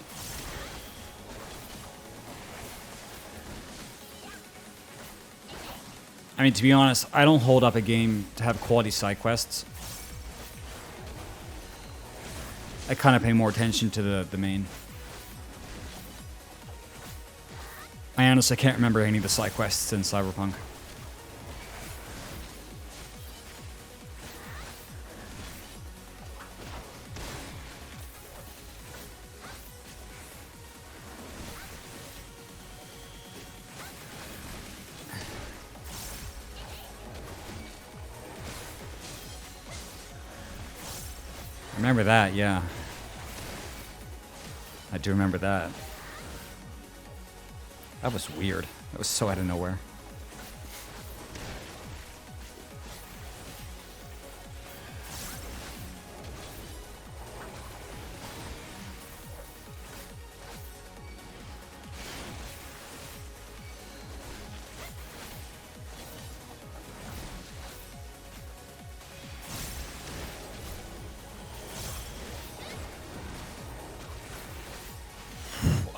I mean, to be honest, I don't hold up a game to have quality side quests. I kind of pay more attention to the main. I honestly can't remember any of the side quests in Cyberpunk. Remember that, yeah. I do remember that. That was weird. That was so out of nowhere.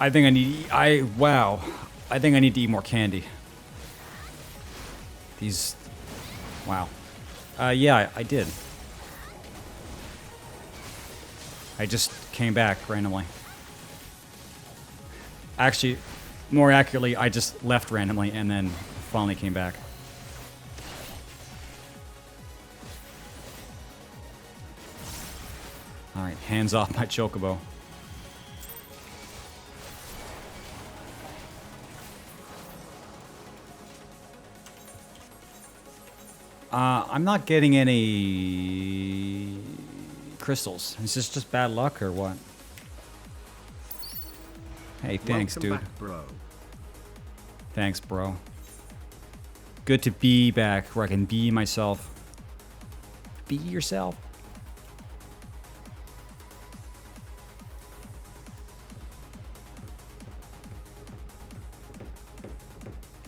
I think I need... Wow. I think I need to eat more candy. These... Wow. Yeah, I did. I just came back randomly. Actually, more accurately, I just left randomly and then finally came back. Alright, hands off my chocobo. I'm not getting any crystals. Is this just bad luck or what? Hey, thanks, Welcome dude. back, bro. Thanks, bro. Good to be back where I can be myself. Be yourself.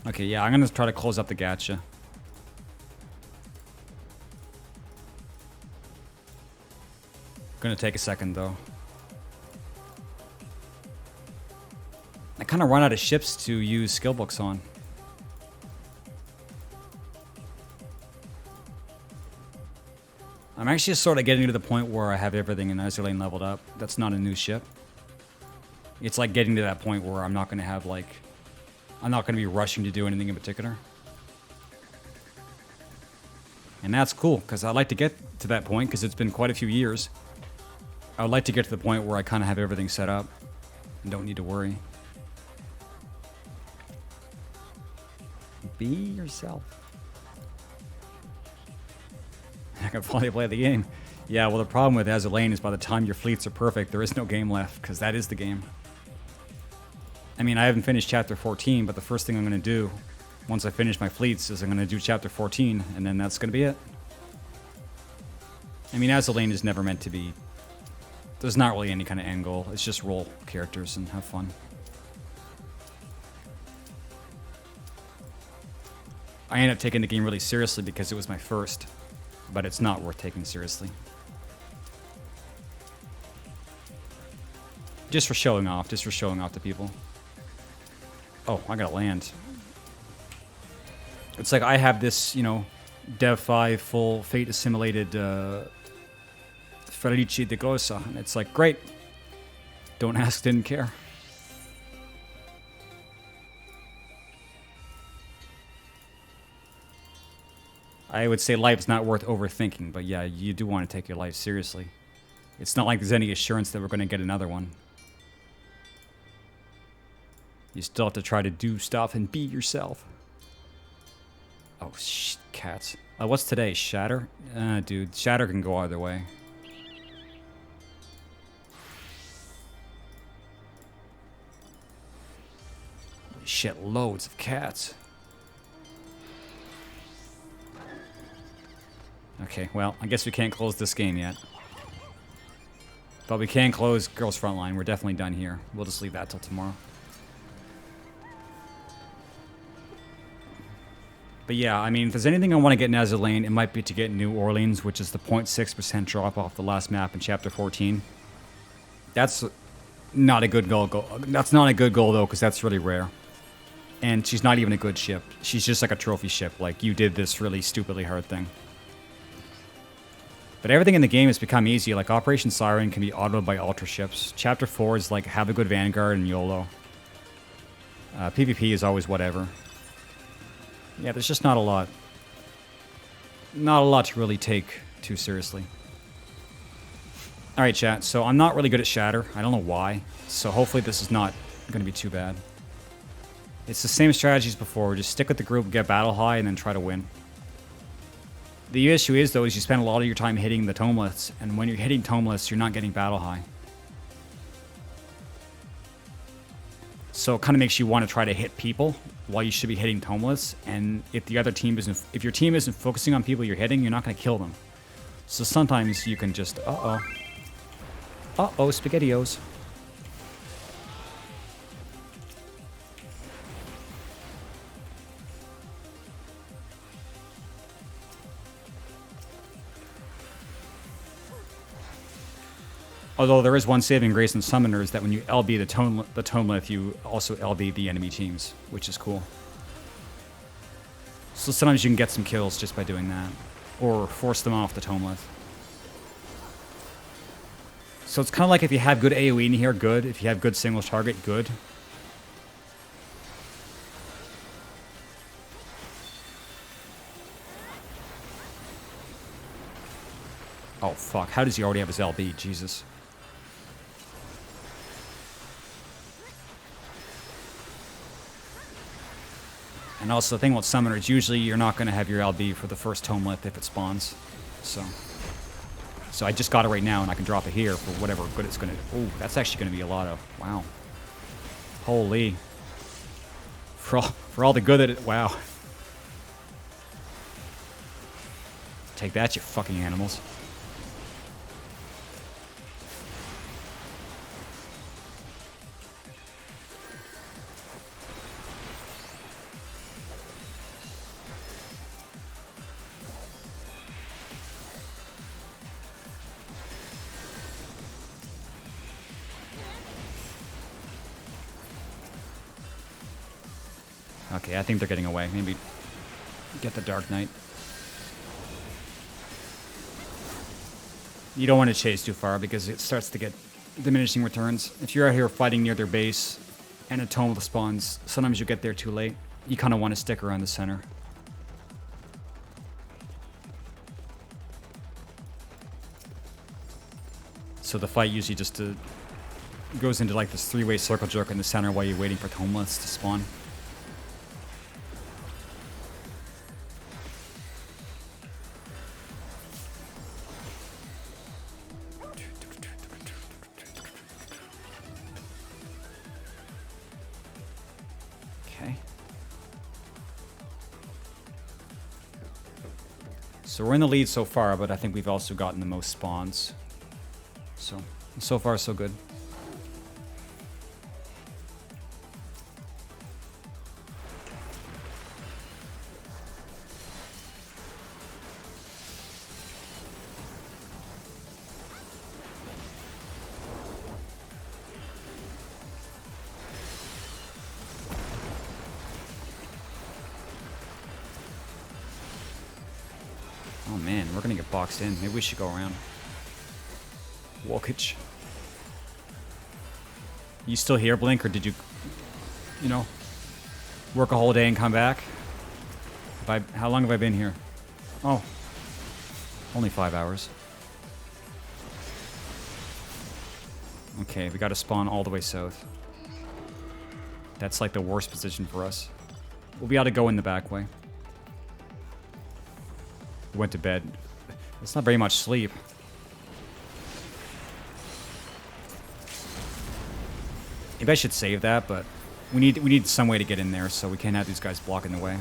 Okay, yeah, I'm gonna try to close up the gacha. Gonna take a second though. I kind of run out of ships to use skill books on. I'm actually sort of getting to the point where I have everything in Azur Lane leveled up. That's not a new ship. It's like getting to that point where I'm not going to have like... I'm not going to be rushing to do anything in particular. And that's cool, because I'd like to get to that point, because it's been quite a few years. I would like to get to the point where I kind of have everything set up and don't need to worry. Be yourself. I can finally play the game. Yeah, well, the problem with Azur Lane is by the time your fleets are perfect, there is no game left, because that is the game. I mean, I haven't finished Chapter 14, but the first thing I'm going to do once I finish my fleets is I'm going to do Chapter 14, and then that's going to be it. I mean, Azur Lane is never meant to be... There's not really any kind of end goal. It's just roll characters and have fun. I ended up taking the game really seriously because it was my first, but it's not worth taking seriously. Just for showing off to people. Oh, I gotta land. It's like I have this, you know, Dev 5 full Fate assimilated Felici de Glosa, and it's like, great. Don't ask, didn't care. I would say life's not worth overthinking, but yeah, you do want to take your life seriously. It's not like there's any assurance that we're going to get another one. You still have to try to do stuff and be yourself. Oh, cats. What's today? Shatter? Dude, Shatter can go either way. Shit, loads of cats. Okay, well, I guess we can't close this game yet. But we can close Girls Frontline. We're definitely done here. We'll just leave that till tomorrow. But yeah, I mean, if there's anything I want to get in Azur Lane, it might be to get New Orleans, which is the 0.6% drop off the last map in Chapter 14. That's not a good goal. That's not a good goal, though, because that's really rare. And she's not even a good ship. She's just like a trophy ship. Like, you did this really stupidly hard thing. But everything in the game has become easy. Like, Operation Siren can be autoed by Ultra ships. Chapter 4 is like, have a good Vanguard and YOLO. PvP is always whatever. Yeah, there's just not a lot. Not a lot to really take too seriously. Alright, chat. So I'm not really good at Shatter. I don't know why. So hopefully this is not going to be too bad. It's the same strategy as before. Just stick with the group, get battle high, and then try to win. The issue is, though, is you spend a lot of your time hitting the tomeless, and when you're hitting tomeless, you're not getting battle high. So it kind of makes you want to try to hit people while you should be hitting tomeless, and if the other team isn't, if your team isn't focusing on people you're hitting, you're not going to kill them. So sometimes you can just, SpaghettiOs. Although there is one saving grace in Summoners that when you LB the Tomelith, you also LB the enemy teams, which is cool. So sometimes you can get some kills just by doing that. Or force them off the Tomelith. So it's kind of like if you have good AoE in here, good. If you have good single target, good. Oh fuck, how does he already have his LB? Jesus. And also the thing about Summoners, usually you're not going to have your LB for the first Tomelith if it spawns. So I just got it right now and I can drop it here for whatever good it's going to... Ooh, that's actually going to be a lot of... Wow. Holy. For all the good that it... Wow. Take that, you fucking animals. Okay, I think they're getting away. Maybe get the Dark Knight. You don't want to chase too far because it starts to get diminishing returns. If you're out here fighting near their base and a Tomelith spawns, sometimes you get there too late. You kind of want to stick around the center. So the fight usually just goes into like this three-way circle jerk in the center while you're waiting for Tomeliths to spawn. So we're in the lead so far, but I think we've also gotten the most spawns. So far so good. Oh man, we're gonna get boxed in. Maybe we should go around. Walkage. You still here, Blink, or did you know, work a whole day and come back? How long have I been here? Oh, only 5 hours. Okay, we gotta spawn all the way south. That's like the worst position for us. We'll be able to go in the back way. Went to bed. It's not very much sleep. Maybe I should save that, but we need some way to get in there, so we can't have these guys blocking the way.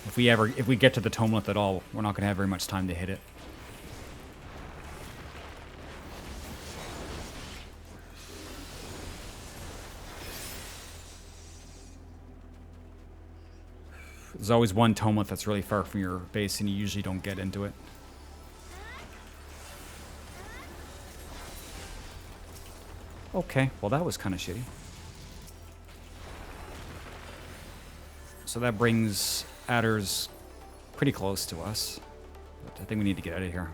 If we get to the Tomelith at all, we're not gonna have very much time to hit it. There's always one Tomelith that's really far from your base, and you usually don't get into it. Okay, well that was kind of shitty. So that brings Adders pretty close to us. But I think we need to get out of here.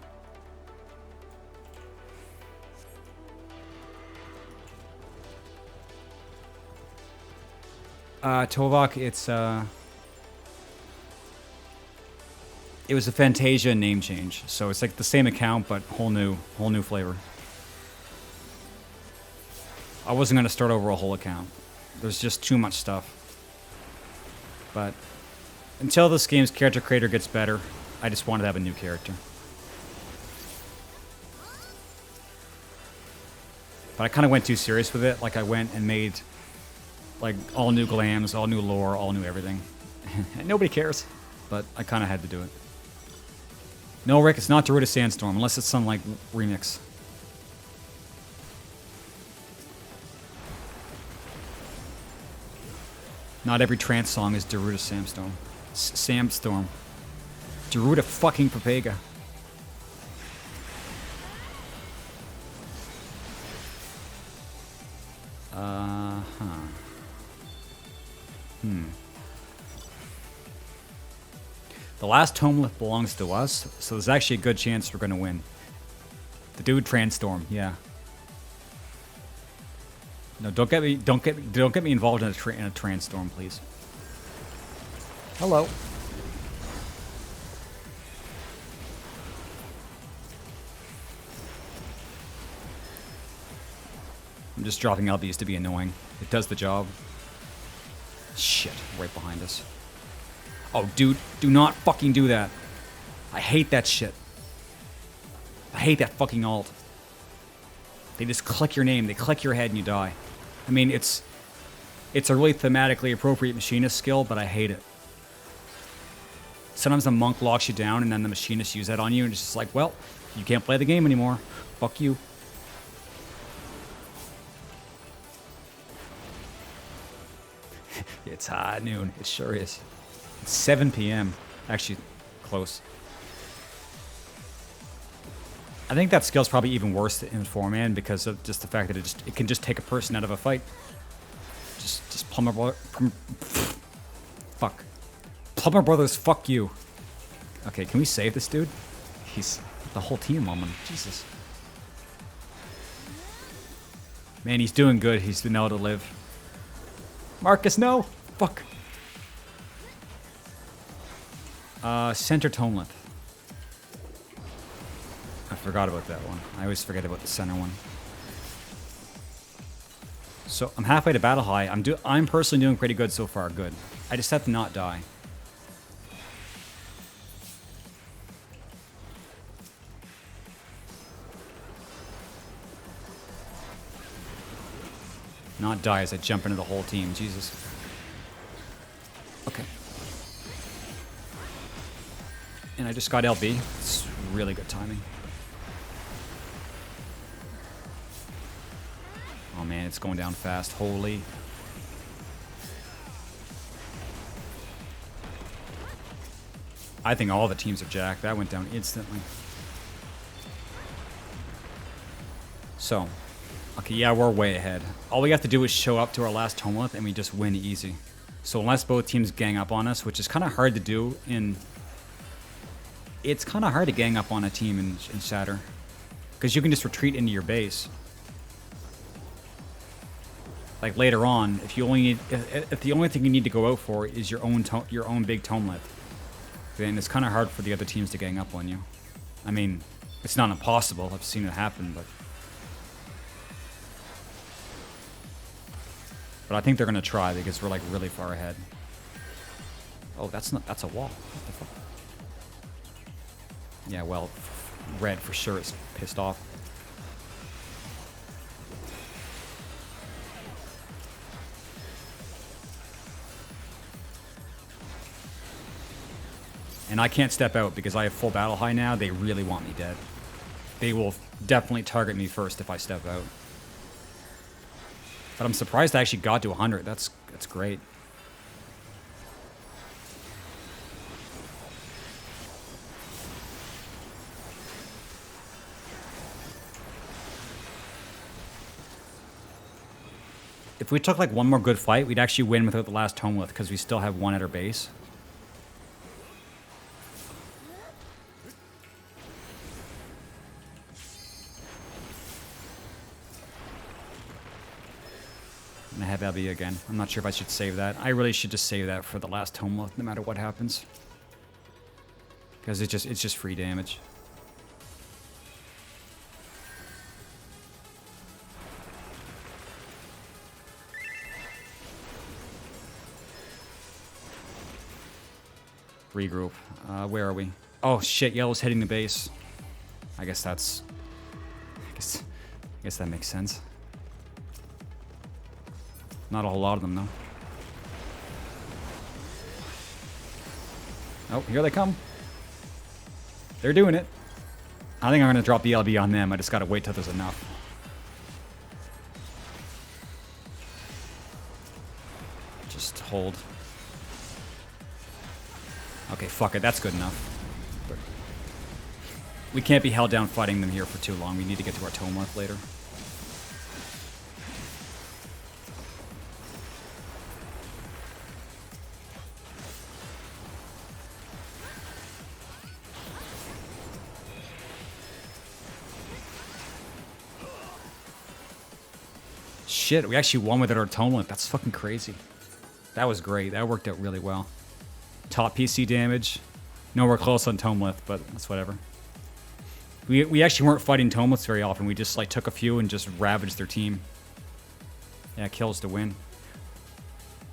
Tovok, it was a Fantasia name change, so it's like the same account but whole new flavor. I wasn't gonna start over a whole account. There's just too much stuff. But until this game's character creator gets better, I just wanted to have a new character. But I kind of went too serious with it. Like I went and made like all new glams, all new lore, all new everything. And nobody cares, but I kind of had to do it. No, Rick, it's not Darude Sandstorm, unless it's some, like, remix. Not every trance song is Darude Sandstorm. Samstorm. Darude fucking Papega. The last Tomelith belongs to us, so there's actually a good chance we're gonna win. The dude Transtorm, yeah. No, don't get me involved in a Transtorm, please. Hello. I'm just dropping LBs to be annoying. It does the job. Shit, right behind us. Oh, dude, do not fucking do that. I hate that shit. I hate that fucking ult. They just click your name, they click your head and you die. I mean, it's a really thematically appropriate machinist skill, but I hate it. Sometimes the monk locks you down and then the machinists use that on you and it's just like, well, you can't play the game anymore. Fuck you. It's high noon. It sure is. It's 7 p.m. Actually, close. I think that skill's probably even worse in 4-man because of just the fact that it can just take a person out of a fight. Just Plumber Brothers. Fuck. Plumber Brothers, fuck you. Okay, can we save this dude? He's the whole team on him. Jesus. Man, he's doing good. He's been able to live. Marcus, no! Fuck. Center Tomelith. I forgot about that one. I always forget about the center one. So I'm halfway to Battle High. I'm personally doing pretty good so far. Good. I just have to not die. Not die as I jump into the whole team. Jesus. Okay. And I just got LB. It's really good timing. Oh man, it's going down fast. Holy. I think all the teams are jacked. That went down instantly. So. Okay, yeah, we're way ahead. All we have to do is show up to our last Tomelith and we just win easy. So unless both teams gang up on us, which is kind of hard to do in... It's kind of hard to gang up on a team in T.H.A.R. Because you can just retreat into your base. Like later on, if you only need, if the only thing you need to go out for is your own big Tomelith, then it's kind of hard for the other teams to gang up on you. I mean, it's not impossible. I've seen it happen, but I think they're gonna try because we're like really far ahead. Oh, that's a wall. What the fuck? Yeah, well, red for sure is pissed off. And I can't step out because I have full battle high now. They really want me dead. They will definitely target me first if I step out. But I'm surprised I actually got to 100. That's great. If we took like one more good fight, we'd actually win without the last Tomelith because we still have one at our base. And I have LB again. I'm not sure if I should save that. I really should just save that for the last Tomelith, no matter what happens. Because it's just free damage. Regroup. Where are we? Oh shit, yellow's hitting the base. I guess that's... I guess that makes sense. Not a whole lot of them, though. Oh, here they come. They're doing it. I think I'm going to drop the LB on them. I just got to wait till there's enough. Just hold. Okay, fuck it. That's good enough. But we can't be held down fighting them here for too long. We need to get to our Tomelith later. Shit, we actually won without our tome limit. That's fucking crazy. That was great. That worked out really well. Top PC damage. Nowhere close on Tomelith, but that's whatever. We actually weren't fighting Tomeliths very often. We just like took a few and just ravaged their team. Yeah, kills to win.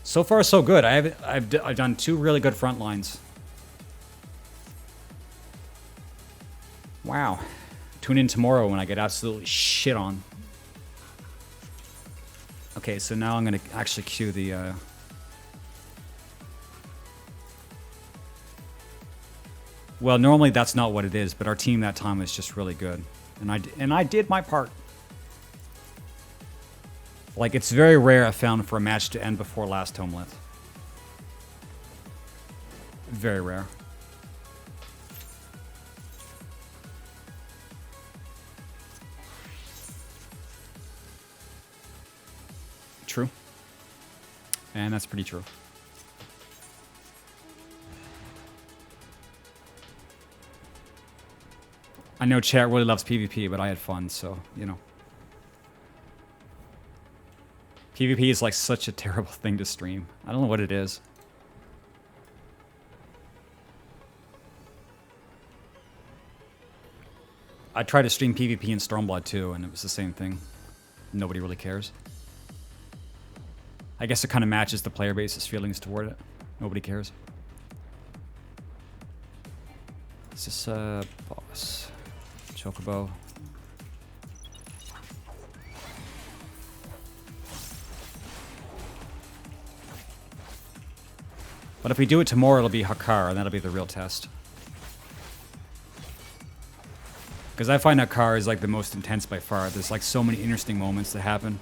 So far, so good. I've done 2 really good front lines. Wow. Tune in tomorrow when I get absolutely shit on. Okay, so now I'm gonna actually cue the. Well, normally that's not what it is, but our team that time was just really good, and I did my part. Like, it's very rare I found for a match to end before last Tomelith. Very rare. True. And that's pretty true. I know chat really loves PvP, but I had fun, so, you know. PvP is like such a terrible thing to stream. I don't know what it is. I tried to stream PvP in Stormblood too, and it was the same thing. Nobody really cares. I guess it kind of matches the player base's feelings toward it. Nobody cares. Is this boss? Chocobo. But if we do it tomorrow, it'll be T.H.A.R, and that'll be the real test. Because I find T.H.A.R is like the most intense by far. There's like so many interesting moments that happen.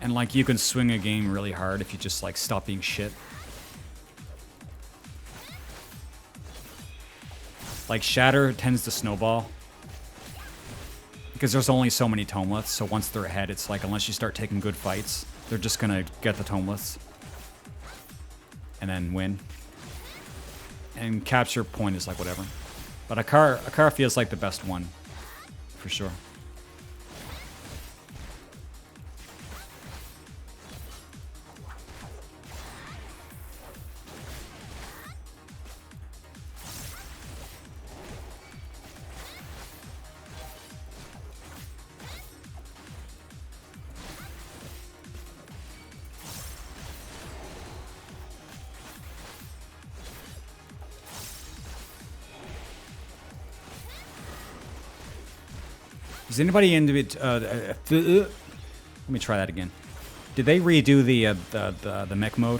And like you can swing a game really hard if you just like stop being shit. Like Shatter tends to snowball. Because there's only so many Tomeliths, so once they're ahead, it's like unless you start taking good fights, they're just gonna get the Tomeliths. And then win. And capture point is like whatever. But T.H.A.R feels like the best one. For sure. Is anybody into it? Let me try that again. Did they redo the mech mode,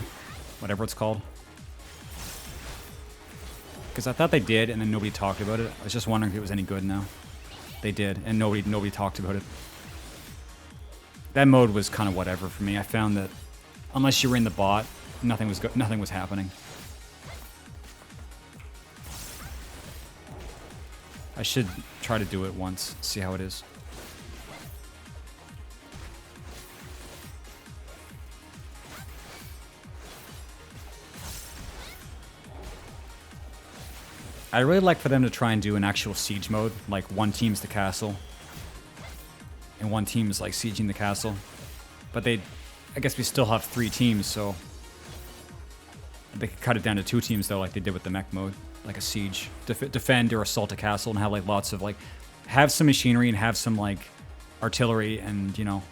whatever it's called? Because I thought they did, and then nobody talked about it. I was just wondering if it was any good now. They did, and nobody talked about it. That mode was kind of whatever for me. I found that unless you were in the bot, nothing was happening. I should try to do it once, see how it is. I'd really like for them to try and do an actual siege mode, like one team's the castle, and one team is like sieging the castle. But I guess we still have 3 teams, so they could cut it down to 2 teams though, like they did with the mech mode. Like a siege, defend or assault a castle, and have like lots of like, have some machinery and have some like artillery and, you know,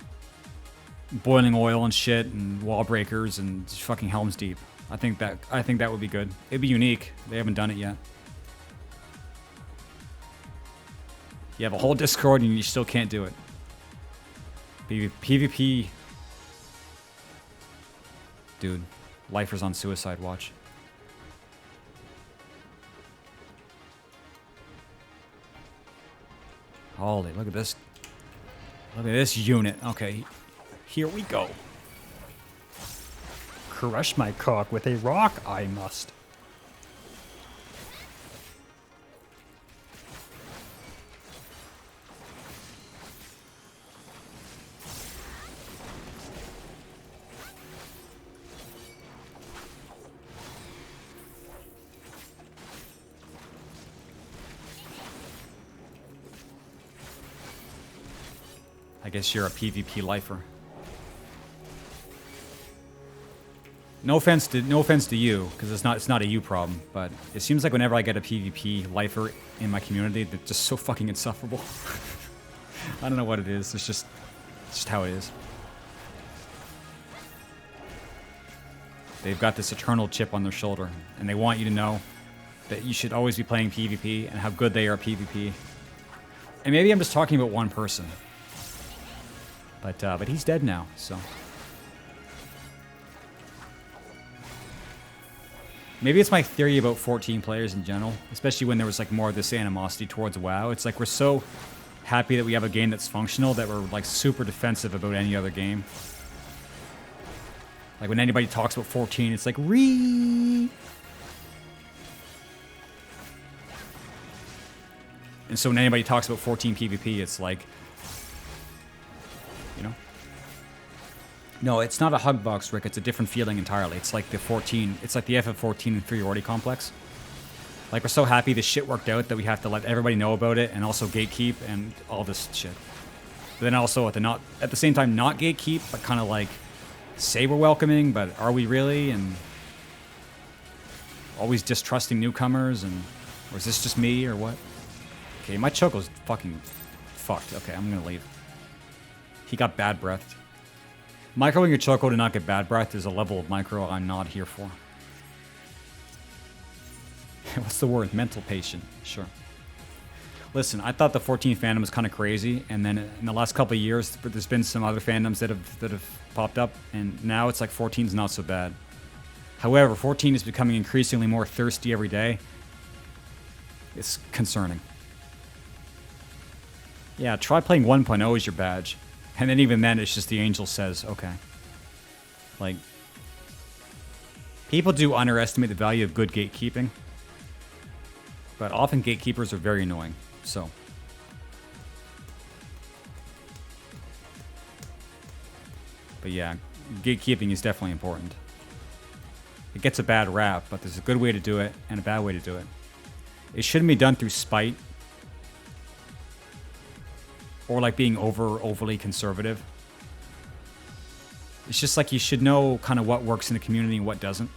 boiling oil and shit and wall breakers and fucking Helm's Deep. I think that would be good. It'd be unique. They haven't done it yet. You have a whole Discord and you still can't do it. PvP, dude. Lifers on suicide watch. Holy, look at this. Look at this unit. Okay, here we go. Crush my cock with a rock, I must. I guess you're a PvP lifer. No offense to you, because it's not a you problem, but it seems like whenever I get a PvP lifer in my community, they're just so fucking insufferable. I don't know what it is. It's just how it is. They've got this eternal chip on their shoulder, and they want you to know that you should always be playing PvP and how good they are at PvP. And maybe I'm just talking about one person, but he's dead now, so. Maybe it's my theory about 14 players in general, especially when there was like more of this animosity towards WoW. It's like we're so happy that we have a game that's functional that we're like super defensive about any other game. Like when anybody talks about 14, it's like re. And so when anybody talks about 14 PvP, it's like, you know. No, it's not a hug box, Rick. It's a different feeling entirely. It's like the 14. It's like the FF14 inferiority complex. Like we're so happy this shit worked out that we have to let everybody know about it and also gatekeep and all this shit. But then also at the same time not gatekeep, but kind of like say we're welcoming, but are we really? And always distrusting newcomers, and or is this just me or what? Okay, my Choco's fucking fucked. Okay, I'm gonna leave. He got bad breathed. Microing your Choco to not get bad breath is a level of micro I'm not here for. What's the word? Mental patient. Sure. Listen, I thought the 14 fandom was kind of crazy, and then in the last couple of years, there's been some other fandoms that have popped up, and now it's like 14's not so bad. However, 14 is becoming increasingly more thirsty every day. It's concerning. Yeah, try playing 1.0 as your badge. And then even then, it's just the angel says, okay. Like, people do underestimate the value of good gatekeeping. But often gatekeepers are very annoying, so. But yeah, gatekeeping is definitely important. It gets a bad rap, but there's a good way to do it and a bad way to do it. It shouldn't be done through spite. Or like being overly conservative. It's just like you should know kind of what works in the community and what doesn't.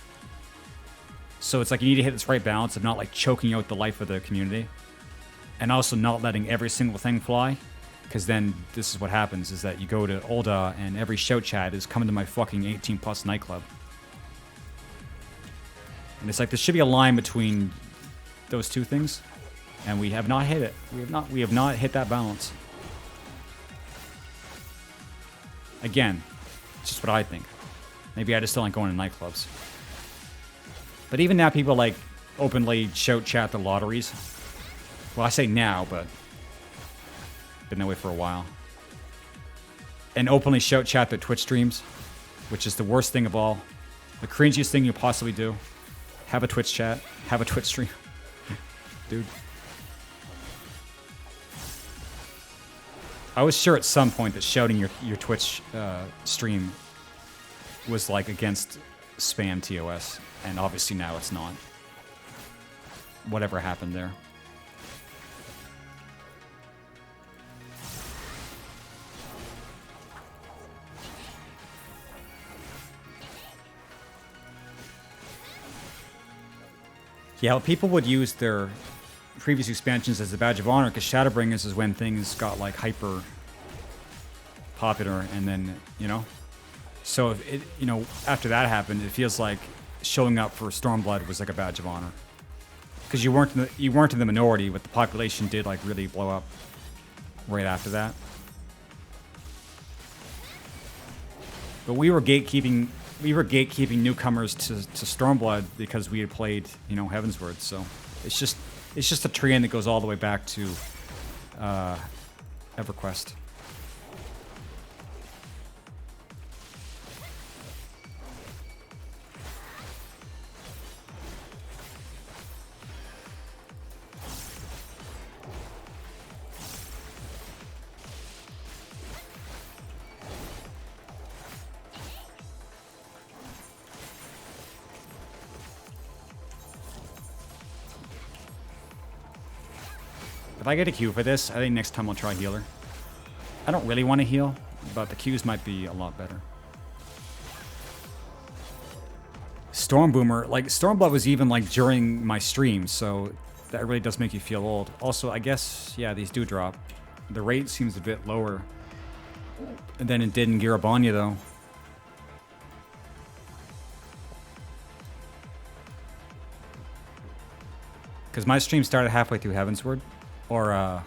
So it's like you need to hit this right balance of not like choking out the life of the community. And also not letting every single thing fly. Because then this is what happens, is that you go to Ulda and every shout chat is coming to my fucking 18 plus nightclub. And it's like there should be a line between those two things. And we have not hit it. We have not hit that balance. Again, it's just what I think. Maybe I just don't like going to nightclubs. But even now, people like openly shout chat the lotteries. Well, I say now, but been that way for a while. And openly shout chat their Twitch streams, which is the worst thing of all. The cringiest thing you possibly do. Have a Twitch chat. Have a Twitch stream. Dude. I was sure at some point that shouting your Twitch stream was like against spam TOS, and obviously now it's not. Whatever happened there. Yeah, well, people would use their previous expansions as a badge of honor, because Shadowbringers is when things got like hyper popular, and then, you know, so if it, you know, after that happened, it feels like showing up for Stormblood was like a badge of honor, because you weren't in the minority, but the population did like really blow up right after that. But we were gatekeeping newcomers to Stormblood because we had played, you know, Heavensward. So it's just a trend that goes all the way back to EverQuest. If I get a Q for this, I think next time I'll try healer. I don't really want to heal, but the Qs might be a lot better. Stormboomer, like Stormblood was even like during my stream, so that really does make you feel old. Also, I guess, yeah, these do drop. The rate seems a bit lower than it did in Garabanya, though. Because my stream started halfway through Heavensward. Or,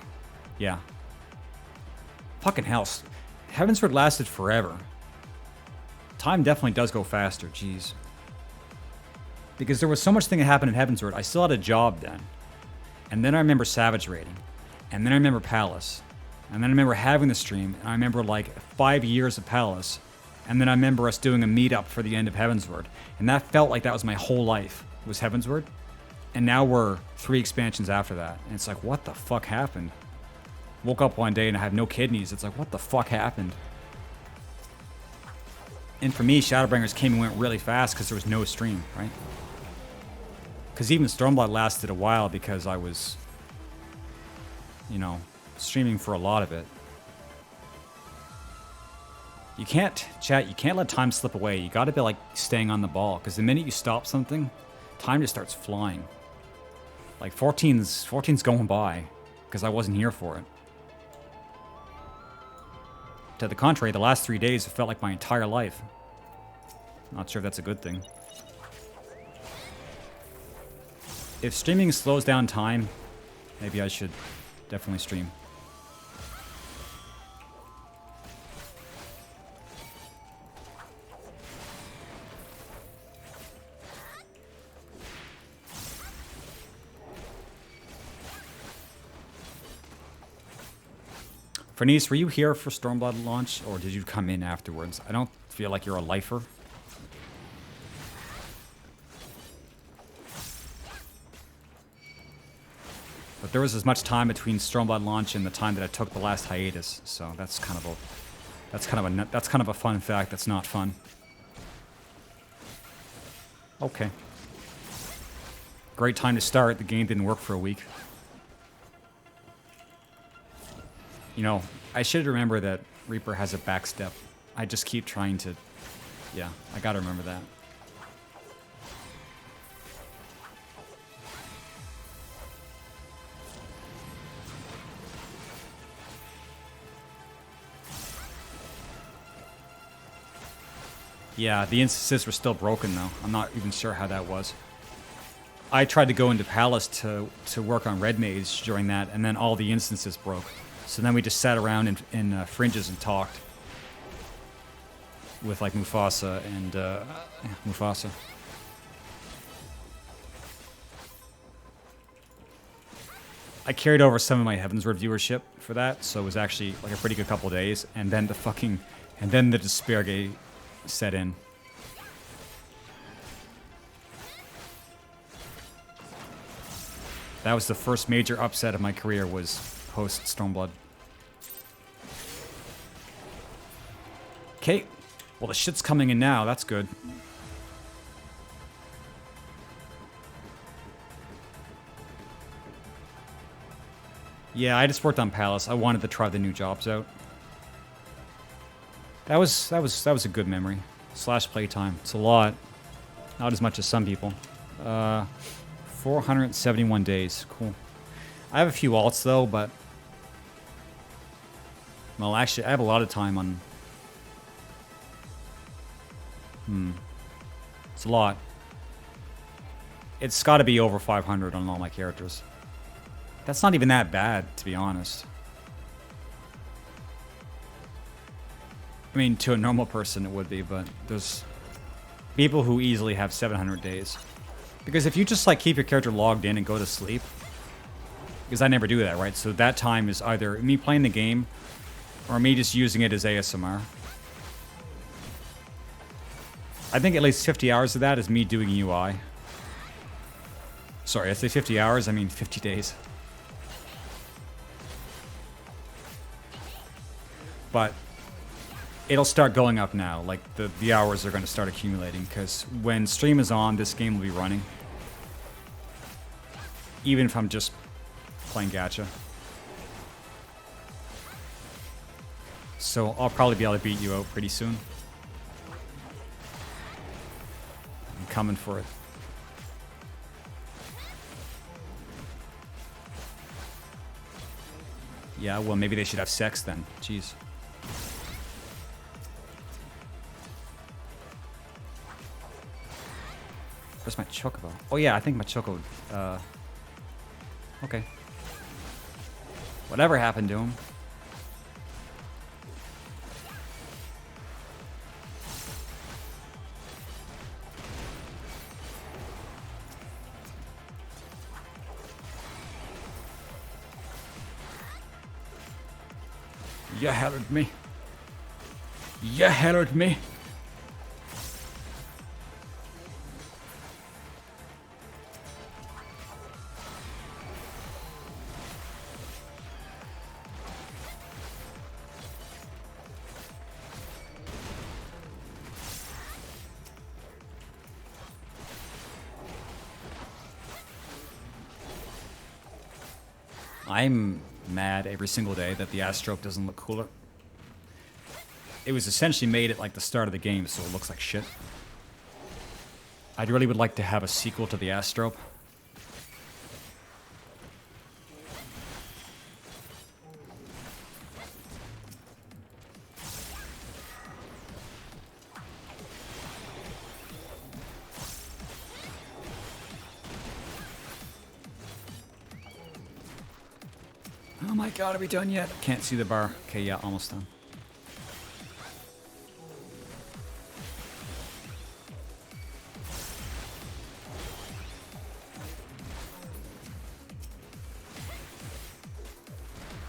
yeah. Fucking hell. Heavensward lasted forever. Time definitely does go faster, jeez. Because there was so much thing that happened in Heavensward. I still had a job then. And then I remember Savage raiding. And then I remember Palace. And then I remember having the stream. And I remember like 5 years of Palace. And then I remember us doing a meetup for the end of Heavensward. And that felt like that was my whole life, was Heavensward. And now we're 3 expansions after that. And it's like, what the fuck happened? Woke up one day and I have no kidneys. It's like, what the fuck happened? And for me, Shadowbringers came and went really fast because there was no stream, right? Because even Stormblood lasted a while because I was, you know, streaming for a lot of it. You can't, chat, you can't let time slip away. You gotta be like staying on the ball. Because the minute you stop something, time just starts flying. Like 14's going by because I wasn't here for it. To the contrary, the last 3 days have felt like my entire life. Not sure if that's a good thing. If streaming slows down time, maybe I should definitely stream. Fernice, were you here for Stormblood launch, or did you come in afterwards? I don't feel like you're a lifer. But there was as much time between Stormblood launch and the time that I took the last hiatus, so that's kind of a fun fact that's not fun. Okay. Great time to start. The game didn't work for a week. You know, I should remember that Reaper has a backstep. I just keep trying to... Yeah, I gotta remember that. Yeah, the instances were still broken, though. I'm not even sure how that was. I tried to go into Palace to work on Red Mage during that, and then all the instances broke. So then we just sat around in fringes and talked with like Mufasa and Mufasa. I carried over some of my Heavensward viewership for that, so it was actually like a pretty good couple of days. And then the despair gate set in. That was the first major upset of my career, was post Stormblood. Okay, well the shit's coming in now, that's good. Yeah, I just worked on Palace. I wanted to try the new jobs out. That was a good memory. Slash playtime. It's a lot. Not as much as some people. 471 days. Cool. I have a few alts though, but... Well, actually, I have a lot of time on... It's a lot. It's gotta be over 500 on all my characters. That's not even that bad, to be honest. I mean, to a normal person it would be, but there's people who easily have 700 days. Because if you just like keep your character logged in and go to sleep, because I never do that, right? So that time is either me playing the game or me just using it as ASMR. I think at least 50 hours of that is me doing UI. Sorry, I say 50 hours, I mean 50 days. But it'll start going up now. Like, the hours are going to start accumulating, because when stream is on, this game will be running. Even if I'm just playing Gacha. So I'll probably be able to beat you out pretty soon. I'm coming for it. Yeah, well, maybe they should have sex then. Jeez. Where's my chocobo? Oh yeah, I think my choco. Okay. Whatever happened to him? You heard me. You heard me. I'm mad every single day that the ass stroke doesn't look cooler. It was essentially made at like the start of the game, so it looks like shit. I really would like to have a sequel to the ass stroke. Oh my god, are we done yet? Can't see the bar. Okay, yeah, almost done.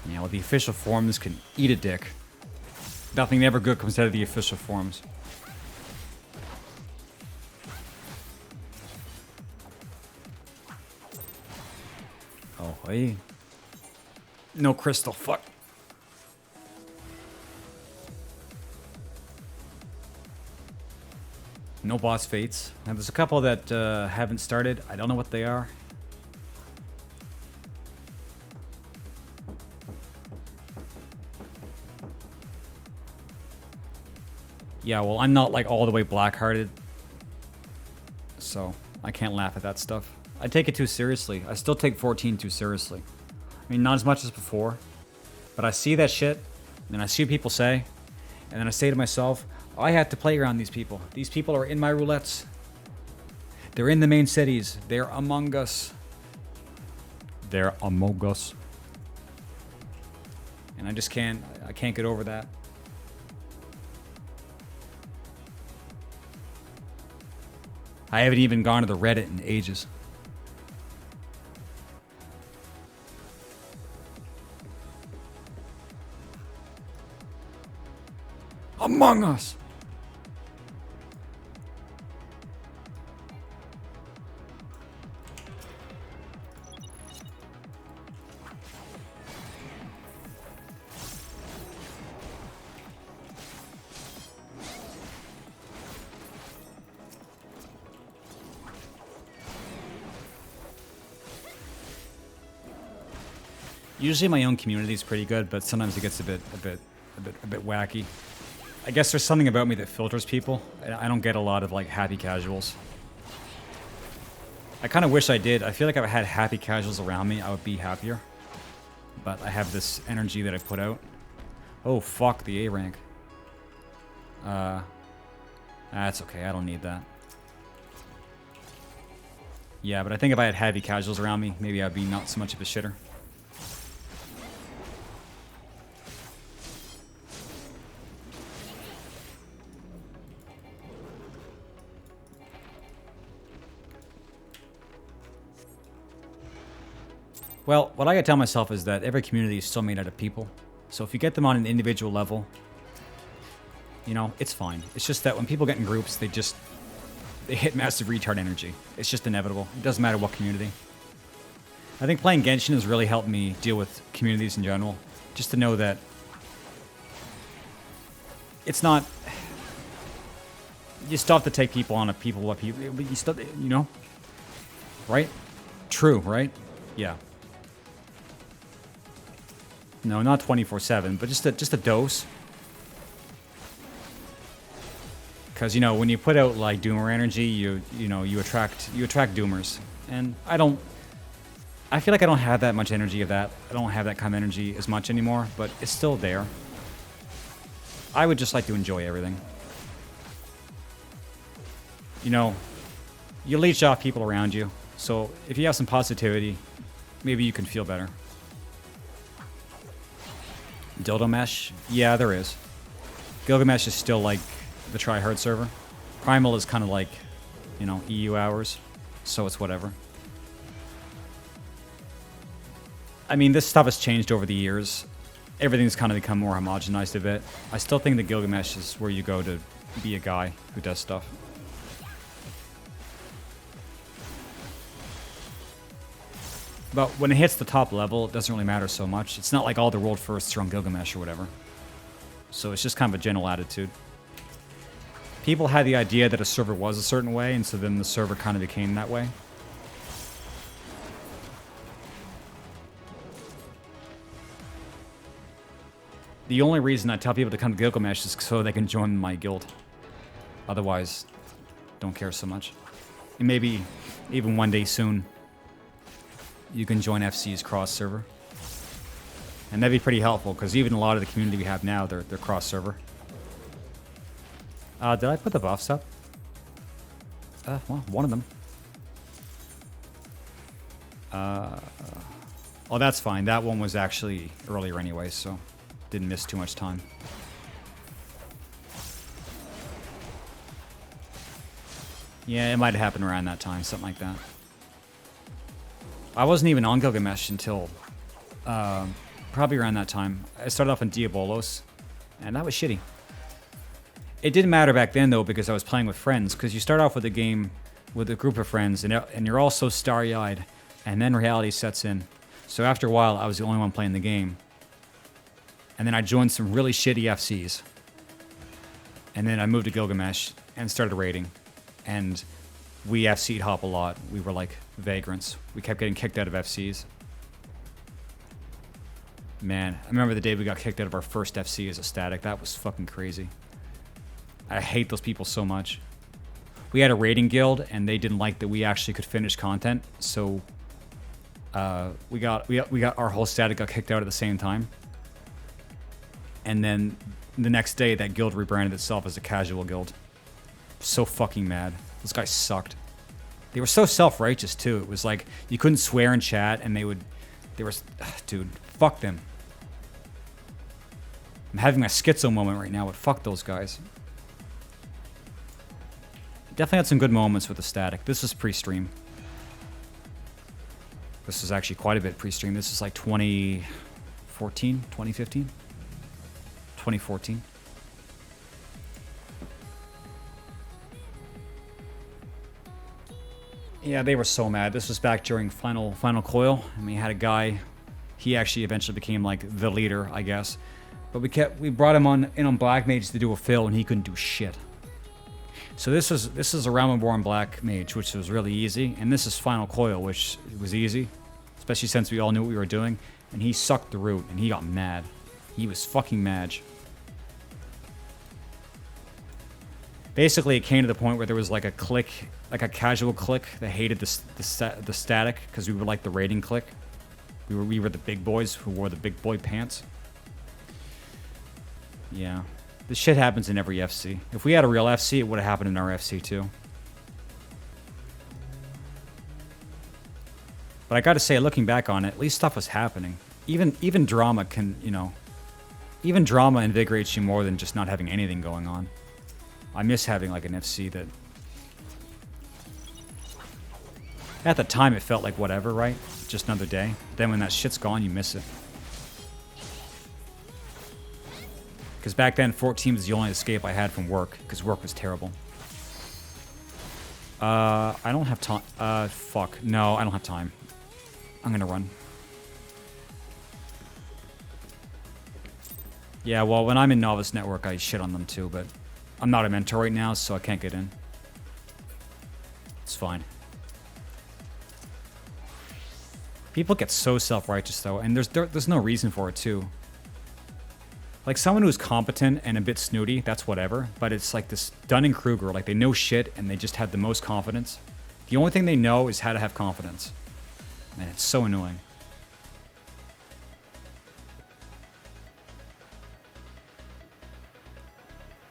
Yeah, well, the official forms can eat a dick. Nothing ever good comes out of the official forms. Oh, hey. No crystal, fuck. No boss fates. Now there's a couple that haven't started. I don't know what they are. Yeah, well, I'm not like all the way black-hearted, so I can't laugh at that stuff. I take it too seriously. I still take 14 too seriously. I mean, not as much as before, but I see that shit, and then I see what people say, and then I say to myself, I have to play around these people. These people are in my roulettes. They're in the main cities. They're among us. They're among us. And I just can't get over that. I haven't even gone to the Reddit in ages. Among Us! Usually my own community is pretty good, but sometimes it gets a bit wacky. I guess there's something about me that filters people. I don't get a lot of like happy casuals. I kind of wish I did. I feel like if I had happy casuals around me, I would be happier. But I have this energy that I put out. Oh fuck, the A rank. That's okay, I don't need that. Yeah, but I think if I had happy casuals around me, maybe I'd be not so much of a shitter. Well, what I gotta tell myself is that every community is still made out of people. So if you get them on an individual level, you know, it's fine. It's just that when people get in groups, they hit massive retard energy. It's just inevitable. It doesn't matter what community. I think playing Genshin has really helped me deal with communities in general. Just to know that it's not... You still have to take people on a people what people... You still, you know? Right? True, right? Yeah. No, not 24/7, but just a dose. Because, you know, when you put out, like, Doomer energy, you attract Doomers. And I feel like I don't have that much energy of that. I don't have that kind of energy as much anymore, but it's still there. I would just like to enjoy everything. You know, you leech off people around you, so if you have some positivity, maybe you can feel better. Dildo Mesh? Yeah, there is. Gilgamesh is still like the Try-Hard server. Primal is kind of like, you know, EU hours, so it's whatever. I mean, this stuff has changed over the years. Everything's kind of become more homogenized a bit. I still think that Gilgamesh is where you go to be a guy who does stuff. But when it hits the top level, it doesn't really matter so much. It's not like all the world firsts are on Gilgamesh or whatever. So it's just kind of a general attitude. People had the idea that a server was a certain way, and so then the server kind of became that way. The only reason I tell people to come to Gilgamesh is so they can join my guild. Otherwise, don't care so much. And maybe even one day soon, you can join FC's cross-server. And that'd be pretty helpful, because even a lot of the community we have now, they're cross-server. Did I put the buffs up? Well, one of them. Oh, that's fine. That one was actually earlier anyway, so didn't miss too much time. Yeah, it might have happened around that time, something like that. I wasn't even on Gilgamesh until probably around that time. I started off on Diabolos, and that was shitty. It didn't matter back then, though, because I was playing with friends, because you start off with a game with a group of friends, and you're all so starry-eyed, and then reality sets in. So after a while, I was the only one playing the game. And then I joined some really shitty FCs. And then I moved to Gilgamesh and started raiding. And we FC'd hop a lot. We were like vagrants. We kept getting kicked out of FCs. Man, I remember the day we got kicked out of our first FC as a static. That was fucking crazy. I hate those people so much. We had a raiding guild, and they didn't like that we actually could finish content. So we got our whole static got kicked out at the same time. And then the next day, that guild rebranded itself as a casual guild. So fucking mad. Those guys sucked. They were so self-righteous, too. It was like, you couldn't swear in chat, and they were, dude, fuck them. I'm having my schizo moment right now, but fuck those guys. Definitely had some good moments with the static. This was pre-stream. This is actually quite a bit pre-stream. This is like 2014, 2015? 2014. Yeah, they were so mad. This was back during Final Coil. I mean, you had a guy. He actually eventually became like the leader, I guess. But we brought him in on Black Mage to do a fill, and he couldn't do shit. So this is a Realm Reborn Black Mage, which was really easy, and this is Final Coil, which was easy, especially since we all knew what we were doing. And he sucked the root, and he got mad. He was fucking mad. Basically, it came to the point where there was like a clique, like a casual clique that hated the static because we were like the raiding clique. We were the big boys who wore the big boy pants. Yeah. This shit happens in every FC. If we had a real FC, it would have happened in our FC too. But I gotta say, looking back on it, at least stuff was happening. Even drama can, you know... Even drama invigorates you more than just not having anything going on. I miss having like an FC that... At the time, it felt like whatever, right? Just another day. Then when that shit's gone, you miss it. Because back then, 14 was the only escape I had from work, because work was terrible. I don't have time. Fuck. No, I don't have time. I'm gonna run. Yeah, well, when I'm in Novice Network, I shit on them too, but I'm not a mentor right now, so I can't get in. It's fine. People get so self-righteous, though, and there's no reason for it, too. Like someone who's competent and a bit snooty, that's whatever. But it's like this Dunning-Kruger, like they know shit and they just have the most confidence. The only thing they know is how to have confidence. Man, it's so annoying.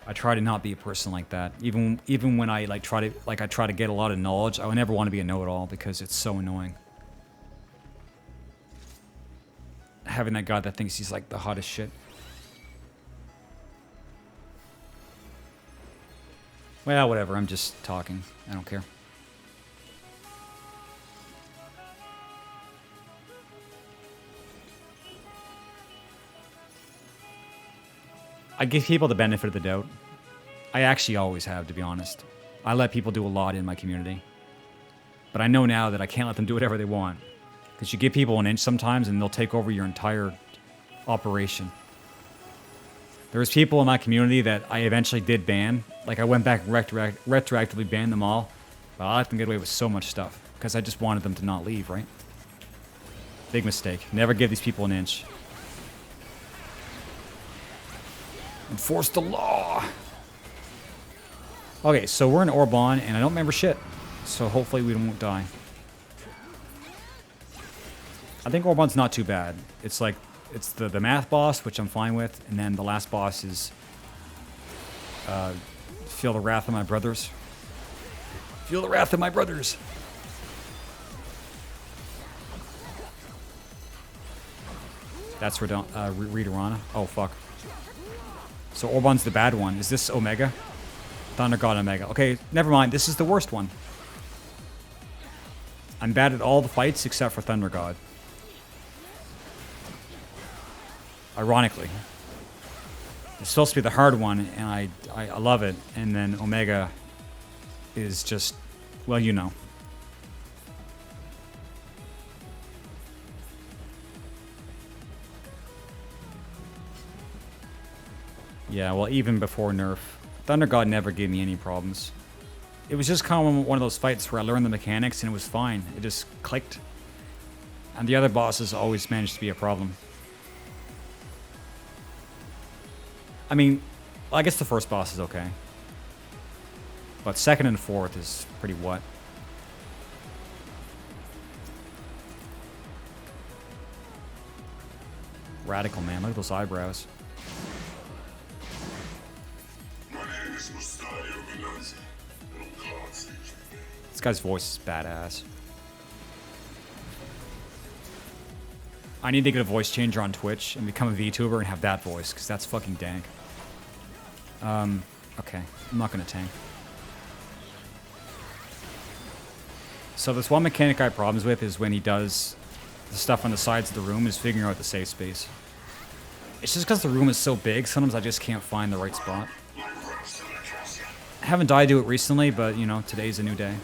I try to not be a person like that. Even when I like try to get a lot of knowledge, I would never want to be a know-it-all because it's so annoying. Having that guy that thinks he's like the hottest shit. Well, whatever. I'm just talking. I don't care. I give people the benefit of the doubt. I actually always have, to be honest. I let people do a lot in my community. But I know now that I can't let them do whatever they want. Because you give people an inch sometimes and they'll take over your entire operation. There was people in my community that I eventually did ban. Like I went back and retroactively banned them all. But I let them get away with so much stuff. Because I just wanted them to not leave, right? Big mistake. Never give these people an inch. Enforce the law. Okay, so we're in Orban, and I don't remember shit. So hopefully we won't die. I think Orban's not too bad. It's like, it's the math boss, which I'm fine with, and then the last boss is feel the wrath of my brothers. Feel the wrath of my brothers. That's Redorana. Oh, fuck. So Orban's the bad one. Is this Omega? Thunder God Omega. Okay, never mind. This is the worst one. I'm bad at all the fights except for Thunder God. Ironically. It's supposed to be the hard one, and I love it. And then Omega is just, well, you know. Yeah, well, even before nerf, Thunder God never gave me any problems. It was just kind of one of those fights where I learned the mechanics and it was fine. It just clicked. And the other bosses always managed to be a problem. I mean, I guess the first boss is okay. But second and fourth is pretty what? Radical, man. Look at those eyebrows. This guy's voice is badass. I need to get a voice changer on Twitch and become a VTuber and have that voice, because that's fucking dank. Okay. I'm not going to tank. So this one mechanic I have problems with is when he does the stuff on the sides of the room is figuring out the safe space. It's just because the room is so big, sometimes I just can't find the right spot. I haven't died to it recently, but, you know, today's a new day.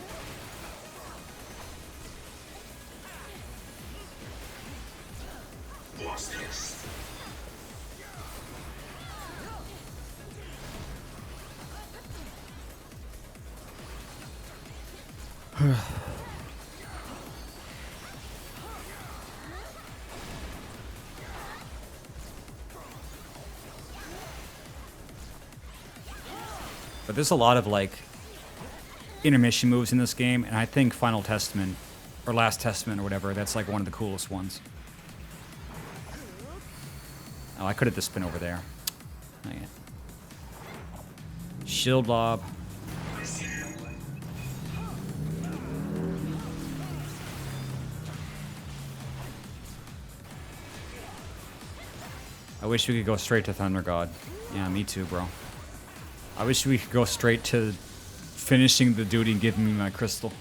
But there's a lot of, like, intermission moves in this game, and I think Final Testament, or Last Testament, or whatever, that's, like, one of the coolest ones. Oh, I could have just been over there. Dang it. Shield lob. I wish we could go straight to Thunder God. Yeah, me too, bro. I wish we could go straight to finishing the duty and giving me my crystal.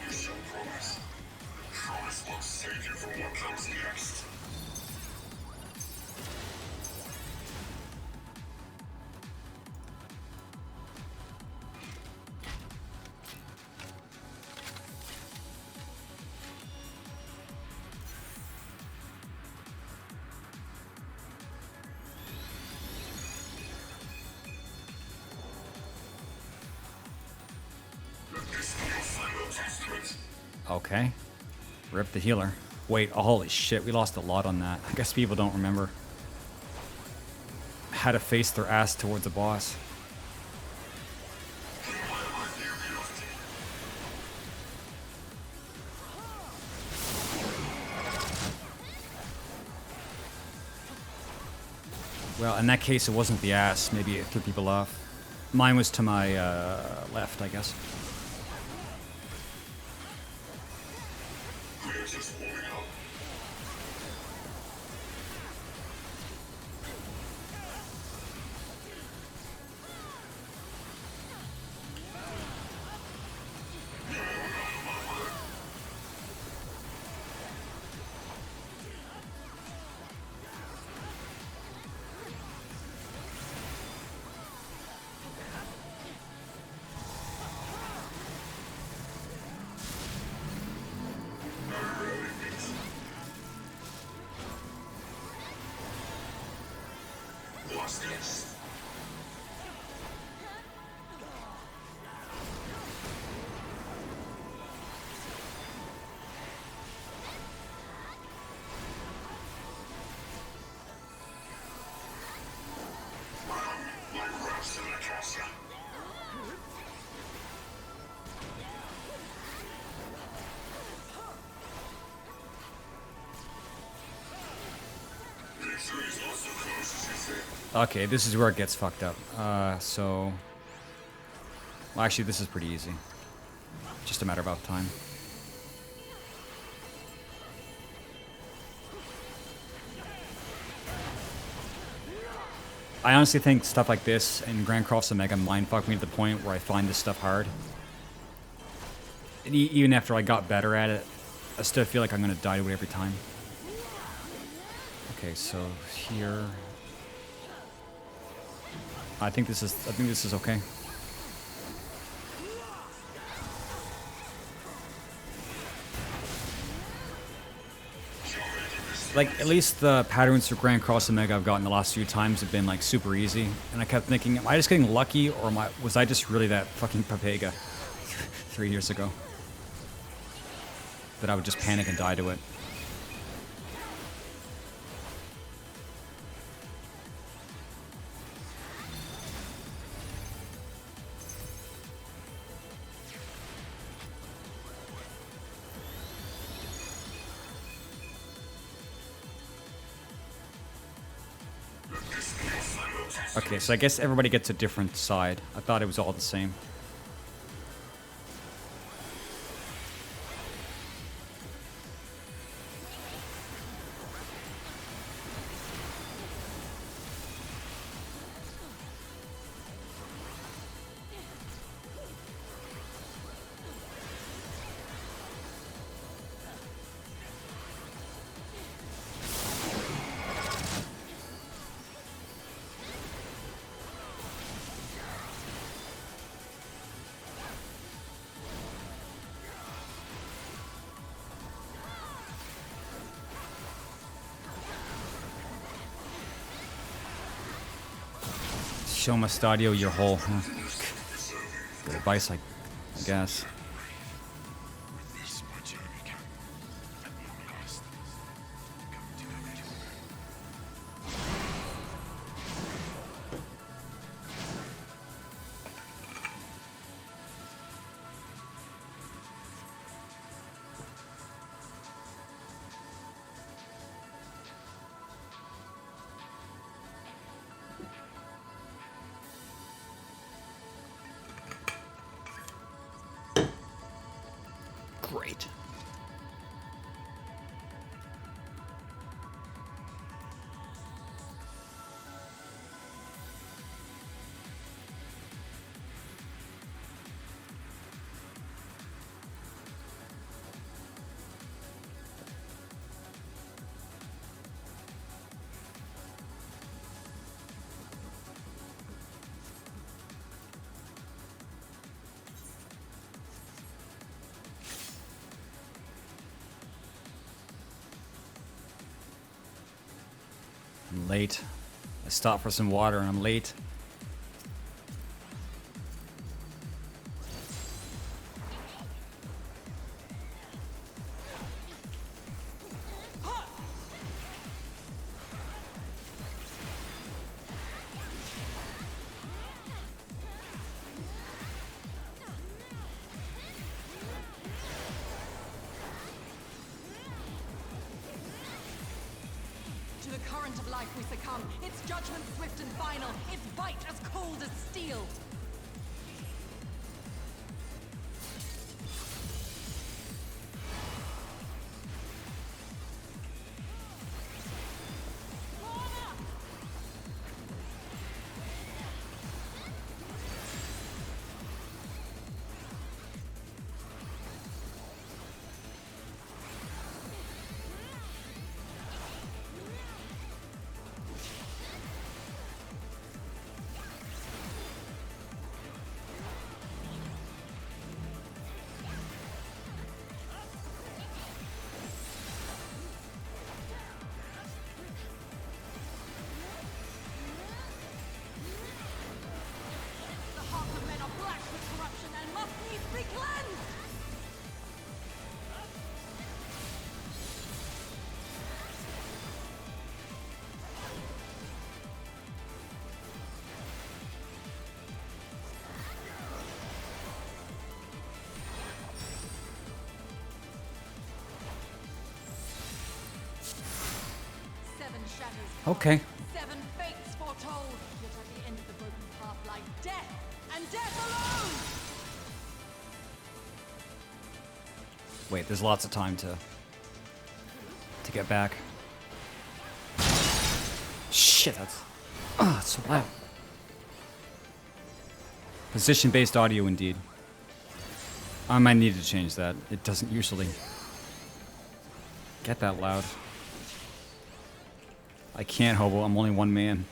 You shall promise. Promise won't save you from what comes next. Okay. Rip the healer. Wait, oh, holy shit, we lost a lot on that. I guess people don't remember how to face their ass towards a boss. Well, in that case, it wasn't the ass. Maybe it threw people off. Mine was to my left, I guess. We're just warming up. What's this? Like rats in a castle. Victory's not so close as you think. Okay, this is where it gets fucked up. So... Well, actually, this is pretty easy. Just a matter of time. I honestly think stuff like this in Grand Cross Omega mindfuck me to the point where I find this stuff hard. And even after I got better at it, I still feel like I'm gonna die to it every time. Okay, so here... I think this is okay. Like, at least the patterns for Grand Cross Omega I've gotten the last few times have been, like, super easy. And I kept thinking, am I just getting lucky, or was I just really that fucking Papega 3 years ago? That I would just panic and die to it. Okay, so I guess everybody gets a different side. I thought it was all the same. Show my stadio your hole. Huh? Good advice, I guess. Great. I'm late. I stopped for some water and I'm late. life we succumb. Its judgment swift and final. Its bite as cold as steel. Okay. 7 fates foretold, yet at the end of the broken path lie death, and death alone! Wait, there's lots of time to get back. Shit, that's it's so loud. Position-based audio, indeed. I might need to change that. It doesn't usually get that loud. I can't, Hobo. I'm only one man.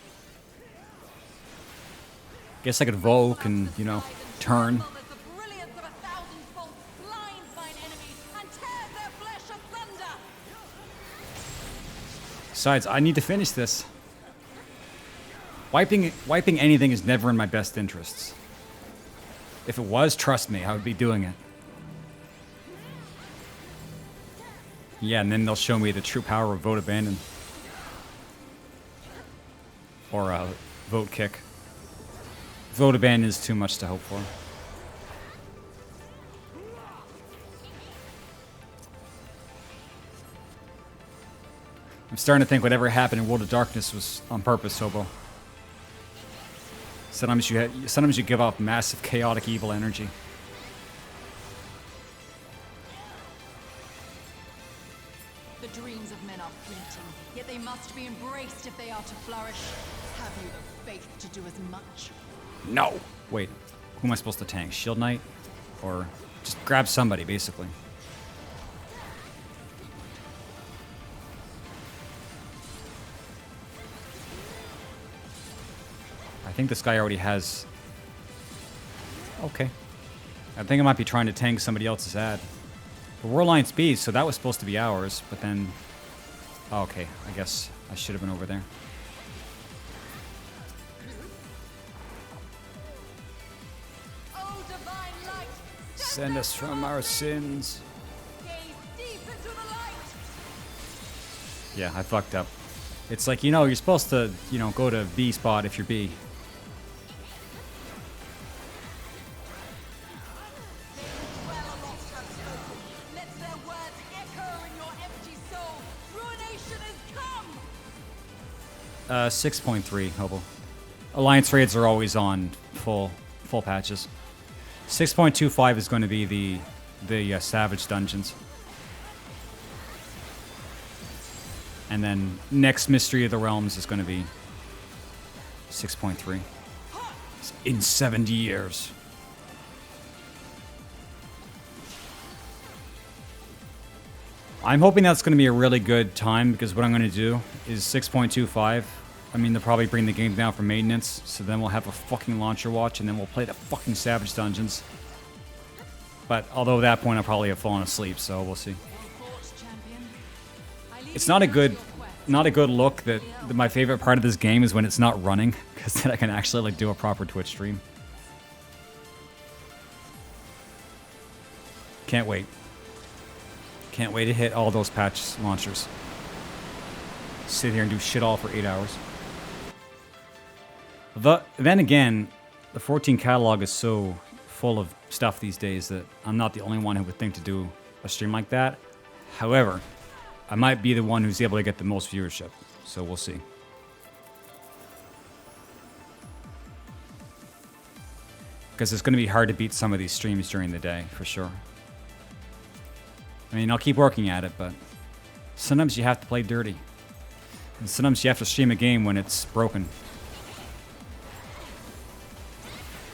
Guess I could Vogue and, you know, turn. Besides, I need to finish this. Wiping anything is never in my best interests. If it was, trust me, I would be doing it. Yeah, and then they'll show me the true power of Vote Abandon. Or Vote Kick. Vote Abandon is too much to hope for. I'm starting to think whatever happened in World of Darkness was on purpose, Hobo. Sometimes you give off massive chaotic evil energy. The dreams of men are fleeting, yet they must be embraced if they are to flourish. Have you the faith to do as much? No! Wait, who am I supposed to tank? Shield Knight? Or just grab somebody, basically. I think this guy already has... Okay. I think I might be trying to tank somebody else's ad. But we're Alliance B, so that was supposed to be ours, but then... Oh, okay, I guess I should have been over there. Oh, divine light, Send us from our sins. gaze deep into the light. Yeah, I fucked up. It's like, you know, you're supposed to, you know, go to B spot if you're B. Let their words echo in your empty soul. Ruination has come. 6.3, Hobo. Alliance raids are always on full patches. 6.25 is going to be the Savage dungeons. And then next Mystery of the Realms is going to be 6.3. In 70 years. I'm hoping that's going to be a really good time, because what I'm going to do is 6.25. I mean, they'll probably bring the game down for maintenance, so then we'll have a fucking launcher watch, and then we'll play the fucking Savage dungeons. But although at that point I'll probably have fallen asleep, so we'll see. It's not a good look that my favorite part of this game is when it's not running, because then I can actually like do a proper Twitch stream. Can't wait. Can't wait to hit all those patch launchers. Sit here and do shit all for 8 hours. Then again, the 14 catalog is so full of stuff these days that I'm not the only one who would think to do a stream like that. However, I might be the one who's able to get the most viewership, so we'll see. Because it's going to be hard to beat some of these streams during the day, for sure. I mean, I'll keep working at it, but sometimes you have to play dirty. And sometimes you have to stream a game when it's broken.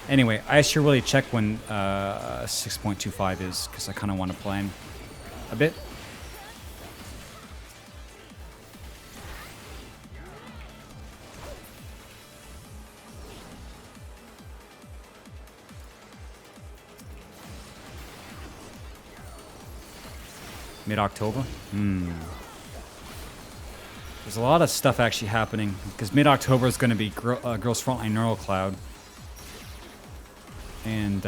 Anyway, I should really check when 6.25 is, because I kind of want to plan a bit. Mid-October? There's a lot of stuff actually happening, because mid-October is going to be Girls Frontline Neural Cloud. And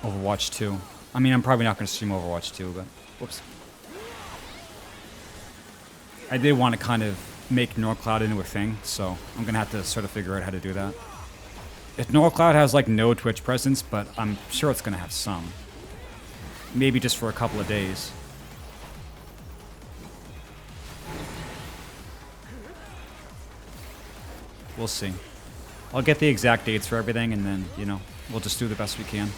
Overwatch 2. I mean, I'm probably not going to stream Overwatch 2, but whoops. I did want to kind of make Neural Cloud into a thing, so I'm going to have to sort of figure out how to do that. If Neural Cloud has like no Twitch presence, but I'm sure it's going to have some. Maybe just for a couple of days. We'll see. I'll get the exact dates for everything, and then, you know, we'll just do the best we can.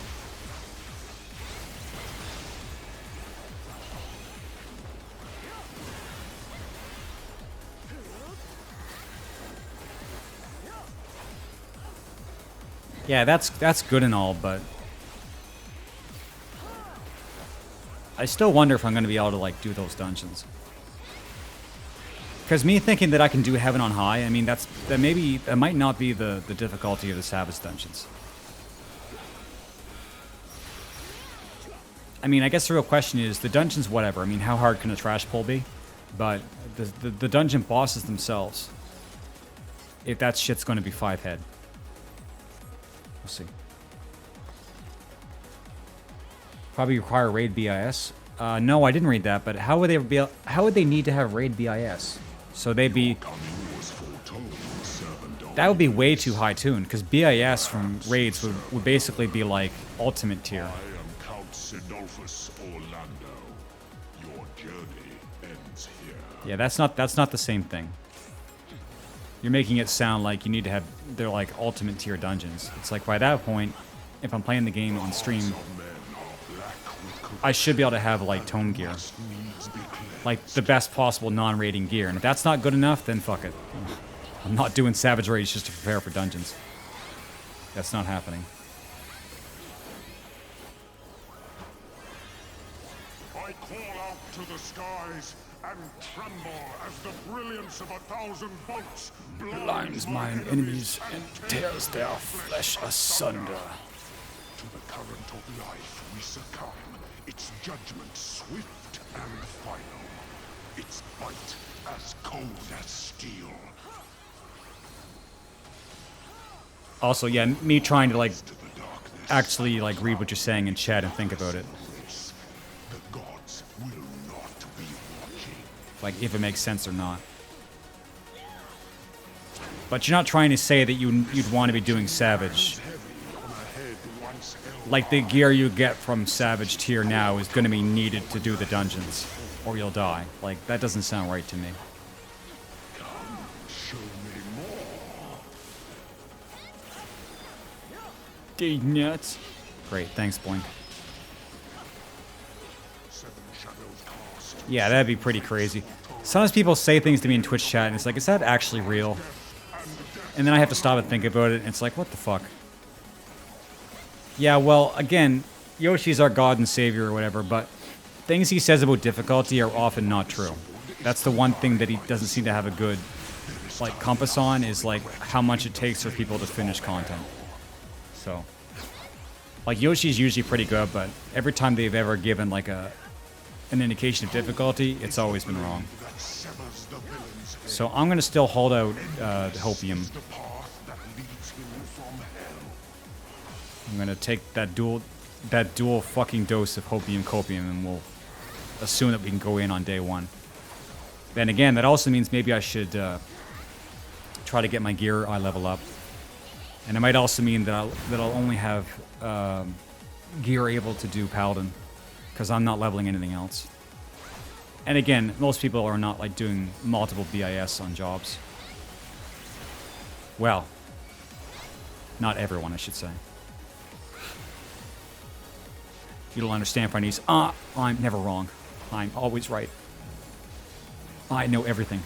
Yeah, that's good and all, but I still wonder if I'm going to be able to, like, do those dungeons. Because me thinking that I can do Heaven on High, I mean, that might not be the difficulty of the Savage dungeons. I mean, I guess the real question is, the dungeons, whatever. I mean, how hard can a trash pull be? But the dungeon bosses themselves, if that shit's going to be 5 head. We'll see. Probably require raid BIS. No, I didn't read that, but how would they need to have raid BIS? So they'd be... That would be way too high tuned, because BIS from raids would basically be like ultimate tier. I am Count Sidolphus Orlando. Your journey ends here. Yeah, that's not the same thing. You're making it sound like you need to have, they're like ultimate tier dungeons. It's like by that point, if I'm playing the game on stream, I should be able to have like tome gear. Like the best possible non-raiding gear. And if that's not good enough, then fuck it. I'm not doing Savage raids just to prepare for dungeons. That's not happening. I call out to the skies and tremble as the brilliance of 1,000 bolts Blinds mine enemies and tears their flesh asunder. To the current of life we succumb, its judgment swift and final, its bite as cold as steel. Also, yeah, me trying to like actually like read what you're saying in chat and think about it. The gods will not be watching. Like if it makes sense or not. But you're not trying to say that you'd want to be doing Savage. Like the gear you get from Savage tier now is going to be needed to do the dungeons, or you'll die. Like that doesn't sound right to me. Show me more. D nuts. Great, thanks, Blink. Seven shadows cast. Yeah, that'd be pretty crazy. Sometimes people say things to me in Twitch chat, and it's like, is that actually real? And then I have to stop and think about it, and it's like, what the fuck? Yeah, well, again, Yoshi's our god and savior or whatever, but things he says about difficulty are often not true. That's the one thing that he doesn't seem to have a good, like, compass on, is, like, how much it takes for people to finish content. So, like, Yoshi's usually pretty good, but every time they've ever given, like, an indication of difficulty, it's always been wrong. So I'm going to still hold out Hopium. I'm going to take that dual fucking dose of Hopium Copium, and we'll assume that we can go in on day one. Then again, that also means maybe I should try to get my gear eye level up. And it might also mean that I'll only have gear able to do Paladin, because I'm not leveling anything else. And again, most people are not like doing multiple BIS on jobs. Well, not everyone, I should say. You don't understand Chinese. I'm never wrong. I'm always right. I know everything.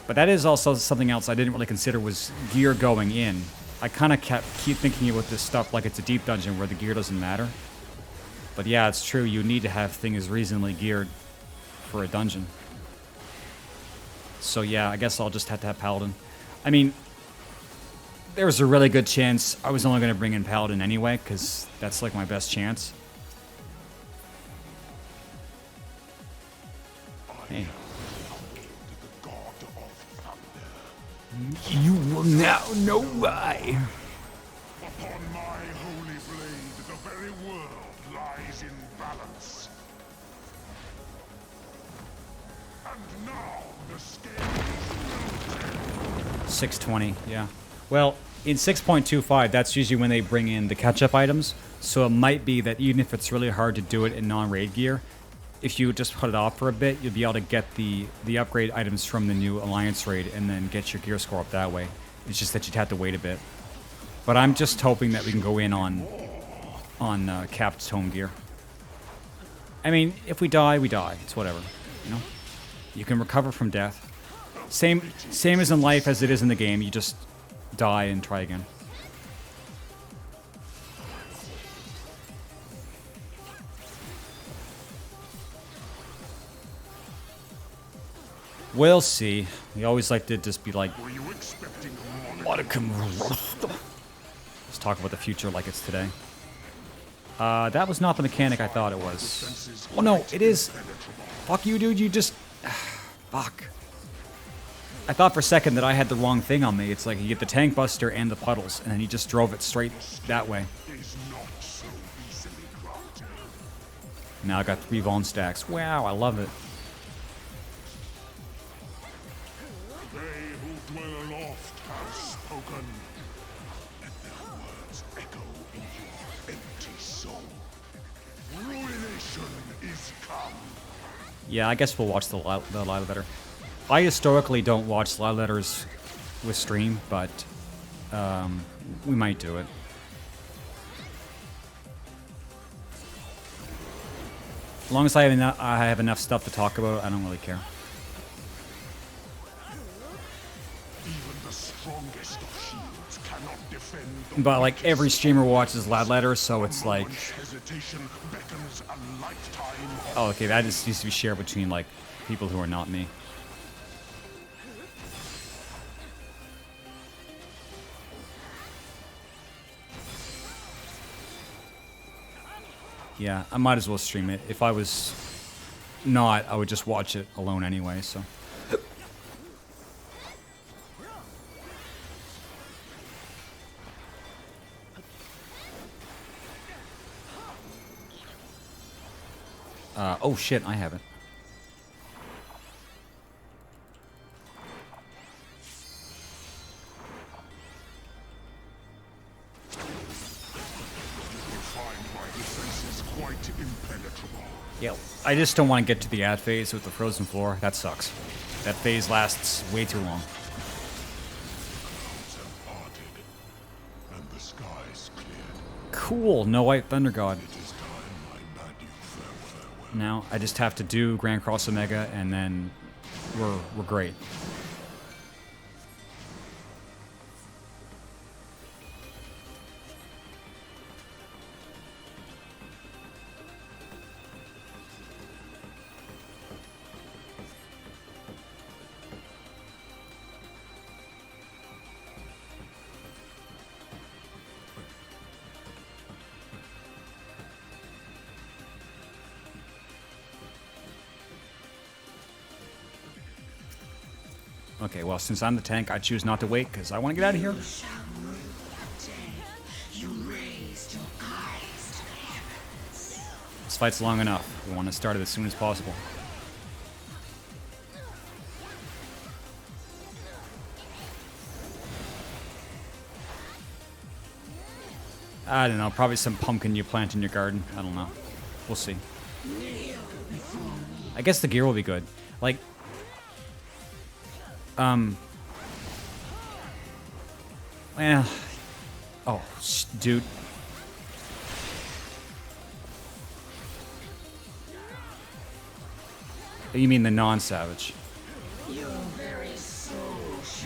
But that is also something else I didn't really consider was gear going in. I kind of keep thinking about this stuff like it's a deep dungeon where the gear doesn't matter. But yeah, it's true. You need to have things reasonably geared for a dungeon. So yeah, I guess I'll just have to have Paladin. I mean, there's a really good chance I was only going to bring in Paladin anyway, because that's like my best chance. Hey. You will now know why. Upon my holy blade, the very world lies in balance. And now the scale is 620, yeah. Well, in 6.25, that's usually when they bring in the catch-up items. So it might be that even if it's really hard to do it in non-raid gear, if you just put it off for a bit, you'll be able to get the upgrade items from the new Alliance raid and then get your gear score up that way. It's just that you'd have to wait a bit. But I'm just hoping that we can go in on capped tome gear. I mean, if we die, we die. It's whatever, you know? You can recover from death. Same as in life as it is in the game. You just die and try again. We'll see. We always like to just be like, let's talk about the future like it's today. That was not the mechanic I thought it was. Oh no, it is. Fuck you, dude. You just... Fuck. I thought for a second that I had the wrong thing on me. It's like you get the tank buster and the puddles, and then he just drove it straight that way. Now I got 3 Vaughn stacks. Wow, I love it. They who dwell aloft have spoken. Let their words echo in your empty soul. Ruination is come. Yeah, I guess we'll watch the live letter. I historically don't watch live letters with stream, but we might do it. As long as I have enough stuff to talk about, I don't really care. Even the strongest of shields cannot defend the But like every streamer watches live letters, so it's like, hesitation beckons a lifetime of oh, okay, that just needs to be shared between like people who are not me. Yeah, I might as well stream it. If I was not, I would just watch it alone anyway, so. Oh shit, I have it. Yeah, I just don't want to get to the ad phase with the frozen floor. That sucks. That phase lasts way too long. and the skies cleared. Cool, no white thunder god. It is time I bade you farewell. Now I just have to do Grand Cross Omega and then we're great. Okay, well, since I'm the tank, I choose not to wait because I want to get out of here. This fight's long enough. We want to start it as soon as possible. I don't know, probably some pumpkin you plant in your garden. I don't know. We'll see. I guess the gear will be good. Like, well, Oh, dude. You mean the non-savage?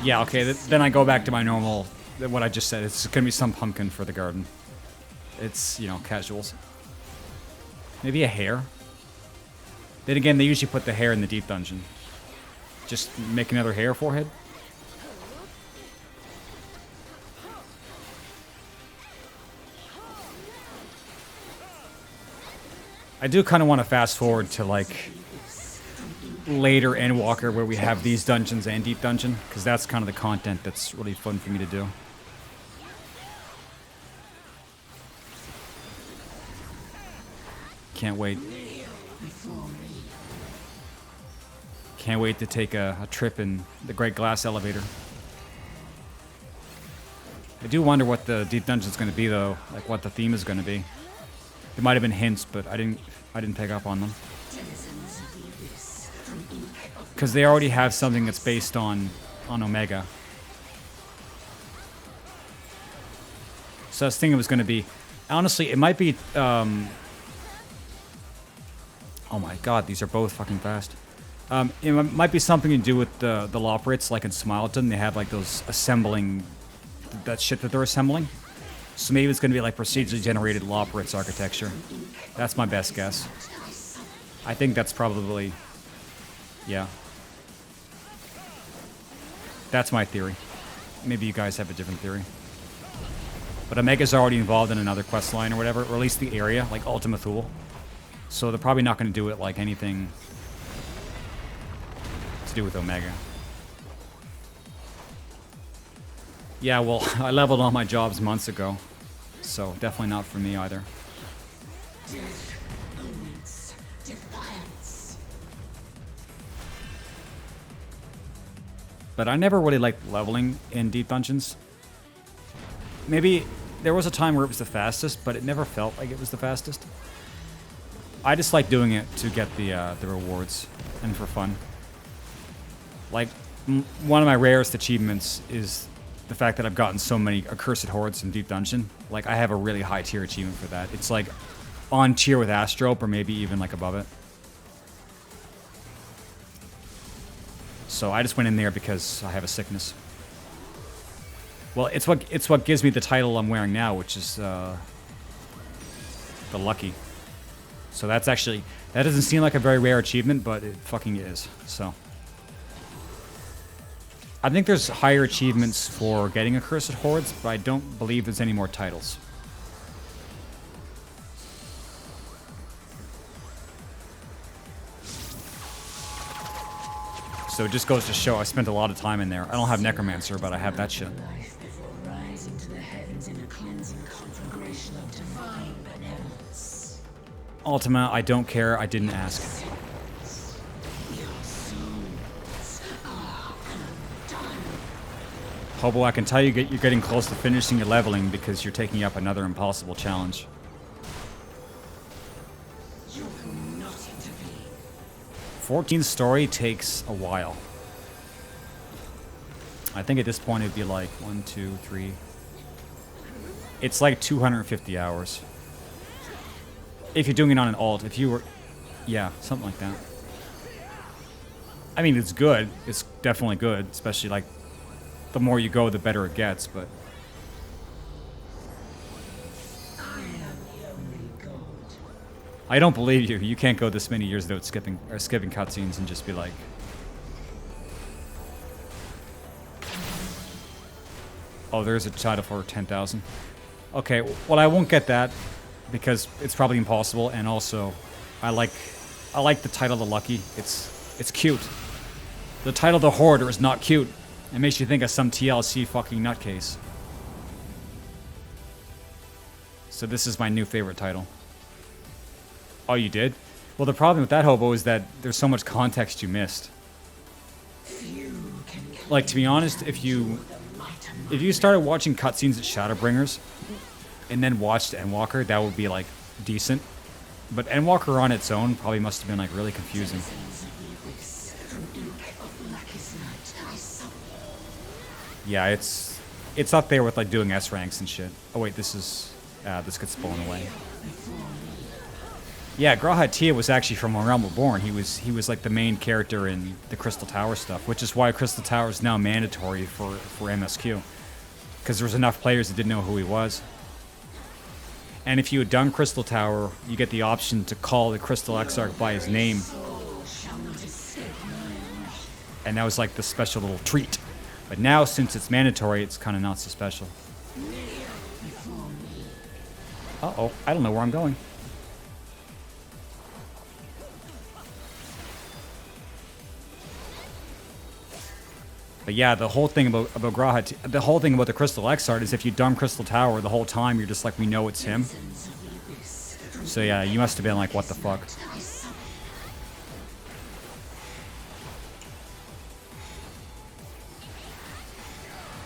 Yeah, okay, then I go back to my normal, what I just said. It's gonna be some pumpkin for the garden. It's, you know, casuals. Maybe a hare? Then again, they usually put the hare in the deep dungeon. Just make another hare forehead? I do kind of want to fast forward to, like, later Endwalker where we have these dungeons and deep dungeon, because that's kind of the content that's really fun for me to do. Can't wait. Can't wait to take a trip in the Great Glass Elevator. I do wonder what the deep dungeon's going to be, though, like what the theme is going to be. There might have been hints, but I didn't pick up on them. Because they already have something that's based on Omega. So I was thinking it was going to be... Honestly, it might be... oh my god, these are both fucking fast. It might be something to do with the Loprits, like in Smileton. They have like those assembling... that shit that they're assembling. So maybe it's going to be like procedurally generated Loprits architecture. That's my best guess. I think that's probably... yeah. That's my theory. Maybe you guys have a different theory. But Omega's already involved in another quest line or whatever, or at least the area, like Ultima Thule. So they're probably not going to do it like anything to do with Omega. Yeah, well, I leveled all my jobs months ago, so definitely not for me either. But I never really liked leveling in deep dungeons. Maybe there was a time where it was the fastest, but it never felt like it was the fastest. I just like doing it to get the rewards and for fun. Like, one of my rarest achievements is the fact that I've gotten so many accursed hordes in deep dungeon. Like, I have a really high tier achievement for that. It's like on tier with Astrope, or maybe even like above it. So I just went in there because I have a sickness. Well, it's what gives me the title I'm wearing now, which is the Lucky. So that's actually, that doesn't seem like a very rare achievement, but it fucking is. So I think there's higher achievements for getting accursed hordes, but I don't believe there's any more titles. So it just goes to show I spent a lot of time in there. I don't have Necromancer, but I have that shit. Ultima, I don't care. I didn't ask. Hobo, I can tell you you're getting close to finishing your leveling because you're taking up another impossible challenge. 14th story takes a while. I think at this point it'd be like 1, 2, 3. It's like 250 hours. If you're doing it on an alt, if you were... yeah, something like that. I mean, it's good. It's definitely good, especially like the more you go, the better it gets, but... I don't believe you. You can't go this many years without skipping cutscenes and just be like... oh, there's a title for 10,000. Okay, well, I won't get that because it's probably impossible, and also I like the title The Lucky. It's cute. The title The Hoarder is not cute. It makes you think of some TLC fucking nutcase. So this is my new favorite title. Oh, you did? Well, the problem with that, Hobo, is that there's so much context you missed. Like, to be honest, if you started watching cutscenes at Shadowbringers and then watched Endwalker, that would be, like, decent. But Endwalker on its own probably must have been, like, really confusing. Yeah, it's It's up there with like doing S ranks and shit. Oh wait, this gets blown away. Yeah, G'raha Tia was actually from Realm Reborn. He was like the main character in the Crystal Tower stuff, which is why Crystal Tower is now mandatory for MSQ. Because there was enough players that didn't know who he was. And if you had done Crystal Tower, you get the option to call the Crystal Exarch by his name. And that was like the special little treat. But now, since it's mandatory, it's kind of not so special. Uh-oh, I don't know where I'm going. But yeah, the whole thing about G'raha, the whole thing about the Crystal Exarch is if you dumb Crystal Tower the whole time, you're just like, we know it's him. So yeah, you must have been like, what the fuck?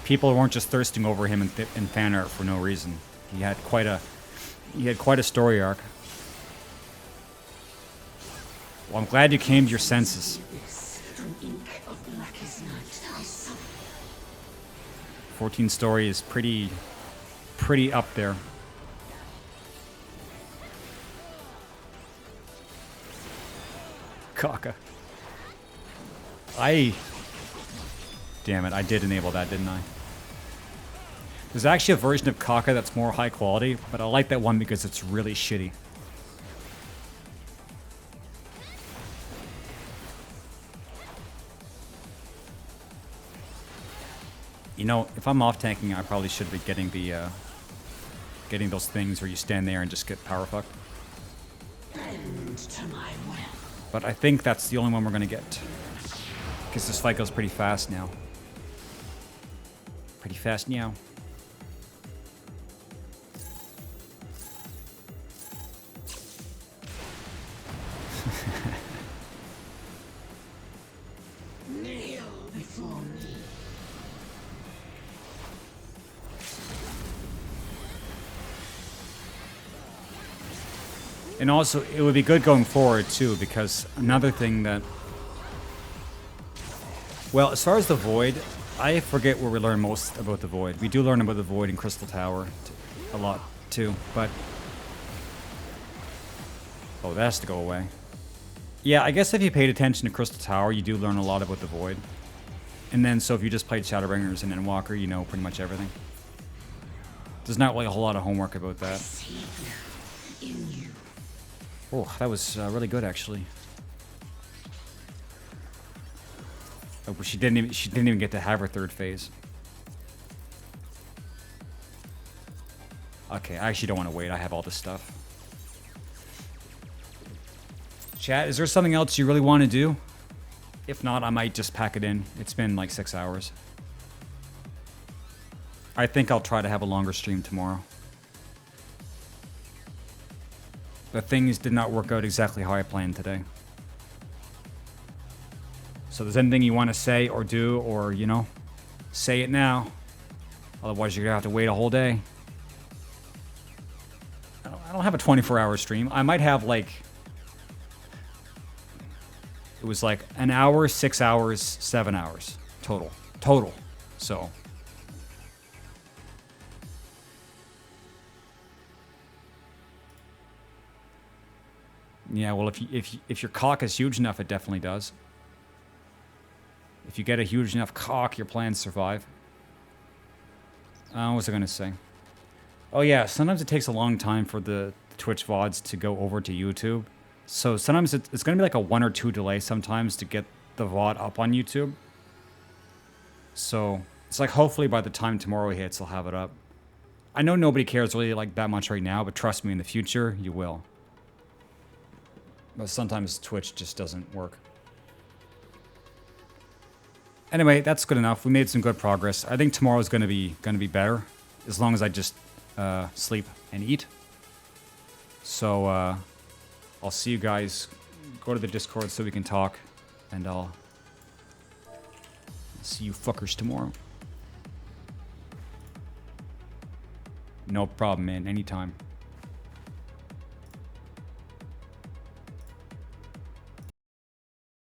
People weren't just thirsting over him in fan art for no reason. He had quite a story arc. Well, I'm glad you came to your senses. 14 story is pretty up there. Gacha. Damn it, I did enable that, didn't I? There's actually a version of Gacha that's more high quality, but I like that one because it's really shitty. You know, if I'm off tanking, I probably should be getting the getting those things where you stand there and just get power fucked. But I think that's the only one we're gonna get. Because this fight goes pretty fast now. Pretty fast now. And also, it would be good going forward, too, because another thing that... Well, as far as the Void, I forget where we learn most about the Void. We do learn about the Void in Crystal Tower a lot, too, but... Oh, that has to go away. Yeah, I guess if you paid attention to Crystal Tower, you do learn a lot about the Void. And then, so if you just played Shadowbringers and Endwalker, you know pretty much everything. There's not really a whole lot of homework about that. Oh, that was really good, actually. Oh, but she didn't even get to have her third phase. Okay, I actually don't want to wait. I have all this stuff. Chat, is there something else you really want to do? If not, I might just pack it in. It's been like 6 hours. I think I'll try to have a longer stream tomorrow. But things did not work out exactly how I planned today. So if there's anything you want to say or do, or, you know, say it now. Otherwise, you're going to have to wait a whole day. I don't have a 24-hour stream. I might have, like... It was like an hour, 6 hours, 7 hours. Total. Total. So... Yeah, well, if your cock is huge enough, it definitely does. If you get a huge enough cock, your plans survive. What was I going to say? Oh yeah, sometimes it takes a long time for the Twitch VODs to go over to YouTube. So sometimes it's going to be like a 1 or 2 delay sometimes to get the VOD up on YouTube. So it's like hopefully by the time tomorrow hits, I'll have it up. I know nobody cares really like that much right now, but trust me, in the future, you will. But sometimes Twitch just doesn't work. Anyway, that's good enough. We made some good progress. I think tomorrow's gonna be better, as long as I just sleep and eat. So I'll see you guys. Go to the Discord so we can talk, and I'll see you fuckers tomorrow. No problem, man. Anytime.